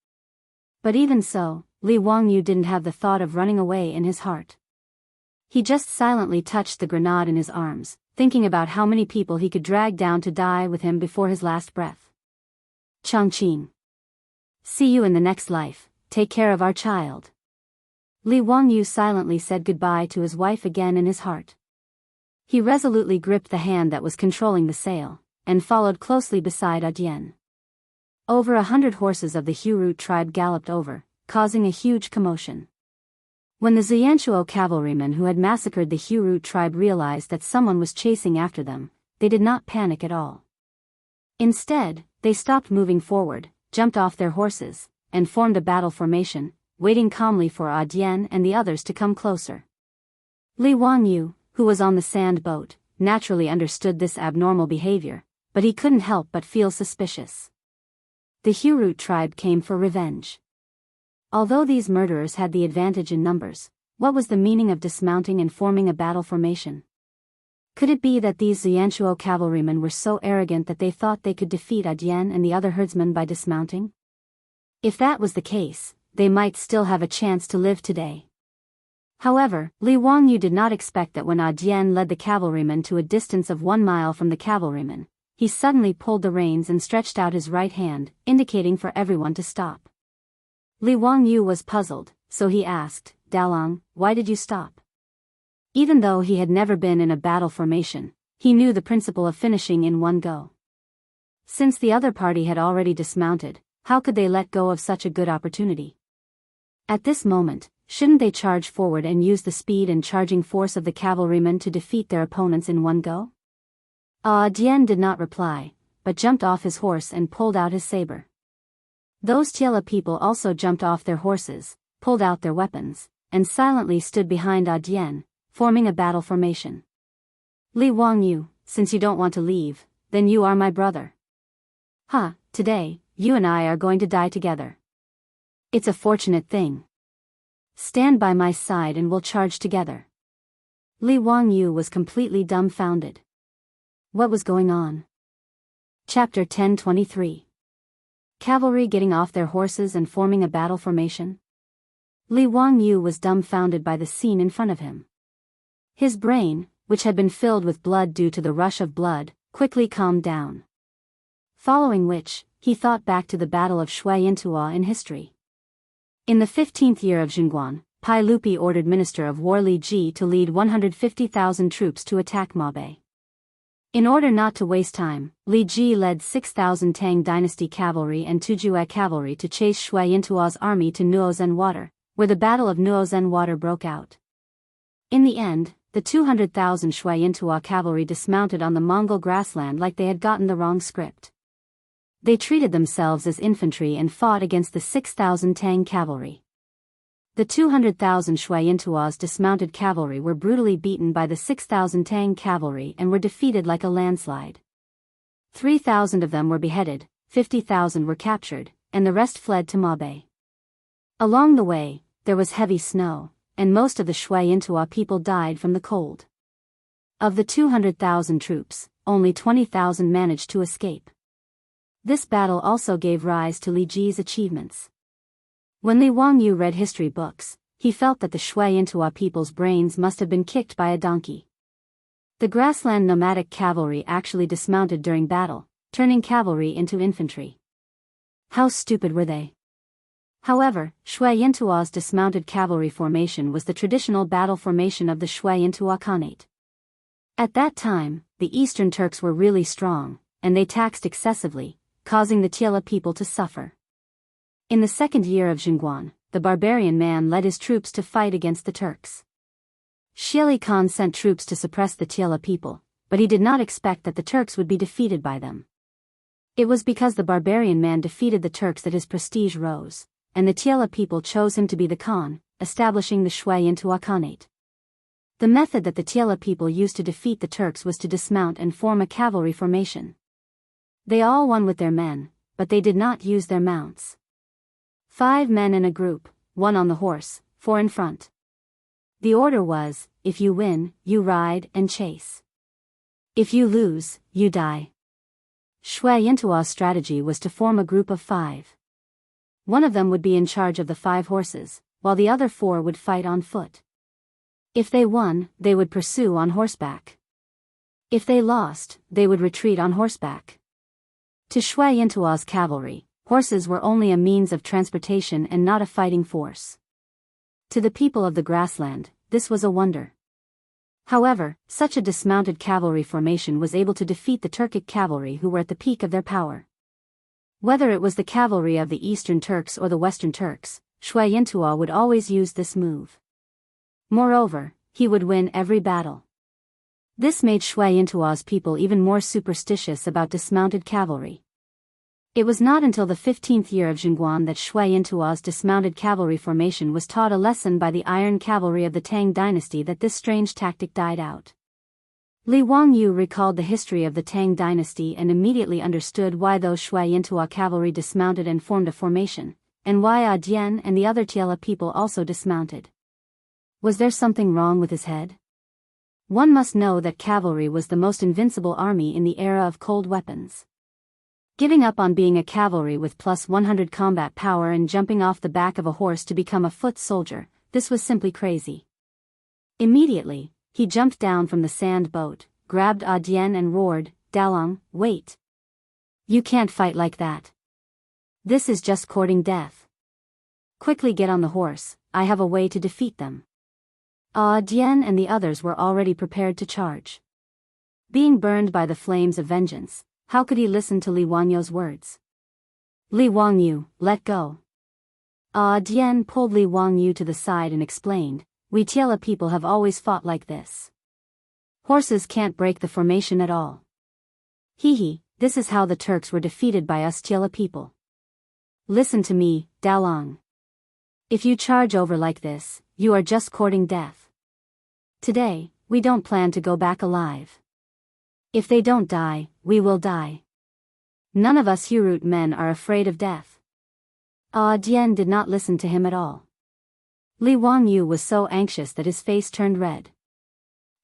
But even so, Li Wangyu didn't have the thought of running away in his heart. He just silently touched the grenade in his arms, thinking about how many people he could drag down to die with him before his last breath. Chongqing. See you in the next life, take care of our child. Li Wangyu silently said goodbye to his wife again in his heart. He resolutely gripped the hand that was controlling the sail, and followed closely beside Adian. Over 100 horses of the Hurut tribe galloped over, causing a huge commotion. When the Jianghu cavalrymen who had massacred the Hurut tribe realized that someone was chasing after them, they did not panic at all. Instead, they stopped moving forward, jumped off their horses, and formed a battle formation, waiting calmly for Adian and the others to come closer. Li Wangyu, who was on the sand boat, naturally understood this abnormal behavior, but he couldn't help but feel suspicious. The Hurut tribe came for revenge. Although these murderers had the advantage in numbers, what was the meaning of dismounting and forming a battle formation? Could it be that these Jianghu cavalrymen were so arrogant that they thought they could defeat Adian and the other herdsmen by dismounting? If that was the case, they might still have a chance to live today. However, Li Wangyu did not expect that when Adian led the cavalrymen to a distance of 1 mile from the cavalrymen, he suddenly pulled the reins and stretched out his right hand, indicating for everyone to stop. Li Wangyu was puzzled, so he asked, "Dalong, why did you stop?" Even though he had never been in a battle formation, he knew the principle of finishing in one go. Since the other party had already dismounted, how could they let go of such a good opportunity? At this moment, shouldn't they charge forward and use the speed and charging force of the cavalrymen to defeat their opponents in one go? Dian did not reply, but jumped off his horse and pulled out his saber. Those Tiela people also jumped off their horses, pulled out their weapons, and silently stood behind Dian, forming a battle formation. Li Wangyu, since you don't want to leave, then you are my brother. Today, you and I are going to die together. It's a fortunate thing. Stand by my side and we'll charge together. Li Wangyu was completely dumbfounded. What was going on? Chapter 1023. Cavalry getting off their horses and forming a battle formation? Li Wangyu was dumbfounded by the scene in front of him. His brain, which had been filled with blood due to the rush of blood, quickly calmed down. Following which, he thought back to the Battle of Shuayantua in history. In the 15th year of Zhongguan, Pai Lupi ordered Minister of War Li Ji to lead 150,000 troops to attack Mabe. In order not to waste time, Li Ji led 6,000 Tang dynasty cavalry and Tujue cavalry to chase Shuayantua's army to Nuozen Water, where the Battle of Nuozen Water broke out. In the end, the 200,000 Shuayantua cavalry dismounted on the Mongol grassland like they had gotten the wrong script. They treated themselves as infantry and fought against the 6,000 Tang cavalry. The 200,000 Shuayantua's dismounted cavalry were brutally beaten by the 6,000 Tang cavalry and were defeated like a landslide. 3,000 of them were beheaded, 50,000 were captured, and the rest fled to Mabe. Along the way, there was heavy snow, and most of the Shuayantua people died from the cold. Of the 200,000 troops, only 20,000 managed to escape. This battle also gave rise to Li Ji's achievements. When Li Wangyu read history books, he felt that the Shui Yintua people's brains must have been kicked by a donkey. The grassland nomadic cavalry actually dismounted during battle, turning cavalry into infantry. How stupid were they? However, Shui Yintua's dismounted cavalry formation was the traditional battle formation of the Shui Yintua Khanate. At that time, the Eastern Turks were really strong, and they taxed excessively, causing the Tiela people to suffer. In the second year of Zhengguan, the barbarian man led his troops to fight against the Turks. Shili Khan sent troops to suppress the Tiela people, but he did not expect that the Turks would be defeated by them. It was because the barbarian man defeated the Turks that his prestige rose, and the Tiela people chose him to be the Khan, establishing the Shui Yintua Khanate. The method that the Tiela people used to defeat the Turks was to dismount and form a cavalry formation. They all won with their men, but they did not use their mounts. 5 men in a group, 1 on the horse, 4 in front. The order was, if you win, you ride and chase. If you lose, you die. Shui Yintua's strategy was to form a group of 5. One of them would be in charge of the 5 horses, while the other 4 would fight on foot. If they won, they would pursue on horseback. If they lost, they would retreat on horseback. To Shui Yintua's cavalry, horses were only a means of transportation and not a fighting force. To the people of the grassland, this was a wonder. However, such a dismounted cavalry formation was able to defeat the Turkic cavalry who were at the peak of their power. Whether it was the cavalry of the Eastern Turks or the Western Turks, Shui Yintua would always use this move. Moreover, he would win every battle. This made Shui Yintua's people even more superstitious about dismounted cavalry. It was not until the 15th year of Zhengguan that Shui Yintua's dismounted cavalry formation was taught a lesson by the iron cavalry of the Tang dynasty that this strange tactic died out. Li Wangyu recalled the history of the Tang dynasty and immediately understood why those Shui Yintua cavalry dismounted and formed a formation, and why Dian and the other Tiela people also dismounted. Was there something wrong with his head? One must know that cavalry was the most invincible army in the era of cold weapons. Giving up on being a cavalry with plus 100 combat power and jumping off the back of a horse to become a foot soldier, this was simply crazy. Immediately, he jumped down from the sand boat, grabbed Dian and roared, "Dalong, wait! You can't fight like that. This is just courting death. Quickly get on the horse, I have a way to defeat them." Dian and the others were already prepared to charge. Being burned by the flames of vengeance, how could he listen to Li Wangyu's words? "Li Wangyu, let go." Dian pulled Li Wangyu to the side and explained, "We Tiela people have always fought like this. Horses can't break the formation at all. Hee, this is how the Turks were defeated by us Tiela people. Listen to me, Dalong. If you charge over like this, you are just courting death. Today, we don't plan to go back alive. If they don't die, we will die. None of us Hurut men are afraid of death." Dian did not listen to him at all. Li Wangyu was so anxious that his face turned red.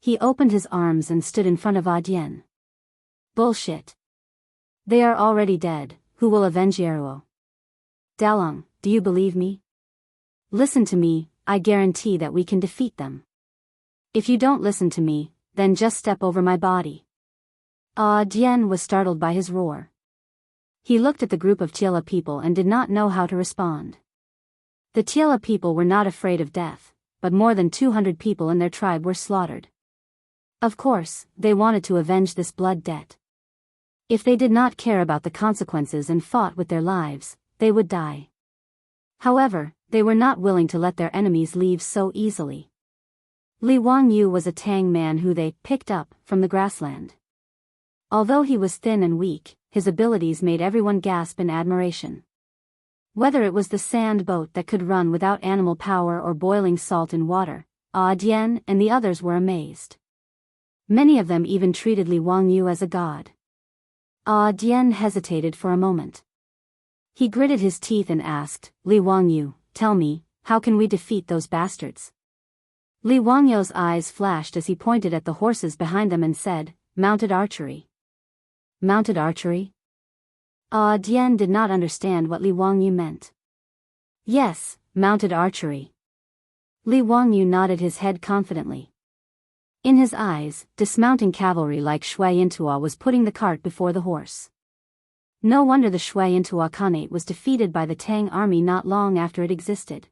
He opened his arms and stood in front of Dian. "Bullshit. They are already dead, who will avenge Yeruo? Dalong, do you believe me? Listen to me, I guarantee that we can defeat them. If you don't listen to me, then just step over my body." Dian was startled by his roar. He looked at the group of Tiela people and did not know how to respond. The Tiela people were not afraid of death, but more than 200 people in their tribe were slaughtered. Of course, they wanted to avenge this blood debt. If they did not care about the consequences and fought with their lives, they would die. However, they were not willing to let their enemies leave so easily. Li Wangyu was a Tang man who they picked up from the grassland. Although he was thin and weak, his abilities made everyone gasp in admiration. Whether it was the sand boat that could run without animal power or boiling salt in water, Dian and the others were amazed. Many of them even treated Li Wangyu as a god. Dian hesitated for a moment. He gritted his teeth and asked, "Li Wangyu, tell me, how can we defeat those bastards?" Li Wangyu's eyes flashed as he pointed at the horses behind them and said, "Mounted archery." Mounted archery? Dian did not understand what Li Wangyu meant. "Yes, mounted archery. Li Wangyu nodded his head confidently. In his eyes, dismounting cavalry like Shui Yintua was putting the cart before the horse. No wonder the Shui Yintua Khanate was defeated by the Tang army not long after it existed.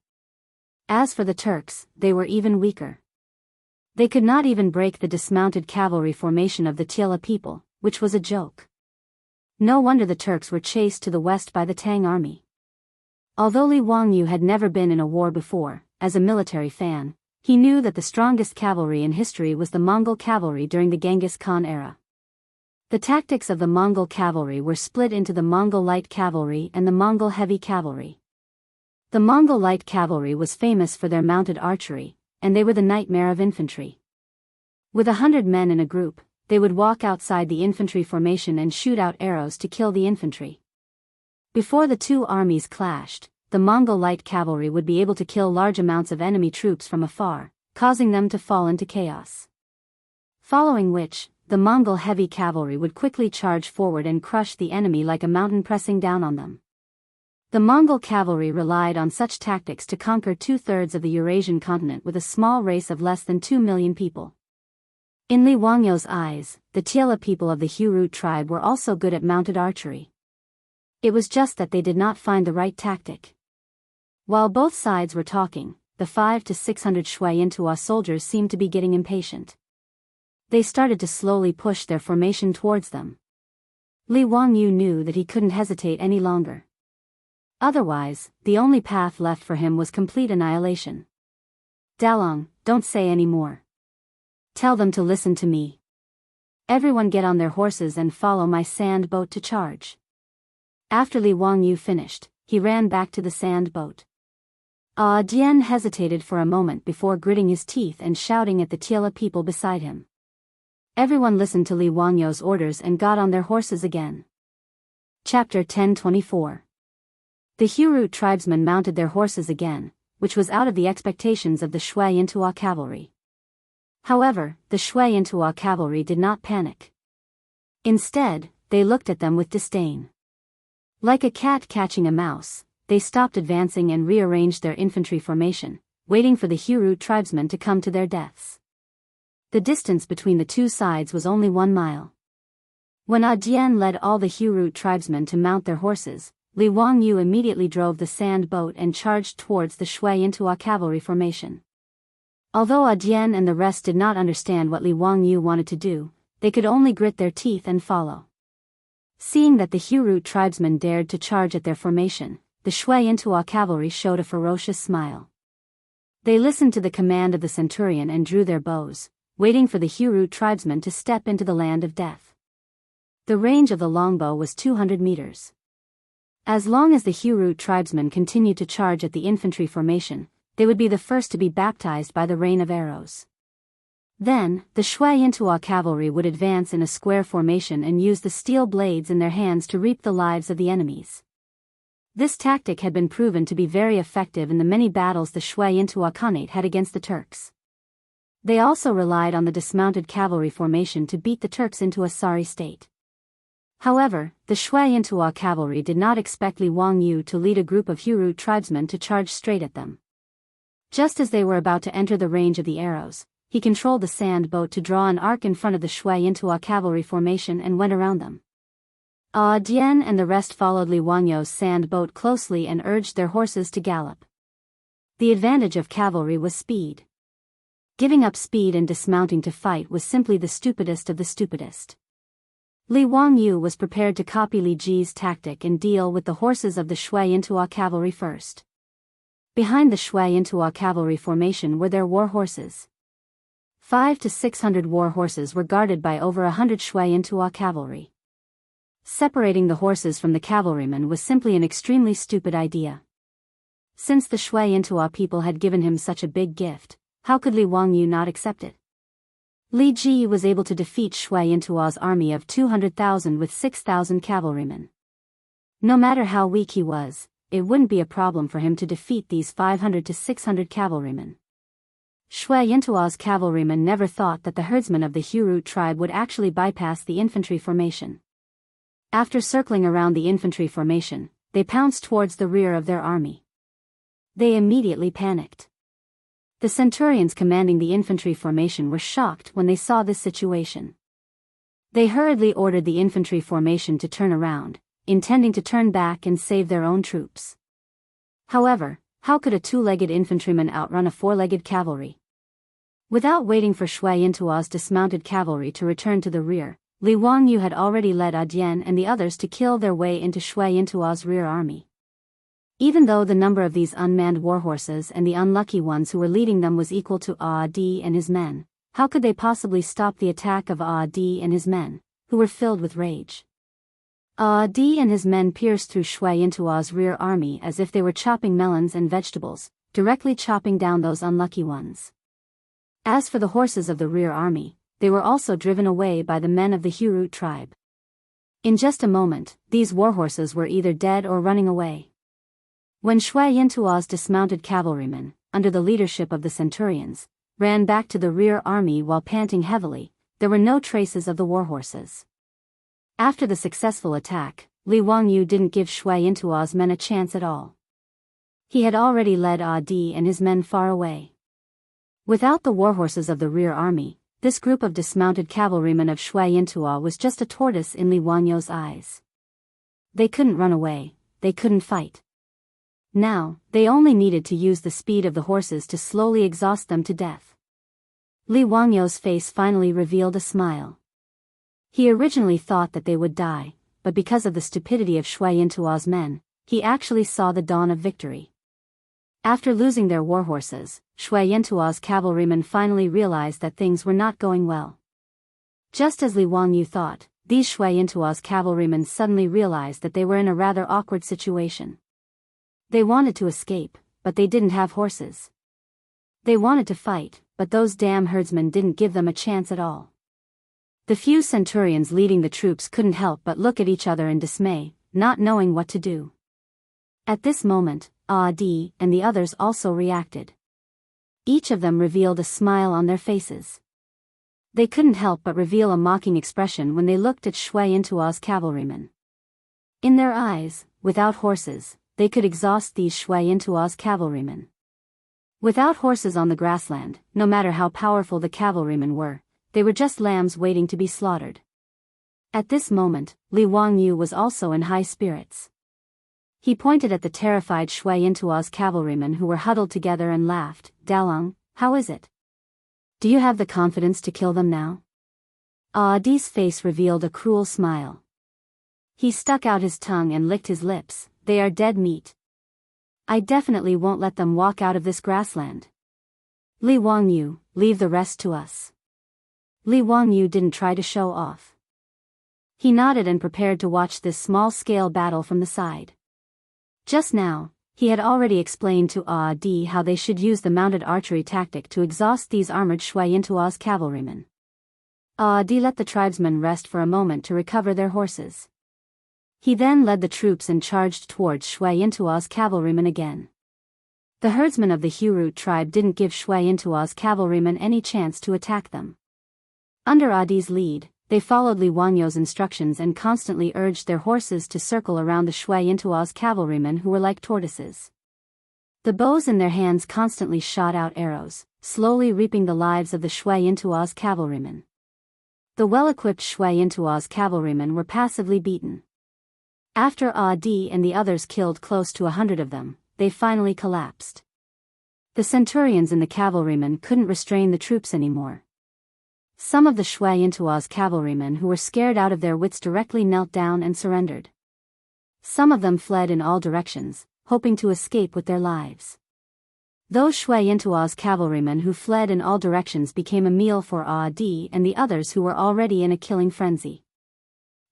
As for the Turks, they were even weaker. They could not even break the dismounted cavalry formation of the Tila people, which was a joke. No wonder the Turks were chased to the west by the Tang army. Although Li Wangyu had never been in a war before, as a military fan, he knew that the strongest cavalry in history was the Mongol cavalry during the Genghis Khan era. The tactics of the Mongol cavalry were split into the Mongol light cavalry and the Mongol heavy cavalry. The Mongol light cavalry was famous for their mounted archery, and they were the nightmare of infantry. With 100 men in a group, they would walk outside the infantry formation and shoot out arrows to kill the infantry. Before the two armies clashed, the Mongol light cavalry would be able to kill large amounts of enemy troops from afar, causing them to fall into chaos. Following which, the Mongol heavy cavalry would quickly charge forward and crush the enemy like a mountain pressing down on them. The Mongol cavalry relied on such tactics to conquer 2/3 of the Eurasian continent with a small race of less than 2 million people. In Li Wangyu's eyes, the Tiela people of the Hurut tribe were also good at mounted archery. It was just that they did not find the right tactic. While both sides were talking, the 500 to 600 Shui Yintua soldiers seemed to be getting impatient. They started to slowly push their formation towards them. Li Wangyu knew that he couldn't hesitate any longer. Otherwise, the only path left for him was complete annihilation. Dalong, don't say any more. Tell them to listen to me. Everyone get on their horses and follow my sand boat to charge. After Li Wangyu finished, he ran back to the sand boat. Dian hesitated for a moment before gritting his teeth and shouting at the Tiela people beside him. Everyone listened to Li Wangyu's orders and got on their horses again. Chapter 1024. The Hurut tribesmen mounted their horses again, which was out of the expectations of the Shui Yintua cavalry. However, the Shui Yintua cavalry did not panic. Instead, they looked at them with disdain. Like a cat catching a mouse, they stopped advancing and rearranged their infantry formation, waiting for the Hurut tribesmen to come to their deaths. The distance between the two sides was only 1 mile. When Dian led all the Hurut tribesmen to mount their horses, Li Wangyu immediately drove the sand boat and charged towards the Shui Yintua cavalry formation. Although Dian and the rest did not understand what Li Wangyu wanted to do, they could only grit their teeth and follow. Seeing that the Hurut tribesmen dared to charge at their formation, the Shui Yintua cavalry showed a ferocious smile. They listened to the command of the centurion and drew their bows, waiting for the Hurut tribesmen to step into the land of death. The range of the longbow was 200 meters. As long as the Hurut tribesmen continued to charge at the infantry formation, they would be the first to be baptized by the rain of arrows. Then, the Shui Yintua cavalry would advance in a square formation and use the steel blades in their hands to reap the lives of the enemies. This tactic had been proven to be very effective in the many battles the Shui Yintua Khanate had against the Turks. They also relied on the dismounted cavalry formation to beat the Turks into a sorry state. However, the Shui Yintua cavalry did not expect Li Wangyu to lead a group of Hurut tribesmen to charge straight at them. Just as they were about to enter the range of the arrows, he controlled the sand boat to draw an arc in front of the Shui Yintua cavalry formation and went around them. Dian and the rest followed Li Wangyu's sand boat closely and urged their horses to gallop. The advantage of cavalry was speed. Giving up speed and dismounting to fight was simply the stupidest of the stupidest. Li Wangyu was prepared to copy Li Ji's tactic and deal with the horses of the Shui Yintua cavalry first. Behind the Shui Yintua cavalry formation were their war horses. 500 to 600 war horses were guarded by over 100 Shui Yintua cavalry. Separating the horses from the cavalrymen was simply an extremely stupid idea. Since the Shui Yintua people had given him such a big gift, how could Li Wangyu not accept it? Li Ji was able to defeat Shui Yintua's army of 200,000 with 6,000 cavalrymen. No matter how weak he was, it wouldn't be a problem for him to defeat these 500 to 600 cavalrymen. Shui Yintua's cavalrymen never thought that the herdsmen of the Hurut tribe would actually bypass the infantry formation. After circling around the infantry formation, they pounced towards the rear of their army. They immediately panicked. The centurions commanding the infantry formation were shocked when they saw this situation. They hurriedly ordered the infantry formation to turn around, intending to turn back and save their own troops. However, how could a two-legged infantryman outrun a four-legged cavalry? Without waiting for Shui Yintuo's dismounted cavalry to return to the rear, Li Wangyu had already led Dian and the others to kill their way into Shui Yintuo's rear army. Even though the number of these unmanned warhorses and the unlucky ones who were leading them was equal to Di and his men, how could they possibly stop the attack of Di and his men, who were filled with rage? Di and his men pierced through Shui Yintuo's rear army as if they were chopping melons and vegetables, directly chopping down those unlucky ones. As for the horses of the rear army, they were also driven away by the men of the Hurut tribe. In just a moment, these warhorses were either dead or running away. When Shui Yintuo's dismounted cavalrymen, under the leadership of the centurions, ran back to the rear army while panting heavily, there were no traces of the warhorses. After the successful attack, Li Wangyu didn't give Shui Yintuo's men a chance at all. He had already led Di and his men far away. Without the warhorses of the rear army, this group of dismounted cavalrymen of Shui Yintuo was just a tortoise in Li Wangyu's eyes. They couldn't run away, they couldn't fight. Now, they only needed to use the speed of the horses to slowly exhaust them to death. Li Wangyu's face finally revealed a smile. He originally thought that they would die, but because of the stupidity of Shui Yintuo's men, he actually saw the dawn of victory. After losing their warhorses, Shui Yintuo's cavalrymen finally realized that things were not going well. Just as Li Wangyu thought, these Shui Yintuo's cavalrymen suddenly realized that they were in a rather awkward situation. They wanted to escape, but they didn't have horses. They wanted to fight, but those damn herdsmen didn't give them a chance at all. The few centurions leading the troops couldn't help but look at each other in dismay, not knowing what to do. At this moment, Di and the others also reacted. Each of them revealed a smile on their faces. They couldn't help but reveal a mocking expression when they looked at Shui Yintuo's cavalrymen. In their eyes, without horses, they could exhaust these Shui Yintuo's cavalrymen. Without horses on the grassland, no matter how powerful the cavalrymen were, they were just lambs waiting to be slaughtered. At this moment, Li Wangyu was also in high spirits. He pointed at the terrified Shui Yintuo's cavalrymen who were huddled together and laughed. "Dalong, how is it? Do you have the confidence to kill them now?" Di's face revealed a cruel smile. He stuck out his tongue and licked his lips. "They are dead meat. I definitely won't let them walk out of this grassland. Li Wangyu, leave the rest to us." Li Wangyu didn't try to show off. He nodded and prepared to watch this small-scale battle from the side. Just now, he had already explained to Di how they should use the mounted archery tactic to exhaust these armored Shui Yintuo's cavalrymen. Di let the tribesmen rest for a moment to recover their horses. He then led the troops and charged towards Shui Yintuo's cavalrymen again. The herdsmen of the Hurut tribe didn't give Shui Yintuo's cavalrymen any chance to attack them. Under Di's lead, they followed Li Wangyu's instructions and constantly urged their horses to circle around the Shui Yintuo's cavalrymen who were like tortoises. The bows in their hands constantly shot out arrows, slowly reaping the lives of the Shui Yintuo's cavalrymen. The well-equipped Shui Yintuo's cavalrymen were passively beaten. After Di and the others killed close to 100 of them, they finally collapsed. The centurions and the cavalrymen couldn't restrain the troops anymore. Some of the Shui Yintuo's cavalrymen who were scared out of their wits directly knelt down and surrendered. Some of them fled in all directions, hoping to escape with their lives. Those Shui Yintuo's cavalrymen who fled in all directions became a meal for Di and the others who were already in a killing frenzy.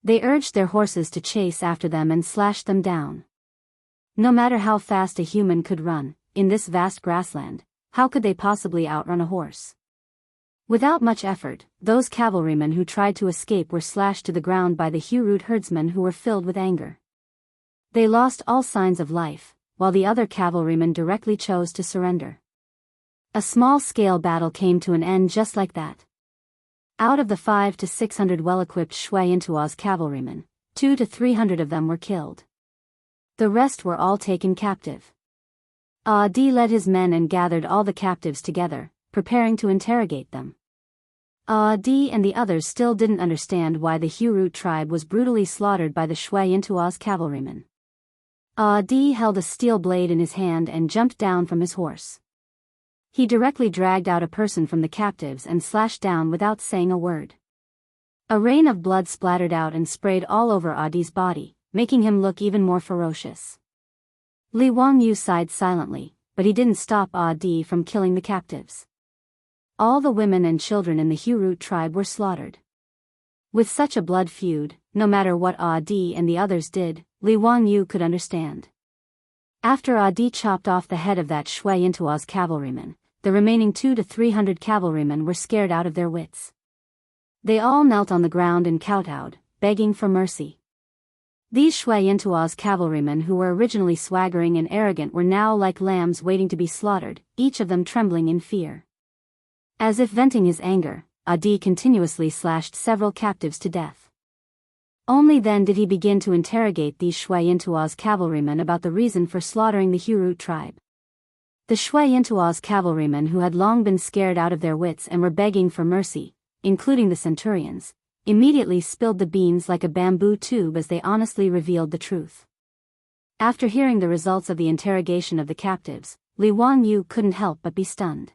They urged their horses to chase after them and slash them down. No matter how fast a human could run, in this vast grassland, how could they possibly outrun a horse? Without much effort, those cavalrymen who tried to escape were slashed to the ground by the Hurut herdsmen who were filled with anger. They lost all signs of life, while the other cavalrymen directly chose to surrender. A small-scale battle came to an end just like that. Out of the 500 to 600 well-equipped Shui Yintuo's cavalrymen, 200 to 300 of them were killed. The rest were all taken captive. Di led his men and gathered all the captives together, preparing to interrogate them. Di and the others still didn't understand why the Hurut tribe was brutally slaughtered by the Shui Intua's cavalrymen. Di held a steel blade in his hand and jumped down from his horse. He directly dragged out a person from the captives and slashed down without saying a word. A rain of blood splattered out and sprayed all over Di's body, making him look even more ferocious. Li Wangyu sighed silently, but he didn't stop Di from killing the captives. All the women and children in the Hurut tribe were slaughtered. With such a blood feud, no matter what Di and the others did, Li Wangyu could understand. After Di chopped off the head of that Shui Intua's cavalryman, the remaining 200 to 300 cavalrymen were scared out of their wits. They all knelt on the ground and kowtowed, begging for mercy. These Shui Intua's cavalrymen who were originally swaggering and arrogant were now like lambs waiting to be slaughtered, each of them trembling in fear. As if venting his anger, Di continuously slashed several captives to death. Only then did he begin to interrogate these Shui Intua's cavalrymen about the reason for slaughtering the Hurut tribe. The Shui Intua's cavalrymen who had long been scared out of their wits and were begging for mercy, including the centurions, immediately spilled the beans like a bamboo tube as they honestly revealed the truth. After hearing the results of the interrogation of the captives, Li Wangyu couldn't help but be stunned.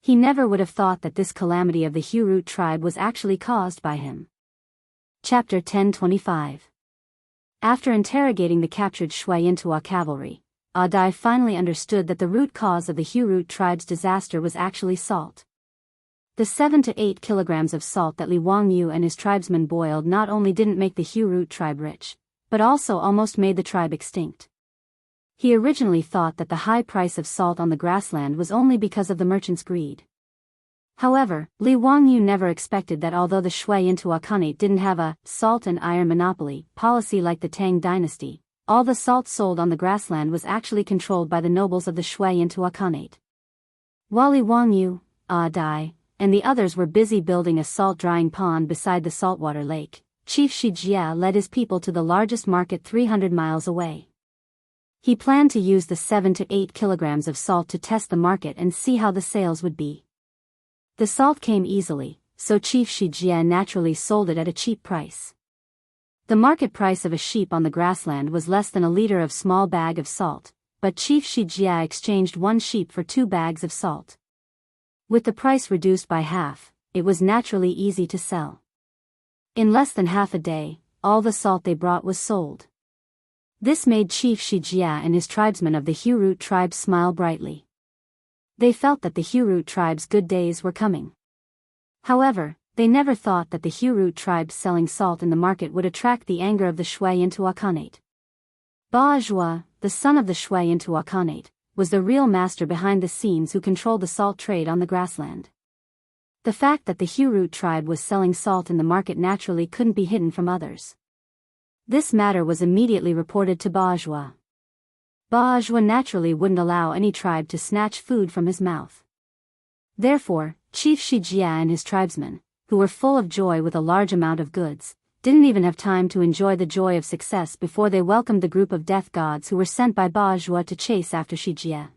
He never would have thought that this calamity of the Hurut tribe was actually caused by him. Chapter 1025. After interrogating the captured Shui Intua cavalry, Di finally understood that the root cause of the Hurut tribe's disaster was actually salt. The 7 to 8 kilograms of salt that Li Wangyu and his tribesmen boiled not only didn't make the Hurut tribe rich, but also almost made the tribe extinct. He originally thought that the high price of salt on the grassland was only because of the merchants' greed. However, Li Wangyu never expected that although the Shui Intua Khanate didn't have a salt and iron monopoly policy like the Tang dynasty, all the salt sold on the grassland was actually controlled by the nobles of the Shui Intua Khanate. While Li Wangyu, Di, and the others were busy building a salt drying pond beside the saltwater lake, Chief Shijia led his people to the largest market 300 miles away. He planned to use the 7 to 8 kilograms of salt to test the market and see how the sales would be. The salt came easily, so Chief Shijia naturally sold it at a cheap price. The market price of a sheep on the grassland was less than a liter of small bag of salt, but Chief Shijia exchanged 1 sheep for 2 bags of salt. With the price reduced by half, it was naturally easy to sell. In less than half a day, all the salt they brought was sold. This made Chief Shijia and his tribesmen of the Hurut tribe smile brightly. They felt that the Hurut tribe's good days were coming. However, they never thought that the Hurut tribe selling salt in the market would attract the anger of the Shui Intua Khanate. Biyao, the son of the Shui Intua Khanate, was the real master behind the scenes who controlled the salt trade on the grassland. The fact that the Hurut tribe was selling salt in the market naturally couldn't be hidden from others. This matter was immediately reported to Biyao. Biyao naturally wouldn't allow any tribe to snatch food from his mouth. Therefore, Chief Shijia and his tribesmen, who were full of joy with a large amount of goods, didn't even have time to enjoy the joy of success before they welcomed the group of death gods who were sent by Biyao to chase after Shijia.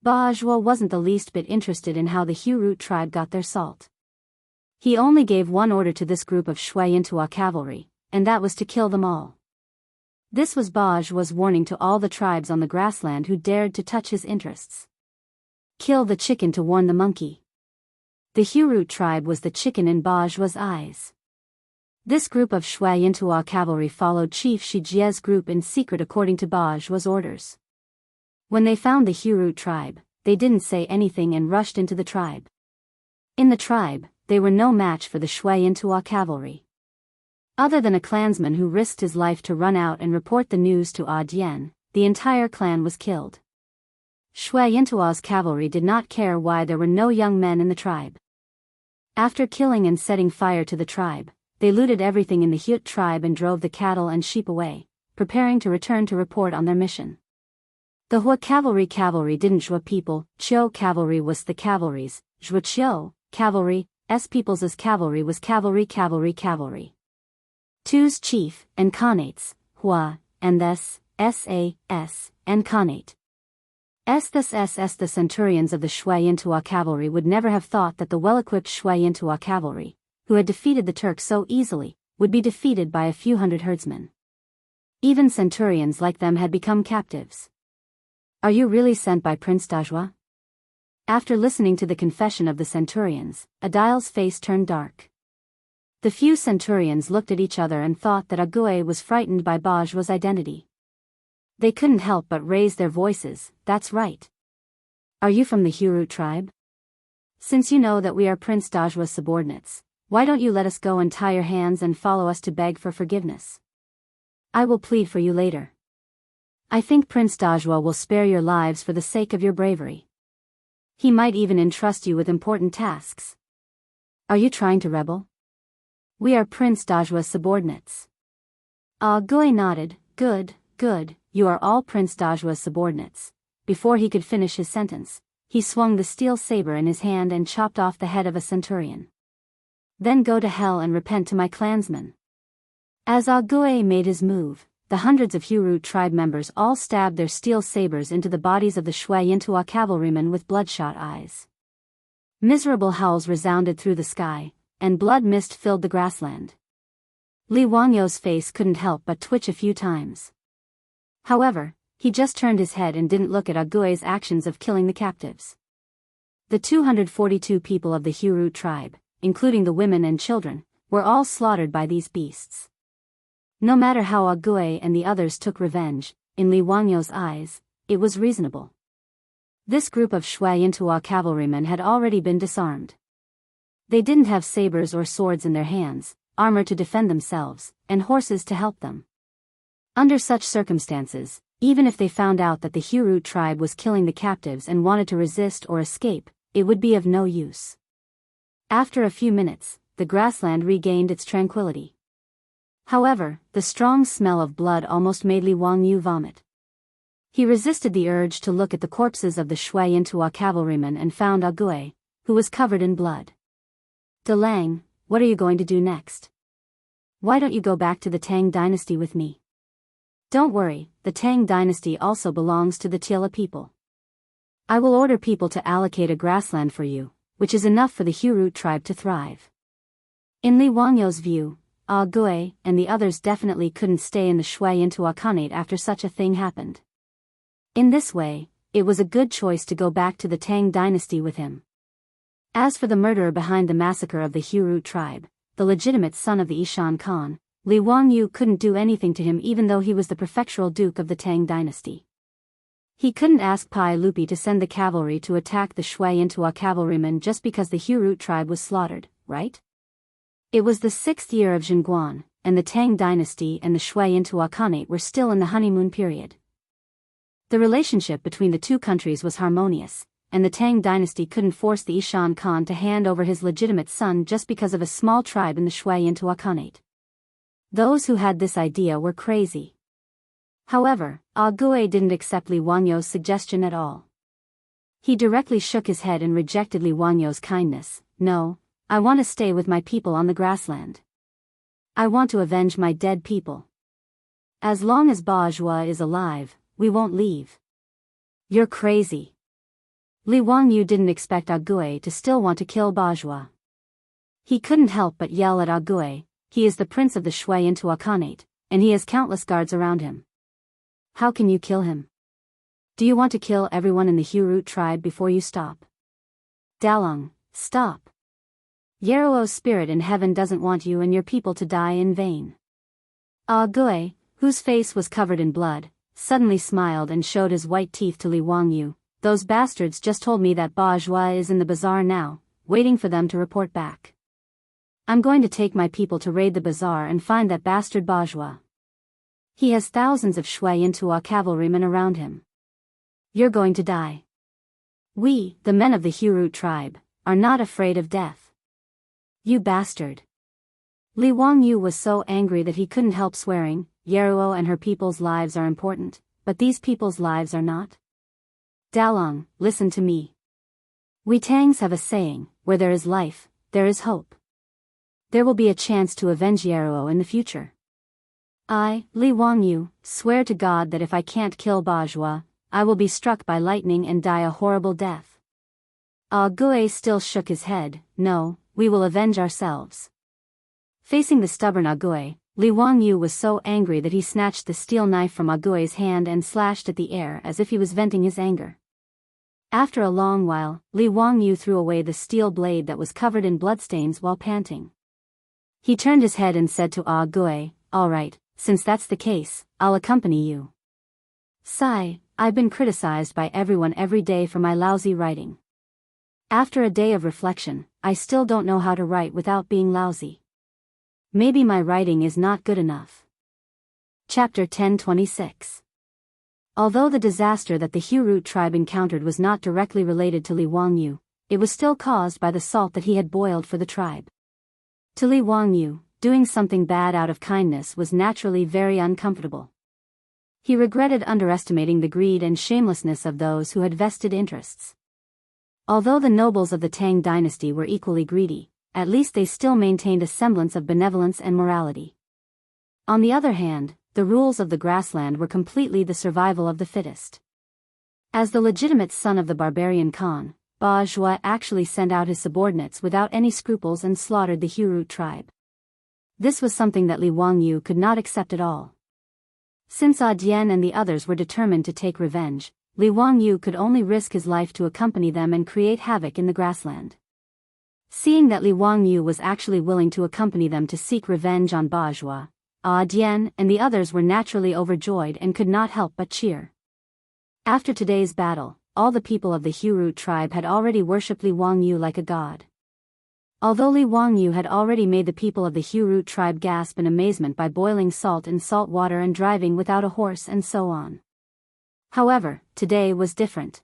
Biyao wasn't the least bit interested in how the Hurut tribe got their salt. He only gave one order to this group of Shui Intua cavalry, and that was to kill them all. This was Biyao's warning to all the tribes on the grassland who dared to touch his interests. Kill the chicken to warn the monkey. The Hurut tribe was the chicken in Biyao's eyes. This group of Shui Intua cavalry followed Chief Shijia's group in secret according to Biyao's orders. When they found the Hurut tribe, they didn't say anything and rushed into the tribe. In the tribe, they were no match for the Shui Intua cavalry. Other than a clansman who risked his life to run out and report the news to Dian, the entire clan was killed. Shui Intua's cavalry did not care why there were no young men in the tribe. After killing and setting fire to the tribe, they looted everything in the Hut tribe and drove the cattle and sheep away, preparing to return to report on their mission. The Hua cavalry didn't Zhua people, Chiu cavalry was the cavalries, Zhua Chiu, cavalry, S peoples' cavalry was cavalry. Tu's chief, and Khanates, Hua, and S, and Khanate. The centurions of the Shui-Yintua cavalry would never have thought that the well-equipped Shui-Yintua cavalry, who had defeated the Turks so easily, would be defeated by a few hundred herdsmen. Even centurions like them had become captives. Are you really sent by Prince Dajua? After listening to the confession of the centurions, Adile's face turned dark. The few centurions looked at each other and thought that Ague was frightened by Bajua's identity. They couldn't help but raise their voices. That's right. Are you from the Hurut tribe? Since you know that we are Prince Dajua's subordinates, why don't you let us go and tie your hands and follow us to beg for forgiveness? I will plead for you later. I think Prince Dajua will spare your lives for the sake of your bravery. He might even entrust you with important tasks. Are you trying to rebel? We are Prince Dajua's subordinates. Ague nodded. Good, good, you are all Prince Dajua's subordinates. Before he could finish his sentence, he swung the steel saber in his hand and chopped off the head of a centurion. Then go to hell and repent to my clansmen. As Ague made his move, the hundreds of Hurut tribe members all stabbed their steel sabers into the bodies of the Shui-Yintua cavalrymen with bloodshot eyes. Miserable howls resounded through the sky, and blood mist filled the grassland. Li Wangyo's face couldn't help but twitch a few times. However, he just turned his head and didn't look at Ague's actions of killing the captives. The 242 people of the Hurut tribe, including the women and children, were all slaughtered by these beasts. No matter how Ague and the others took revenge, in Li Wangyo's eyes, it was reasonable. This group of Shui-Yintua cavalrymen had already been disarmed. They didn't have sabers or swords in their hands, armor to defend themselves, and horses to help them. Under such circumstances, even if they found out that the Hurut tribe was killing the captives and wanted to resist or escape, it would be of no use. After a few minutes, the grassland regained its tranquility. However, the strong smell of blood almost made Li Wangyu vomit. He resisted the urge to look at the corpses of the Shui-Yintua cavalrymen and found Ague, who was covered in blood. Delang, what are you going to do next? Why don't you go back to the Tang dynasty with me? Don't worry, the Tang dynasty also belongs to the Tiela people. I will order people to allocate a grassland for you, which is enough for the Hurut tribe to thrive. In Li Wangyo's view, Ague and the others definitely couldn't stay in the Shui-Yintua Khanate after such a thing happened. In this way, it was a good choice to go back to the Tang dynasty with him. As for the murderer behind the massacre of the Hurut tribe, the legitimate son of the Ishan Khan, Li Wangyu couldn't do anything to him even though he was the prefectural duke of the Tang dynasty. He couldn't ask Pai Lupi to send the cavalry to attack the Shui-Yintua cavalrymen just because the Hurut tribe was slaughtered, right? It was the 6th year of Zhengguan, and the Tang dynasty and the Shui-Yintua Khanate were still in the honeymoon period. The relationship between the two countries was harmonious, and the Tang dynasty couldn't force the Ishan Khan to hand over his legitimate son just because of a small tribe in the Shui-Yintua Khanate. Those who had this idea were crazy. However, Ague didn't accept Li Wangyo's suggestion at all. He directly shook his head and rejected Li Wangyo's kindness. No, I want to stay with my people on the grassland. I want to avenge my dead people. As long as Bajua is alive, we won't leave. You're crazy. Li Wangyu didn't expect Ague to still want to kill Bajua. He couldn't help but yell at Ague. He is the prince of the Shui-Yintua Khanate, and he has countless guards around him. How can you kill him? Do you want to kill everyone in the Hurut tribe before you stop? Dalong, stop. Yeruo's spirit in heaven doesn't want you and your people to die in vain. Ague, whose face was covered in blood, suddenly smiled and showed his white teeth to Li Wangyu. Those bastards just told me that Bajua is in the bazaar now, waiting for them to report back. I'm going to take my people to raid the bazaar and find that bastard Bajua. He has thousands of Shui-Yintua cavalrymen around him. You're going to die. We, the men of the Hurut tribe, are not afraid of death. You bastard. Li Wangyu was so angry that he couldn't help swearing. Yeruo and her people's lives are important, but these people's lives are not. Dalong, listen to me. We Tangs have a saying, where there is life, there is hope. There will be a chance to avenge Yeruo in the future. I, Li Wangyu, swear to God that if I can't kill Bajua, I will be struck by lightning and die a horrible death. Gui still shook his head. No, we will avenge ourselves. Facing the stubborn Gui, Li Wangyu was so angry that he snatched the steel knife from Gui's hand and slashed at the air as if he was venting his anger. After a long while, Li Wangyu threw away the steel blade that was covered in bloodstains while panting. He turned his head and said to Gui, "All right, since that's the case, I'll accompany you. Sigh, I've been criticized by everyone every day for my lousy writing. After a day of reflection, I still don't know how to write without being lousy. Maybe my writing is not good enough." Chapter 10:26. Although the disaster that the Hurut tribe encountered was not directly related to Li Wangyu, it was still caused by the salt that he had boiled for the tribe. To Li Wangyu, doing something bad out of kindness was naturally very uncomfortable. He regretted underestimating the greed and shamelessness of those who had vested interests. Although the nobles of the Tang dynasty were equally greedy, at least they still maintained a semblance of benevolence and morality. On the other hand, the rules of the grassland were completely the survival of the fittest. As the legitimate son of the barbarian Khan, Ba Zhua actually sent out his subordinates without any scruples and slaughtered the Hurut tribe. This was something that Li Wangyu could not accept at all. Since Dian and the others were determined to take revenge, Li Wangyu could only risk his life to accompany them and create havoc in the grassland. Seeing that Li Wangyu was actually willing to accompany them to seek revenge on Ba Zhua, Dian and the others were naturally overjoyed and could not help but cheer. After today's battle, all the people of the Hurut tribe had already worshipped Li Wangyu like a god. Although Li Wangyu had already made the people of the Hurut tribe gasp in amazement by boiling salt in salt water and driving without a horse and so on. However, today was different.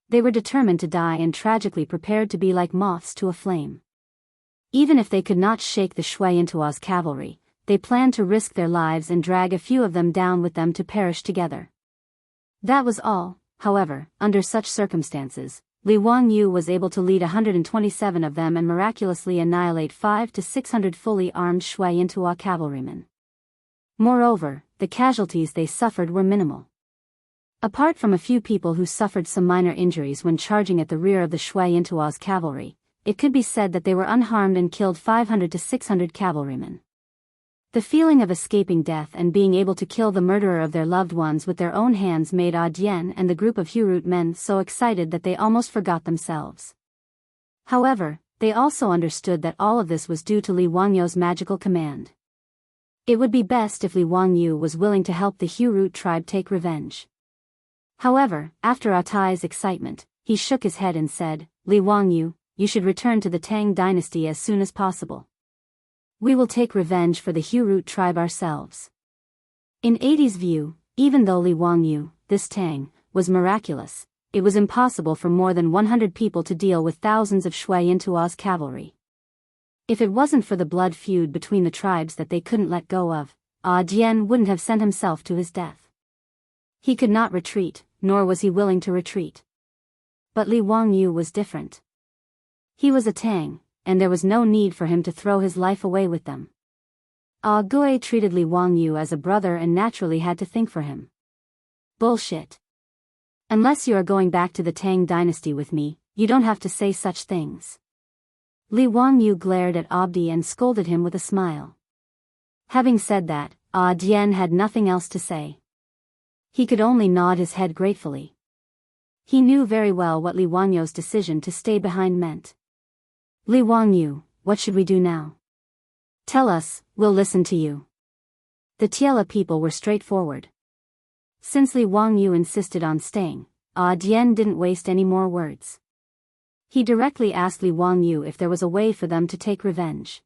They were determined to die and tragically prepared to be like moths to a flame. Even if they could not shake the Shui Intua's cavalry, they planned to risk their lives and drag a few of them down with them to perish together. That was all. However, under such circumstances, Li Wangyu was able to lead 127 of them and miraculously annihilate 500 to 600 fully armed Shui Intua cavalrymen. Moreover, the casualties they suffered were minimal. Apart from a few people who suffered some minor injuries when charging at the rear of the Shui Intua's cavalry, it could be said that they were unharmed and killed 500 to 600 cavalrymen. The feeling of escaping death and being able to kill the murderer of their loved ones with their own hands made Dian and the group of Hurut men so excited that they almost forgot themselves. However, they also understood that all of this was due to Li Wangyu's magical command. It would be best if Li Wangyu was willing to help the Hurut tribe take revenge. However, after Atai's excitement, he shook his head and said, "Li Wangyu, you should return to the Tang dynasty as soon as possible. We will take revenge for the Hurut tribe ourselves." In 80's view, even though Li Wangyu, this Tang, was miraculous, it was impossible for more than 100 people to deal with thousands of Shui Intua's cavalry. If it wasn't for the blood feud between the tribes that they couldn't let go of, Dian wouldn't have sent himself to his death. He could not retreat, nor was he willing to retreat. But Li Wangyu was different. He was a Tang, and there was no need for him to throw his life away with them. Gui treated Li Wangyu as a brother and naturally had to think for him. Bullshit. Unless you are going back to the Tang dynasty with me, you don't have to say such things. Li Wangyu glared at Abdi and scolded him with a smile. Having said that, Dian had nothing else to say. He could only nod his head gratefully. He knew very well what Li Wangyu's decision to stay behind meant. "Li Wangyu, what should we do now? Tell us, we'll listen to you." The Tiela people were straightforward. Since Li Wangyu insisted on staying, Dian didn't waste any more words. He directly asked Li Wangyu if there was a way for them to take revenge.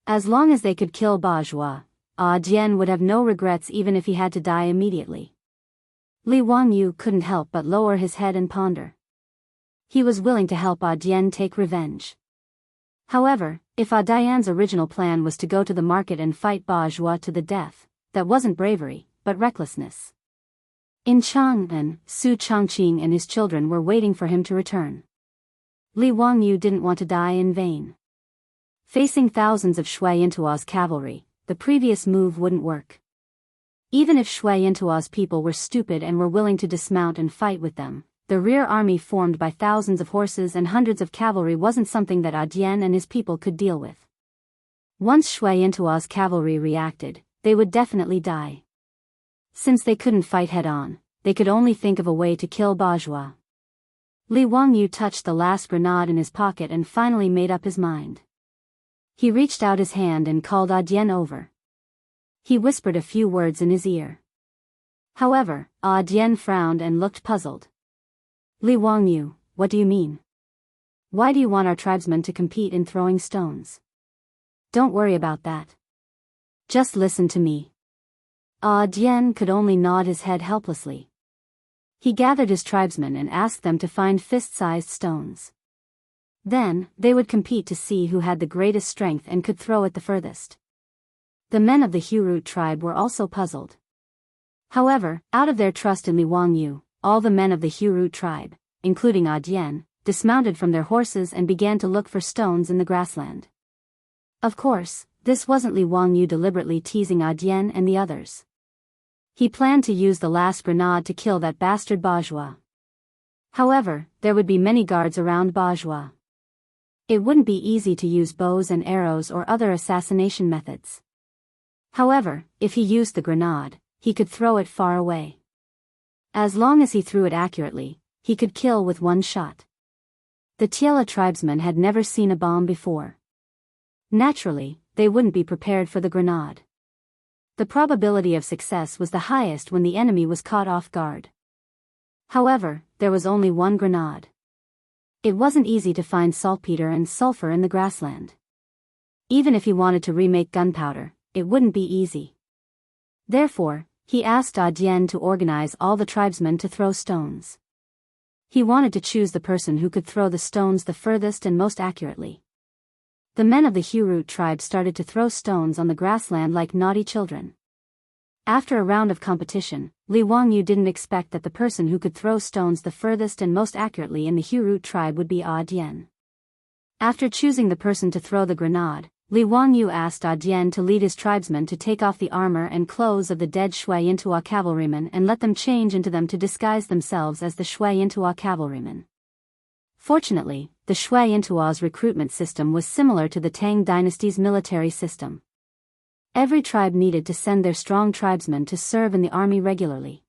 As long as they could kill Ba Zhua, Dian would have no regrets even if he had to die immediately. Li Wangyu couldn't help but lower his head and ponder. He was willing to help Dian take revenge. However, if Dian's original plan was to go to the market and fight Ba Zhua to the death, that wasn't bravery, but recklessness. In Chang'an, Su Changqing and his children were waiting for him to return. Li Wangyu didn't want to die in vain. Facing thousands of Shui Intua's cavalry, the previous move wouldn't work. Even if Shui Yintua's people were stupid and were willing to dismount and fight with them, the rear army formed by thousands of horses and hundreds of cavalry wasn't something that Dian and his people could deal with. Once Shui Yintua's cavalry reacted, they would definitely die. Since they couldn't fight head-on, they could only think of a way to kill Bajua. Li Wangyu touched the last grenade in his pocket and finally made up his mind. He reached out his hand and called Dian over. He whispered a few words in his ear. However, Dian frowned and looked puzzled. Li Wangyu, what do you mean? Why do you want our tribesmen to compete in throwing stones? Don't worry about that. Just listen to me. Dian could only nod his head helplessly. He gathered his tribesmen and asked them to find fist-sized stones. Then, they would compete to see who had the greatest strength and could throw it the furthest. The men of the Hurut tribe were also puzzled. However, out of their trust in Li Wangyu, all the men of the Hurut tribe, including Dian, dismounted from their horses and began to look for stones in the grassland. Of course, this wasn't Li Wangyu deliberately teasing Dian and the others. He planned to use the last grenade to kill that bastard Bajua. However, there would be many guards around Bajua. It wouldn't be easy to use bows and arrows or other assassination methods. However, if he used the grenade, he could throw it far away. As long as he threw it accurately, he could kill with one shot. The Tiela tribesmen had never seen a bomb before. Naturally, they wouldn't be prepared for the grenade. The probability of success was the highest when the enemy was caught off guard. However, there was only one grenade. It wasn't easy to find saltpeter and sulfur in the grassland. Even if he wanted to remake gunpowder, it wouldn't be easy. Therefore, he asked Dian to organize all the tribesmen to throw stones. He wanted to choose the person who could throw the stones the furthest and most accurately. The men of the Hurut tribe started to throw stones on the grassland like naughty children. After a round of competition, Li Wangyu didn't expect that the person who could throw stones the furthest and most accurately in the Hurut tribe would be Dian. After choosing the person to throw the grenade, Li Wangyu asked Dian to lead his tribesmen to take off the armor and clothes of the dead Shui Yintua cavalrymen and let them change into them to disguise themselves as the Shui Yintua cavalrymen. Fortunately, the Shui Yintua's recruitment system was similar to the Tang dynasty's military system. Every tribe needed to send their strong tribesmen to serve in the army regularly.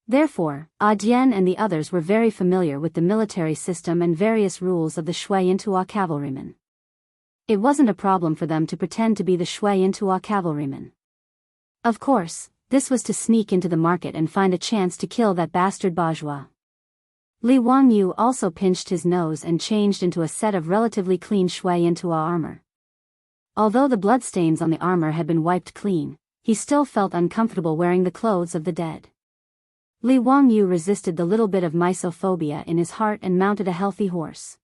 Therefore, Dian and the others were very familiar with the military system and various rules of the Shui Yintua cavalrymen. It wasn't a problem for them to pretend to be the Shui Yintua cavalrymen. Of course, this was to sneak into the market and find a chance to kill that bastard Bajua. Li Wangyu also pinched his nose and changed into a set of relatively clean Shui Yintua armor. Although the bloodstains on the armor had been wiped clean, he still felt uncomfortable wearing the clothes of the dead. Li Wangyu resisted the little bit of misophobia in his heart and mounted a healthy horse.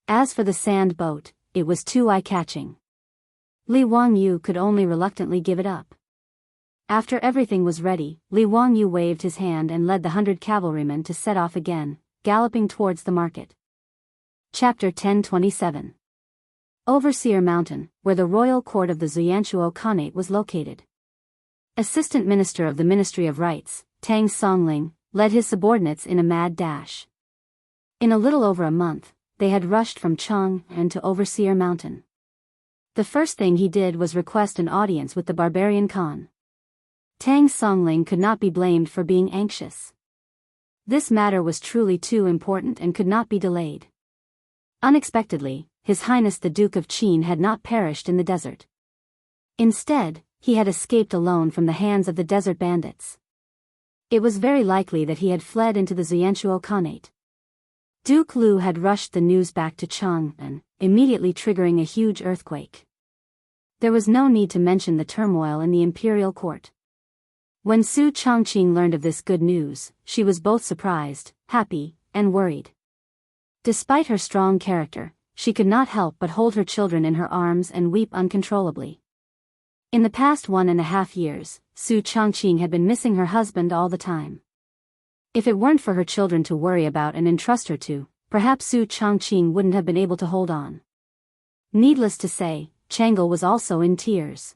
As for the sand boat, it was too eye-catching. Li Wangyu could only reluctantly give it up. After everything was ready, Li Wangyu waved his hand and led the 100 cavalrymen to set off again, galloping towards the market. Chapter 1027. Overseer Mountain, where the royal court of the Jianghu Khanate was located. Assistant Minister of the Ministry of Rights, Tang Songling, led his subordinates in a mad dash. In a little over a month, they had rushed from Jianghu to Overseer Mountain. The first thing he did was request an audience with the barbarian Khan. Tang Songling could not be blamed for being anxious. This matter was truly too important and could not be delayed. Unexpectedly, His Highness the Duke of Qin had not perished in the desert. Instead, he had escaped alone from the hands of the desert bandits. It was very likely that he had fled into the Jianghu Khanate. Duke Lu had rushed the news back to Chang'an, immediately triggering a huge earthquake. There was no need to mention the turmoil in the imperial court. When Su Chongqing learned of this good news, she was both surprised, happy, and worried. Despite her strong character, she could not help but hold her children in her arms and weep uncontrollably. In the past 1.5 years, Su Chongqing had been missing her husband all the time. If it weren't for her children to worry about and entrust her to, perhaps Su Chongqing wouldn't have been able to hold on. Needless to say, Chang'e was also in tears.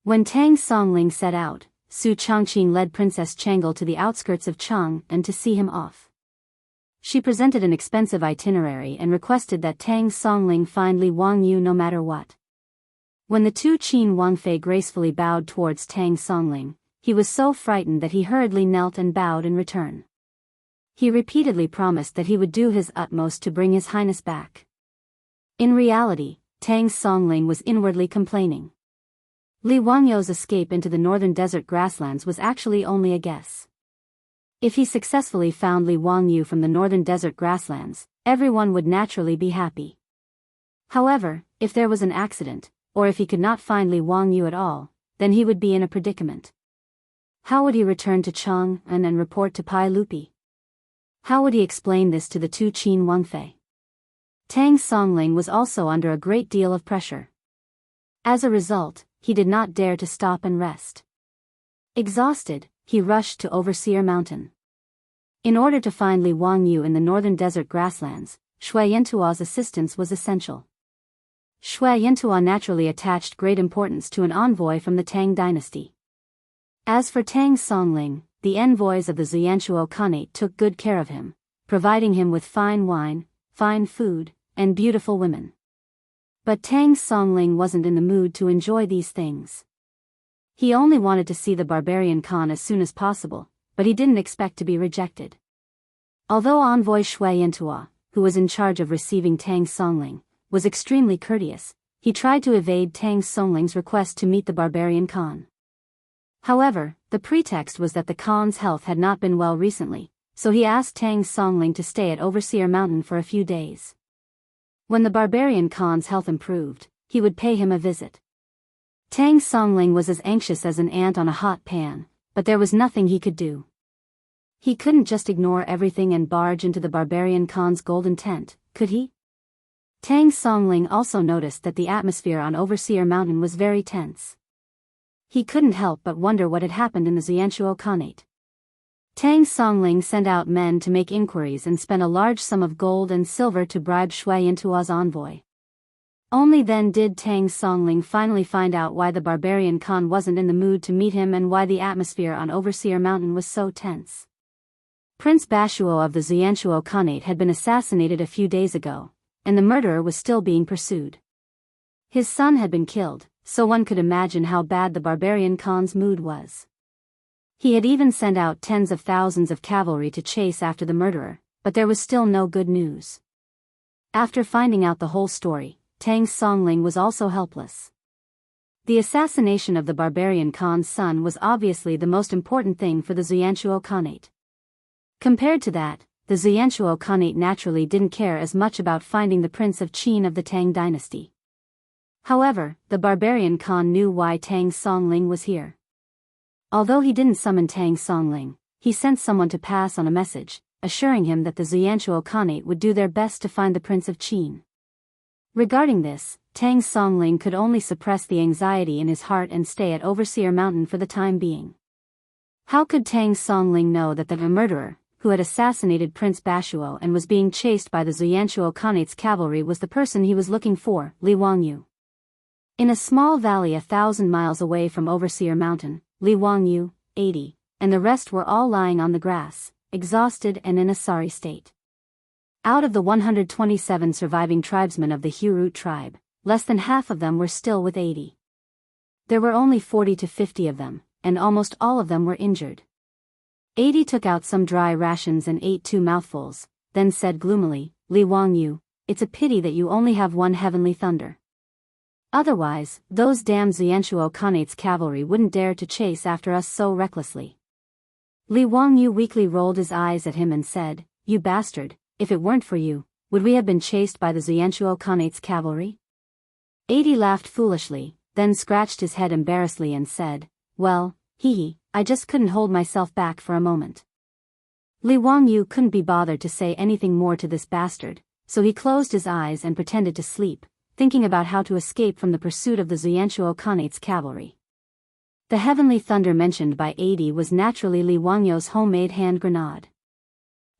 When Tang Songling set out, Su Changqing led Princess Chang'e to the outskirts of Chang and to see him off. She presented an expensive itinerary and requested that Tang Songling find Li Wangyu no matter what. When the two Qin Wangfei gracefully bowed towards Tang Songling, he was so frightened that he hurriedly knelt and bowed in return. He repeatedly promised that he would do his utmost to bring His Highness back. In reality, Tang Songling was inwardly complaining. Li Wangyu's escape into the northern desert grasslands was actually only a guess. If he successfully found Li Wangyu from the northern desert grasslands, everyone would naturally be happy. However, if there was an accident, or if he could not find Li Wangyu at all, then he would be in a predicament. How would he return to Chang and report to Pai Lupi? How would he explain this to the two Qin Wangfei? Tang Songling was also under a great deal of pressure. As a result, he did not dare to stop and rest. Exhausted, he rushed to Overseer Mountain. In order to find Li Wangyu in the northern desert grasslands, Shui Yantua's assistance was essential. Shui Yantua naturally attached great importance to an envoy from the Tang dynasty. As for Tang Songling, the envoys of the Zianchuo Khanate took good care of him, providing him with fine wine, fine food, and beautiful women. But Tang Songling wasn't in the mood to enjoy these things. He only wanted to see the barbarian Khan as soon as possible, but he didn't expect to be rejected. Although envoy Shui Yantua, who was in charge of receiving Tang Songling, was extremely courteous, he tried to evade Tang Songling's request to meet the barbarian Khan. However, the pretext was that the Khan's health had not been well recently, so he asked Tang Songling to stay at Overseer Mountain for a few days. When the barbarian Khan's health improved, he would pay him a visit. Tang Songling was as anxious as an ant on a hot pan, but there was nothing he could do. He couldn't just ignore everything and barge into the barbarian Khan's golden tent, could he? Tang Songling also noticed that the atmosphere on Overseer Mountain was very tense. He couldn't help but wonder what had happened in the Zianchuo Khanate. Tang Songling sent out men to make inquiries and spent a large sum of gold and silver to bribe Shui Yantua's envoy. Only then did Tang Songling finally find out why the barbarian Khan wasn't in the mood to meet him and why the atmosphere on Overseer Mountain was so tense. Prince Bashuo of the Zianchuo Khanate had been assassinated a few days ago, and the murderer was still being pursued. His son had been killed, so one could imagine how bad the barbarian Khan's mood was. He had even sent out tens of thousands of cavalry to chase after the murderer, but there was still no good news. After finding out the whole story, Tang Songling was also helpless. The assassination of the barbarian Khan's son was obviously the most important thing for the Zianchuo Khanate. Compared to that, the Zianchuo Khanate naturally didn't care as much about finding the prince of Qin of the Tang dynasty. However, the barbarian Khan knew why Tang Songling was here. Although he didn't summon Tang Songling, he sent someone to pass on a message, assuring him that the Zianchuo Khanate would do their best to find the prince of Qin. Regarding this, Tang Songling could only suppress the anxiety in his heart and stay at Overseer Mountain for the time being. How could Tang Songling know that the murderer, who had assassinated Prince Bashuo and was being chased by the Zianchuo Khanate's cavalry, was the person he was looking for, Li Wangyu? In a small valley 1,000 miles away from Overseer Mountain, Li Wangyu, 80, and the rest were all lying on the grass, exhausted and in a sorry state. Out of the 127 surviving tribesmen of the Hurut tribe, less than half of them were still with 80. There were only 40 to 50 of them, and almost all of them were injured. 80 took out some dry rations and ate 2 mouthfuls, then said gloomily, Li Wangyu, it's a pity that you only have 1 heavenly thunder. Otherwise, those damn Zianchuo Khanate's cavalry wouldn't dare to chase after us so recklessly. Li Wangyu weakly rolled his eyes at him and said, You bastard, if it weren't for you, would we have been chased by the Zianchuo Khanate's cavalry? 80 laughed foolishly, then scratched his head embarrassedly and said, Well, I just couldn't hold myself back for a moment. Li Wangyu couldn't be bothered to say anything more to this bastard, so he closed his eyes and pretended to sleep, thinking about how to escape from the pursuit of the Zianchuo Khanate's cavalry. The heavenly thunder mentioned by 80 was naturally Li Wangyu's homemade hand grenade.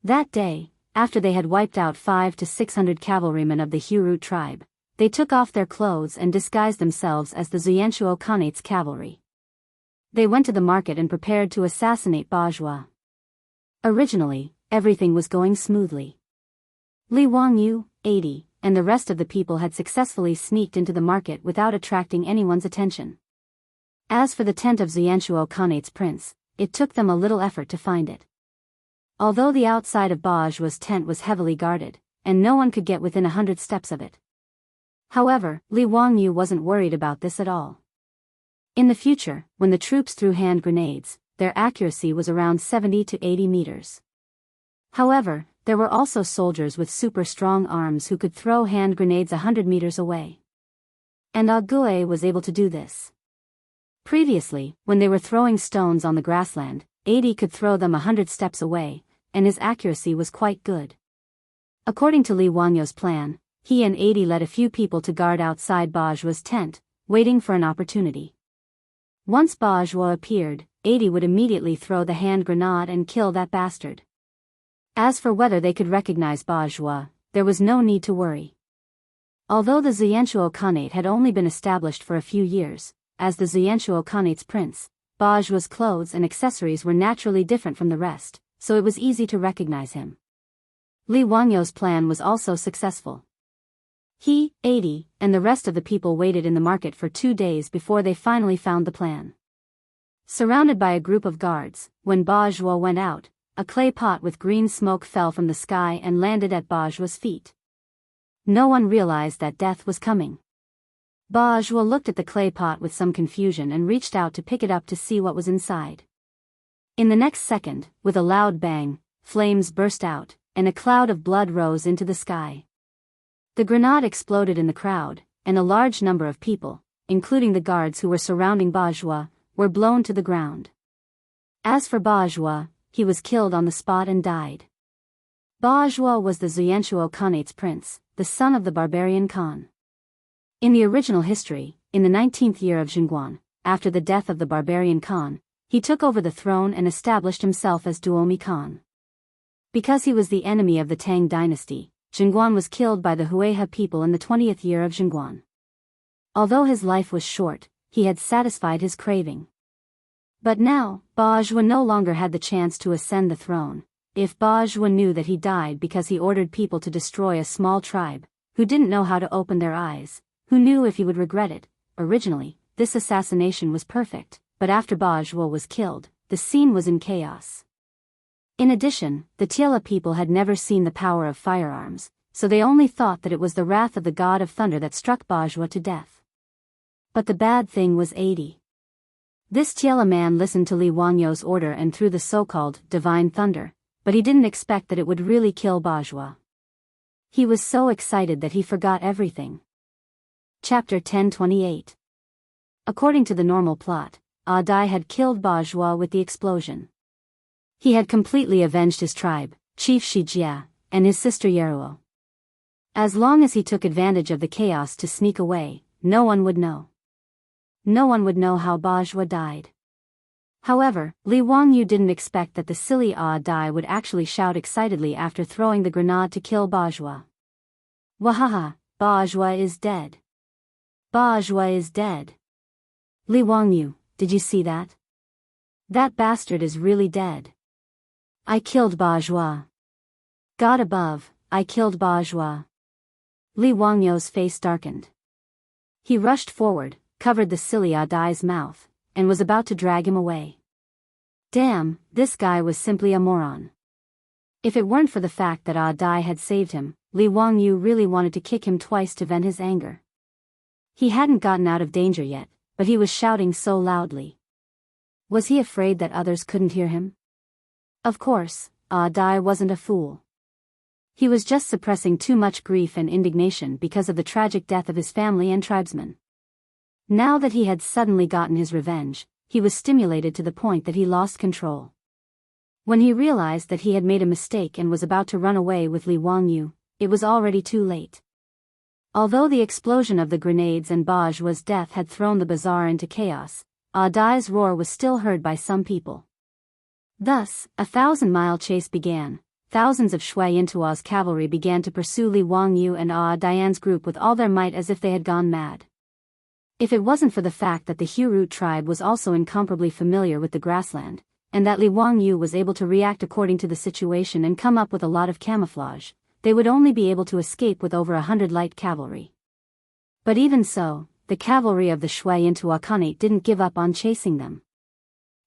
That day, after they had wiped out 500 to 600 cavalrymen of the Hurut tribe, they took off their clothes and disguised themselves as the Zianchuo Khanate's cavalry. They went to the market and prepared to assassinate Bajwa. Originally, everything was going smoothly. Li Wangyu, 80, and the rest of the people had successfully sneaked into the market without attracting anyone's attention. As for the tent of Xianchuo Khanate's prince, it took them a little effort to find it. Although the outside of Bajwa's tent was heavily guarded, and no one could get within 100 steps of it. However, Li Wangyu wasn't worried about this at all. In the future, when the troops threw hand grenades, their accuracy was around 70 to 80 meters. However, there were also soldiers with super strong arms who could throw hand grenades 100 meters away. And Ague was able to do this. Previously, when they were throwing stones on the grassland, 80 could throw them 100 steps away, and his accuracy was quite good. According to Li Wangyu's plan, he and 80 led a few people to guard outside Bajwa's tent, waiting for an opportunity. Once Bajwa appeared, 80 would immediately throw the hand grenade and kill that bastard. As for whether they could recognize Bajwa, there was no need to worry. Although the Xianchuo Khanate had only been established for a few years, as the Xianchuo Khanate's prince, Bajwa's clothes and accessories were naturally different from the rest, so it was easy to recognize him. Li Wangyu's plan was also successful. He, 80, and the rest of the people waited in the market for 2 days before they finally found the plan. Surrounded by a group of guards, when Bajwa went out, a clay pot with green smoke fell from the sky and landed at Bajwa's feet. No one realized that death was coming. Bajwa looked at the clay pot with some confusion and reached out to pick it up to see what was inside. In the next second, with a loud bang, flames burst out, and a cloud of blood rose into the sky. The grenade exploded in the crowd, and a large number of people, including the guards who were surrounding Bajwa, were blown to the ground. As for Bajwa, he was killed on the spot and died. Bajwa was the Xianchuo Khanate's prince, the son of the barbarian Khan. In the original history, in the 19th year of Jianghu, after the death of the barbarian Khan, he took over the throne and established himself as Duomi Khan. Because he was the enemy of the Tang dynasty, Jianghu was killed by the Huihe people in the 20th year of Jianghu. Although his life was short, he had satisfied his craving. But now, Bajwa no longer had the chance to ascend the throne. If Bajwa knew that he died because he ordered people to destroy a small tribe, who didn't know how to open their eyes, who knew if he would regret it. Originally, this assassination was perfect, but after Bajwa was killed, the scene was in chaos. In addition, the Tiela people had never seen the power of firearms, so they only thought that it was the wrath of the god of thunder that struck Bajwa to death. But the bad thing was 80. This Tiela man listened to Li Wangyu's order and threw the so-called divine thunder, but he didn't expect that it would really kill Bajwa. He was so excited that he forgot everything. Chapter 1028. According to the normal plot, Adai had killed Bajwa with the explosion. He had completely avenged his tribe, Chief Shijia, and his sister Yeruo. As long as he took advantage of the chaos to sneak away, no one would know. No one would know how Bajwa died. However, Li Wangyu didn't expect that the silly Adai would actually shout excitedly after throwing the grenade to kill Bajwa. Wahaha, Bajwa is dead. Bajwa is dead. Li Wangyu, did you see that? That bastard is really dead. I killed Bajwa. God above, I killed Bajwa. Li Wangyu's face darkened. He rushed forward, covered the silly Adai's mouth, and was about to drag him away. Damn, this guy was simply a moron. If it weren't for the fact that Adai had saved him, Li Wangyu really wanted to kick him twice to vent his anger. He hadn't gotten out of danger yet, but he was shouting so loudly. Was he afraid that others couldn't hear him? Of course, Adai wasn't a fool. He was just suppressing too much grief and indignation because of the tragic death of his family and tribesmen. Now that he had suddenly gotten his revenge, he was stimulated to the point that he lost control. When he realized that he had made a mistake and was about to run away with Li Wangyu, it was already too late. Although the explosion of the grenades and Bajwa's death had thrown the bazaar into chaos, Adai's roar was still heard by some people. Thus, a 1,000-mile chase began. Thousands of Shui Yintua's cavalry began to pursue Li Wangyu and Daian's group with all their might as if they had gone mad. If it wasn't for the fact that the Hu tribe was also incomparably familiar with the grassland, and that Li Wangyu was able to react according to the situation and come up with a lot of camouflage, they would only be able to escape with over 100 light cavalry. But even so, the cavalry of the Shui Yintua Khanate didn't give up on chasing them.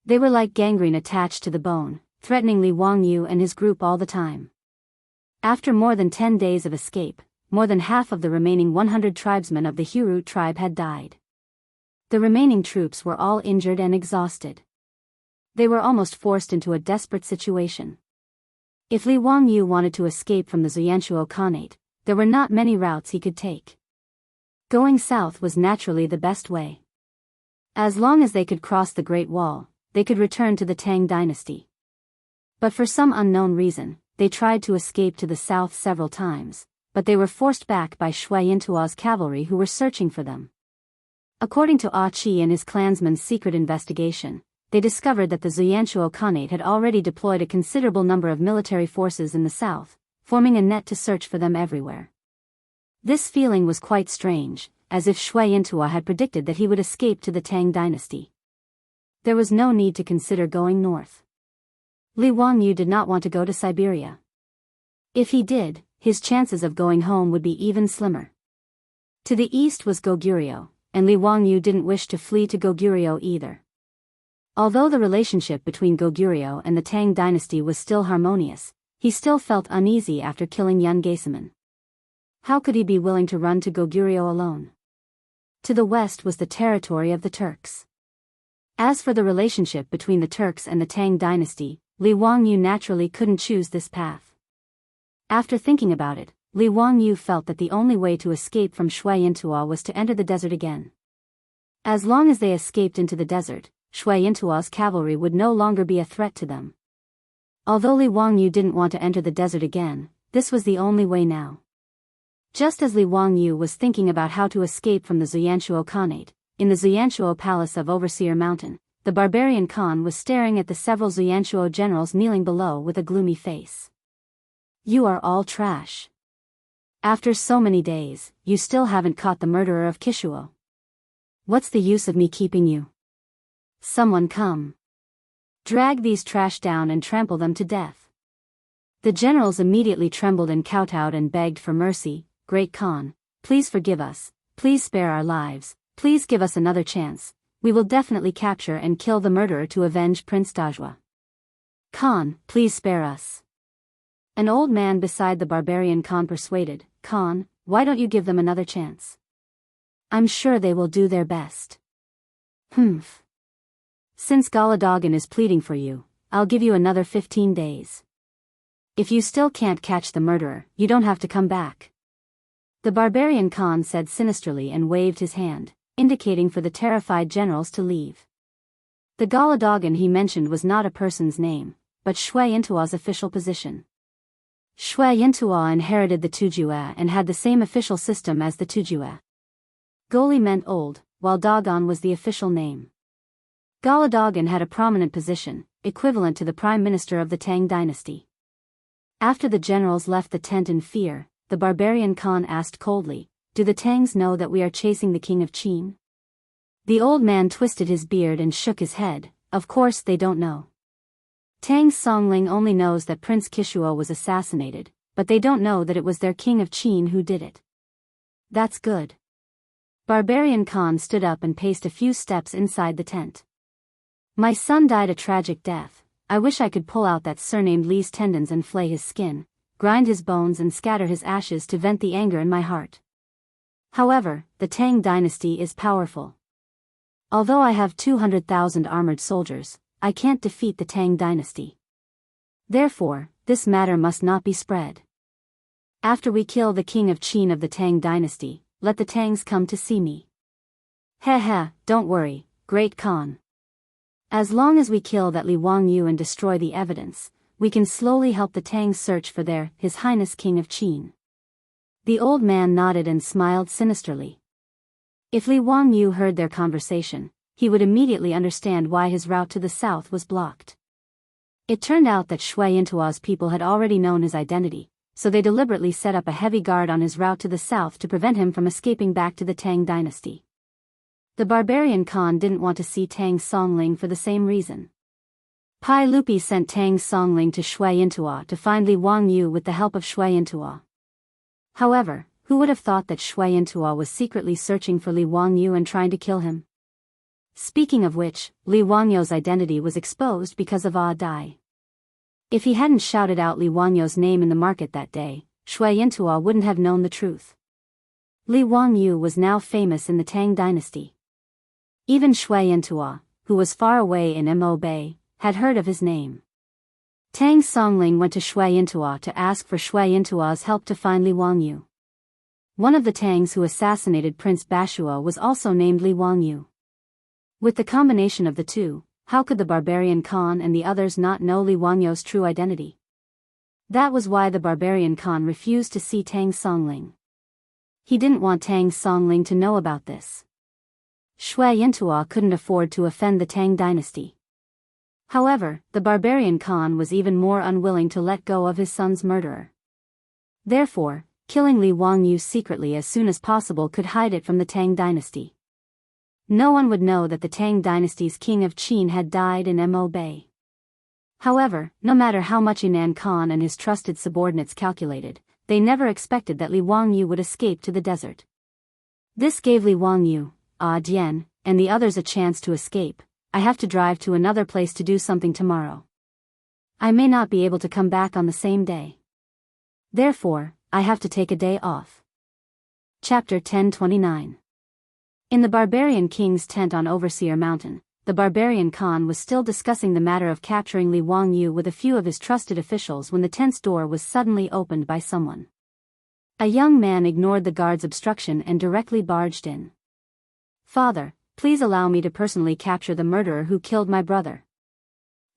They were like gangrene attached to the bone, threatening Li Wangyu and his group all the time. After more than 10 days of escape, more than half of the remaining 100 tribesmen of the Hu tribe had died. The remaining troops were all injured and exhausted. They were almost forced into a desperate situation. If Li Wangyu wanted to escape from the Zuyanshuo Khanate, there were not many routes he could take. Going south was naturally the best way. As long as they could cross the Great Wall, they could return to the Tang dynasty. But for some unknown reason, they tried to escape to the south several times, but they were forced back by Shui Yintua's cavalry who were searching for them. According to Ah Qi and his clansmen's secret investigation, they discovered that the Zuyanshuo Khanate had already deployed a considerable number of military forces in the south, forming a net to search for them everywhere. This feeling was quite strange, as if Shui Yintua had predicted that he would escape to the Tang dynasty. There was no need to consider going north. Li Wangyu did not want to go to Siberia. If he did, his chances of going home would be even slimmer. To the east was Goguryeo, and Li Wangyu didn't wish to flee to Goguryeo either. Although the relationship between Goguryeo and the Tang dynasty was still harmonious, he still felt uneasy after killing Yun Gaesaman. How could he be willing to run to Goguryeo alone? To the west was the territory of the Turks. As for the relationship between the Turks and the Tang dynasty, Li Wangyu naturally couldn't choose this path. After thinking about it, Li Wangyu felt that the only way to escape from Shui Yintua was to enter the desert again. As long as they escaped into the desert, Shui Yintua's cavalry would no longer be a threat to them. Although Li Wangyu didn't want to enter the desert again, this was the only way now. Just as Li Wangyu was thinking about how to escape from the Zuyanshuo Khanate, in the Zuyanshuo Palace of Overseer Mountain, the barbarian Khan was staring at the several Zuyanshuo generals kneeling below with a gloomy face. "You are all trash. After so many days, you still haven't caught the murderer of Kishuo. What's the use of me keeping you? Someone come. Drag these trash down and trample them to death." The generals immediately trembled and kowtowed and begged for mercy. "Great Khan, please forgive us, please spare our lives, please give us another chance. We will definitely capture and kill the murderer to avenge Prince Dajua. Khan, please spare us." An old man beside the barbarian Khan persuaded, "Khan, why don't you give them another chance? I'm sure they will do their best." "Humph. Since Galadogan is pleading for you, I'll give you another 15 days. If you still can't catch the murderer, you don't have to come back." The barbarian Khan said sinisterly and waved his hand, indicating for the terrified generals to leave. The Galadogan he mentioned was not a person's name, but Shui Yintua's official position. Shui Yintua inherited the Tujue and had the same official system as the Tujue. Goli meant old, while Dogon was the official name. Galadogan had a prominent position, equivalent to the prime minister of the Tang dynasty. After the generals left the tent in fear, the barbarian Khan asked coldly, "Do the Tangs know that we are chasing the king of Qin?" The old man twisted his beard and shook his head. "Of course they don't know. Tang Songling only knows that Prince Kishuo was assassinated, but they don't know that it was their king of Qin who did it." "That's good." Barbarian Khan stood up and paced a few steps inside the tent. "My son died a tragic death. I wish I could pull out that surnamed Li's tendons and flay his skin, grind his bones and scatter his ashes to vent the anger in my heart. However, the Tang dynasty is powerful. Although I have 200,000 armored soldiers, I can't defeat the Tang dynasty. Therefore, this matter must not be spread. After we kill the king of Qin of the Tang dynasty, let the Tangs come to see me." "Heh, don't worry, Great Khan. As long as we kill that Li Wangyu and destroy the evidence, we can slowly help the Tangs search for His Highness King of Qin." The old man nodded and smiled sinisterly. If Li Wangyu heard their conversation, he would immediately understand why his route to the south was blocked. It turned out that Shui Yintua's people had already known his identity, so they deliberately set up a heavy guard on his route to the south to prevent him from escaping back to the Tang dynasty. The barbarian Khan didn't want to see Tang Songling for the same reason. Pai Lupi sent Tang Songling to Shui Yintua to find Li Wangyu with the help of Shui Yintua. However, who would have thought that Shui Yintua was secretly searching for Li Wangyu and trying to kill him? Speaking of which, Li Wangyu's identity was exposed because of Dai. If he hadn't shouted out Li Wangyu's name in the market that day, Shui Yintua wouldn't have known the truth. Li Wangyu was now famous in the Tang dynasty. Even Shui Yintua, who was far away in Mo Bay, had heard of his name. Tang Songling went to Shui Yintua to ask for Shui Yintua's help to find Li Wangyu. One of the Tangs who assassinated Prince Bashua was also named Li Wangyu. With the combination of the two, how could the barbarian Khan and the others not know Li Wangyu's true identity? That was why the barbarian Khan refused to see Tang Songling. He didn't want Tang Songling to know about this. Shui Yintua couldn't afford to offend the Tang dynasty. However, the barbarian Khan was even more unwilling to let go of his son's murderer. Therefore, killing Li Wangyu secretly as soon as possible could hide it from the Tang dynasty. No one would know that the Tang dynasty's king of Qin had died in Mo Bay. However, no matter how much Yinan Khan and his trusted subordinates calculated, they never expected that Li Wangyu would escape to the desert. This gave Li Wangyu, Dian, and the others a chance to escape. I have to drive to another place to do something tomorrow. I may not be able to come back on the same day. Therefore, I have to take a day off. Chapter 1029. In the barbarian king's tent on Overseer Mountain, the barbarian Khan was still discussing the matter of capturing Li Wangyu with a few of his trusted officials when the tent's door was suddenly opened by someone. A young man ignored the guard's obstruction and directly barged in. "Father, please allow me to personally capture the murderer who killed my brother.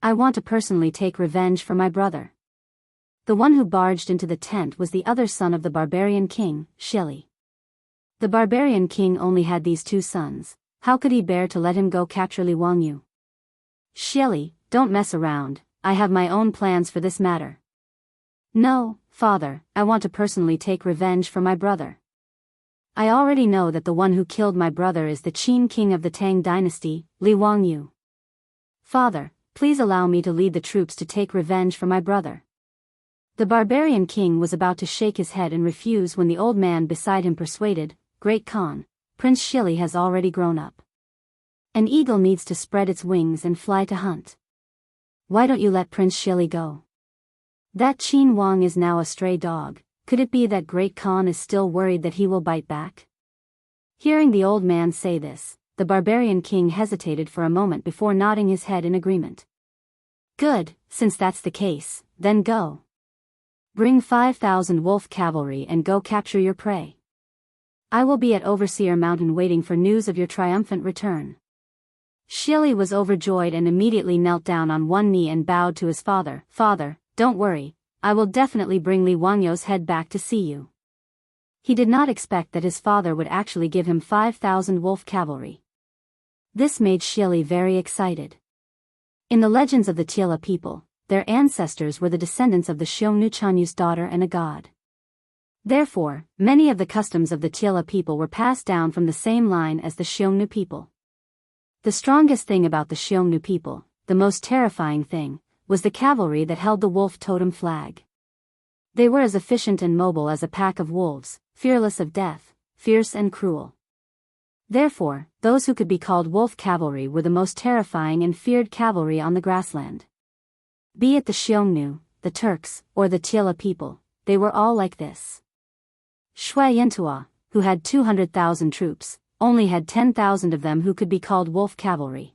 I want to personally take revenge for my brother." The one who barged into the tent was the other son of the barbarian king, Shili. The barbarian king only had these two sons. How could he bear to let him go capture Li Wangyu? "Shili, don't mess around, I have my own plans for this matter." "No, father, I want to personally take revenge for my brother. I already know that the one who killed my brother is the Qin king of the Tang dynasty, Li Wangyu. Father, please allow me to lead the troops to take revenge for my brother." The barbarian king was about to shake his head and refuse when the old man beside him persuaded, "Great Khan, Prince Shili has already grown up. An eagle needs to spread its wings and fly to hunt. Why don't you let Prince Shili go? That Qin Wang is now a stray dog. Could it be that Great Khan is still worried that he will bite back?" Hearing the old man say this, the barbarian king hesitated for a moment before nodding his head in agreement. "Good, since that's the case, then go. Bring 5,000 wolf cavalry and go capture your prey. I will be at Overseer Mountain waiting for news of your triumphant return." Shili was overjoyed and immediately knelt down on one knee and bowed to his father. "Father, don't worry, I will definitely bring Li Wangyu's head back to see you." He did not expect that his father would actually give him 5,000 wolf cavalry. This made Shili very excited. In the legends of the Tila people, their ancestors were the descendants of the Xiongnu Chanyu's daughter and a god. Therefore, many of the customs of the Tila people were passed down from the same line as the Xiongnu people. The strongest thing about the Xiongnu people, the most terrifying thing, was the cavalry that held the wolf totem flag. They were as efficient and mobile as a pack of wolves, fearless of death, fierce and cruel. Therefore, those who could be called wolf cavalry were the most terrifying and feared cavalry on the grassland. Be it the Xiongnu, the Turks, or the Tila people, they were all like this. Shui Yintua, who had 200,000 troops, only had 10,000 of them who could be called wolf cavalry.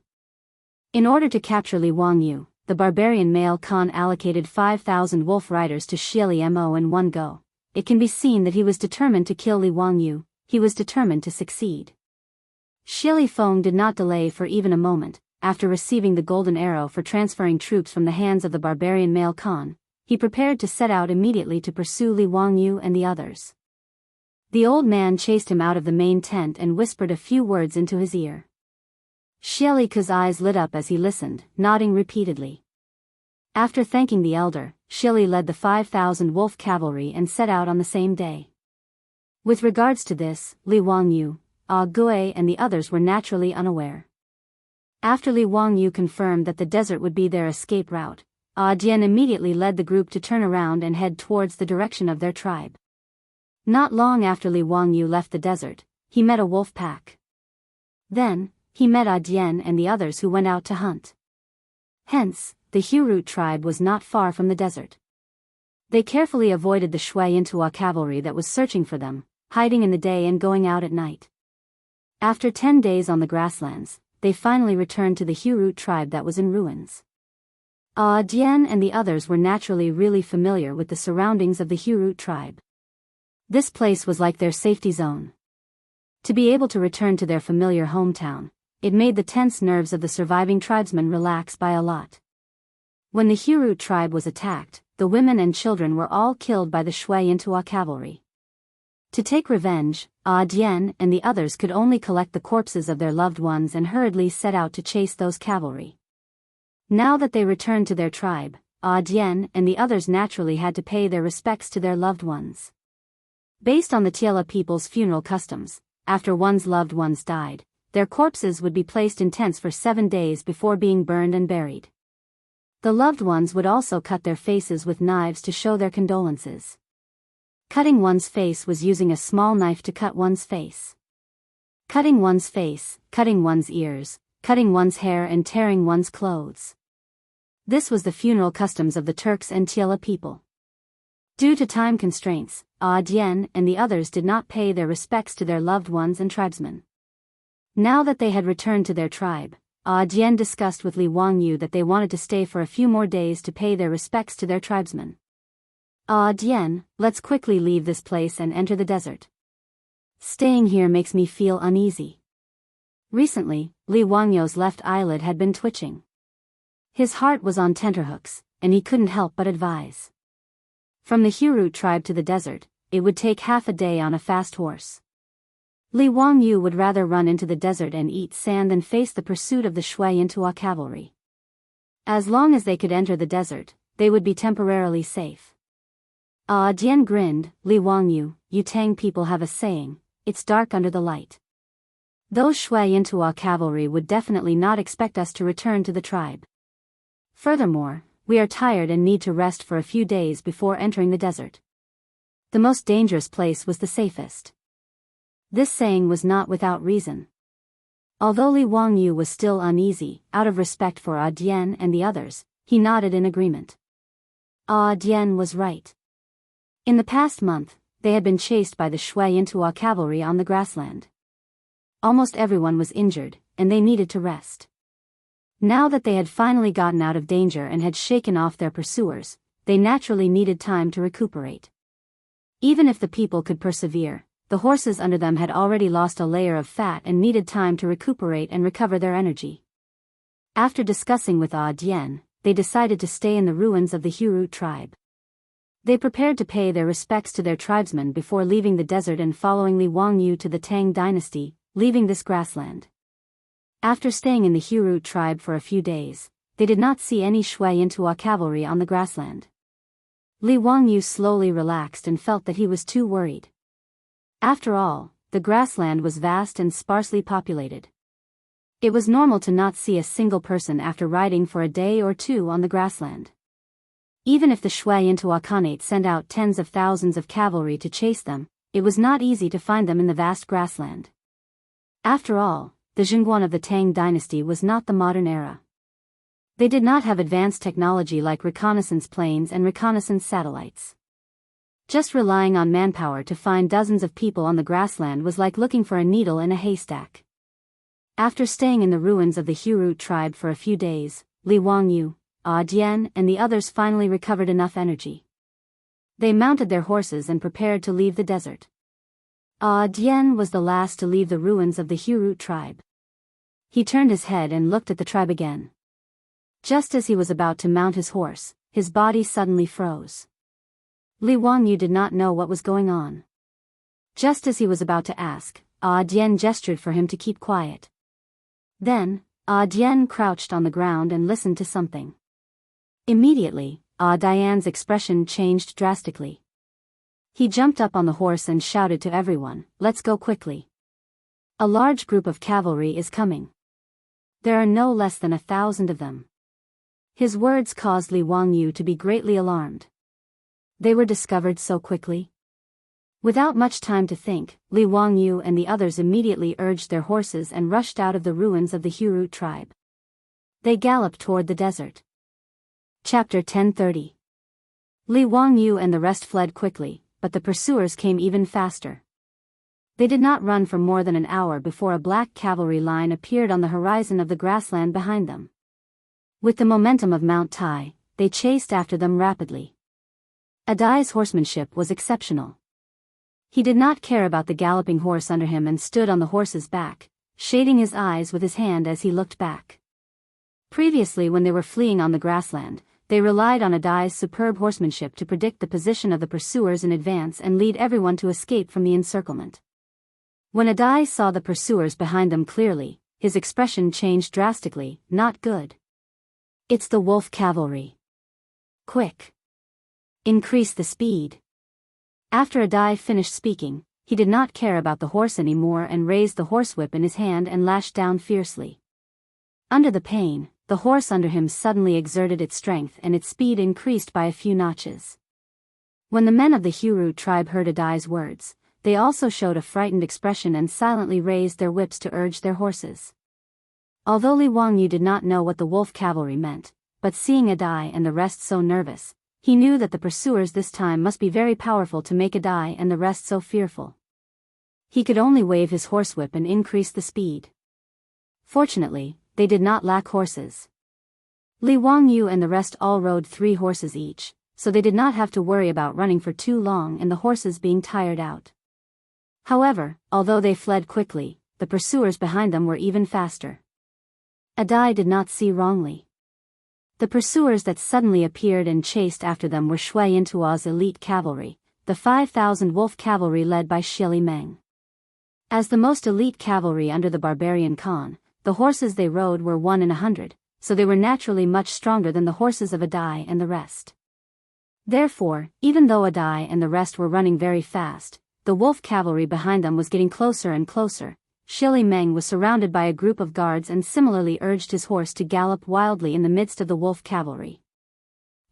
In order to capture Li Wangyu, the barbarian male Khan allocated 5,000 wolf riders to Shili Mo in one go. It can be seen that he was determined to kill Li Wangyu, he was determined to succeed. Shili Feng did not delay for even a moment. After receiving the golden arrow for transferring troops from the hands of the barbarian male Khan, he prepared to set out immediately to pursue Li Wangyu and the others. The old man chased him out of the main tent and whispered a few words into his ear. Shilika's eyes lit up as he listened, nodding repeatedly. After thanking the elder, Shili led the 5,000 wolf cavalry and set out on the same day. With regards to this, Li Wangyu, Gui and the others were naturally unaware. After Li Wangyu confirmed that the desert would be their escape route, Dian immediately led the group to turn around and head towards the direction of their tribe. Not long after Li Wangyu left the desert, he met a wolf pack. Then, he met Dian and the others who went out to hunt. Hence, the Hurut tribe was not far from the desert. They carefully avoided the Shui Intua cavalry that was searching for them, hiding in the day and going out at night. After 10 days on the grasslands, they finally returned to the Hurut tribe that was in ruins. Dian and the others were naturally really familiar with the surroundings of the Hurut tribe. This place was like their safety zone. To be able to return to their familiar hometown, it made the tense nerves of the surviving tribesmen relax by a lot. When the Hurut tribe was attacked, the women and children were all killed by the Shui Intua cavalry. To take revenge, Dian and the others could only collect the corpses of their loved ones and hurriedly set out to chase those cavalry. Now that they returned to their tribe, Dian and the others naturally had to pay their respects to their loved ones. Based on the Tiela people's funeral customs, after one's loved ones died, their corpses would be placed in tents for 7 days before being burned and buried. The loved ones would also cut their faces with knives to show their condolences. Cutting one's face was using a small knife to cut one's face. Cutting one's face, cutting one's ears, cutting one's hair and tearing one's clothes. This was the funeral customs of the Turks and Tiela people. Due to time constraints, Dian and the others did not pay their respects to their loved ones and tribesmen. Now that they had returned to their tribe, Dian discussed with Li Wangyu that they wanted to stay for a few more days to pay their respects to their tribesmen. Dian, let's quickly leave this place and enter the desert. Staying here makes me feel uneasy. Recently, Li Wangyu's left eyelid had been twitching. His heart was on tenterhooks, and he couldn't help but advise. From the Hurut tribe to the desert, it would take half a day on a fast horse. Li Wangyu would rather run into the desert and eat sand than face the pursuit of the Shui Intua cavalry. As long as they could enter the desert, they would be temporarily safe. Dian grinned. Li Wangyu, you Tang people have a saying, it's dark under the light. Those Shui Intua cavalry would definitely not expect us to return to the tribe. Furthermore, we are tired and need to rest for a few days before entering the desert. The most dangerous place was the safest. This saying was not without reason. Although Li Wangyu was still uneasy, out of respect for Dian and the others, he nodded in agreement. Dian was right. In the past month, they had been chased by the Shui Intua cavalry on the grassland. Almost everyone was injured, and they needed to rest. Now that they had finally gotten out of danger and had shaken off their pursuers, they naturally needed time to recuperate. Even if the people could persevere, the horses under them had already lost a layer of fat and needed time to recuperate and recover their energy. After discussing with Dian, they decided to stay in the ruins of the Hurut tribe. They prepared to pay their respects to their tribesmen before leaving the desert and following Li Wangyu to the Tang dynasty, leaving this grassland. After staying in the Hurut tribe for a few days, they did not see any Shui Intua cavalry on the grassland. Li Wangyu slowly relaxed and felt that he was too worried. After all, the grassland was vast and sparsely populated. It was normal to not see a single person after riding for a day or two on the grassland. Even if the Shui Intua Khanate sent out tens of thousands of cavalry to chase them, it was not easy to find them in the vast grassland. After all, the Jianghu of the Tang dynasty was not the modern era. They did not have advanced technology like reconnaissance planes and reconnaissance satellites. Just relying on manpower to find dozens of people on the grassland was like looking for a needle in a haystack. After staying in the ruins of the Hurut tribe for a few days, Li Wangyu, Dian and the others finally recovered enough energy. They mounted their horses and prepared to leave the desert. Dian was the last to leave the ruins of the Hurut tribe. He turned his head and looked at the tribe again. Just as he was about to mount his horse, his body suddenly froze. Li Wangyu did not know what was going on. Just as he was about to ask, Dian gestured for him to keep quiet. Then, Dian crouched on the ground and listened to something. Immediately, Dian's expression changed drastically. He jumped up on the horse and shouted to everyone, "Let's go quickly." A large group of cavalry is coming. There are no less than 1,000 of them. His words caused Li Wangyu to be greatly alarmed. They were discovered so quickly. Without much time to think, Li Wangyu and the others immediately urged their horses and rushed out of the ruins of the Hurut tribe. They galloped toward the desert. Chapter 10:30. Li Wangyu and the rest fled quickly, but the pursuers came even faster. They did not run for more than an hour before a black cavalry line appeared on the horizon of the grassland behind them. With the momentum of Mount Tai, they chased after them rapidly. Adai's horsemanship was exceptional. He did not care about the galloping horse under him and stood on the horse's back, shading his eyes with his hand as he looked back. Previously, when they were fleeing on the grassland, they relied on Adai's superb horsemanship to predict the position of the pursuers in advance and lead everyone to escape from the encirclement. When Adai saw the pursuers behind them clearly, his expression changed drastically. Not good. It's the wolf cavalry. Quick. Increase the speed. After Adai finished speaking, he did not care about the horse anymore and raised the horsewhip in his hand and lashed down fiercely. Under the pain, the horse under him suddenly exerted its strength and its speed increased by a few notches. When the men of the Hurut tribe heard Adai's words, they also showed a frightened expression and silently raised their whips to urge their horses. Although Li Wangyu did not know what the wolf cavalry meant, but seeing Adai and the rest so nervous, he knew that the pursuers this time must be very powerful to make Adai and the rest so fearful. He could only wave his horsewhip and increase the speed. Fortunately, they did not lack horses. Li Wangyu and the rest all rode 3 horses each, so they did not have to worry about running for too long and the horses being tired out. However, although they fled quickly, the pursuers behind them were even faster. Adai did not see wrongly. The pursuers that suddenly appeared and chased after them were Shui Yintua's elite cavalry, the 5,000 wolf cavalry led by Shili Meng. As the most elite cavalry under the barbarian Khan, the horses they rode were 1 in 100, so they were naturally much stronger than the horses of Adai and the rest. Therefore, even though Adai and the rest were running very fast, the wolf cavalry behind them was getting closer and closer. Shili Meng was surrounded by a group of guards and similarly urged his horse to gallop wildly in the midst of the wolf cavalry.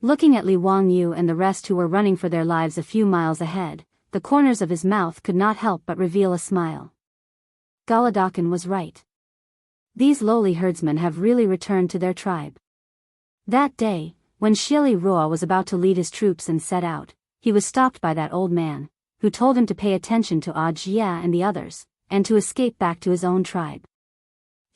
Looking at Li Wangyu and the rest who were running for their lives a few miles ahead, the corners of his mouth could not help but reveal a smile. Galadokin was right. These lowly herdsmen have really returned to their tribe. That day, when Shili Rua was about to lead his troops and set out, he was stopped by that old man, who told him to pay attention to Jia and the others, and to escape back to his own tribe.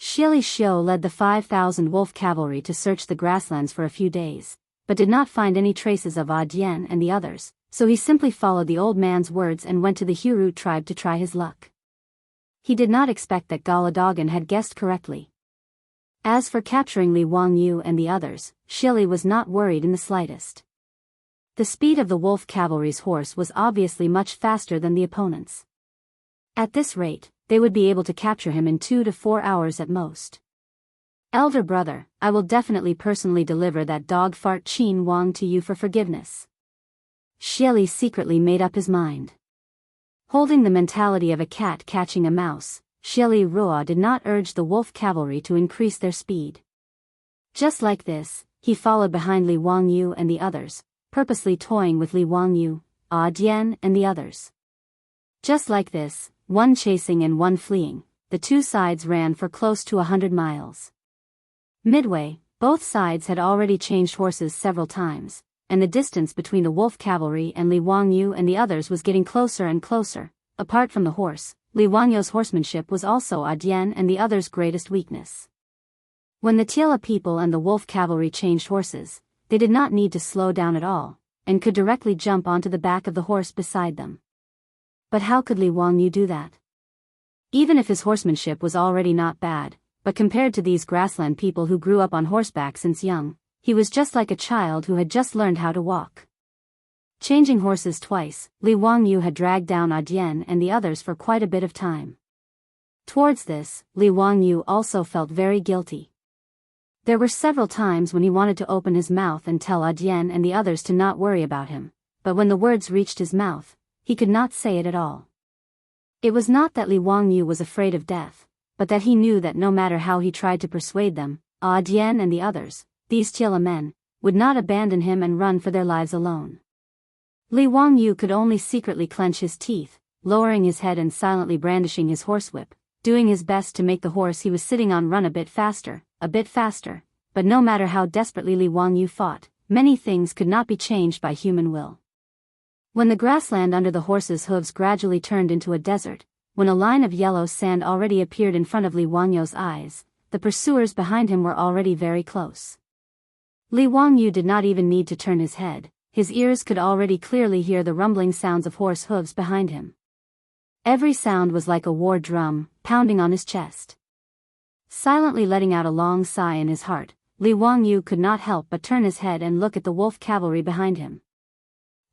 Shili Xiu led the 5,000 wolf cavalry to search the grasslands for a few days, but did not find any traces of Dian and the others, so he simply followed the old man's words and went to the Hurut tribe to try his luck. He did not expect that Galadogan had guessed correctly. As for capturing Li Wangyu and the others, Shili was not worried in the slightest. The speed of the wolf cavalry's horse was obviously much faster than the opponent's. At this rate, they would be able to capture him in 2 to 4 hours at most. Elder brother, I will definitely personally deliver that dog fart Qin Wang to you for forgiveness. Shili secretly made up his mind. Holding the mentality of a cat catching a mouse, Shili Rua did not urge the wolf cavalry to increase their speed. Just like this, he followed behind Li Wangyu and the others, purposely toying with Li Wangyu, Dian and the others. Just like this, one chasing and one fleeing, the two sides ran for close to 100 miles. Midway, both sides had already changed horses several times, and the distance between the wolf cavalry and Li Wangyu and the others was getting closer and closer. Apart from the horse, Li Wangyu's horsemanship was also Dian and the others' greatest weakness. When the Tiela people and the wolf cavalry changed horses, they did not need to slow down at all, and could directly jump onto the back of the horse beside them. But how could Li Wangyu do that? Even if his horsemanship was already not bad, but compared to these grassland people who grew up on horseback since young, he was just like a child who had just learned how to walk. Changing horses twice, Li Wangyu had dragged down Dian and the others for quite a bit of time. Towards this, Li Wangyu also felt very guilty. There were several times when he wanted to open his mouth and tell Dian and the others to not worry about him, but when the words reached his mouth, he could not say it at all. It was not that Li Wangyu was afraid of death, but that he knew that no matter how he tried to persuade them, Dian and the others, these Tiela men, would not abandon him and run for their lives alone. Li Wangyu could only secretly clench his teeth, lowering his head and silently brandishing his horsewhip, doing his best to make the horse he was sitting on run a bit faster, but no matter how desperately Li Wangyu fought, many things could not be changed by human will. When the grassland under the horse's hooves gradually turned into a desert, when a line of yellow sand already appeared in front of Li Wangyu's eyes, the pursuers behind him were already very close. Li Wangyu did not even need to turn his head, his ears could already clearly hear the rumbling sounds of horse hooves behind him. Every sound was like a war drum, pounding on his chest. Silently letting out a long sigh in his heart, Li Wangyu could not help but turn his head and look at the wolf cavalry behind him.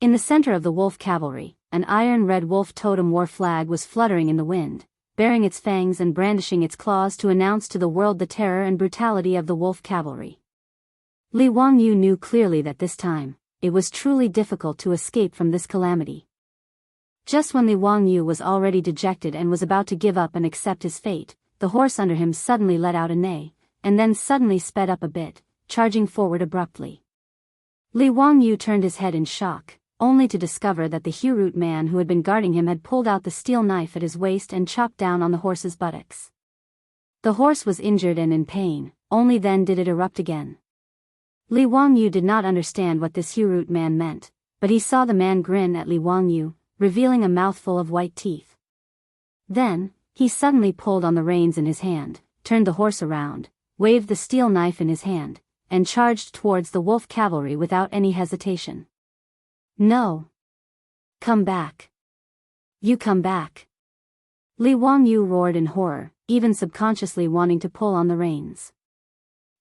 In the center of the wolf cavalry, an iron-red wolf totem war flag was fluttering in the wind, baring its fangs and brandishing its claws to announce to the world the terror and brutality of the wolf cavalry. Li Wangyu knew clearly that this time, it was truly difficult to escape from this calamity. Just when Li Wangyu was already dejected and was about to give up and accept his fate, the horse under him suddenly let out a neigh, and then suddenly sped up a bit, charging forward abruptly. Li Wangyu turned his head in shock, only to discover that the Hurut man who had been guarding him had pulled out the steel knife at his waist and chopped down on the horse's buttocks. The horse was injured and in pain, only then did it erupt again. Li Wangyu did not understand what this Hurut man meant, but he saw the man grin at Li Wangyu, revealing a mouthful of white teeth. Then, he suddenly pulled on the reins in his hand, turned the horse around, waved the steel knife in his hand, and charged towards the wolf cavalry without any hesitation. No. Come back. You come back. Li Wangyu roared in horror, even subconsciously wanting to pull on the reins.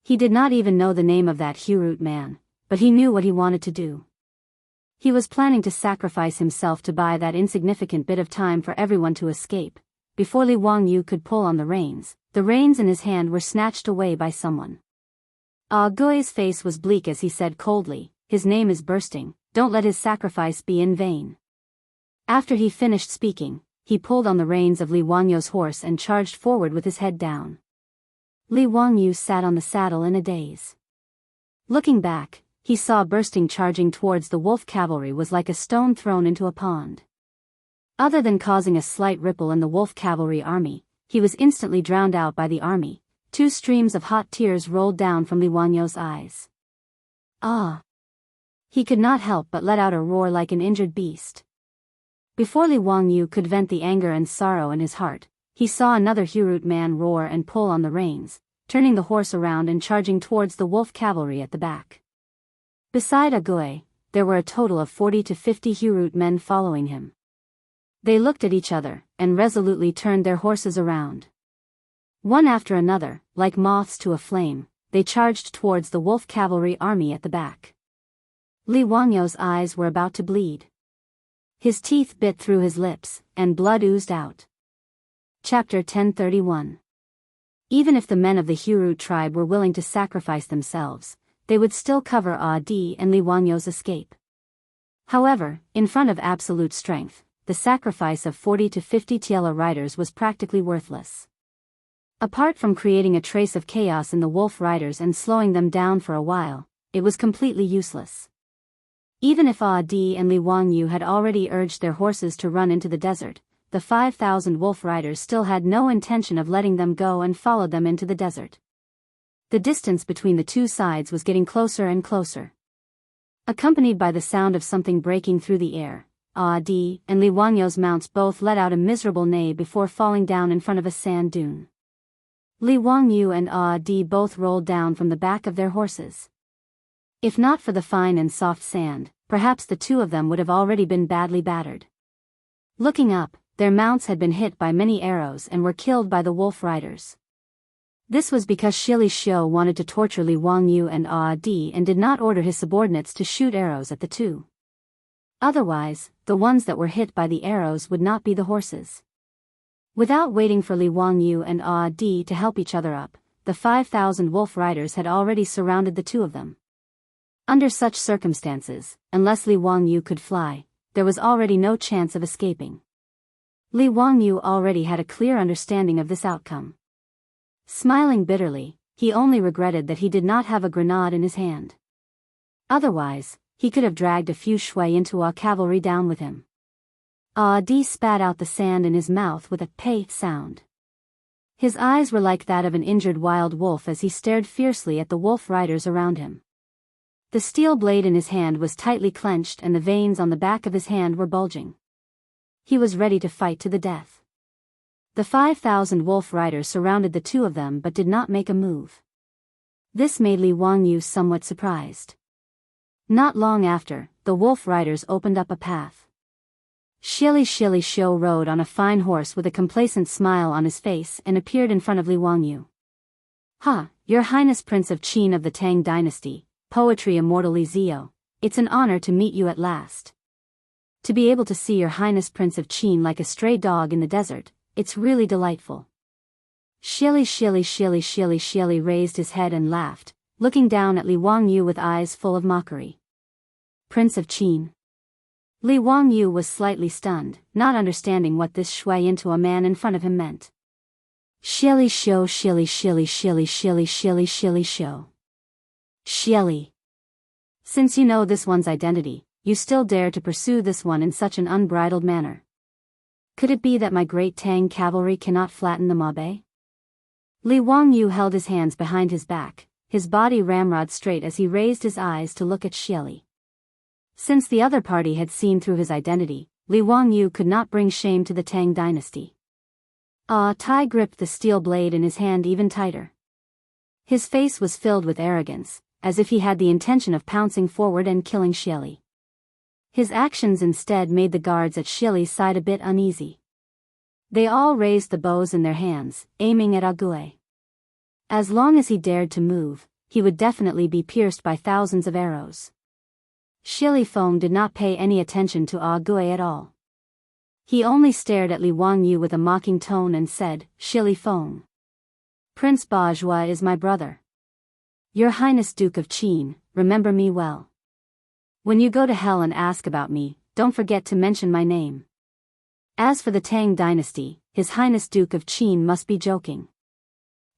He did not even know the name of that Hurut man, but he knew what he wanted to do. He was planning to sacrifice himself to buy that insignificant bit of time for everyone to escape. Before Li Wangyu could pull on the reins in his hand were snatched away by someone. Gui's face was bleak as he said coldly, "His name is Bursting, don't let his sacrifice be in vain." After he finished speaking, he pulled on the reins of Li Wangyu's horse and charged forward with his head down. Li Wangyu sat on the saddle in a daze. Looking back, he saw Bursting charging towards the wolf cavalry was like a stone thrown into a pond. Other than causing a slight ripple in the wolf cavalry army, he was instantly drowned out by the army. 2 streams of hot tears rolled down from Li Wangyu's eyes. He could not help but let out a roar like an injured beast. Before Li Wangyu could vent the anger and sorrow in his heart, he saw another Hurut man roar and pull on the reins, turning the horse around and charging towards the wolf cavalry at the back. Beside Gui, there were a total of 40 to 50 Hurut men following him. They looked at each other, and resolutely turned their horses around. One after another, like moths to a flame, they charged towards the wolf cavalry army at the back. Li Wangyu's eyes were about to bleed. His teeth bit through his lips, and blood oozed out. Chapter 1031. Even if the men of the Hurut tribe were willing to sacrifice themselves, they would still cover Di and Li Wangyu's escape. However, in front of absolute strength, the sacrifice of 40 to 50 Tiela riders was practically worthless. Apart from creating a trace of chaos in the wolf riders and slowing them down for a while, it was completely useless. Even if Di and Li Wangyu had already urged their horses to run into the desert, the 5,000 wolf riders still had no intention of letting them go and followed them into the desert. The distance between the two sides was getting closer and closer. Accompanied by the sound of something breaking through the air, Di and Li Wangyu's mounts both let out a miserable neigh before falling down in front of a sand dune. Li Wangyu and Di both rolled down from the back of their horses. If not for the fine and soft sand, perhaps the two of them would have already been badly battered. Looking up, their mounts had been hit by many arrows and were killed by the wolf riders. This was because Shili Xiu wanted to torture Li Wangyu and Di and did not order his subordinates to shoot arrows at the two. Otherwise, the ones that were hit by the arrows would not be the horses. Without waiting for Li Wangyu and Di to help each other up, the 5,000 wolf riders had already surrounded the two of them. Under such circumstances, unless Li Wangyu could fly, there was already no chance of escaping. Li Wangyu already had a clear understanding of this outcome. Smiling bitterly, he only regretted that he did not have a grenade in his hand. Otherwise, he could have dragged a few shui into a cavalry down with him. Di spat out the sand in his mouth with a pei sound. His eyes were like that of an injured wild wolf as he stared fiercely at the wolf riders around him. The steel blade in his hand was tightly clenched and the veins on the back of his hand were bulging. He was ready to fight to the death. The 5,000 wolf riders surrounded the two of them but did not make a move. This made Li Wangyu somewhat surprised. Not long after, the wolf riders opened up a path. Shili Xiu rode on a fine horse with a complacent smile on his face and appeared in front of Li Wangyu. "Ha, Your Highness Prince of Qin of the Tang Dynasty, poetry immortal Li Zio, it's an honor to meet you at last. To be able to see Your Highness Prince of Qin like a stray dog in the desert, it's really delightful." Shili raised his head and laughed, looking down at Li Wangyu with eyes full of mockery. "Prince of Qin." Li Wangyu was slightly stunned, not understanding what this shui into a man in front of him meant. Shili shou. Shili. Since you know this one's identity, you still dare to pursue this one in such an unbridled manner. Could it be that my great Tang cavalry cannot flatten the Mabe? Li Wangyu held his hands behind his back, his body ramrod straight as he raised his eyes to look at Shili. Since the other party had seen through his identity, Li Wangyu could not bring shame to the Tang dynasty. Tai gripped the steel blade in his hand even tighter. His face was filled with arrogance, as if he had the intention of pouncing forward and killing Shili. His actions instead made the guards at Shili's side a bit uneasy. They all raised the bows in their hands, aiming at Ague. As long as he dared to move, he would definitely be pierced by thousands of arrows. Shili Feng did not pay any attention to Ague at all. He only stared at Li Wangyu with a mocking tone and said, "Shili Feng. Prince Bajua is my brother. Your Highness Duke of Qin, remember me well. When you go to hell and ask about me, don't forget to mention my name. As for the Tang dynasty, His Highness Duke of Qin must be joking.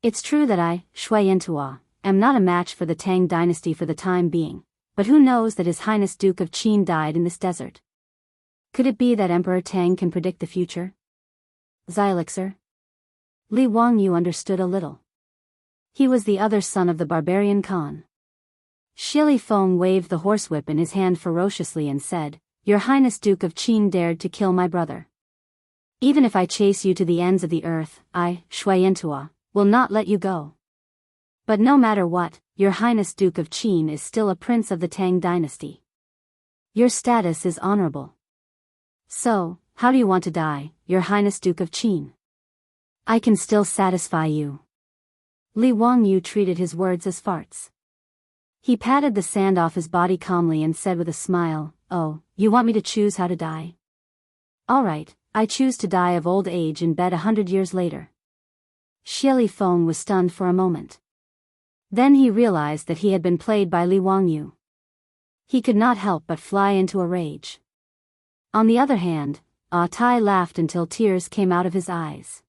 It's true that I, Shui Entua, am not a match for the Tang dynasty for the time being, but who knows that His Highness Duke of Qin died in this desert? Could it be that Emperor Tang can predict the future? Xylixer?" Li Wangyu understood a little. He was the other son of the barbarian Khan. Shili Feng waved the horsewhip in his hand ferociously and said, "Your Highness Duke of Qin dared to kill my brother. Even if I chase you to the ends of the earth, I, Shui Entua, will not let you go. But no matter what, Your Highness Duke of Qin is still a prince of the Tang dynasty. Your status is honorable. So, how do you want to die, Your Highness Duke of Qin? I can still satisfy you." Li Wangyu treated his words as farts. He patted the sand off his body calmly and said with a smile, "Oh, you want me to choose how to die? All right, I choose to die of old age in bed 100 years later." Shili Feng was stunned for a moment. Then he realized that he had been played by Li Wangyu. He could not help but fly into a rage. On the other hand, Tai laughed until tears came out of his eyes.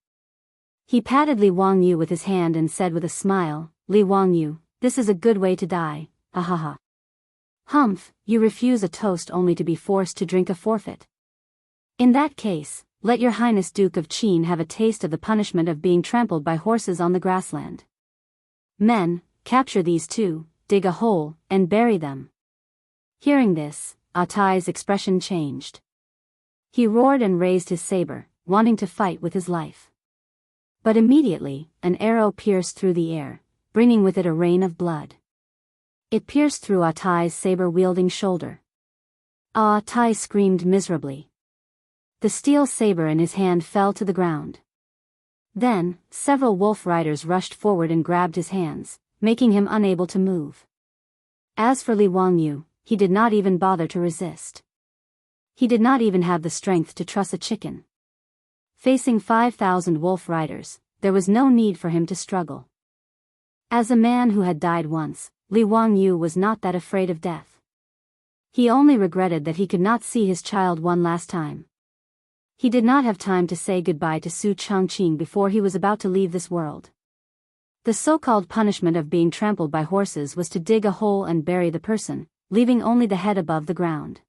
He patted Li Wangyu with his hand and said with a smile, "Li Wangyu, this is a good way to die, ahaha. Humph, you refuse a toast only to be forced to drink a forfeit. In that case, let Your Highness Duke of Qin have a taste of the punishment of being trampled by horses on the grassland. Men, capture these two, dig a hole, and bury them." Hearing this, Tai's expression changed. He roared and raised his saber, wanting to fight with his life. But immediately, an arrow pierced through the air, bringing with it a rain of blood. It pierced through Tai's saber-wielding shoulder. Tai screamed miserably. The steel saber in his hand fell to the ground. Then, several wolf riders rushed forward and grabbed his hands, making him unable to move. As for Li Wangyu, he did not even bother to resist. He did not even have the strength to truss a chicken. Facing 5,000 wolf riders, there was no need for him to struggle. As a man who had died once, Li Wangyu was not that afraid of death. He only regretted that he could not see his child one last time. He did not have time to say goodbye to Su Changqing before he was about to leave this world. The so-called punishment of being trampled by horses was to dig a hole and bury the person, leaving only the head above the ground.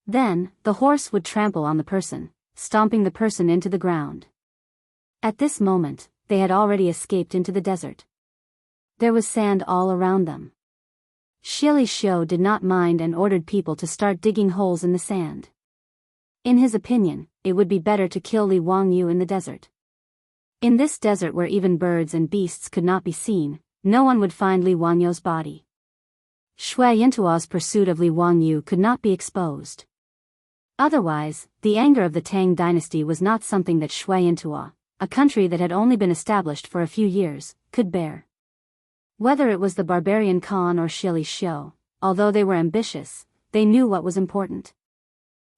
Then, the horse would trample on the person, stomping the person into the ground. At this moment, they had already escaped into the desert. There was sand all around them. Shili Xiu did not mind and ordered people to start digging holes in the sand. In his opinion, it would be better to kill Li Wangyu in the desert. In this desert where even birds and beasts could not be seen, no one would find Li Wangyu's body. Shui Yintuo's pursuit of Li Wangyu could not be exposed. Otherwise, the anger of the Tang dynasty was not something that Shui Yintuo, a country that had only been established for a few years, could bear. Whether it was the barbarian Khan or Shili Xiu, although they were ambitious, they knew what was important.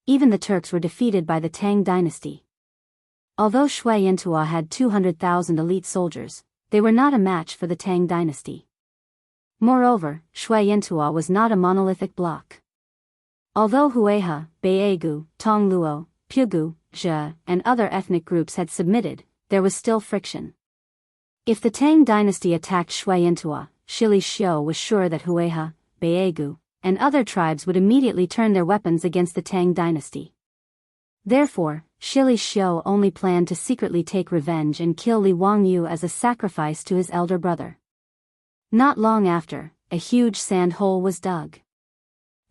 Even the Turks were defeated by the Tang dynasty. Although Shui Yintuo had 200,000 elite soldiers, they were not a match for the Tang dynasty. Moreover, Shui Yintuo was not a monolithic bloc. Although Hueha, Biyao, Tongluo, Pugu, Zhe, and other ethnic groups had submitted, there was still friction. If the Tang dynasty attacked Shui Yintuo, Shili Xiu was sure that Hueha, Biyao, and other tribes would immediately turn their weapons against the Tang dynasty. Therefore, Shili Xiu only planned to secretly take revenge and kill Li Wangyu as a sacrifice to his elder brother. Not long after, a huge sand hole was dug.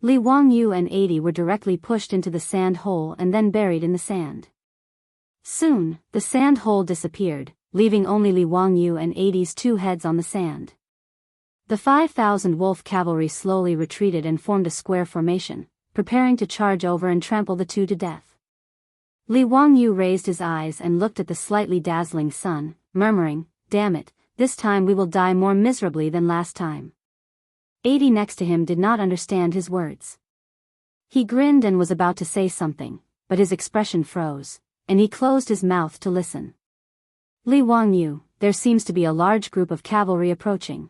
Li Wangyu and 80 were directly pushed into the sand hole and then buried in the sand. Soon, the sand hole disappeared, leaving only Li Wangyu and 80's two heads on the sand. The 5,000 wolf cavalry slowly retreated and formed a square formation, preparing to charge over and trample the two to death. Li Wangyu raised his eyes and looked at the slightly dazzling sun, murmuring, "Damn it, this time we will die more miserably than last time." 80 next to him did not understand his words. He grinned and was about to say something, but his expression froze, and he closed his mouth to listen. "Li Wangyu, there seems to be a large group of cavalry approaching.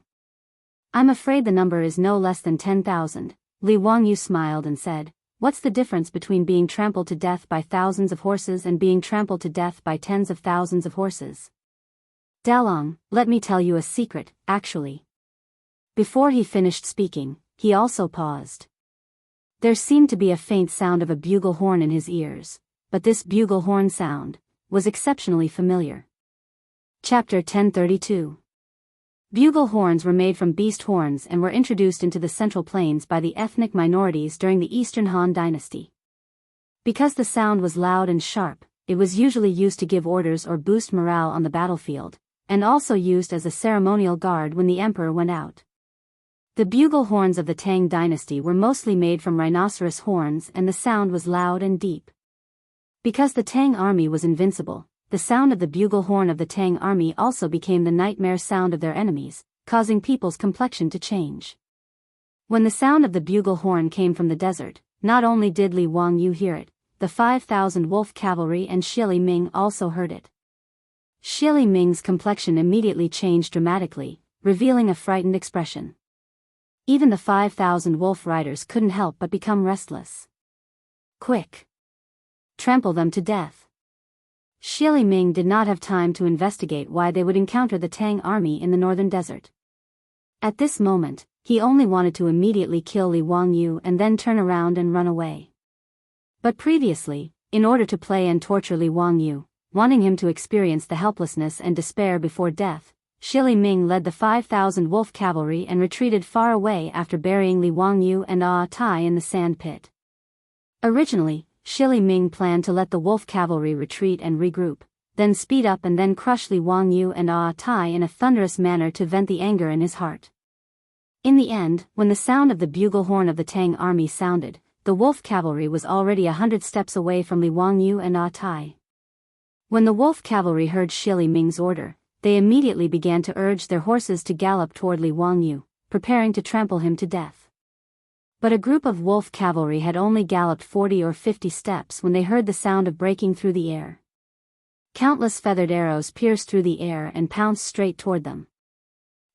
I'm afraid the number is no less than 10,000, Li Wangyu smiled and said, "What's the difference between being trampled to death by thousands of horses and being trampled to death by tens of thousands of horses? Dalong, let me tell you a secret, actually." Before he finished speaking, he also paused. There seemed to be a faint sound of a bugle horn in his ears, but this bugle horn sound was exceptionally familiar. Chapter 1032. Bugle horns were made from beast horns and were introduced into the Central Plains by the ethnic minorities during the Eastern Han Dynasty. Because the sound was loud and sharp, it was usually used to give orders or boost morale on the battlefield, and also used as a ceremonial guard when the emperor went out. The bugle horns of the Tang Dynasty were mostly made from rhinoceros horns and the sound was loud and deep. Because the Tang army was invincible, the sound of the bugle horn of the Tang army also became the nightmare sound of their enemies, causing people's complexion to change. When the sound of the bugle horn came from the desert, not only did Li Wangyu hear it, the 5,000 wolf cavalry and Shili Ming also heard it. Shili Ming's complexion immediately changed dramatically, revealing a frightened expression. Even the 5,000 wolf riders couldn't help but become restless. "Quick! Trample them to death." Shili Ming did not have time to investigate why they would encounter the Tang army in the northern desert. At this moment, he only wanted to immediately kill Li Wangyu and then turn around and run away. But previously, in order to play and torture Li Wangyu, wanting him to experience the helplessness and despair before death, Shili Ming led the 5,000 wolf cavalry and retreated far away after burying Li Wangyu and Tai in the sand pit. Originally, Shili Ming planned to let the wolf cavalry retreat and regroup, then speed up and then crush Li Wangyu and Tai in a thunderous manner to vent the anger in his heart. In the end, when the sound of the bugle horn of the Tang army sounded, the wolf cavalry was already 100 steps away from Li Wangyu and Tai. When the wolf cavalry heard Shili Ming's order, they immediately began to urge their horses to gallop toward Li Wangyu, preparing to trample him to death. But a group of wolf cavalry had only galloped 40 or 50 steps when they heard the sound of breaking through the air. Countless feathered arrows pierced through the air and pounced straight toward them.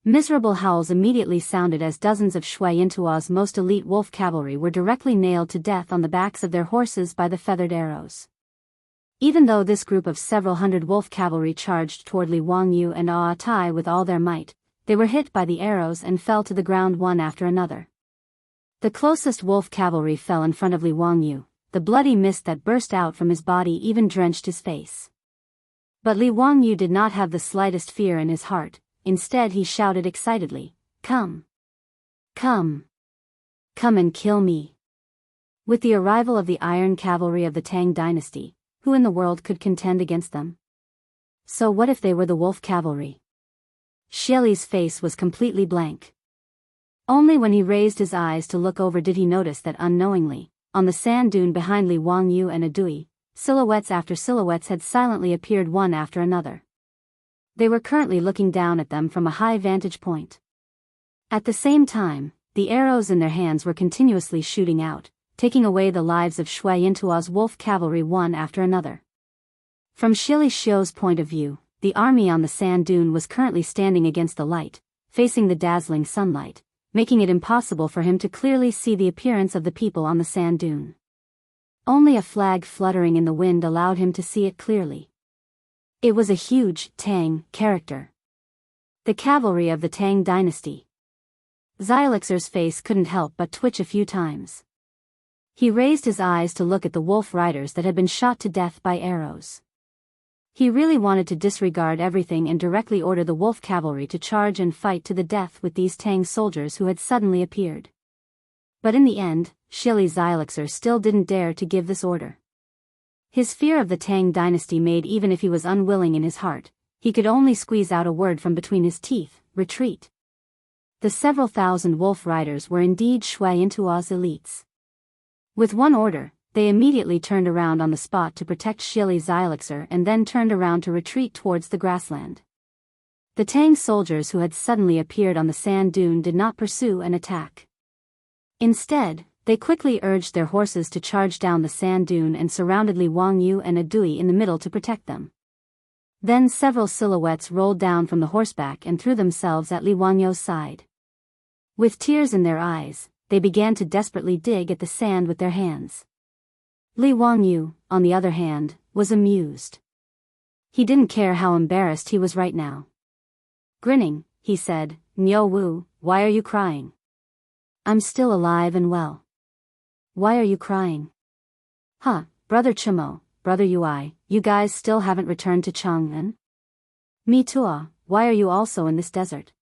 Miserable howls immediately sounded as dozens of Shui Yintuo's most elite wolf cavalry were directly nailed to death on the backs of their horses by the feathered arrows. Even though this group of several hundred wolf cavalry charged toward Li Wangyu and Aa Tai with all their might, they were hit by the arrows and fell to the ground one after another. The closest wolf cavalry fell in front of Li Wangyu. The bloody mist that burst out from his body even drenched his face. But Li Wangyu did not have the slightest fear in his heart. Instead he shouted excitedly, "Come! Come! Come and kill me!" With the arrival of the iron cavalry of the Tang dynasty, who in the world could contend against them? So what if they were the wolf cavalry? Xieli's face was completely blank. Only when he raised his eyes to look over did he notice that unknowingly, on the sand dune behind Li Wangyu and Adui, silhouettes after silhouettes had silently appeared one after another. They were currently looking down at them from a high vantage point. At the same time, the arrows in their hands were continuously shooting out, taking away the lives of Shui Yintua's wolf cavalry one after another. From Shili Xiu's point of view, the army on the sand dune was currently standing against the light, facing the dazzling sunlight, making it impossible for him to clearly see the appearance of the people on the sand dune. Only a flag fluttering in the wind allowed him to see it clearly. It was a huge Tang character. The cavalry of the Tang dynasty. Xylixer's face couldn't help but twitch a few times. He raised his eyes to look at the wolf riders that had been shot to death by arrows. He really wanted to disregard everything and directly order the wolf cavalry to charge and fight to the death with these Tang soldiers who had suddenly appeared. But in the end, Shili Xylixer still didn't dare to give this order. His fear of the Tang dynasty made even if he was unwilling in his heart, he could only squeeze out a word from between his teeth, retreat. The several thousand wolf riders were indeed Shui Yintua's elites. With one order, they immediately turned around on the spot to protect Shili Xylixer and then turned around to retreat towards the grassland. The Tang soldiers who had suddenly appeared on the sand dune did not pursue an attack. Instead, they quickly urged their horses to charge down the sand dune and surrounded Li Wangyu and Adui in the middle to protect them. Then several silhouettes rolled down from the horseback and threw themselves at Li Wangyu's side. With tears in their eyes, they began to desperately dig at the sand with their hands. Li Wangyu, on the other hand, was amused. He didn't care how embarrassed he was right now. Grinning, he said, "Niu Wu, why are you crying?" "I'm still alive and well." "Why are you crying?" "Huh, Brother Chimo, Brother Ui, you guys still haven't returned to Chang'an?" "Me Tua, why are you also in this desert?"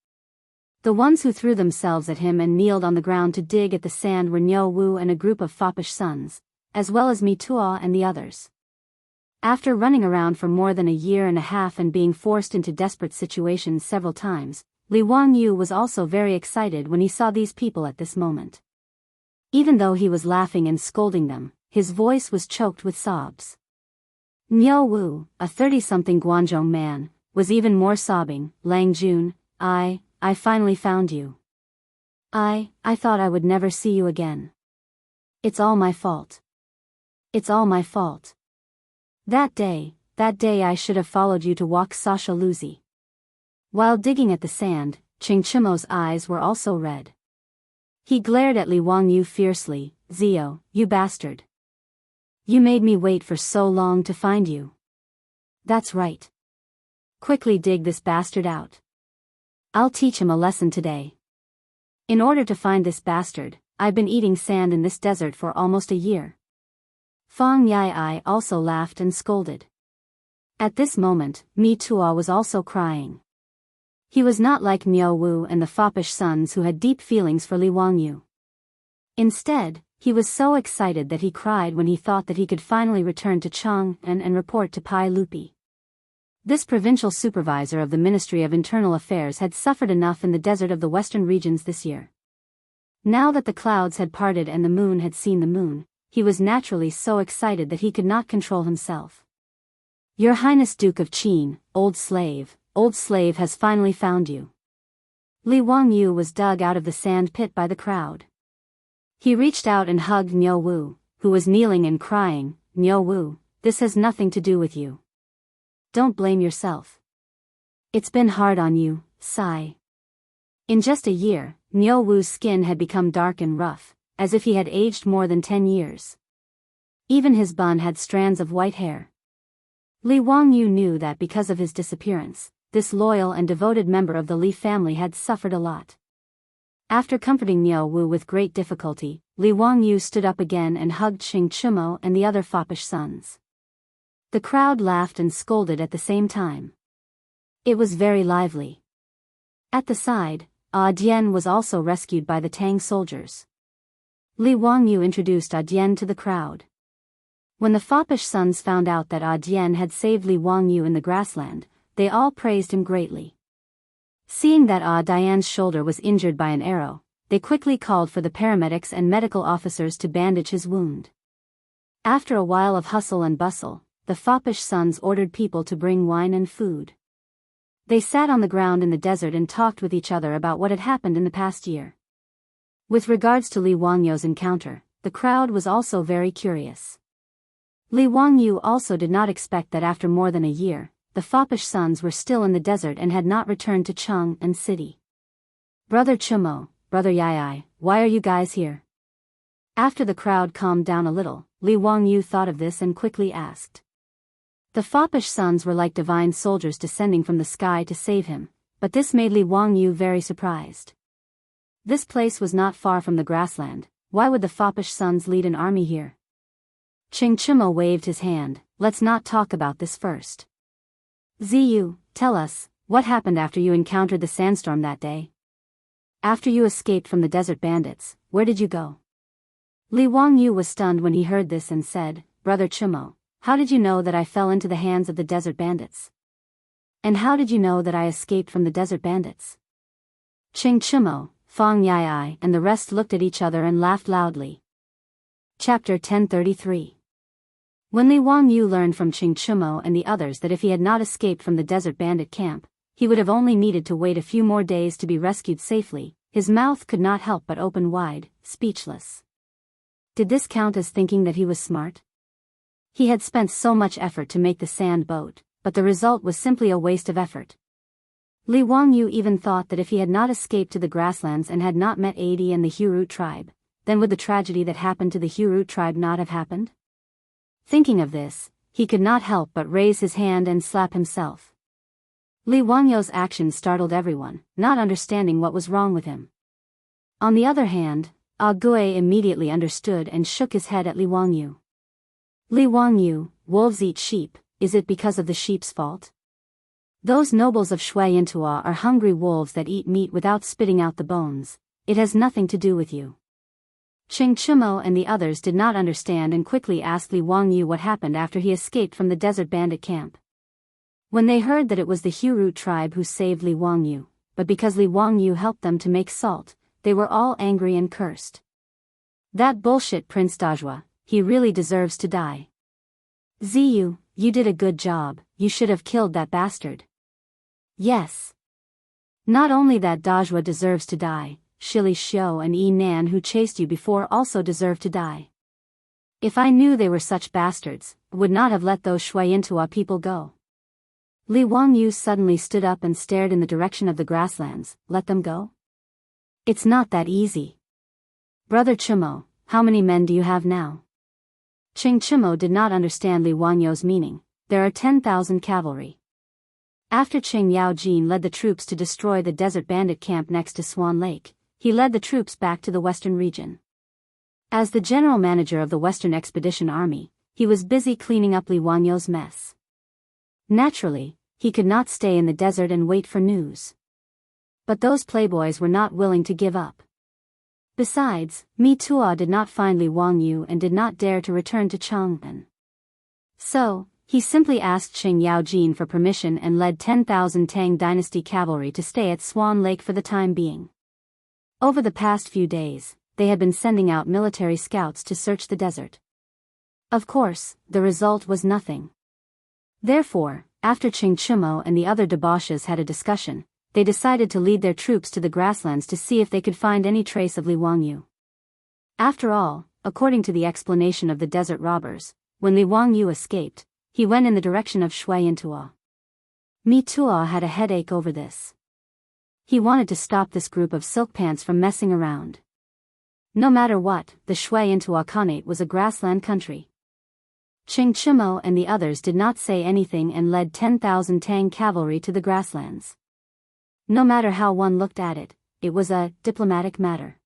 The ones who threw themselves at him and kneeled on the ground to dig at the sand were Niu Wu and a group of foppish sons, as well as Mitua and the others. After running around for more than a year and a half and being forced into desperate situations several times, Li Wangyu was also very excited when he saw these people at this moment. Even though he was laughing and scolding them, his voice was choked with sobs. Niu Wu, a 30-something Guangzhou man, was even more sobbing. "Lang Jun, I finally found you. I thought I would never see you again. It's all my fault. It's all my fault. That day I should have followed you to walk Sasha Luzi." While digging at the sand, Ching Chimo's eyes were also red. He glared at Li Wangyu fiercely. "Zio, you bastard. You made me wait for so long to find you." "That's right. Quickly dig this bastard out. I'll teach him a lesson today. In order to find this bastard, I've been eating sand in this desert for almost a year." Fang Yai also laughed and scolded. At this moment, Mi Tua was also crying. He was not like Niu Wu and the foppish sons who had deep feelings for Li Wangyu. Instead, he was so excited that he cried when he thought that he could finally return to Chang'an and report to Pai Lupi. This provincial supervisor of the Ministry of Internal Affairs had suffered enough in the desert of the western regions this year. Now that the clouds had parted and the moon had seen the moon, he was naturally so excited that he could not control himself. "Your Highness Duke of Qin, old slave has finally found you." Li Wangyu was dug out of the sand pit by the crowd. He reached out and hugged Niu Wu, who was kneeling and crying. "Niu Wu, this has nothing to do with you. Don't blame yourself. It's been hard on you, sigh." In just a year, Niu Wu's skin had become dark and rough, as if he had aged more than 10 years. Even his bun had strands of white hair. Li Wangyu knew that because of his disappearance, this loyal and devoted member of the Li family had suffered a lot. After comforting Miao Wu with great difficulty, Li Wangyu stood up again and hugged Xing Chumo and the other foppish sons. The crowd laughed and scolded at the same time. It was very lively. At the side, Dian was also rescued by the Tang soldiers. Li Wangyu introduced Dian to the crowd. When the foppish sons found out that Dian had saved Li Wangyu in the grassland, they all praised him greatly. Seeing that Dian's shoulder was injured by an arrow, they quickly called for the paramedics and medical officers to bandage his wound. After a while of hustle and bustle, the foppish sons ordered people to bring wine and food. They sat on the ground in the desert and talked with each other about what had happened in the past year. With regards to Li Wangyu's encounter, the crowd was also very curious. Li Wangyu also did not expect that after more than a year, the foppish sons were still in the desert and had not returned to Chang'an city. Brother Chumo, Brother Yai, why are you guys here? After the crowd calmed down a little, Li Wangyu thought of this and quickly asked. The foppish sons were like divine soldiers descending from the sky to save him, but this made Li Wangyu very surprised. This place was not far from the grassland, why would the foppish sons lead an army here? Xing Chumo waved his hand, let's not talk about this first. Ziyu, tell us, what happened after you encountered the sandstorm that day? After you escaped from the desert bandits, where did you go? Li Wangyu was stunned when he heard this and said, Brother Chumo, how did you know that I fell into the hands of the desert bandits? And how did you know that I escaped from the desert bandits? Xing Chumo, Fang Yai, and the rest looked at each other and laughed loudly. Chapter 1033. When Li Wangyu learned from Xing Chumo and the others that if he had not escaped from the desert bandit camp, he would have only needed to wait a few more days to be rescued safely, his mouth could not help but open wide, speechless. Did this count as thinking that he was smart? He had spent so much effort to make the sand boat, but the result was simply a waste of effort. Li Wangyu even thought that if he had not escaped to the grasslands and had not met Adi and the Huru tribe, then would the tragedy that happened to the Huru tribe not have happened? Thinking of this, he could not help but raise his hand and slap himself. Li Wangyu's action startled everyone, not understanding what was wrong with him. On the other hand, Gue immediately understood and shook his head at Li Wangyu. Li Wangyu, wolves eat sheep, is it because of the sheep's fault? Those nobles of Shuiyantua are hungry wolves that eat meat without spitting out the bones, it has nothing to do with you. Xing Chumo and the others did not understand and quickly asked Li Wangyu what happened after he escaped from the desert bandit camp. When they heard that it was the Huru tribe who saved Li Wangyu, but because Li Wangyu helped them to make salt, they were all angry and cursed. That bullshit Prince Dajua, he really deserves to die. Ziyu, you did a good job, you should have killed that bastard. Yes. Not only that Dajua deserves to die, Shili Xiu and Yi Nan who chased you before also deserve to die. If I knew they were such bastards, I would not have let those Shuiyantua people go. Li Wangyu suddenly stood up and stared in the direction of the grasslands, let them go? It's not that easy. Brother Chumo, how many men do you have now? Xing Chumo did not understand Li Wangyu's meaning, there are 10,000 cavalry. After Qing Yaojin led the troops to destroy the desert bandit camp next to Swan Lake, he led the troops back to the western region. As the general manager of the Western Expedition Army, he was busy cleaning up Li Wangyu's mess. Naturally, he could not stay in the desert and wait for news. But those playboys were not willing to give up. Besides, Mi Tua did not find Li Wangyu and did not dare to return to Chang'an. So, he simply asked Qing Yaojin for permission and led 10,000 Tang dynasty cavalry to stay at Swan Lake for the time being. Over the past few days, they had been sending out military scouts to search the desert. Of course, the result was nothing. Therefore, after Qing Chumo and the other debauches had a discussion, they decided to lead their troops to the grasslands to see if they could find any trace of Li Wangyu. After all, according to the explanation of the desert robbers, when Li Wangyu escaped, he went in the direction of Shuiyantua. Mi Tua had a headache over this. He wanted to stop this group of silk pants from messing around. No matter what, the Shuiyantua Khanate was a grassland country. Qing Chimo and the others did not say anything and led 10,000 Tang cavalry to the grasslands. No matter how one looked at it, it was a diplomatic matter.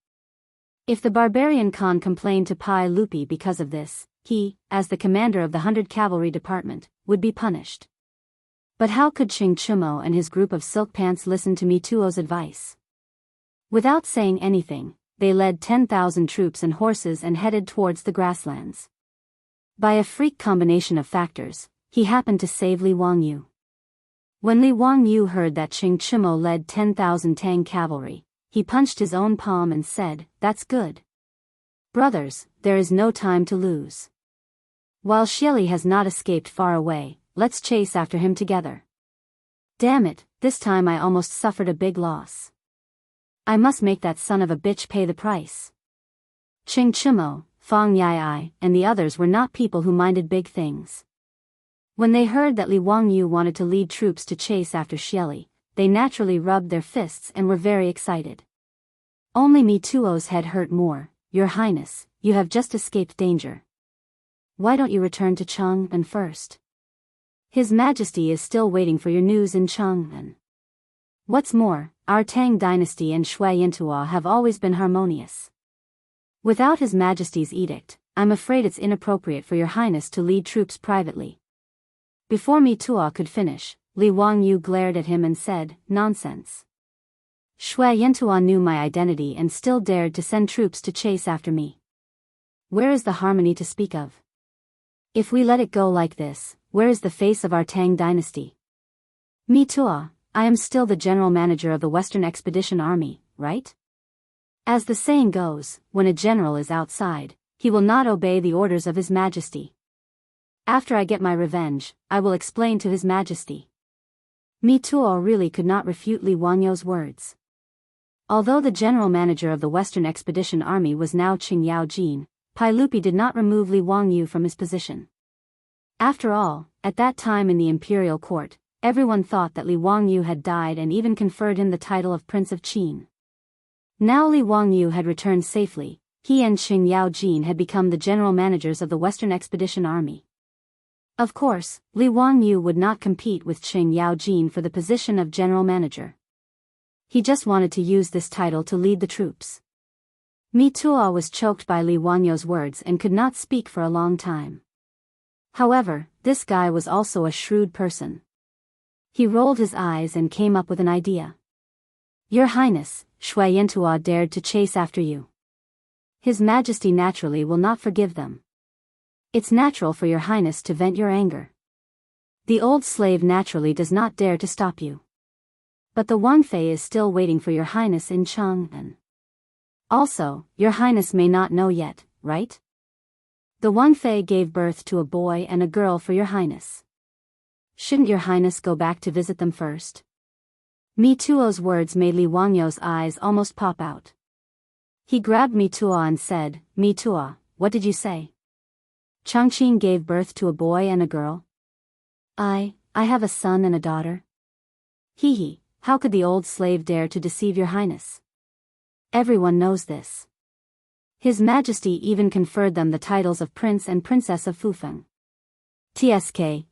If the barbarian Khan complained to Pai Lupi because of this, he, as the commander of the 100 Cavalry Department, would be punished. But how could Qing Chimo and his group of silk pants listen to Mituo's advice? Without saying anything, they led 10,000 troops and horses and headed towards the grasslands. By a freak combination of factors, he happened to save Li Wangyu. When Li Wangyu heard that Qing Chimo led 10,000 Tang cavalry, he punched his own palm and said, "That's good. Brothers, there is no time to lose. While Xieli has not escaped far away, let's chase after him together. Damn it, this time I almost suffered a big loss. I must make that son of a bitch pay the price." Qing Chimo, Fang Yai, and the others were not people who minded big things. When they heard that Li Wangyu wanted to lead troops to chase after Xieli, they naturally rubbed their fists and were very excited. Only Mituo's head hurt more. "Your Highness, you have just escaped danger. Why don't you return to Chang'an first? His Majesty is still waiting for your news in Chang'an. What's more, our Tang dynasty and Shui Yintua have always been harmonious. Without His Majesty's edict, I'm afraid it's inappropriate for your Highness to lead troops privately." Before Mituo could finish, Li Wangyu glared at him and said, "Nonsense. Shui Yintua knew my identity and still dared to send troops to chase after me. Where is the harmony to speak of? If we let it go like this, where is the face of our Tang dynasty? Mituo, I am still the general manager of the Western Expedition Army, right? As the saying goes, when a general is outside, he will not obey the orders of His Majesty. After I get my revenge, I will explain to His Majesty." Mituo really could not refute Li Wangyu's words. Although the general manager of the Western Expedition Army was now Qing Yaojin, Pai Lupi did not remove Li Wangyu from his position. After all, at that time in the imperial court, everyone thought that Li Wangyu had died and even conferred him the title of Prince of Qin. Now Li Wangyu had returned safely, he and Qing Yaojin had become the general managers of the Western Expedition Army. Of course, Li Wangyu would not compete with Qing Yaojin for the position of general manager. He just wanted to use this title to lead the troops. Mituo was choked by Li Wangyu's words and could not speak for a long time. However, this guy was also a shrewd person. He rolled his eyes and came up with an idea. "Your Highness, Shui Yintua dared to chase after you. His Majesty naturally will not forgive them. It's natural for your Highness to vent your anger. The old slave naturally does not dare to stop you. But the Wang Fei is still waiting for your Highness in Chang'an. Also, your Highness may not know yet, right? The Wang Fei gave birth to a boy and a girl for your Highness. Shouldn't your Highness go back to visit them first?" Mituo's words made Li Wangyu's eyes almost pop out. He grabbed Mituo and said, "Mituo, what did you say? Changqing gave birth to a boy and a girl? I have a son and a daughter." "Hee, how could the old slave dare to deceive your Highness? Everyone knows this. His Majesty even conferred them the titles of Prince and Princess of Fufeng. TSK.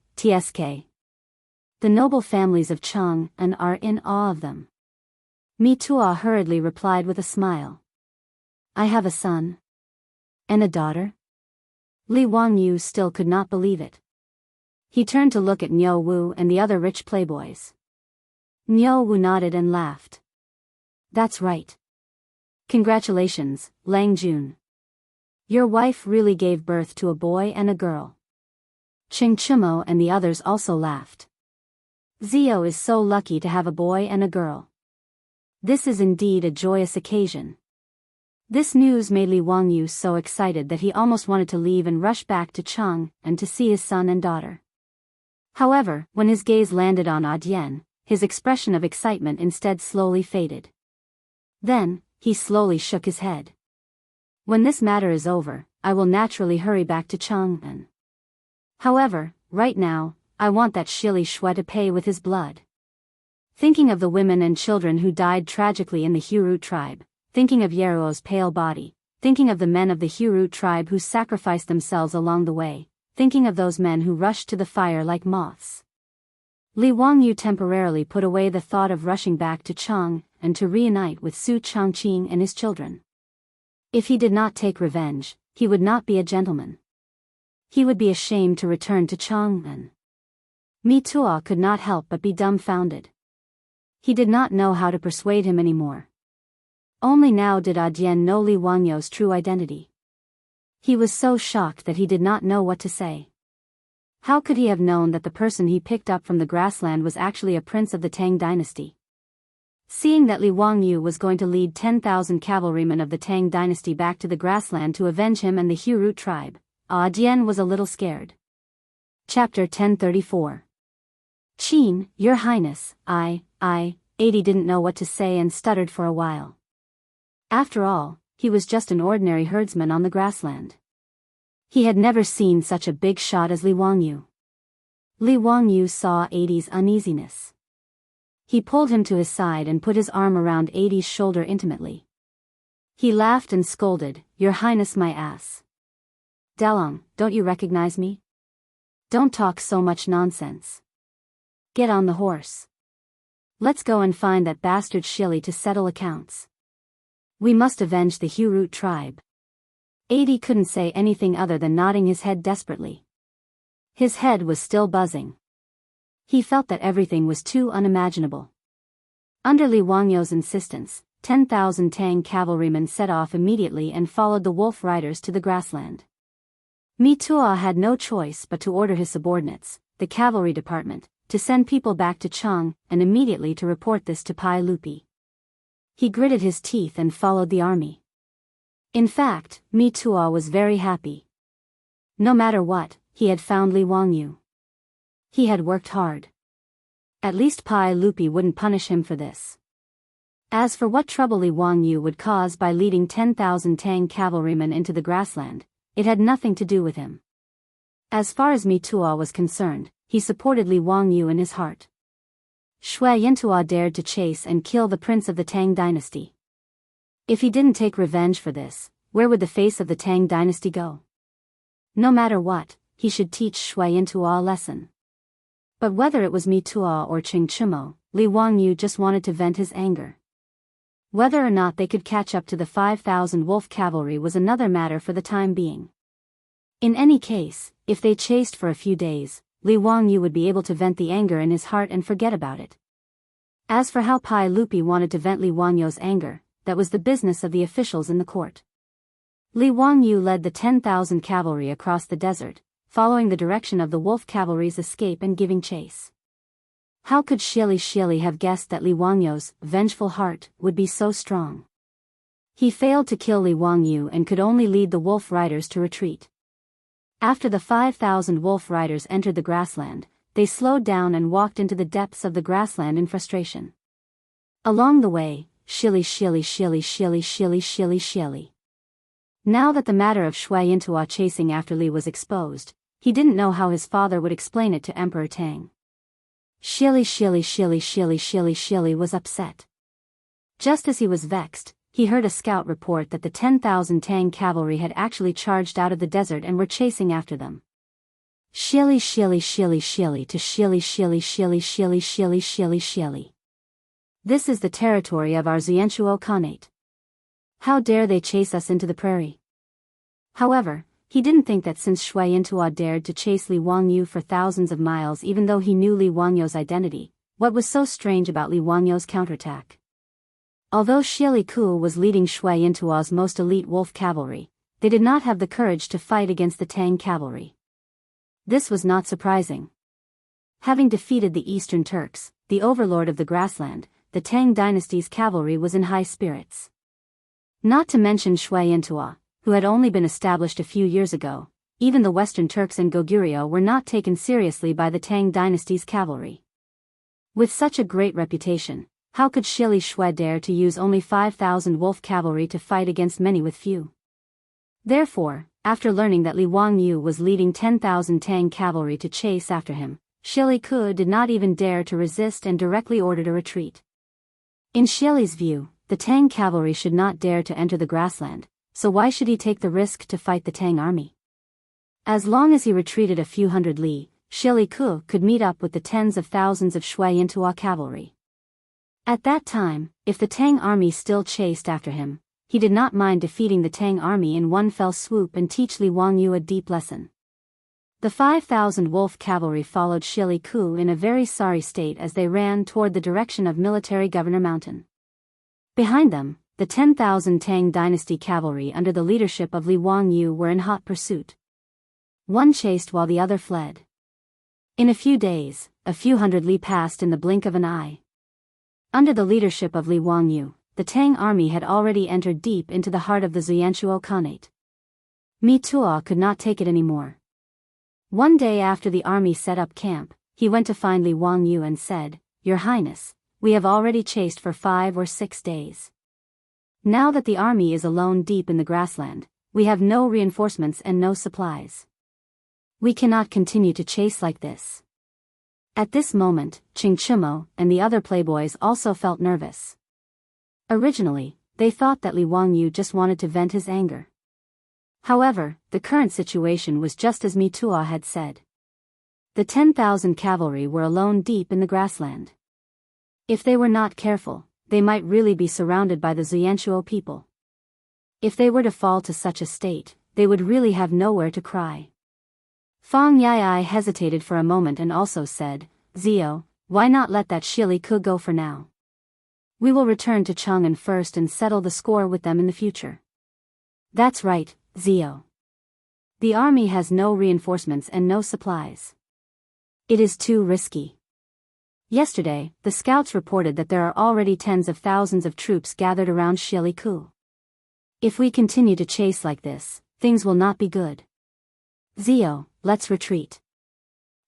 The noble families of Chang'an are in awe of them." Mituo hurriedly replied with a smile. "I have a son. And a daughter?" Li Wangyu still could not believe it. He turned to look at Niu Wu and the other rich playboys. Niu Wu nodded and laughed. "That's right. Congratulations, Lang Jun. Your wife really gave birth to a boy and a girl." Qing Chimo and the others also laughed. "Zio is so lucky to have a boy and a girl. This is indeed a joyous occasion." This news made Li Wangyu so excited that he almost wanted to leave and rush back to Chang'an to see his son and daughter. However, when his gaze landed on Adian, his expression of excitement instead slowly faded. Then, he slowly shook his head. "When this matter is over, I will naturally hurry back to Chang'an. However, right now, I want that Shili Shui to pay with his blood." Thinking of the women and children who died tragically in the Hurut tribe, thinking of Yeruo's pale body, thinking of the men of the Hurut tribe who sacrificed themselves along the way, thinking of those men who rushed to the fire like moths. Li Wangyu temporarily put away the thought of rushing back to Chang and to reunite with Su Changqing and his children. If he did not take revenge, he would not be a gentleman. He would be ashamed to return to Chang'an. Mi Tuo could not help but be dumbfounded. He did not know how to persuade him anymore. Only now did Adian know Li Wangyu's true identity. He was so shocked that he did not know what to say. How could he have known that the person he picked up from the grassland was actually a prince of the Tang dynasty? Seeing that Li Wangyu was going to lead 10,000 cavalrymen of the Tang dynasty back to the grassland to avenge him and the Hurut tribe, Dian was a little scared. Chapter 1034. Qin, Your Highness, Adi didn't know what to say and stuttered for a while. After all, he was just an ordinary herdsman on the grassland. He had never seen such a big shot as Li Wangyu. Li Wangyu saw Adi's uneasiness. He pulled him to his side and put his arm around Adi's shoulder intimately. He laughed and scolded, Your Highness, my ass. Dalong, don't you recognize me? Don't talk so much nonsense. Get on the horse. Let's go and find that bastard Shili to settle accounts. We must avenge the Hurut tribe. Adi couldn't say anything other than nodding his head desperately. His head was still buzzing. He felt that everything was too unimaginable. Under Li Wangyu's insistence, 10,000 Tang cavalrymen set off immediately and followed the wolf riders to the grassland. Mi Tuo had no choice but to order his subordinates, the cavalry department, to send people back to Chang and immediately to report this to Pai Lupi. He gritted his teeth and followed the army. In fact, Mi Tuo was very happy. No matter what, he had found Li Wangyu. He had worked hard. At least Pai Lupi wouldn't punish him for this. As for what trouble Li Wangyu would cause by leading 10,000 Tang cavalrymen into the grassland, it had nothing to do with him. As far as Mi Tuo was concerned, he supported Li Wangyu in his heart. Shui Yantuo dared to chase and kill the prince of the Tang dynasty. If he didn't take revenge for this, where would the face of the Tang dynasty go? No matter what, he should teach Shui Yantuo a lesson. But whether it was Mi Tuo or Qing Chumo, Li Wangyu just wanted to vent his anger. Whether or not they could catch up to the 5,000 wolf cavalry was another matter for the time being. In any case, if they chased for a few days, Li Wangyu would be able to vent the anger in his heart and forget about it. As for how Pai Lupi wanted to vent Li Wangyu's anger, that was the business of the officials in the court. Li Wangyu led the 10,000 cavalry across the desert, following the direction of the wolf cavalry's escape and giving chase. How could Shili have guessed that Li Wangyu's vengeful heart would be so strong? He failed to kill Li Wangyu and could only lead the wolf riders to retreat. After the 5,000 wolf riders entered the grassland, they slowed down and walked into the depths of the grassland in frustration. Along the way, Shili. Now that the matter of Shui Yantuo chasing after Li was exposed, he didn't know how his father would explain it to Emperor Tang. Shili was upset. Just as he was vexed, he heard a scout report that the 10,000 Tang cavalry had actually charged out of the desert and were chasing after them. Shili to Shili. This is the territory of our Jianghu Khanate. How dare they chase us into the prairie? However, he didn't think that since Shui Yantuo dared to chase Li Wangyu for thousands of miles even though he knew Li Wangyu's identity, what was so strange about Li Wangyu's counterattack? Although Shili Ku was leading Shui Yantuo's most elite wolf cavalry, they did not have the courage to fight against the Tang cavalry. This was not surprising. Having defeated the Eastern Turks, the overlord of the grassland, the Tang dynasty's cavalry was in high spirits. Not to mention Shui Yantuo, who had only been established a few years ago, even the Western Turks and Goguryeo were not taken seriously by the Tang dynasty's cavalry. With such a great reputation, how could Shili Shui dare to use only 5,000 wolf cavalry to fight against many with few? Therefore, after learning that Li Wangyu was leading 10,000 Tang cavalry to chase after him, Shili Ku did not even dare to resist and directly ordered a retreat. In Shili's view, the Tang cavalry should not dare to enter the grassland, so why should he take the risk to fight the Tang army? As long as he retreated a few hundred li, Xie Li Ku could meet up with the tens of thousands of Shui Yintua cavalry. At that time, if the Tang army still chased after him, he did not mind defeating the Tang army in one fell swoop and teach Li Wangyu a deep lesson. The 5,000 wolf cavalry followed Xie Li Ku in a very sorry state as they ran toward the direction of Military Governor Mountain. Behind them, the 10,000 Tang dynasty cavalry under the leadership of Li Wangyu were in hot pursuit. One chased while the other fled. In a few days, a few hundred li passed in the blink of an eye. Under the leadership of Li Wangyu, the Tang army had already entered deep into the heart of the Xuanchuo Khanate. Mi Tuo could not take it anymore. One day after the army set up camp, he went to find Li Wangyu and said, "Your Highness, we have already chased for 5 or 6 days. Now that the army is alone deep in the grassland, we have no reinforcements and no supplies. We cannot continue to chase like this." At this moment, Ching Chimo and the other playboys also felt nervous. Originally, they thought that Li Wangyu just wanted to vent his anger. However, the current situation was just as Mi Tuo had said. The 10,000 cavalry were alone deep in the grassland. If they were not careful, they might really be surrounded by the Xuanchuo people. If they were to fall to such a state, they would really have nowhere to cry. Fang Yai hesitated for a moment and also said, "Zio, why not let that Xie Li Ku go for now? We will return to Chang'an first and settle the score with them in the future." "That's right, Zio. The army has no reinforcements and no supplies. It is too risky. Yesterday, the scouts reported that there are already tens of thousands of troops gathered around Xie Li Ku. If we continue to chase like this, things will not be good. Zio, let's retreat."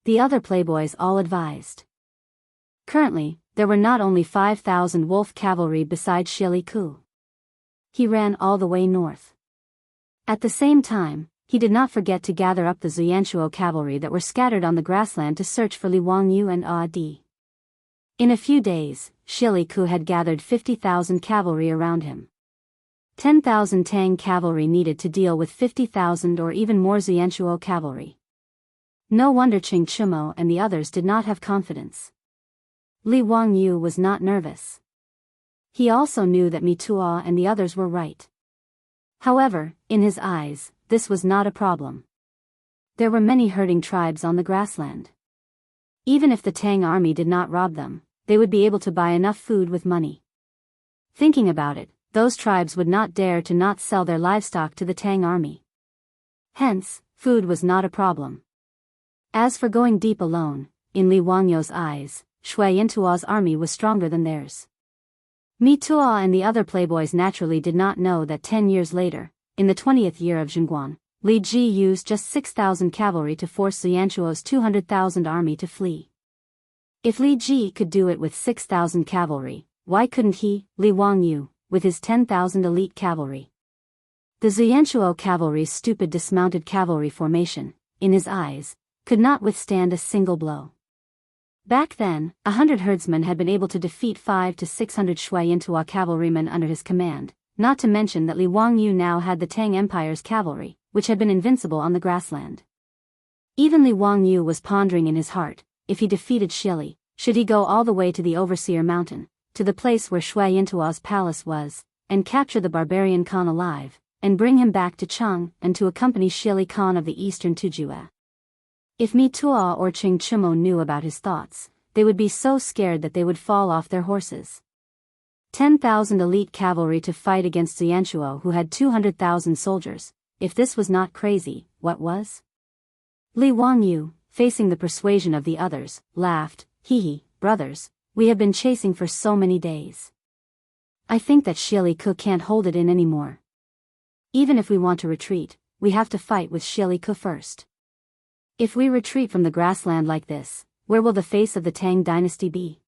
The other playboys all advised. Currently, there were not only 5,000 wolf cavalry beside Xie Li Ku. He ran all the way north. At the same time, he did not forget to gather up the Xuanchuo cavalry that were scattered on the grassland to search for Li Wangyu and Di. In a few days, Xie Li Ku had gathered 50,000 cavalry around him. 10,000 Tang cavalry needed to deal with 50,000 or even more Xuanchuo cavalry. No wonder Ching Chimo and the others did not have confidence. Li Wangyu was not nervous. He also knew that Mi Tuo and the others were right. However, in his eyes, this was not a problem. There were many herding tribes on the grassland. Even if the Tang army did not rob them, they would be able to buy enough food with money. Thinking about it, those tribes would not dare to not sell their livestock to the Tang army. Hence, food was not a problem. As for going deep alone, in Li Wangyu's eyes, Shui Yintua's army was stronger than theirs. Mi Tuo and the other playboys naturally did not know that 10 years later, in the 20th year of Zhengguan, Li Ji used just 6,000 cavalry to force Xuanchuo's 200,000 army to flee. If Li Ji could do it with 6,000 cavalry, why couldn't he, Li Wangyu, with his 10,000 elite cavalry? The Xuanchuo cavalry's stupid dismounted cavalry formation, in his eyes, could not withstand a single blow. Back then, 100 herdsmen had been able to defeat 500 to 600 Shui Yintua cavalrymen under his command, not to mention that Li Wangyu now had the Tang Empire's cavalry, which had been invincible on the grassland. Even Li Wangyu was pondering in his heart, if he defeated Xie Li, should he go all the way to the Overseer Mountain, to the place where Shui Yintua's palace was, and capture the barbarian Khan alive, and bring him back to Chang and to accompany Xie Li Khan of the eastern Tujue. If Mi Tuo or Ching Chimo knew about his thoughts, they would be so scared that they would fall off their horses. 10,000 elite cavalry to fight against Xuanchuo who had 200,000 soldiers. If this was not crazy, what was? Li Wangyu, facing the persuasion of the others, laughed, "Hee, brothers, we have been chasing for so many days. I think that Xie Li Ku can't hold it in anymore. Even if we want to retreat, we have to fight with Xie Li Ku first. If we retreat from the grassland like this, where will the face of the Tang dynasty be?"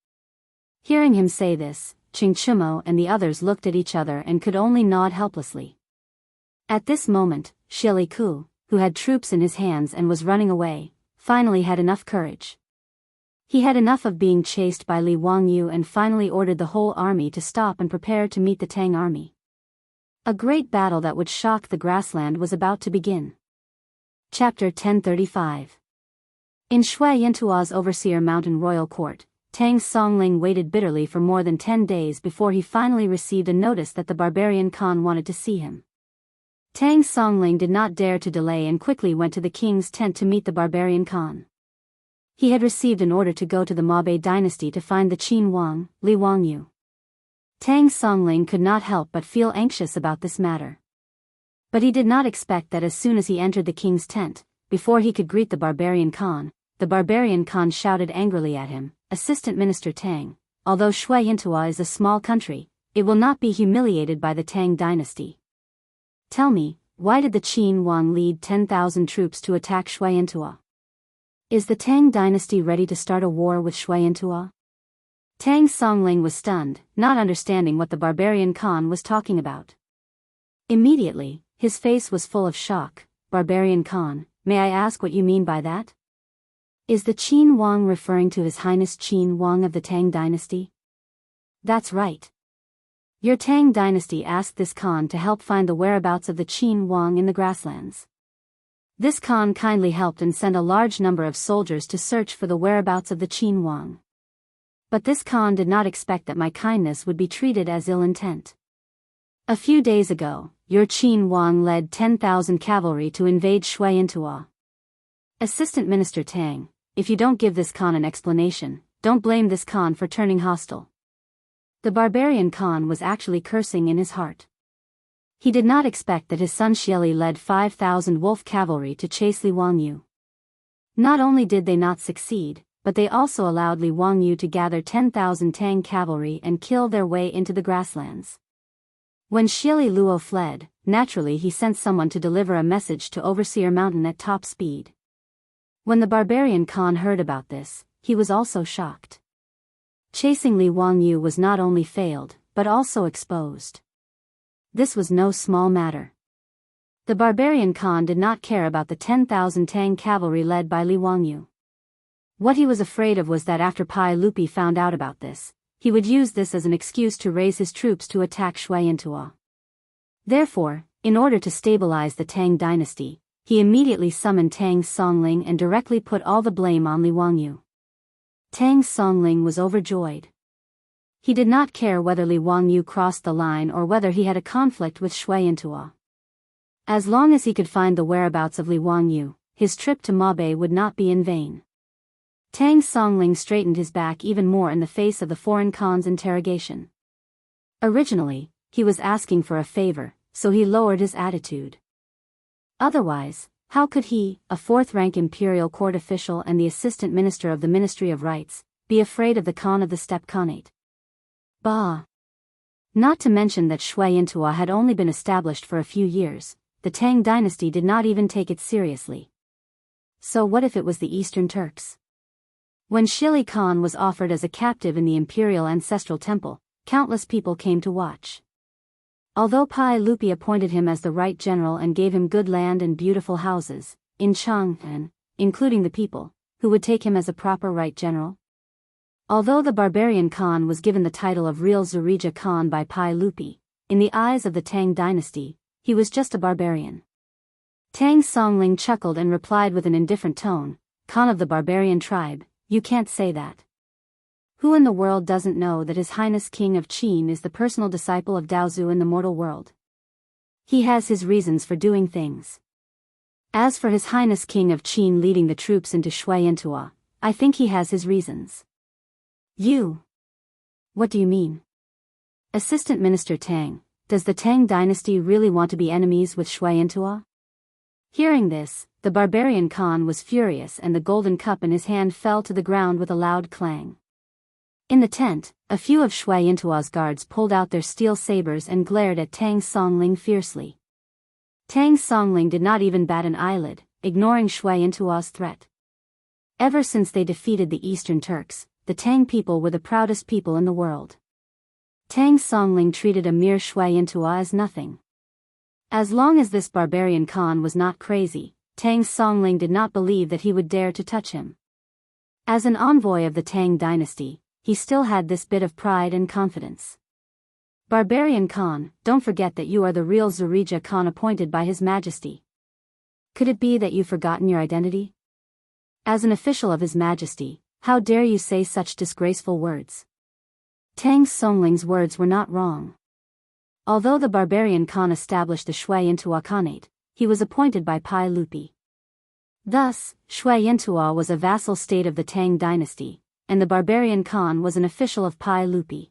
Hearing him say this, Ching Chimo and the others looked at each other and could only nod helplessly. At this moment, Xie Li Ku, who had troops in his hands and was running away, finally had enough courage. He had enough of being chased by Li Wangyu and finally ordered the whole army to stop and prepare to meet the Tang army. A great battle that would shock the grassland was about to begin. Chapter 1035. In Shui Yintua's overseer mountain royal court, Tang Songling waited bitterly for more than 10 days before he finally received a notice that the barbarian Khan wanted to see him. Tang Songling did not dare to delay and quickly went to the king's tent to meet the barbarian Khan. He had received an order to go to the Mabe dynasty to find the Qin Wang, Li Wangyu. Tang Songling could not help but feel anxious about this matter. But he did not expect that as soon as he entered the king's tent, before he could greet the barbarian Khan shouted angrily at him, "Assistant Minister Tang, although Shui Yintua is a small country, it will not be humiliated by the Tang dynasty. Tell me, why did the Qin Wang lead 10,000 troops to attack Shui Yintua? Is the Tang dynasty ready to start a war with Shui Yintua?" Tang Songling was stunned, not understanding what the barbarian Khan was talking about. Immediately, his face was full of shock. "Barbarian Khan, may I ask what you mean by that? Is the Qin Wang referring to His Highness Qin Wang of the Tang dynasty?" "That's right. Your Tang dynasty asked this Khan to help find the whereabouts of the Qin Wang in the grasslands. This Khan kindly helped and sent a large number of soldiers to search for the whereabouts of the Qin Wang. But this Khan did not expect that my kindness would be treated as ill intent. A few days ago, your Qin Wang led 10,000 cavalry to invade Shui Yintua. Assistant Minister Tang, if you don't give this Khan an explanation, don't blame this Khan for turning hostile." The barbarian Khan was actually cursing in his heart. He did not expect that his son Xieli led 5,000 wolf cavalry to chase Li Wangyu. Not only did they not succeed, but they also allowed Li Wangyu to gather 10,000 Tang cavalry and kill their way into the grasslands. When Xieli Luo fled, naturally he sent someone to deliver a message to Overseer Mountain at top speed. When the barbarian Khan heard about this, he was also shocked. Chasing Li Wangyu was not only failed, but also exposed. This was no small matter. The barbarian Khan did not care about the 10,000 Tang cavalry led by Li Wangyu. What he was afraid of was that after Pai Lupi found out about this, he would use this as an excuse to raise his troops to attack Shui Yintua. Therefore, in order to stabilize the Tang dynasty, he immediately summoned Tang Songling and directly put all the blame on Li Wangyu. Tang Songling was overjoyed. He did not care whether Li Wangyu crossed the line or whether he had a conflict with Shui Yintua. As long as he could find the whereabouts of Li Wangyu, his trip to Mabe would not be in vain. Tang Songling straightened his back even more in the face of the foreign Khan's interrogation. Originally, he was asking for a favor, so he lowered his attitude. Otherwise, how could he, a fourth-rank imperial court official and the assistant minister of the Ministry of Rights, be afraid of the Khan of the Steppe Khanate? Bah! Not to mention that Shui Yintua had only been established for a few years, the Tang dynasty did not even take it seriously. So what if it was the Eastern Turks? When Shili Khan was offered as a captive in the imperial ancestral temple, countless people came to watch. Although Pai Lupi appointed him as the right general and gave him good land and beautiful houses, in Chang'an, including the people, who would take him as a proper right general? Although the barbarian Khan was given the title of real Zurija Khan by Pai Lupi, in the eyes of the Tang dynasty, he was just a barbarian. Tang Songling chuckled and replied with an indifferent tone, "Khan of the barbarian tribe, you can't say that. Who in the world doesn't know that His Highness King of Qin is the personal disciple of Daozu in the mortal world? He has his reasons for doing things. As for His Highness King of Qin leading the troops into Shui Yintua, I think he has his reasons." "You? What do you mean?" "Assistant Minister Tang, does the Tang dynasty really want to be enemies with Shui Yintua?" Hearing this, the barbarian Khan was furious and the golden cup in his hand fell to the ground with a loud clang. In the tent, a few of Shui Yintua's guards pulled out their steel sabers and glared at Tang Songling fiercely. Tang Songling did not even bat an eyelid, ignoring Shui Yintua's threat. Ever since they defeated the Eastern Turks, the Tang people were the proudest people in the world. Tang Songling treated a mere Shui Yintua as nothing. As long as this barbarian Khan was not crazy, Tang Songling did not believe that he would dare to touch him. As an envoy of the Tang dynasty, he still had this bit of pride and confidence. "Barbarian Khan, don't forget that you are the real Zurija Khan appointed by His Majesty. Could it be that you've forgotten your identity? As an official of His Majesty, how dare you say such disgraceful words? Tang Songling's words were not wrong. Although the barbarian Khan established the Shui Yintua Khanate, he was appointed by Pai Lupi. Thus, Shui Yintua was a vassal state of the Tang dynasty, and the barbarian Khan was an official of Pai Lupi.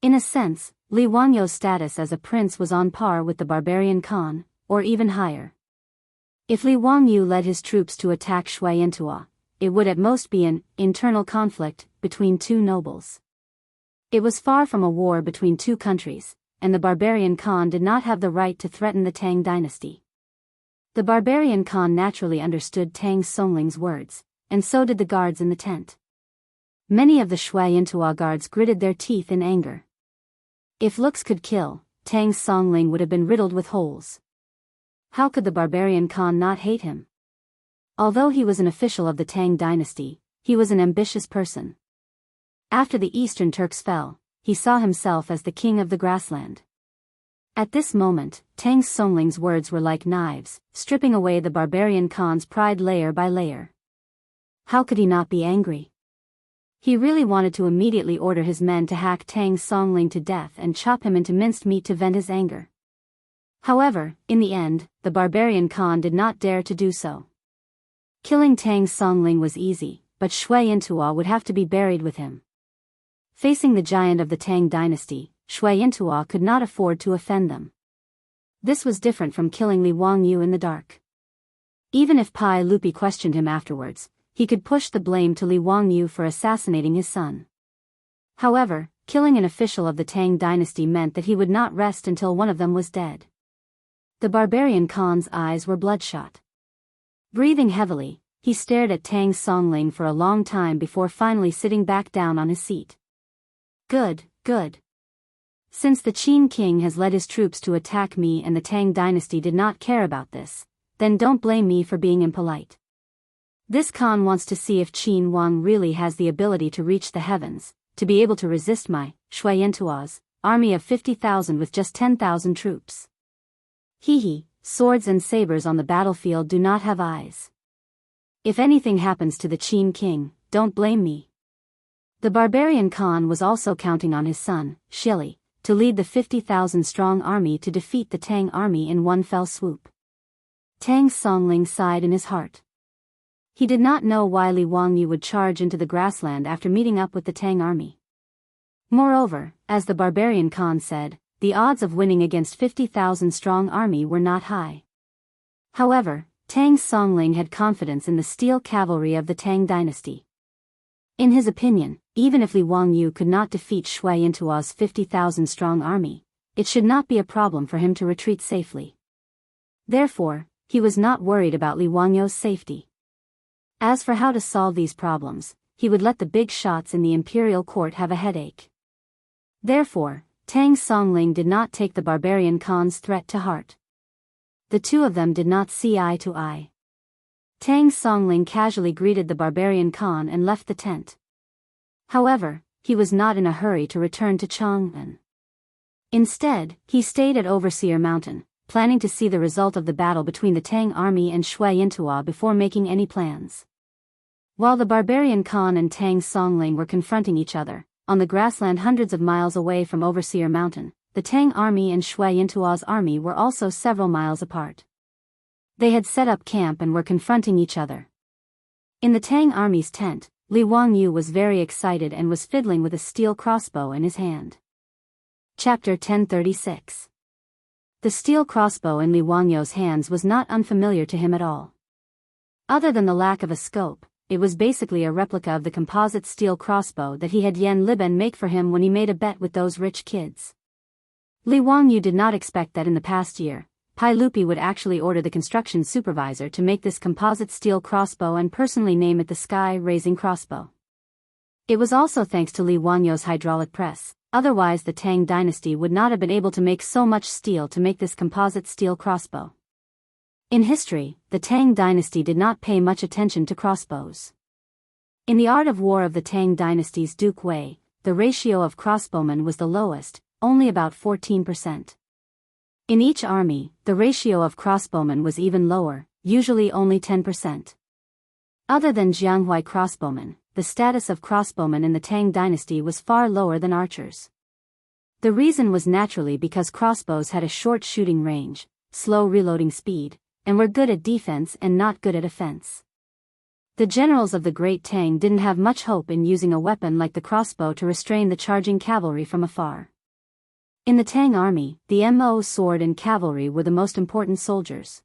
In a sense, Li Wangyou's status as a prince was on par with the barbarian Khan, or even higher. If Li Wangyu led his troops to attack Shui Yintua, it would at most be an internal conflict between two nobles. It was far from a war between two countries, and the barbarian Khan did not have the right to threaten the Tang dynasty. The barbarian Khan naturally understood Tang Songling's words, and so did the guards in the tent. Many of the Shui Yintua guards gritted their teeth in anger. If looks could kill, Tang Songling would have been riddled with holes. How could the barbarian Khan not hate him? Although he was an official of the Tang dynasty, he was an ambitious person. After the Eastern Turks fell, he saw himself as the king of the grassland. At this moment, Tang Songling's words were like knives, stripping away the barbarian Khan's pride layer by layer. How could he not be angry? He really wanted to immediately order his men to hack Tang Songling to death and chop him into minced meat to vent his anger. However, in the end, the barbarian Khan did not dare to do so. Killing Tang Songling was easy, but Shui Yintua would have to be buried with him. Facing the giant of the Tang dynasty, Shui Yintua could not afford to offend them. This was different from killing Li Wangyu in the dark. Even if Pai Lupi questioned him afterwards, he could push the blame to Li Wangyu for assassinating his son. However, killing an official of the Tang dynasty meant that he would not rest until one of them was dead. The barbarian Khan's eyes were bloodshot. Breathing heavily, he stared at Tang Songling for a long time before finally sitting back down on his seat. Good, good. Since the Qin king has led his troops to attack me and the Tang dynasty did not care about this, then don't blame me for being impolite. This Khan wants to see if Qin Wang really has the ability to reach the heavens, to be able to resist my, Shui Yintua's, army of 50,000 with just 10,000 troops. Hee, swords and sabers on the battlefield do not have eyes. If anything happens to the Qin king, don't blame me. The barbarian Khan was also counting on his son, Shili, to lead the 50,000-strong army to defeat the Tang army in one fell swoop. Tang Songling sighed in his heart. He did not know why Li Wangyu would charge into the grassland after meeting up with the Tang army. Moreover, as the barbarian Khan said, the odds of winning against 50,000-strong army were not high. However, Tang Songling had confidence in the steel cavalry of the Tang dynasty. In his opinion, even if Li Wangyu could not defeat Shui Yintua's 50,000-strong army, it should not be a problem for him to retreat safely. Therefore, he was not worried about Li Wangyou's safety. As for how to solve these problems, he would let the big shots in the imperial court have a headache. Therefore, Tang Songling did not take the barbarian Khan's threat to heart. The two of them did not see eye to eye. Tang Songling casually greeted the barbarian Khan and left the tent. However, he was not in a hurry to return to Chang'an. Instead, he stayed at Overseer Mountain, planning to see the result of the battle between the Tang army and Shui Yintua before making any plans. While the barbarian Khan and Tang Songling were confronting each other, on the grassland hundreds of miles away from Overseer Mountain, the Tang army and Shui Yintua's army were also several miles apart. They had set up camp and were confronting each other. In the Tang army's tent, Li Wangyu was very excited and was fiddling with a steel crossbow in his hand. Chapter 1036. The steel crossbow in Li Wangyou's hands was not unfamiliar to him at all. Other than the lack of a scope, it was basically a replica of the composite steel crossbow that he had Yen Liben make for him when he made a bet with those rich kids. Li Wangyu did not expect that in the past year, Pai Lupi would actually order the construction supervisor to make this composite steel crossbow and personally name it the Sky-Raising Crossbow. It was also thanks to Li Wangyou's hydraulic press, otherwise the Tang dynasty would not have been able to make so much steel to make this composite steel crossbow. In history, the Tang dynasty did not pay much attention to crossbows. In the art of war of the Tang dynasty's Duke Wei, the ratio of crossbowmen was the lowest, only about 14%. In each army, the ratio of crossbowmen was even lower, usually only 10%. Other than Jianghu crossbowmen, the status of crossbowmen in the Tang dynasty was far lower than archers. The reason was naturally because crossbows had a short shooting range, slow reloading speed, and were good at defense and not good at offense. The generals of the Great Tang didn't have much hope in using a weapon like the crossbow to restrain the charging cavalry from afar. In the Tang army, the Mo sword and cavalry were the most important soldiers.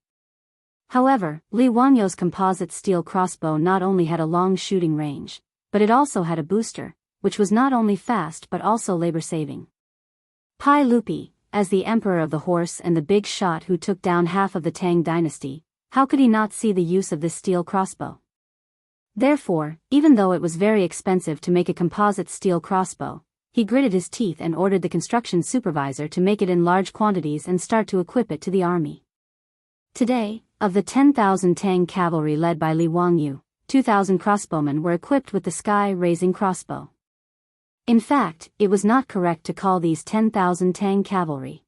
However, Li Wangyou's composite steel crossbow not only had a long shooting range, but it also had a booster, which was not only fast but also labor-saving. Pai Lupi, as the emperor of the horse and the big shot who took down half of the Tang dynasty, how could he not see the use of this steel crossbow? Therefore, even though it was very expensive to make a composite steel crossbow, he gritted his teeth and ordered the construction supervisor to make it in large quantities and start to equip it to the army. Today, of the 10,000 Tang cavalry led by Li Wangyou, 2,000 crossbowmen were equipped with the sky-raising crossbow. In fact, it was not correct to call these 10,000 Tang cavalry.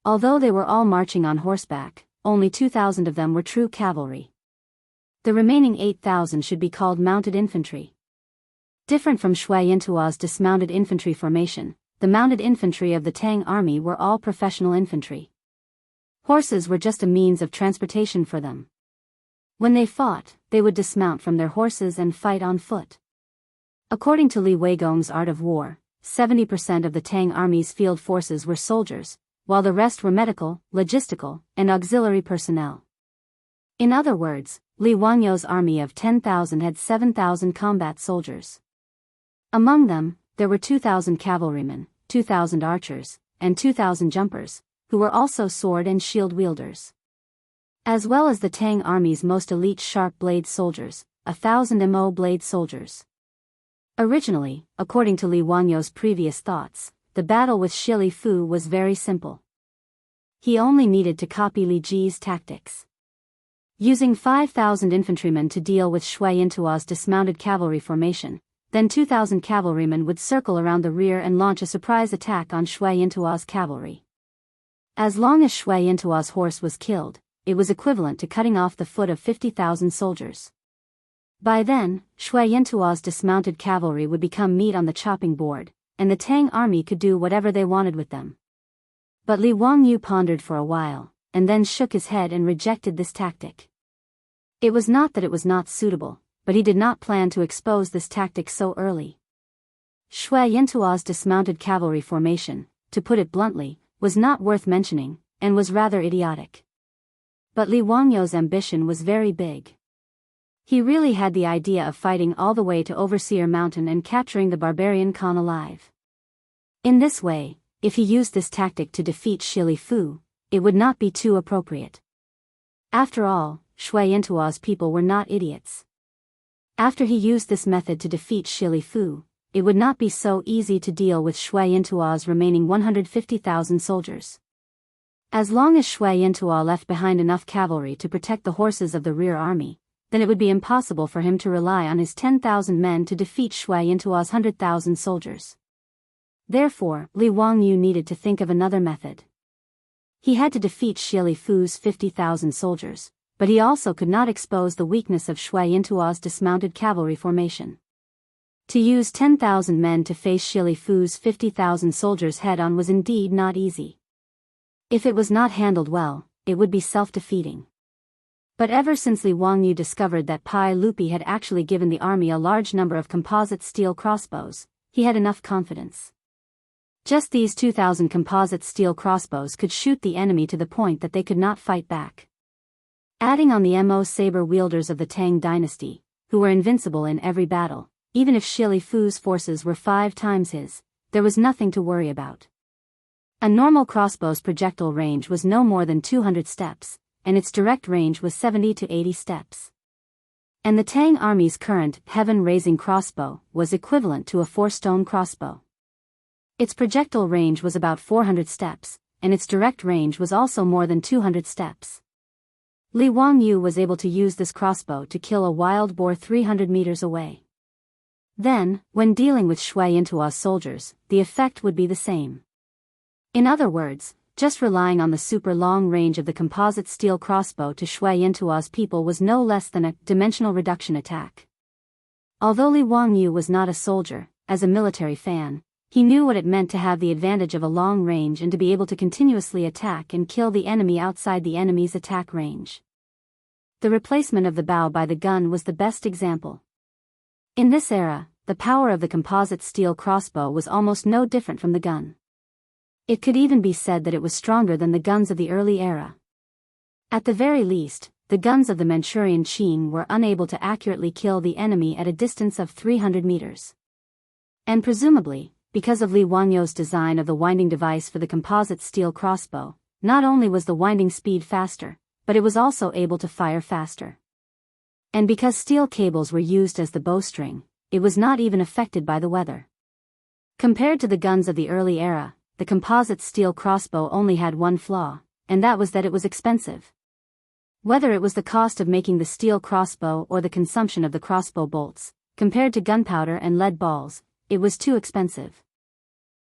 Although they were all marching on horseback, only 2,000 of them were true cavalry. The remaining 8,000 should be called mounted infantry. Different from Shui Yintuo's dismounted infantry formation, the mounted infantry of the Tang army were all professional infantry. Horses were just a means of transportation for them. When they fought, they would dismount from their horses and fight on foot. According to Li Weigong's Art of War, 70% of the Tang army's field forces were soldiers, while the rest were medical, logistical, and auxiliary personnel. In other words, Li Wangyou's army of 10,000 had 7,000 combat soldiers. Among them, there were 2,000 cavalrymen, 2,000 archers, and 2,000 jumpers, who were also sword and shield wielders. As well as the Tang army's most elite sharp blade soldiers, 1,000 Mo blade soldiers. Originally, according to Li Wangyou's previous thoughts, the battle with Shi Fu was very simple. He only needed to copy Li Ji's tactics. Using 5,000 infantrymen to deal with Shui Yintuo's dismounted cavalry formation, then 2,000 cavalrymen would circle around the rear and launch a surprise attack on Shui Yintuo's cavalry. As long as Shui Yintuo's horse was killed, it was equivalent to cutting off the foot of 50,000 soldiers. By then, Shui Yintuo's dismounted cavalry would become meat on the chopping board, and the Tang army could do whatever they wanted with them. But Li Wangyou pondered for a while, and then shook his head and rejected this tactic. It was not that it was not suitable, but he did not plan to expose this tactic so early. Shui Yintuo's dismounted cavalry formation, to put it bluntly, was not worth mentioning, and was rather idiotic. But Li Wangyou's ambition was very big. He really had the idea of fighting all the way to Overseer Mountain and capturing the barbarian Khan alive. In this way, if he used this tactic to defeat Shi Fu, it would not be too appropriate. After all, Shui Yintuo's people were not idiots. After he used this method to defeat Shi Fu, it would not be so easy to deal with Shui Yintuo's remaining 150,000 soldiers. As long as Shui Yintuo left behind enough cavalry to protect the horses of the rear army, then it would be impossible for him to rely on his 10,000 men to defeat Shui Yintuo's 100,000 soldiers. Therefore, Li Wangyou needed to think of another method. He had to defeat Shi Fu's 50,000 soldiers, but he also could not expose the weakness of Shui Yintuo's dismounted cavalry formation. To use 10,000 men to face Shi Fu's 50,000 soldiers head-on was indeed not easy. If it was not handled well, it would be self-defeating. But ever since Li Wangyou discovered that Pai Lupi had actually given the army a large number of composite steel crossbows, he had enough confidence. Just these 2,000 composite steel crossbows could shoot the enemy to the point that they could not fight back. Adding on the Mo saber wielders of the Tang dynasty, who were invincible in every battle, even if Shi Fu's forces were 5 times his, there was nothing to worry about. A normal crossbow's projectile range was no more than 200 steps, and its direct range was 70 to 80 steps. And the Tang army's current heaven-raising crossbow was equivalent to a 4-stone crossbow. Its projectile range was about 400 steps, and its direct range was also more than 200 steps. Li Wangyou was able to use this crossbow to kill a wild boar 300 meters away. Then, when dealing with Shui Yintuo's soldiers, the effect would be the same. In other words, just relying on the super long range of the composite steel crossbow to Shui Yintuo's people was no less than a dimensional reduction attack. Although Li Wangyu was not a soldier, as a military fan, he knew what it meant to have the advantage of a long range and to be able to continuously attack and kill the enemy outside the enemy's attack range. The replacement of the bow by the gun was the best example. In this era, the power of the composite steel crossbow was almost no different from the gun. It could even be said that it was stronger than the guns of the early era. At the very least, the guns of the Manchurian Qin were unable to accurately kill the enemy at a distance of 300 meters. And presumably, because of Li Wangyu's design of the winding device for the composite steel crossbow, not only was the winding speed faster, but it was also able to fire faster. And because steel cables were used as the bowstring, it was not even affected by the weather. Compared to the guns of the early era, the composite steel crossbow only had one flaw, and that was that it was expensive. Whether it was the cost of making the steel crossbow or the consumption of the crossbow bolts, compared to gunpowder and lead balls, it was too expensive.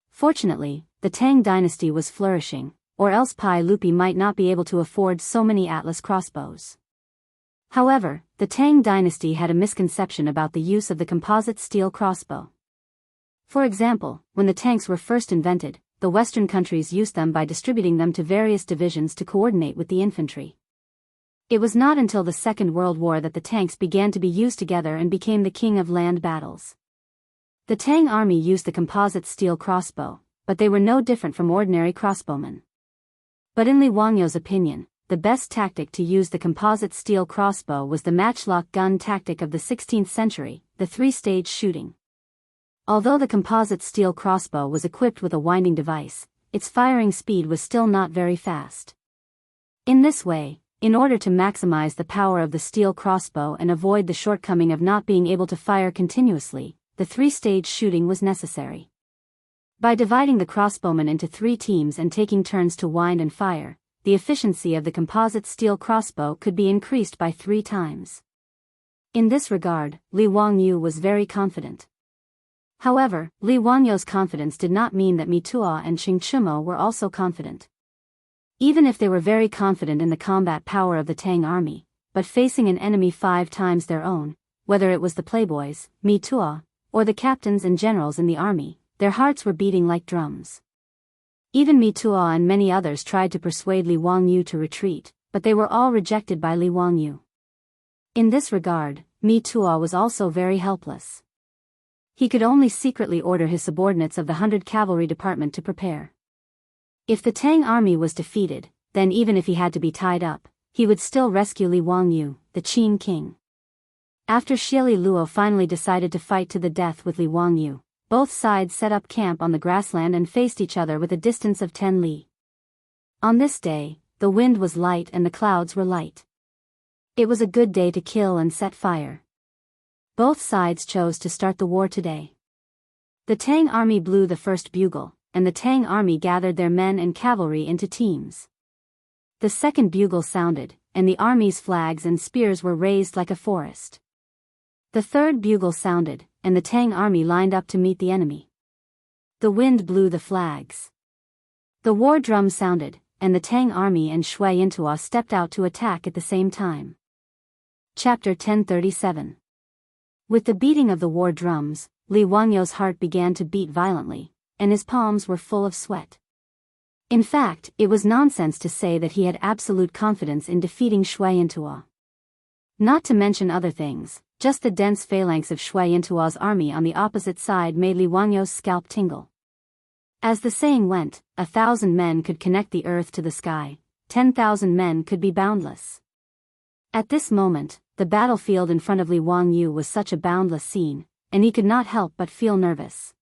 Fortunately, the Tang dynasty was flourishing, or else Pai Lupi might not be able to afford so many Atlas crossbows. However, the Tang dynasty had a misconception about the use of the composite steel crossbow. For example, when the tanks were first invented, the Western countries used them by distributing them to various divisions to coordinate with the infantry. It was not until the Second World War that the tanks began to be used together and became the king of land battles. The Tang army used the composite steel crossbow, but they were no different from ordinary crossbowmen. But in Li Wangyu's opinion, the best tactic to use the composite steel crossbow was the matchlock gun tactic of the 16th century, the three-stage shooting. Although the composite steel crossbow was equipped with a winding device, its firing speed was still not very fast. In this way, in order to maximize the power of the steel crossbow and avoid the shortcoming of not being able to fire continuously, the three-stage shooting was necessary. By dividing the crossbowmen into 3 teams and taking turns to wind and fire, the efficiency of the composite steel crossbow could be increased by 3 times. In this regard, Li Wangyu was very confident. However, Li Wangyu's confidence did not mean that Mi Tuo and Xing Chumo were also confident. Even if they were very confident in the combat power of the Tang army, but facing an enemy 5 times their own, whether it was the playboys, Mi Tuo, or the captains and generals in the army, their hearts were beating like drums. Even Mi Tuo and many others tried to persuade Li Wangyu to retreat, but they were all rejected by Li Wangyu. In this regard, Mi Tuo was also very helpless. He could only secretly order his subordinates of the 100 Cavalry Department to prepare. If the Tang army was defeated, then even if he had to be tied up, he would still rescue Li Wangyu, the Qin king. After Xieli Luo finally decided to fight to the death with Li Wangyu, both sides set up camp on the grassland and faced each other with a distance of 10 li. On this day, the wind was light and the clouds were light. It was a good day to kill and set fire. Both sides chose to start the war today. The Tang army blew the first bugle, and the Tang army gathered their men and cavalry into teams. The second bugle sounded, and the army's flags and spears were raised like a forest. The third bugle sounded, and the Tang army lined up to meet the enemy. The wind blew the flags. The war drum sounded, and the Tang army and Shui Yintuo stepped out to attack at the same time. Chapter 1037. With the beating of the war drums, Li Wangyu's heart began to beat violently, and his palms were full of sweat. In fact, it was nonsense to say that he had absolute confidence in defeating Shui Yintuo. Not to mention other things, just the dense phalanx of Shui Yintuo's army on the opposite side made Li Wangyu's scalp tingle. As the saying went, 1,000 men could connect the earth to the sky, 10,000 men could be boundless. At this moment, the battlefield in front of Li Wangyu was such a boundless scene, and he could not help but feel nervous.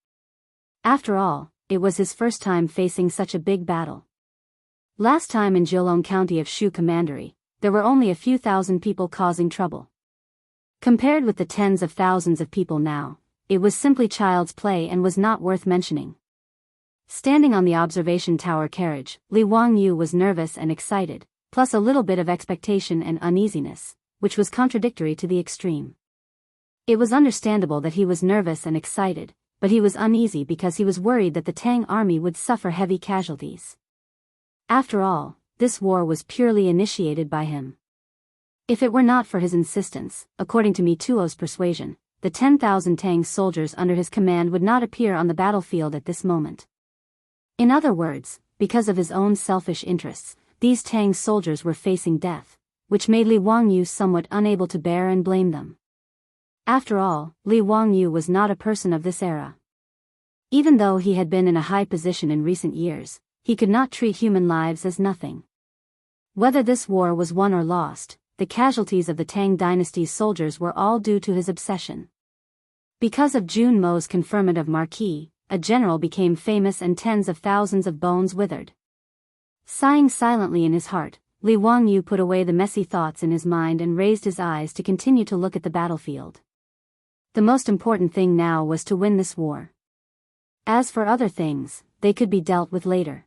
After all, it was his first time facing such a big battle. Last time in Jiulong County of Shu Commandery, there were only a few thousand people causing trouble. Compared with the tens of thousands of people now, it was simply child's play and was not worth mentioning. Standing on the observation tower carriage, Li Wangyu was nervous and excited, plus a little bit of expectation and uneasiness, which was contradictory to the extreme. It was understandable that he was nervous and excited, but he was uneasy because he was worried that the Tang army would suffer heavy casualties. After all, this war was purely initiated by him. If it were not for his insistence, according to Mituo's persuasion, the 10,000 Tang soldiers under his command would not appear on the battlefield at this moment. In other words, because of his own selfish interests, these Tang soldiers were facing death, which made Li Wangyu somewhat unable to bear and blame them. After all, Li Wangyu was not a person of this era. Even though he had been in a high position in recent years, he could not treat human lives as nothing. Whether this war was won or lost, the casualties of the Tang dynasty's soldiers were all due to his obsession. Because of Jun Mo's conferment of Marquis, a general became famous and tens of thousands of bones withered. Sighing silently in his heart, Li Wangyu put away the messy thoughts in his mind and raised his eyes to continue to look at the battlefield. The most important thing now was to win this war. As for other things, they could be dealt with later.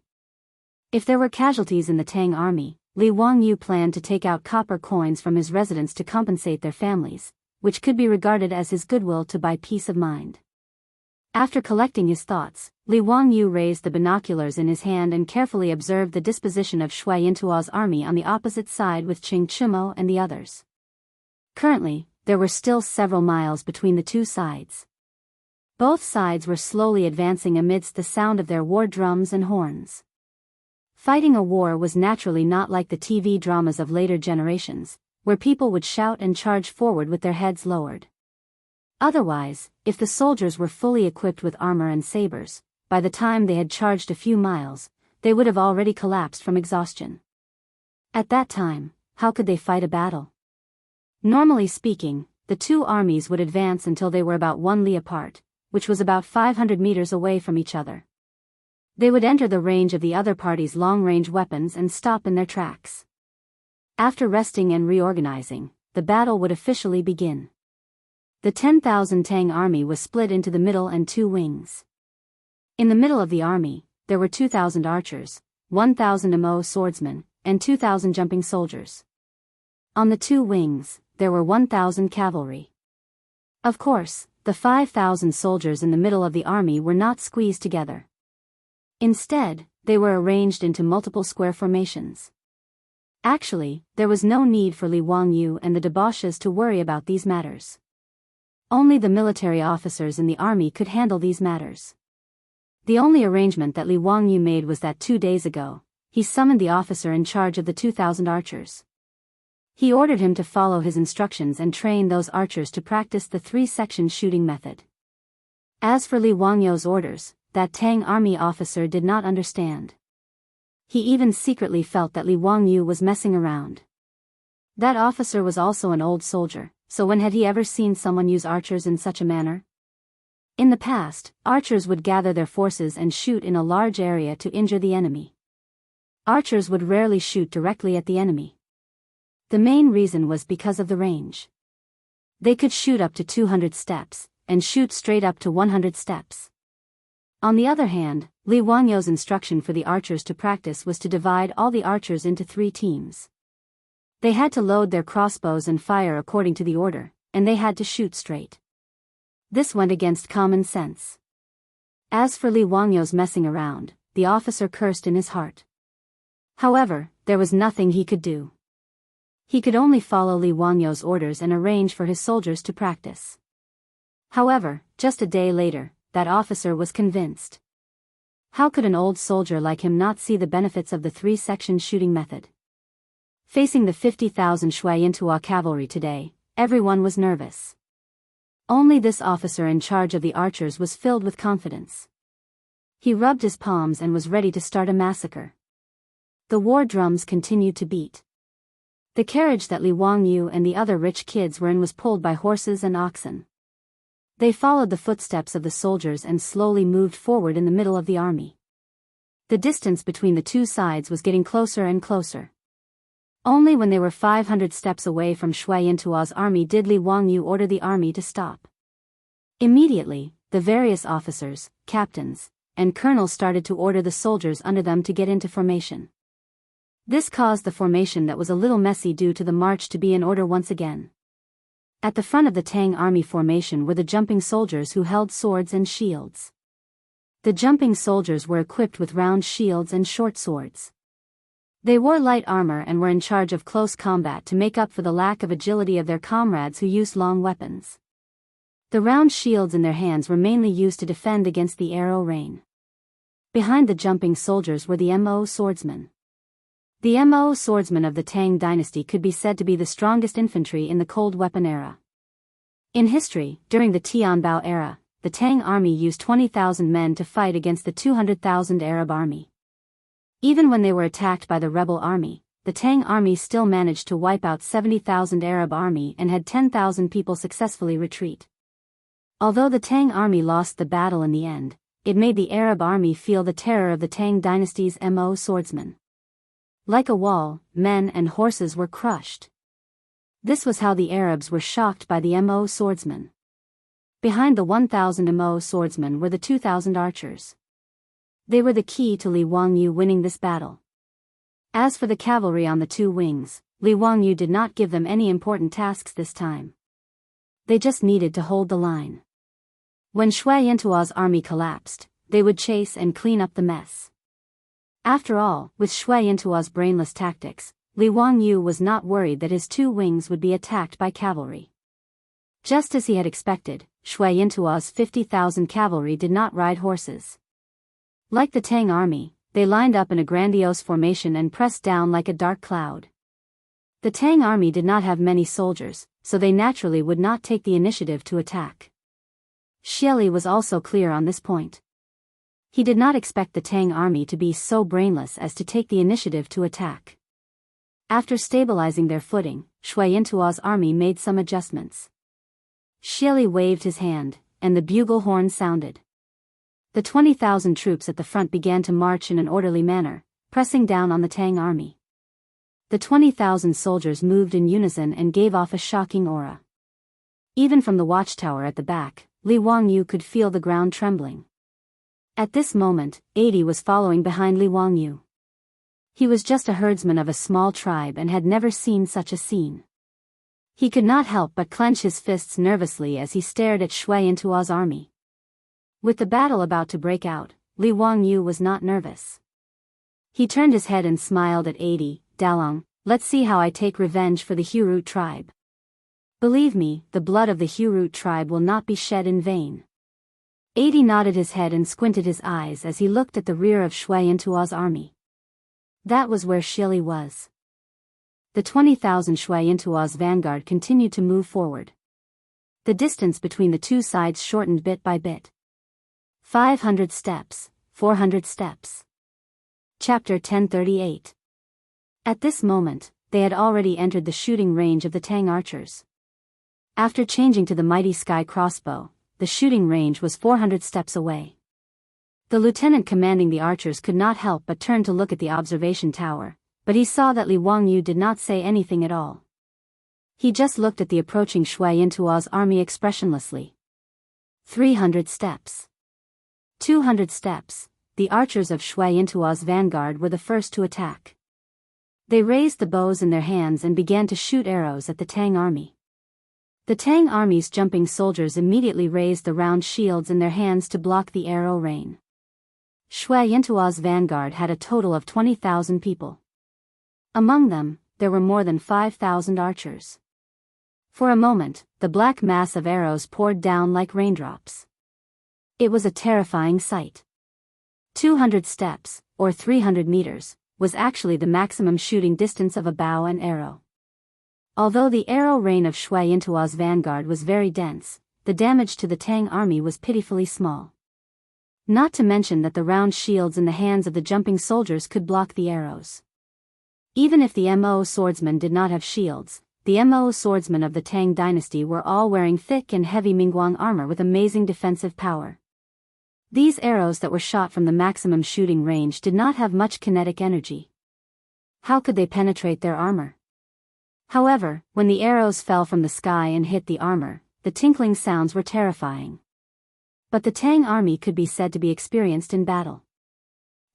If there were casualties in the Tang army, Li Wangyu planned to take out copper coins from his residents to compensate their families, which could be regarded as his goodwill to buy peace of mind. After collecting his thoughts, Li Wangyu raised the binoculars in his hand and carefully observed the disposition of Shui Yintuo's army on the opposite side with Qing Chumo and the others. Currently, there were still several miles between the two sides. Both sides were slowly advancing amidst the sound of their war drums and horns. Fighting a war was naturally not like the TV dramas of later generations, where people would shout and charge forward with their heads lowered. Otherwise, if the soldiers were fully equipped with armor and sabers, by the time they had charged a few miles, they would have already collapsed from exhaustion. At that time, how could they fight a battle? Normally speaking, the two armies would advance until they were about 1 li apart, which was about 500 meters away from each other. They would enter the range of the other party's long-range weapons and stop in their tracks. After resting and reorganizing, the battle would officially begin. The 10,000 Tang army was split into the middle and two wings. In the middle of the army, there were 2,000 archers, 1,000 Amo swordsmen, and 2,000 jumping soldiers. On the two wings, there were 1,000 cavalry. Of course, the 5,000 soldiers in the middle of the army were not squeezed together. Instead, they were arranged into multiple square formations. Actually, there was no need for Li Wangyu and the debauches to worry about these matters. Only the military officers in the army could handle these matters. The only arrangement that Li Wangyu made was that 2 days ago, he summoned the officer in charge of the 2,000 archers. He ordered him to follow his instructions and train those archers to practice the 3-section shooting method. As for Li Wangyu's orders, that Tang army officer did not understand. He even secretly felt that Li Wangyu was messing around. That officer was also an old soldier, so when had he ever seen someone use archers in such a manner? In the past, archers would gather their forces and shoot in a large area to injure the enemy. Archers would rarely shoot directly at the enemy. The main reason was because of the range. They could shoot up to 200 steps, and shoot straight up to 100 steps. On the other hand, Li Wangyu's instruction for the archers to practice was to divide all the archers into 3 teams. They had to load their crossbows and fire according to the order, and they had to shoot straight. This went against common sense. As for Li Wangyu's messing around, the officer cursed in his heart. However, there was nothing he could do. He could only follow Li Wangyu's orders and arrange for his soldiers to practice. However, just a day later, that officer was convinced. How could an old soldier like him not see the benefits of the 3-section shooting method? Facing the 50,000 Shui Yintuo cavalry today, everyone was nervous. Only this officer in charge of the archers was filled with confidence. He rubbed his palms and was ready to start a massacre. The war drums continued to beat. The carriage that Li Wangyu and the other rich kids were in was pulled by horses and oxen. They followed the footsteps of the soldiers and slowly moved forward in the middle of the army. The distance between the two sides was getting closer and closer. Only when they were 500 steps away from Shui Yintuo's army did Li Wangyu order the army to stop. Immediately, the various officers, captains, and colonels started to order the soldiers under them to get into formation. This caused the formation that was a little messy due to the march to be in order once again. At the front of the Tang army formation were the jumping soldiers who held swords and shields. The jumping soldiers were equipped with round shields and short swords. They wore light armor and were in charge of close combat to make up for the lack of agility of their comrades who used long weapons. The round shields in their hands were mainly used to defend against the arrow rain. Behind the jumping soldiers were the Mo swordsmen. The Mo swordsmen of the Tang dynasty could be said to be the strongest infantry in the cold weapon era. In history, during the Tianbao era, the Tang army used 20,000 men to fight against the 200,000 Arab army. Even when they were attacked by the rebel army, the Tang army still managed to wipe out 70,000 Arab army and had 10,000 people successfully retreat. Although the Tang army lost the battle in the end, it made the Arab army feel the terror of the Tang dynasty's Mo swordsmen. Like a wall, men and horses were crushed. This was how the Arabs were shocked by the Mo swordsmen. Behind the 1,000 Mo swordsmen were the 2,000 archers. They were the key to Li Wangyu winning this battle. As for the cavalry on the two wings, Li Wangyu did not give them any important tasks this time. They just needed to hold the line. When Shui Yintuo's army collapsed, they would chase and clean up the mess. After all, with Shui Yintuo's brainless tactics, Li Wangyu was not worried that his two wings would be attacked by cavalry. Just as he had expected, Shui Yintuo's 50,000 cavalry did not ride horses. Like the Tang army, they lined up in a grandiose formation and pressed down like a dark cloud. The Tang army did not have many soldiers, so they naturally would not take the initiative to attack. Xieli was also clear on this point. He did not expect the Tang army to be so brainless as to take the initiative to attack. After stabilizing their footing, Shui Yintuo's army made some adjustments. Xieli waved his hand, and the bugle horn sounded. The 20,000 troops at the front began to march in an orderly manner, pressing down on the Tang army. The 20,000 soldiers moved in unison and gave off a shocking aura. Even from the watchtower at the back, Li Wangyu could feel the ground trembling. At this moment, 80 was following behind Li Wangyu. He was just a herdsman of a small tribe and had never seen such a scene. He could not help but clench his fists nervously as he stared at Shui Yintuo's army. With the battle about to break out, Li Wangyu was not nervous. He turned his head and smiled at 80, Dalong, let's see how I take revenge for the Hurut tribe. Believe me, the blood of the Hurut tribe will not be shed in vain. 80 nodded his head and squinted his eyes as he looked at the rear of Shui Yintuo's army. That was where Xieli was. The 20,000 Shui Yintuo's vanguard continued to move forward. The distance between the two sides shortened bit by bit. 500 steps, 400 steps. Chapter 1038. At this moment, they had already entered the shooting range of the Tang archers. After changing to the mighty sky crossbow, the shooting range was 400 steps away. The lieutenant commanding the archers could not help but turn to look at the observation tower, but he saw that Li Wangyu did not say anything at all. He just looked at the approaching Shui Yintuo's army expressionlessly. 300 steps. 200 steps, the archers of Shui Yintuo's vanguard were the first to attack. They raised the bows in their hands and began to shoot arrows at the Tang army. The Tang army's jumping soldiers immediately raised the round shields in their hands to block the arrow rain. Shui Yintuo's vanguard had a total of 20,000 people. Among them, there were more than 5,000 archers. For a moment, the black mass of arrows poured down like raindrops. It was a terrifying sight. 200 steps, or 300 meters, was actually the maximum shooting distance of a bow and arrow. Although the arrow rain of Shui Yintuo's vanguard was very dense, the damage to the Tang army was pitifully small. Not to mention that the round shields in the hands of the jumping soldiers could block the arrows. Even if the Mo swordsmen did not have shields, the Mo swordsmen of the Tang dynasty were all wearing thick and heavy Mingguang armor with amazing defensive power. These arrows that were shot from the maximum shooting range did not have much kinetic energy. How could they penetrate their armor? However, when the arrows fell from the sky and hit the armor, the tinkling sounds were terrifying. But the Tang army could be said to be experienced in battle.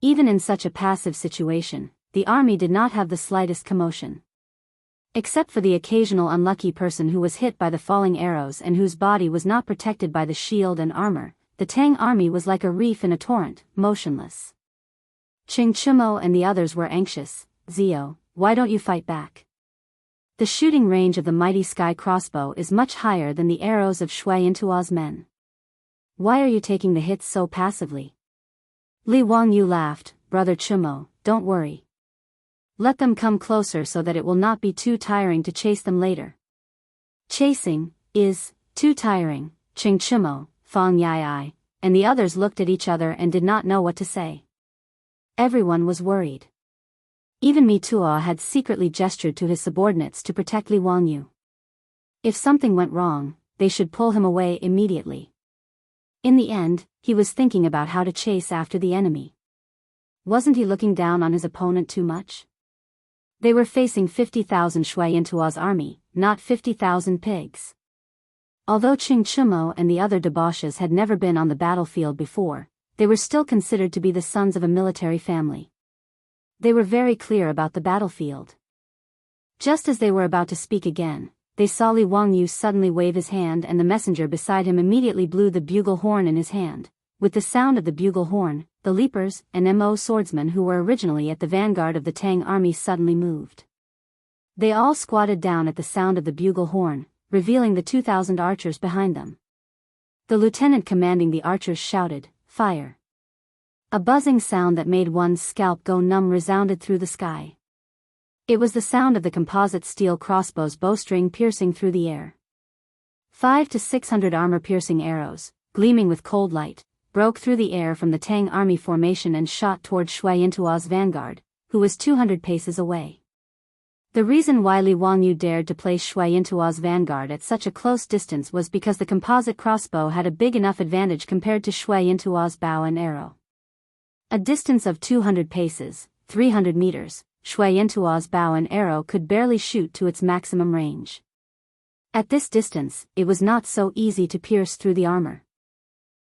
Even in such a passive situation, the army did not have the slightest commotion. Except for the occasional unlucky person who was hit by the falling arrows and whose body was not protected by the shield and armor, the Tang army was like a reef in a torrent, motionless. Ching Chumo and the others were anxious, Zio, why don't you fight back? The shooting range of the mighty sky crossbow is much higher than the arrows of Shui Yintuo's men. Why are you taking the hits so passively? Li Wangyu laughed. Brother Chumo, don't worry. Let them come closer so that it will not be too tiring to chase them later. Chasing is too tiring, Ching Chumo, Fang Yai, and the others looked at each other and did not know what to say. Everyone was worried. Even Mi Tuo had secretly gestured to his subordinates to protect Li Wangyu. If something went wrong, they should pull him away immediately. In the end, he was thinking about how to chase after the enemy. Wasn't he looking down on his opponent too much? They were facing 50,000 Shui Yintuo's army, not 50,000 pigs. Although Ching Chumo and the other debauches had never been on the battlefield before, they were still considered to be the sons of a military family. They were very clear about the battlefield. Just as they were about to speak again, they saw Li Wangyu suddenly wave his hand, and the messenger beside him immediately blew the bugle horn in his hand. With the sound of the bugle horn, the leapers and Mo swordsmen who were originally at the vanguard of the Tang army suddenly moved. They all squatted down at the sound of the bugle horn, revealing the 2,000 archers behind them. The lieutenant commanding the archers shouted, "Fire!" A buzzing sound that made one's scalp go numb resounded through the sky. It was the sound of the composite steel crossbow's bowstring piercing through the air. 500 to 600 armor-piercing arrows, gleaming with cold light, broke through the air from the Tang army formation and shot toward Shui Yintuo's vanguard, who was 200 paces away. The reason why Li Wangyu dared to place Shui Yintuo's vanguard at such a close distance was because the composite crossbow had a big enough advantage compared to Shui Yintuo's bow and arrow. A distance of 200 paces, 300 meters, Shui Yintuo's bow and arrow could barely shoot to its maximum range. At this distance, it was not so easy to pierce through the armor.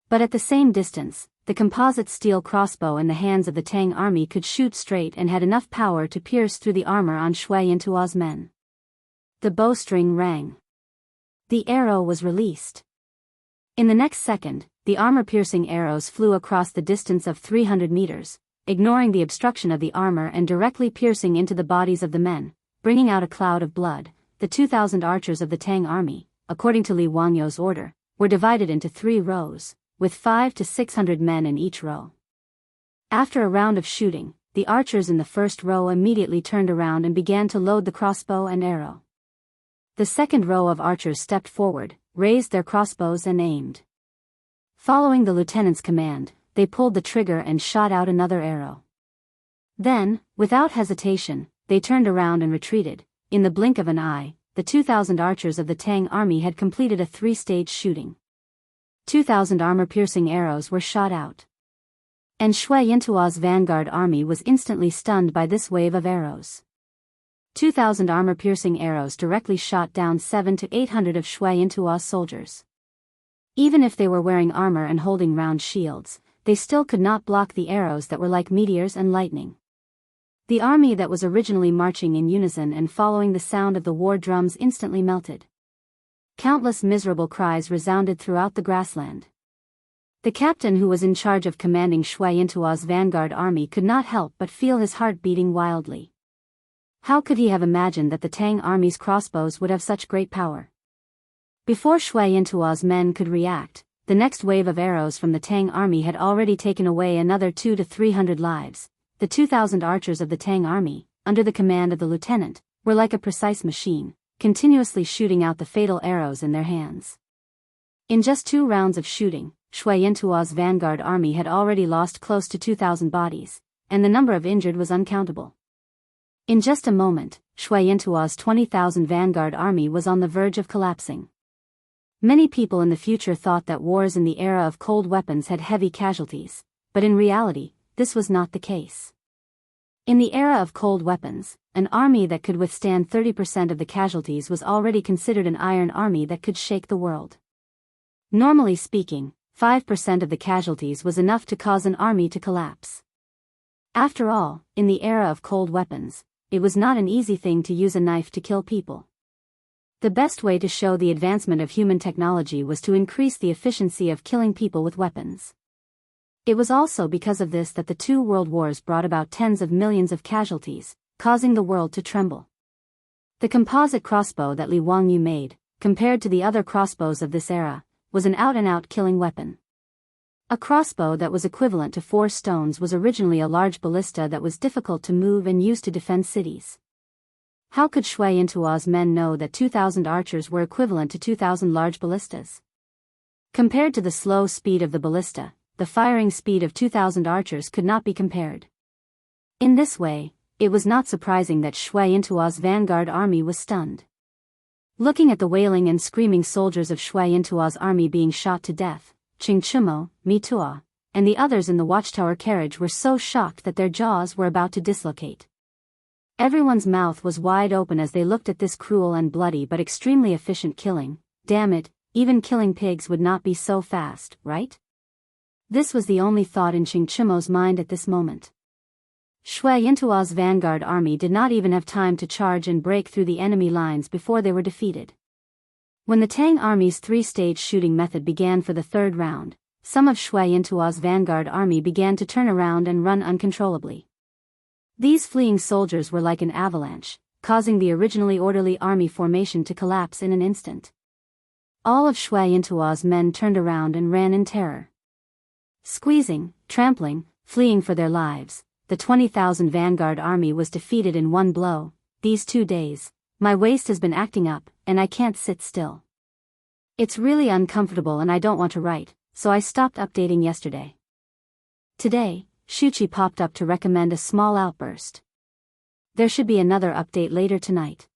But at the same distance, the composite steel crossbow in the hands of the Tang army could shoot straight and had enough power to pierce through the armor on Shui Yintuo's men. The bowstring rang. The arrow was released. In the next second, the armor-piercing arrows flew across the distance of 300 meters, ignoring the obstruction of the armor and directly piercing into the bodies of the men, bringing out a cloud of blood. The 2,000 archers of the Tang army, according to Li Wangyu's order, were divided into 3 rows, with 500 to 600 men in each row. After a round of shooting, the archers in the first row immediately turned around and began to load the crossbow and arrow. The second row of archers stepped forward, raised their crossbows and aimed. Following the lieutenant's command, they pulled the trigger and shot out another arrow. Then, without hesitation, they turned around and retreated. In the blink of an eye, the 2,000 archers of the Tang army had completed a 3-stage shooting. 2,000 armor-piercing arrows were shot out. And Shui Yintuo's vanguard army was instantly stunned by this wave of arrows. 2,000 armor-piercing arrows directly shot down 700 to 800 of Shui Yintuo's soldiers. Even if they were wearing armor and holding round shields, they still could not block the arrows that were like meteors and lightning. The army that was originally marching in unison and following the sound of the war drums instantly melted. Countless miserable cries resounded throughout the grassland. The captain who was in charge of commanding Shui Yintuo's vanguard army could not help but feel his heart beating wildly. How could he have imagined that the Tang army's crossbows would have such great power? Before Shui Yintuo's men could react, the next wave of arrows from the Tang army had already taken away another 200 to 300 lives. The 2,000 archers of the Tang army, under the command of the lieutenant, were like a precise machine, continuously shooting out the fatal arrows in their hands. In just 2 rounds of shooting, Shui Yintuo's vanguard army had already lost close to 2,000 bodies, and the number of injured was uncountable. In just a moment, Shui Yintuo's 20,000 vanguard army was on the verge of collapsing. Many people in the future thought that wars in the era of cold weapons had heavy casualties, but in reality, this was not the case. In the era of cold weapons, an army that could withstand 30% of the casualties was already considered an iron army that could shake the world. Normally speaking, 5% of the casualties was enough to cause an army to collapse. After all, in the era of cold weapons, it was not an easy thing to use a knife to kill people. The best way to show the advancement of human technology was to increase the efficiency of killing people with weapons. It was also because of this that the 2 world wars brought about tens of millions of casualties, causing the world to tremble. The composite crossbow that Li Wangyu made, compared to the other crossbows of this era, was an out-and-out killing weapon. A crossbow that was equivalent to 4 stones was originally a large ballista that was difficult to move and used to defend cities. How could Shui Yintuo's men know that 2,000 archers were equivalent to 2,000 large ballistas? Compared to the slow speed of the ballista, the firing speed of 2,000 archers could not be compared. In this way, it was not surprising that Shui Yintuo's vanguard army was stunned. Looking at the wailing and screaming soldiers of Shui Yintuo's army being shot to death, Qing Chimo, Mi Tuo, and the others in the watchtower carriage were so shocked that their jaws were about to dislocate. Everyone's mouth was wide open as they looked at this cruel and bloody but extremely efficient killing. Damn it, even killing pigs would not be so fast, right? This was the only thought in Qing Chimo's mind at this moment. Shui Yintuo's vanguard army did not even have time to charge and break through the enemy lines before they were defeated. When the Tang army's 3-stage shooting method began for the 3rd round, some of Shui Yintuo's vanguard army began to turn around and run uncontrollably. These fleeing soldiers were like an avalanche, causing the originally orderly army formation to collapse in an instant. All of Shui Yintuo's men turned around and ran in terror. Squeezing, trampling, fleeing for their lives, the 20,000 vanguard army was defeated in one blow. These 2 days, my waist has been acting up, and I can't sit still. It's really uncomfortable and I don't want to write, so I stopped updating yesterday. Today, Shuchi popped up to recommend a small outburst. There should be another update later tonight.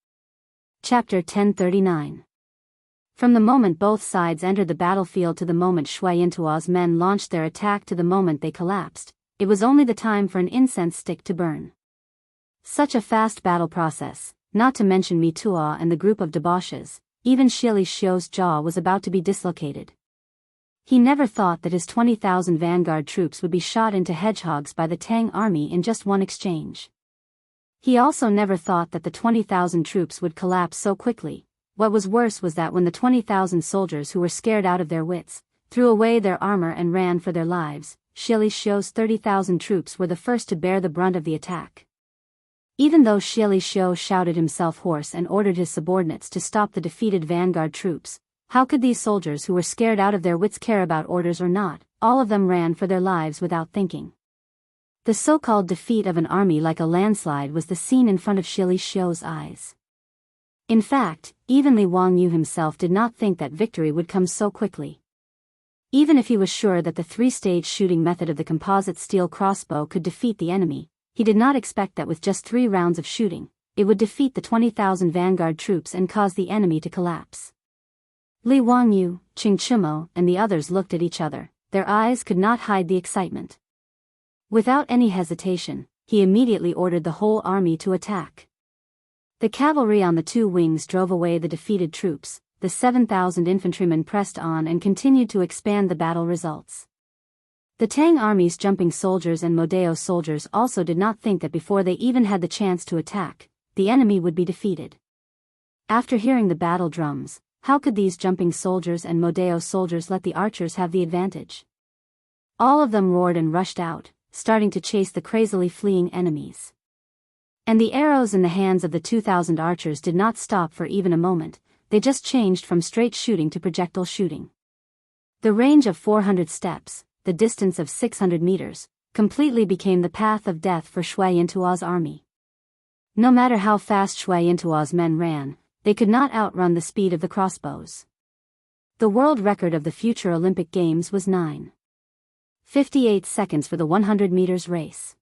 Chapter 1039. From the moment both sides entered the battlefield to the moment Shui Yintuo's men launched their attack to the moment they collapsed, it was only the time for an incense stick to burn. Such a fast battle process, not to mention Mi Tuo and the group of debauches, even Xie Xiu's jaw was about to be dislocated. He never thought that his 20,000 vanguard troops would be shot into hedgehogs by the Tang army in just one exchange. He also never thought that the 20,000 troops would collapse so quickly. What was worse was that when the 20,000 soldiers who were scared out of their wits, threw away their armor and ran for their lives, Xie Xiu's 30,000 troops were the first to bear the brunt of the attack. Even though Xie Xiu shouted himself hoarse and ordered his subordinates to stop the defeated vanguard troops, how could these soldiers who were scared out of their wits care about orders or not? All of them ran for their lives without thinking. The so-called defeat of an army like a landslide was the scene in front of Xie Xiu's eyes. In fact, even Li Wangyu himself did not think that victory would come so quickly. Even if he was sure that the 3-stage shooting method of the composite steel crossbow could defeat the enemy, he did not expect that with just 3 rounds of shooting, it would defeat the 20,000 vanguard troops and cause the enemy to collapse. Li Wangyu, Qing Chimo, and the others looked at each other. Their eyes could not hide the excitement. Without any hesitation, he immediately ordered the whole army to attack. The cavalry on the 2 wings drove away the defeated troops. The 7,000 infantrymen pressed on and continued to expand the battle results. The Tang army's jumping soldiers and Modeo soldiers also did not think that before they even had the chance to attack, the enemy would be defeated. After hearing the battle drums, how could these jumping soldiers and Modeo soldiers let the archers have the advantage? All of them roared and rushed out, starting to chase the crazily fleeing enemies. And the arrows in the hands of the 2,000 archers did not stop for even a moment, they just changed from straight shooting to projectile shooting. The range of 400 steps, the distance of 600 meters, completely became the path of death for Shui Yintuo's army. No matter how fast Shui Yintuo's men ran, they could not outrun the speed of the crossbows. The world record of the future Olympic Games was 9:58 seconds for the 100 meters race.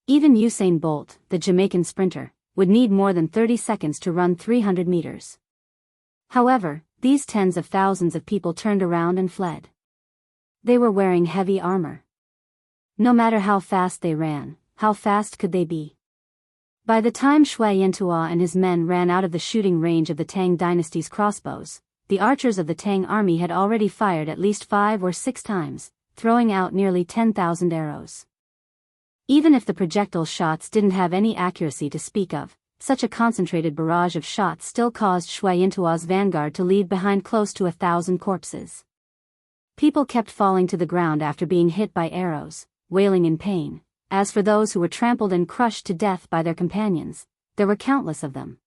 Even Usain Bolt, the Jamaican sprinter, would need more than 30 seconds to run 300 meters. However, these tens of thousands of people turned around and fled. They were wearing heavy armor. No matter how fast they ran, how fast could they be? By the time Shui Yintuo and his men ran out of the shooting range of the Tang dynasty's crossbows, the archers of the Tang army had already fired at least 5 or 6 times, throwing out nearly 10,000 arrows. Even if the projectile shots didn't have any accuracy to speak of, such a concentrated barrage of shots still caused Shui Yintuo's vanguard to leave behind close to 1,000 corpses. People kept falling to the ground after being hit by arrows, wailing in pain, As for those who were trampled and crushed to death by their companions, there were countless of them.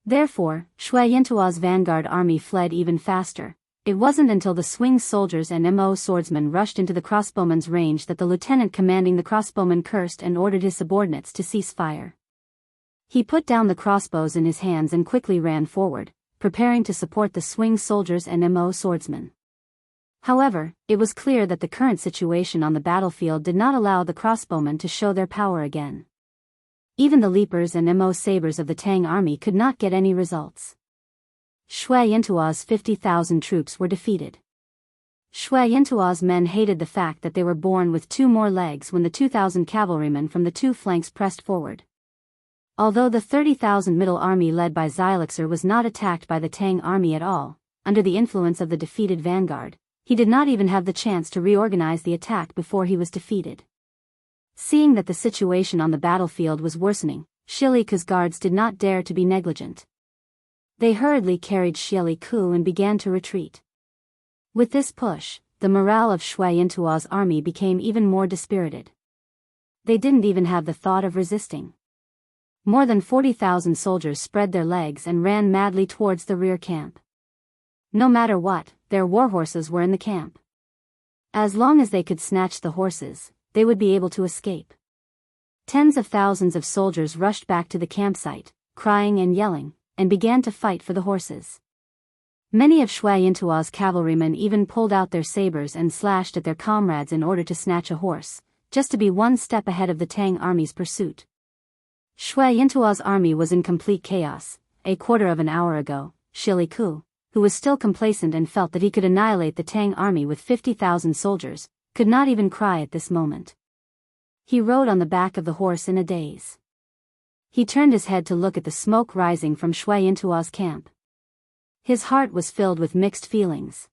Therefore, Shui Yintua's vanguard army fled even faster. It wasn't until the swing soldiers and Mo swordsmen rushed into the crossbowmen's range that the lieutenant commanding the crossbowmen cursed and ordered his subordinates to cease fire. He put down the crossbows in his hands and quickly ran forward, preparing to support the swing soldiers and Mo swordsmen. However, it was clear that the current situation on the battlefield did not allow the crossbowmen to show their power again. Even the leapers and Mo sabers of the Tang army could not get any results. Shui Yintua's 50,000 troops were defeated. Shui Yintua's men hated the fact that they were born with 2 more legs when the 2,000 cavalrymen from the 2 flanks pressed forward. Although the 30,000 middle army led by Xylixer was not attacked by the Tang army at all, under the influence of the defeated vanguard, he did not even have the chance to reorganize the attack before he was defeated. Seeing that the situation on the battlefield was worsening, Shiliku's guards did not dare to be negligent. They hurriedly carried Shiliku and began to retreat. With this push, the morale of Shui Yintua's army became even more dispirited. They didn't even have the thought of resisting. More than 40,000 soldiers spread their legs and ran madly towards the rear camp. No matter what, their warhorses were in the camp. As long as they could snatch the horses, they would be able to escape. Tens of thousands of soldiers rushed back to the campsite, crying and yelling, and began to fight for the horses. Many of Shui Yintua's cavalrymen even pulled out their sabers and slashed at their comrades in order to snatch a horse, just to be one step ahead of the Tang army's pursuit. Shui Yintua's army was in complete chaos. A quarter of an hour ago, Shiliku, who was still complacent and felt that he could annihilate the Tang army with 50,000 soldiers, could not even cry at this moment. He rode on the back of the horse in a daze. He turned his head to look at the smoke rising from Shui Yintua's camp. His heart was filled with mixed feelings.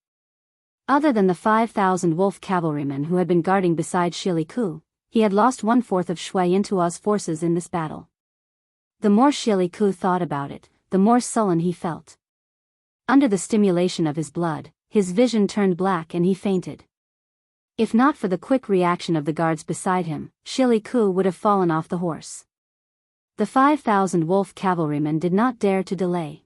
Other than the 5,000 wolf cavalrymen who had been guarding beside Shiliku, he had lost 1/4 of Shui Yintua's forces in this battle. The more Shiliku thought about it, the more sullen he felt. Under the stimulation of his blood, his vision turned black and he fainted. If not for the quick reaction of the guards beside him, Shiliku would have fallen off the horse. The 5,000 wolf cavalrymen did not dare to delay.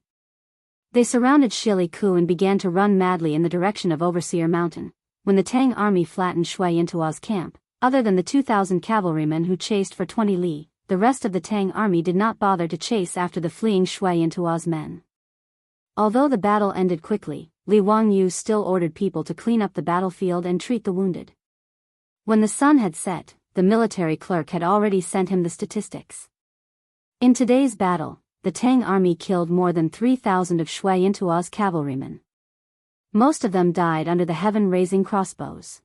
They surrounded Shiliku and began to run madly in the direction of Overseer Mountain. When the Tang army flattened Shui Yintua's camp, other than the 2,000 cavalrymen who chased for 20 li, the rest of the Tang army did not bother to chase after the fleeing Shui Yintua's men. Although the battle ended quickly, Li Wangyu still ordered people to clean up the battlefield and treat the wounded. When the sun had set, the military clerk had already sent him the statistics. In today's battle, the Tang army killed more than 3,000 of Shui Yintua's cavalrymen. Most of them died under the heaven-raising crossbows.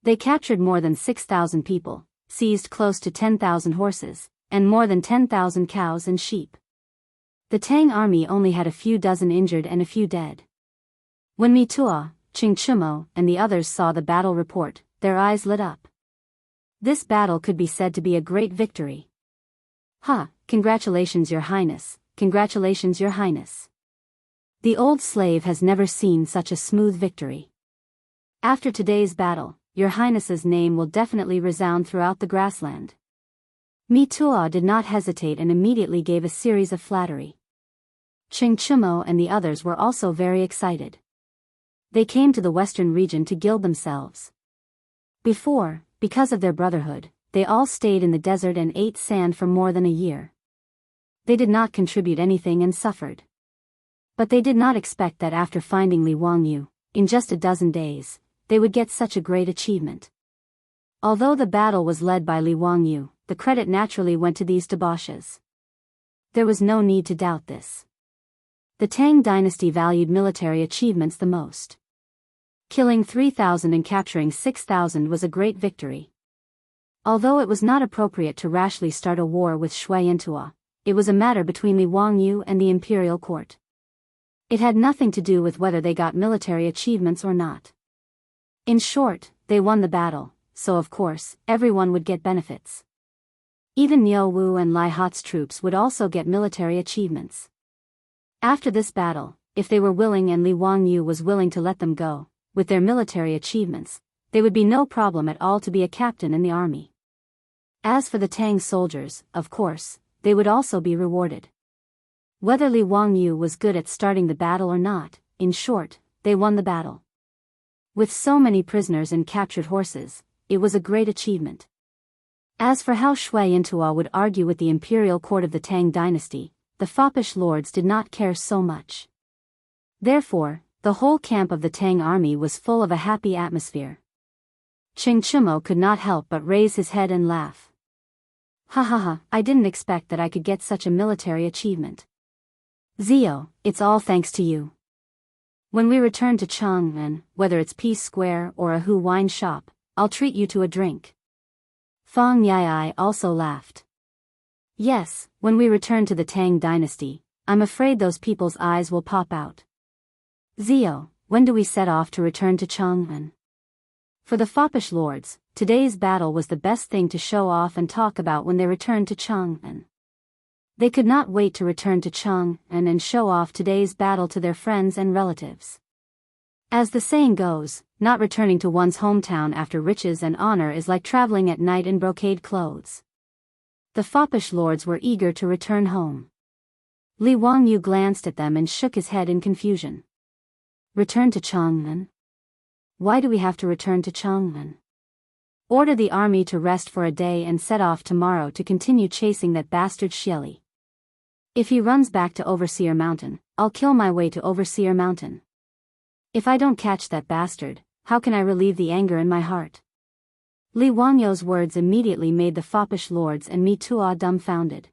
They captured more than 6,000 people, seized close to 10,000 horses, and more than 10,000 cows and sheep. The Tang army only had a few dozen injured and a few dead. When Mitua, Qingchumo, and the others saw the battle report, their eyes lit up. This battle could be said to be a great victory. "Ha, congratulations, Your Highness, congratulations, Your Highness. The old slave has never seen such a smooth victory. After today's battle, Your Highness's name will definitely resound throughout the grassland." Mitua did not hesitate and immediately gave a series of flattery. Qingchumo and the others were also very excited. They came to the western region to gild themselves. Before, because of their brotherhood, they all stayed in the desert and ate sand for more than a year. They did not contribute anything and suffered. But they did not expect that after finding Li Wangyu, in just a dozen days, they would get such a great achievement. Although the battle was led by Li Wangyu, the credit naturally went to these debauches. There was no need to doubt this. The Tang dynasty valued military achievements the most. Killing 3,000 and capturing 6,000 was a great victory. Although it was not appropriate to rashly start a war with Shui Yintua, it was a matter between Li Wangyu and the imperial court. It had nothing to do with whether they got military achievements or not. In short, they won the battle, so of course, everyone would get benefits. Even Niu Wu and Lai Hat's troops would also get military achievements. After this battle, if they were willing and Li Wangyu was willing to let them go, with their military achievements, they would be no problem at all to be a captain in the army. As for the Tang soldiers, of course, they would also be rewarded. Whether Li Wangyu was good at starting the battle or not, in short, they won the battle. With so many prisoners and captured horses, it was a great achievement. As for how Shui Yintua would argue with the imperial court of the Tang dynasty, the foppish lords did not care so much. Therefore, the whole camp of the Tang army was full of a happy atmosphere. Cheng Chumo could not help but raise his head and laugh. Ha ha ha, I didn't expect that I could get such a military achievement. Zio, it's all thanks to you. When we return to Chang'an, whether it's Peace Square or a Hu wine shop, I'll treat you to a drink. Fang Yai also laughed. Yes, when we return to the Tang dynasty, I'm afraid those people's eyes will pop out. Zio, when do we set off to return to Chang'an? For the foppish lords, today's battle was the best thing to show off and talk about when they returned to Chang'an. They could not wait to return to Chang'an and show off today's battle to their friends and relatives. As the saying goes, not returning to one's hometown after riches and honor is like traveling at night in brocade clothes. The foppish lords were eager to return home. Li Wangyu glanced at them and shook his head in confusion. Return to Chang'an? Why do we have to return to Chang'an? Order the army to rest for a day and set off tomorrow to continue chasing that bastard Xieli. If he runs back to Overseer Mountain, I'll kill my way to Overseer Mountain. If I don't catch that bastard, how can I relieve the anger in my heart? Li Wangyu's words immediately made the foppish lords and Mitua dumbfounded.